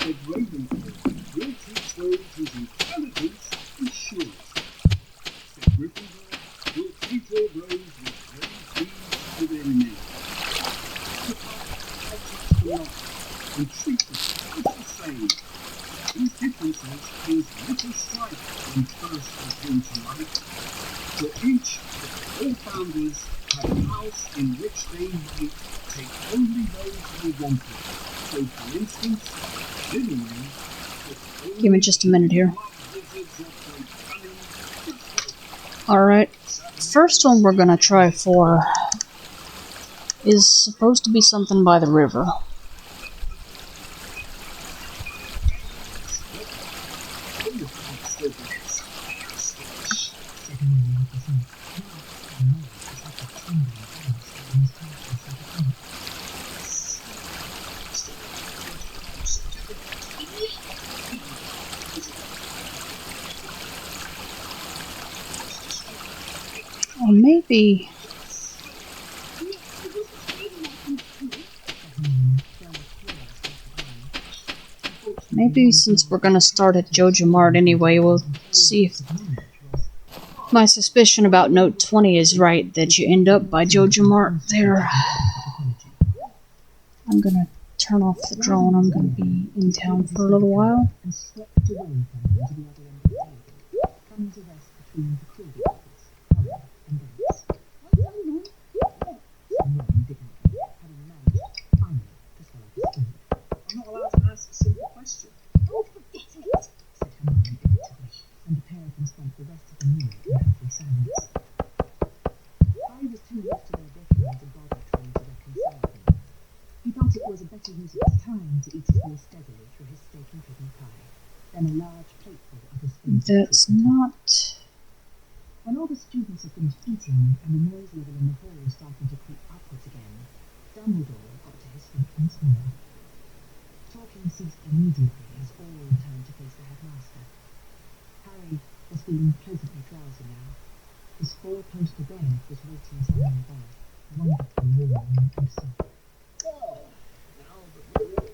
Speaker 10: Said Ravenclaw will teach those whose intelligence is surest. Said Gryffindor will teach all those with very deeds to their name. Hufflepuff will teach the lost and treat them just the same. These differences cause little strife when first they came to light. For each of all founders had a house in which they might take only those they wanted. So, for instance, Slytherin
Speaker 1: Give me just a minute here. Alright, first one we're gonna try for is supposed to be something by the river. Or maybe... Maybe since we're gonna start at Jojo Mart anyway, we'll see if My suspicion about Note 20 is right, that you end up by Joja Mart there. I'm gonna turn off the drone. I'm gonna be in town for a little while.
Speaker 4: And swept away from him to the other end of the table, coming to rest between the Krobus, Holly, and Bates. Ron indignantly, having managed, finally, to swallow his food.
Speaker 5: I'm not allowed to ask a simple question.
Speaker 6: Oh, forget it!
Speaker 4: Said Hermione irritably, and the pair of them spent the rest of the meal in healthy silence. Harry was too used to their bickering to bother trying to reconcile them. He felt it was a better use of his time to eat his meal steadily through his steak and kidney pie, than a large plateful of his favourite
Speaker 1: That's
Speaker 4: fruit.
Speaker 1: not...
Speaker 4: When all the students had finished eating and the noise level in the hall starting to creep upwards again, Dumbledore got to his feet once more. Talking ceased immediately as all turned to face the headmaster. Harry was feeling pleasantly drowsy now. His four-poster bed was waiting somewhere above, wonderfully warm and soft.
Speaker 5: Well, now that we're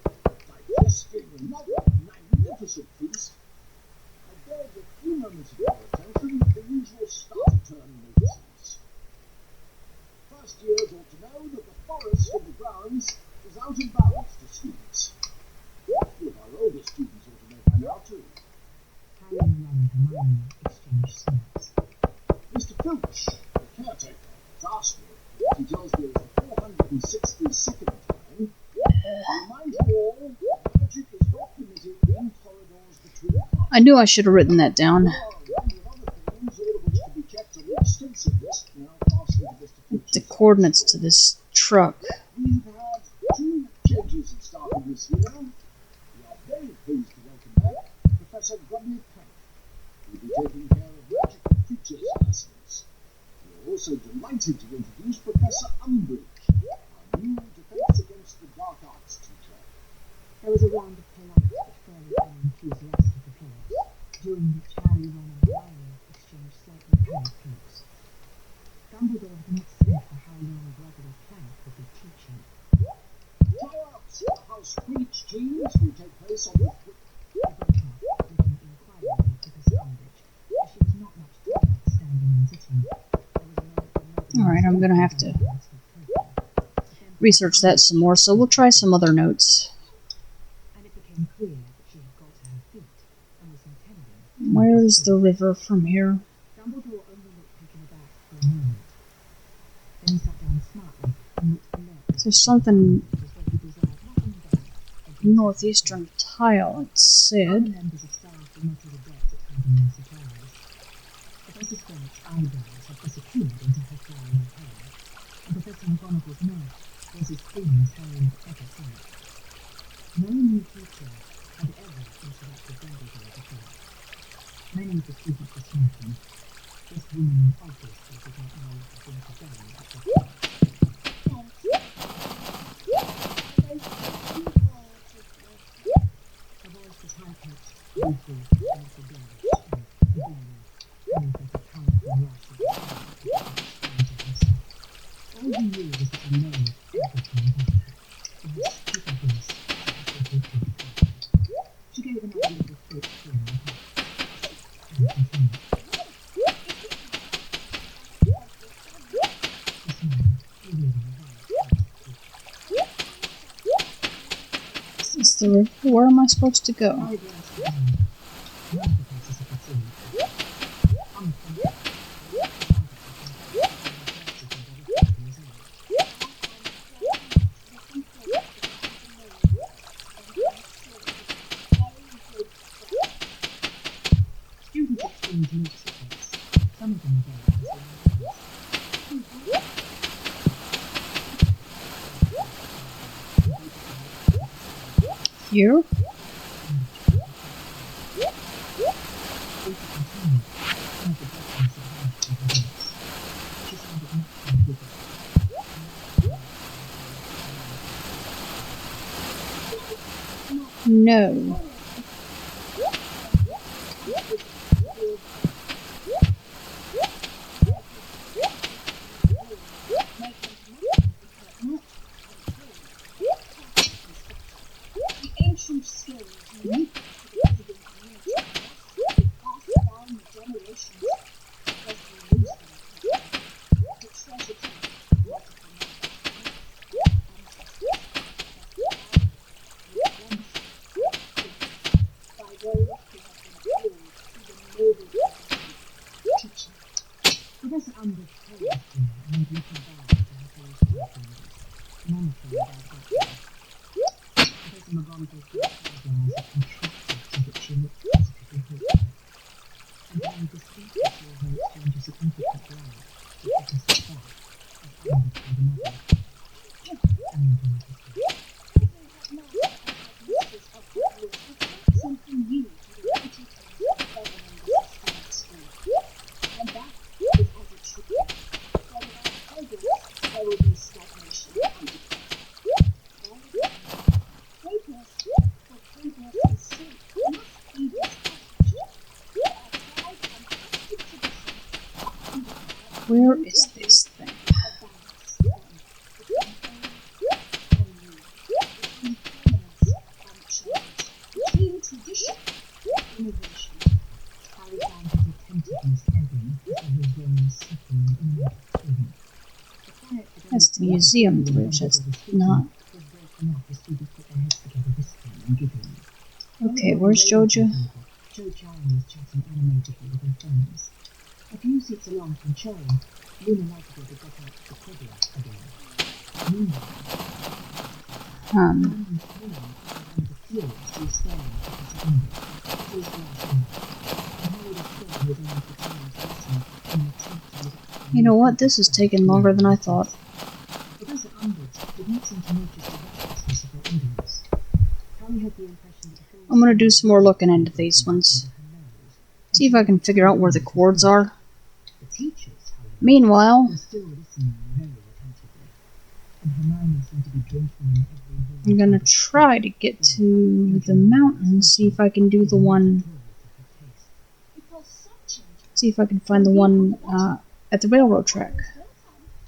Speaker 5: digesting another magnificent feast, I beg a few moments of your attention to the usual starter term notices. First years ought to know that the forest of the grounds is out of balance to students. A few of our older students ought to know by now too.
Speaker 4: Harry and Ron and Hermione exchanged smirks.
Speaker 5: Mr. Filch, the caretaker, has asked me, if he tells me it's the 462nd time, to remind you all that magic is not permitted in corridors between classes.
Speaker 1: I knew I should have written that down.
Speaker 5: There are a number of other things, all of which can be kept on an extensive list, now passed into Mr. Filch's
Speaker 1: The coordinates to this truck.
Speaker 5: We have had 2 changes in staffing this year. We are very pleased to welcome back Professor Grubby Plank, who will be taking care of magical creatures lessons. We are also delighted to introduce Professor Umbridge, our new Defense Against the Dark Arts teacher.
Speaker 4: There was a round of polite but fairly unenthusiastic applause, during which Harry, Ron, and Hermione exchanged slightly panicked looks. Dumbledore had not said for how long Brotherly Plank would be teaching.
Speaker 5: Tryouts for House Quidditch teams will take place on the...
Speaker 4: He broke off, looking inquiringly at Professor Umbridge, as she was not much taller at standing and sitting. There was a moment when nobody
Speaker 1: Alright, I'm gonna have to research that some more, so we'll try some other notes.
Speaker 4: And it became clear that she had got to her feet and was intending.
Speaker 1: Where's the river from here?
Speaker 4: Dumbledore only looked taken aback for a moment. Then he sat down smartly and looked alert.
Speaker 1: There's something
Speaker 4: As though he desired nothing better than
Speaker 1: northeastern tile, it
Speaker 4: Other
Speaker 1: said.
Speaker 4: members of staff were not as adept at hiding their surprise. Professor Sprout's eyebrows had disappeared into her flowing hair, and Professor McGonagall's mouth was as thin as Harry had ever seen it. No new teacher had ever interrupted Dumbledore before. Many of the students were smirking. This woman obviously did not know the thing to say at the time. Her voice was high-pitched, rueful, and a little girlish, and again, Harry felt a powerful rush of excitement into himself. All he knew was that he knows everything about her. In her stupid voice, she was so good. She gave another little throat clear and hot. Harry continued. She smiled, revealing a very pleasant
Speaker 1: Is this the river? Where am I supposed to go?
Speaker 4: Harry glanced around. None of the places he could see. On the contrary, students exchanged looks at this. Some of them very
Speaker 1: Here? No.
Speaker 6: The ancient skills unique to the President passed down the generations.
Speaker 4: Professor Amber's parents made little vows to her fellow schoolfellows, none of them about that. Professor McGonagall's eyebrows had contracted so that she looked positively hopeful, and Harry distinctly saw her exchange a significant glance with Professor Clark as Amber told another. And
Speaker 6: something new to the entities governing this historic school. And that is as it should be. For without progress, there will be stagnation and decay. Progress, for progress' sake, must be discouraged. Our tried and trusted tradition.
Speaker 1: Where is this thing?
Speaker 6: Between tradition and innovation.
Speaker 4: Harry found his attentiveness ebbing as though his brain was suffering inward cooling. The quiet
Speaker 1: That's the museum bridge, that's not.
Speaker 4: was breaking up as students put their heads together whispering and giggling.
Speaker 1: Okay, where's Joja?
Speaker 4: Cho Chang was chatting animatedly with her friends. A few seats along from Cho, Luna liked to get out the Krobus again. Meanwhile, Simon's tone was furiously staring at Professor Amber, his glass eye. And Harry was sure he was only pretending to listen in an attempt to look at
Speaker 1: You know what? This is taking longer than I thought.
Speaker 4: Professor Umbridge did not seem to notice the restlessness of her audience. Harry had the impression that the
Speaker 1: I'm gonna do some more looking into these ones. See if I can figure out where the chords are.
Speaker 4: The teachers, however,
Speaker 1: Meanwhile,
Speaker 4: were still listening very attentively, and Hermione seemed to be drinking in every word.
Speaker 1: I'm gonna try to get to the mountain, see if I can do the one.
Speaker 6: Because some changes
Speaker 1: See if I can find the one at the railroad track.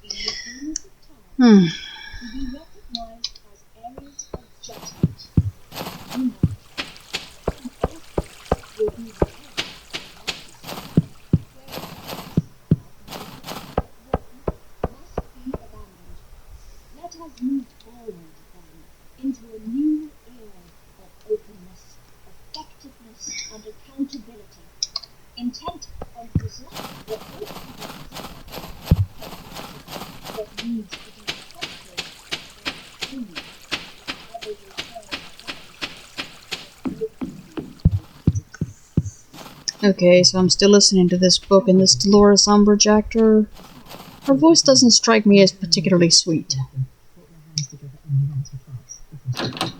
Speaker 6: in the fullness of time
Speaker 1: Hmm.
Speaker 6: to be recognized as areas of judgment. Meanwhile, some aspects will be revealed must be abandoned. Let us move forward, then, into a new era of openness, effectiveness, and accountability, intent on preserving what ought to be preserved, what needs to be protected, and only whatever will serve
Speaker 1: Okay, so I'm still listening to this book, and this Dolores Umbridge actor, her voice doesn't strike me as particularly sweet.
Speaker 4: Put their hands together only once or twice before speaking.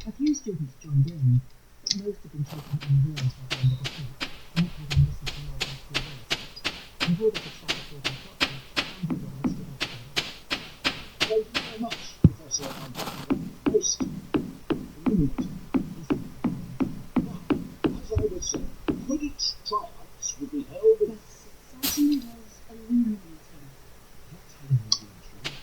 Speaker 4: A few students joined in, but most had been taken unawares by the end of the talk, not having listened to more than 3 words. Before they could start applauding properly, Dumbledore had stood up again.
Speaker 5: Thank you very much, Professor Amber. Most illuminating. Now, as I was saying, Quidditch tryouts will be held in...
Speaker 6: Yes, it certainly was illuminating.
Speaker 5: Not telling you the truth.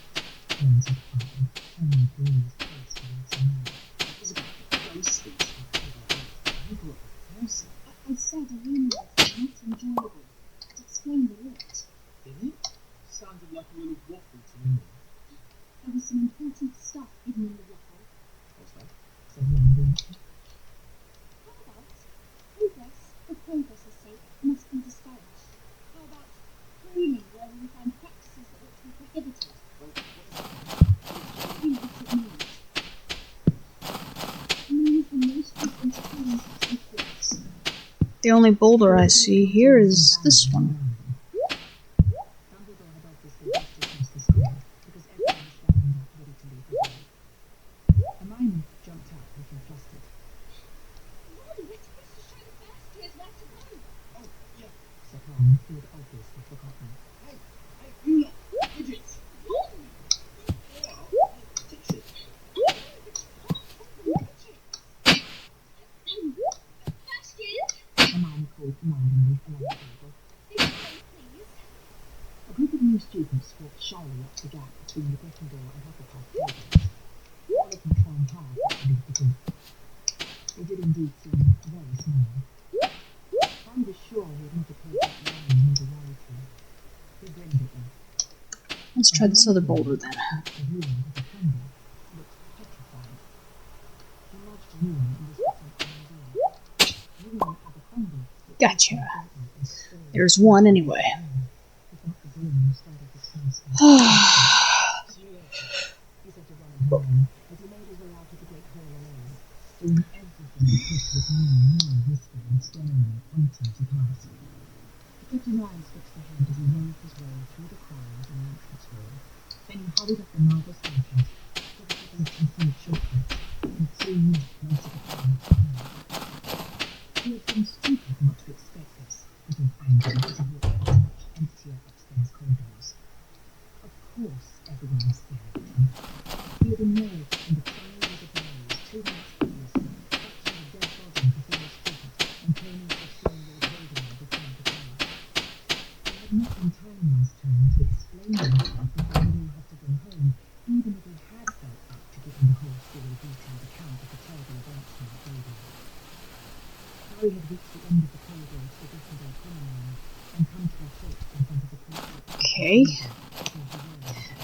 Speaker 4: Ron said quietly, turning a glazed face towards Hermione.
Speaker 5: It was about the place things have ever had. You got the person.
Speaker 6: I said illuminating, not enjoyable. To explain the what.
Speaker 5: Did it? Sounded like a little waffle to me.
Speaker 6: There was some important stuff hidden in the waffle.
Speaker 5: What's that?
Speaker 4: Said Ron bluntly.
Speaker 6: How about progress for progress' sake must be discouraged? How about pruning where we find practices that ought to be prohibited?
Speaker 5: Well,
Speaker 6: I'll tell you what it means. It means the most entertaining such reports.
Speaker 1: The only boulder I see here is this one.
Speaker 4: Dumbledore had obviously rushed across the square because everyone was standing up ready to leave the hall. Hermione jumped up looking flustered.
Speaker 6: Ron, we're supposed to show the first years where to go.
Speaker 5: oh, yeah.
Speaker 4: Said Ron, who had obviously forgotten.
Speaker 5: Hey, you lot, idiots.
Speaker 6: Ron!
Speaker 5: Well, fix it.
Speaker 6: First years,
Speaker 4: Hermione called commandingly along the table.
Speaker 6: this way, please.
Speaker 4: A group of new students walked shyly up the gap between the Gryffindor and Hufflepuff tables. All of them trying hard not to leave the group. They did indeed seem very small. Harry was sure he had not approached that line in notoriety. He grinned at them.
Speaker 1: Let's try this other boulder then.
Speaker 4: The ruler with a thunder looked petrified. He nudged Ewan and whispered something in his ear. Ewan had a thunder.
Speaker 1: Gotcha. There's one anyway.
Speaker 4: He He said to run alone, as he made his way out of the great hall alone, doing everything he could with more whispering, staring, pointing to pass. He kept his eyes fixed ahead as he moved his way through the corridors and the entrance hall. Then he hurried up the marble staircase, took a couple of concealed shortcuts, and soon most of the time to home. He had been stupid not to expect this, he thought angrily as he walked through the much emptier upstairs corridors. Of course everyone was staring at him. He had emerged from the fire was ablaze 2 minutes previously, clutching a dead body before his feet, and claiming to have seen Lord Voldemort return to power. It had not been Time's turn to explain himself before they all had to go home, even if he had felt up to giving the whole story detailed account of the terrible events in the building. Harry had reached the end of the corridor to the Gryffindor common room, and come to a halt in front of the portrait.
Speaker 1: Okay.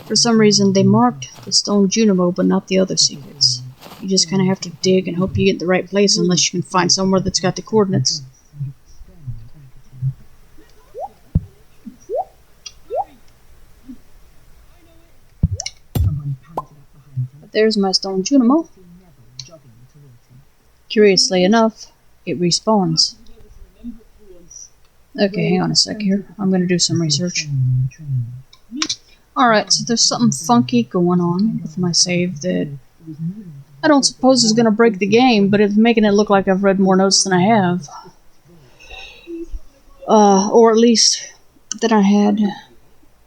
Speaker 1: For some reason, they marked the stone Junimo, but not the other secrets. You just kind of have to dig and hope you get in the right place unless you can find somewhere that's got the coordinates. But there's my stone Junimo. Curiously enough, it respawns. Okay, hang on a sec here. I'm gonna do some research. Alright, so there's something funky going on with my save that I don't suppose is gonna break the game, but it's making it look like I've read more notes than I have. Or at least than I had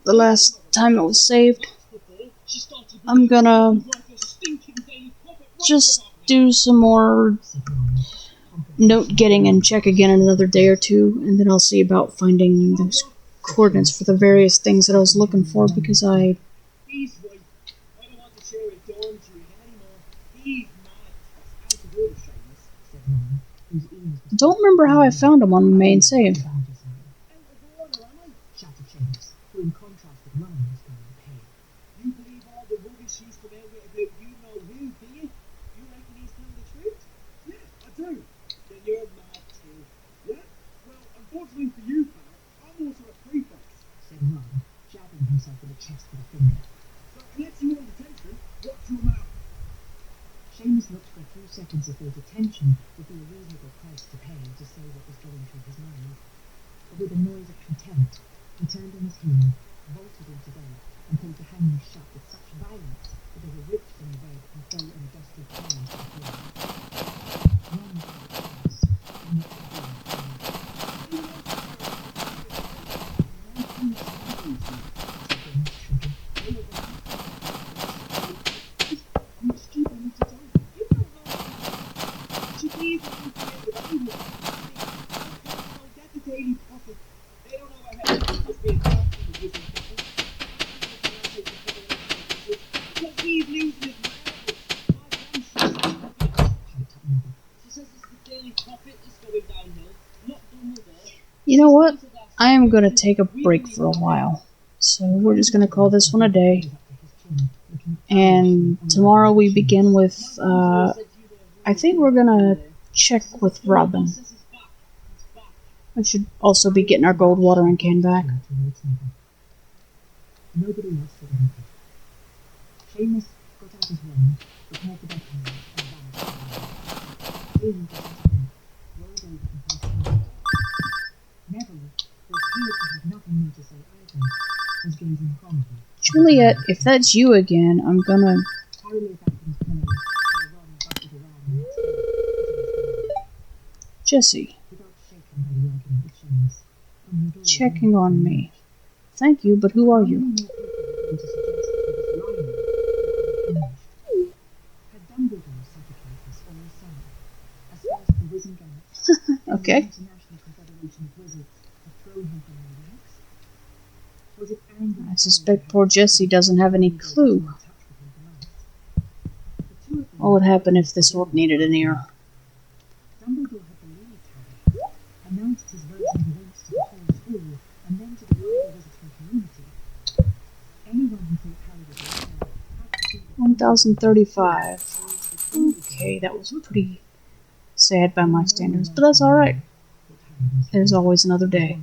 Speaker 1: the last time it was saved. I'm gonna just do some more note getting and check again in another day or two, and then I'll see about finding those coordinates for the various things that I was looking for, because I don't remember how I found them on my main save.
Speaker 5: Unfortunately for you, pal, I'm also a prefect, said Ron, jabbing himself in the chest with a finger. So unless you want attention, watch your mouth.
Speaker 4: Seamus looked for a few seconds and thought attention would be a reasonable price to pay to say what was going through his mind. But with a noise of contempt, he turned on his heel, vaulted into bed, and pulled the hangings shut with such violence that they were ripped from the bed and fell in a dusty pile to the floor. Ron was at the house, and looked at him.
Speaker 1: You know what? I am going to take a break for a while. So we're just going to call this one a day. And tomorrow we begin with, I think we're going to check with Robin. We should also be getting our gold watering can back.
Speaker 4: Nobody else said anything. Seamus got out his wand, prepared for bedtime, and vanished. Ian got out of bed, rolled over and faced him. Neville, who appeared to have nothing more to say either, was gazing fondly.
Speaker 1: Juliet, if that's you again, I'm gonna...
Speaker 4: Harry lay back in his pillows, while Ron bustled around next door.
Speaker 1: Jessie.
Speaker 4: Without shaken by the argument with Seamus, on the door
Speaker 1: Checking on me. Thank you, but who are you?
Speaker 4: More people were going to suggest that he was lying before he finished. Had Dumbledore sacrificed all summer, as far as the Wizengamot
Speaker 1: Okay.
Speaker 4: the International Confederation of Wizards had thrown him from their ranks? Was it anger?
Speaker 1: I suspect poor Jessie doesn't have any clue. What would happen if this orc needed an ear?
Speaker 4: Dumbledore had believed Harry, announced his version of events to the whole school, and then to the wider wizarding community. Anyone who thought Harry was a liar had to be
Speaker 1: 1035. Okay, that was pretty sad by my standards, but that's alright. There's always another day.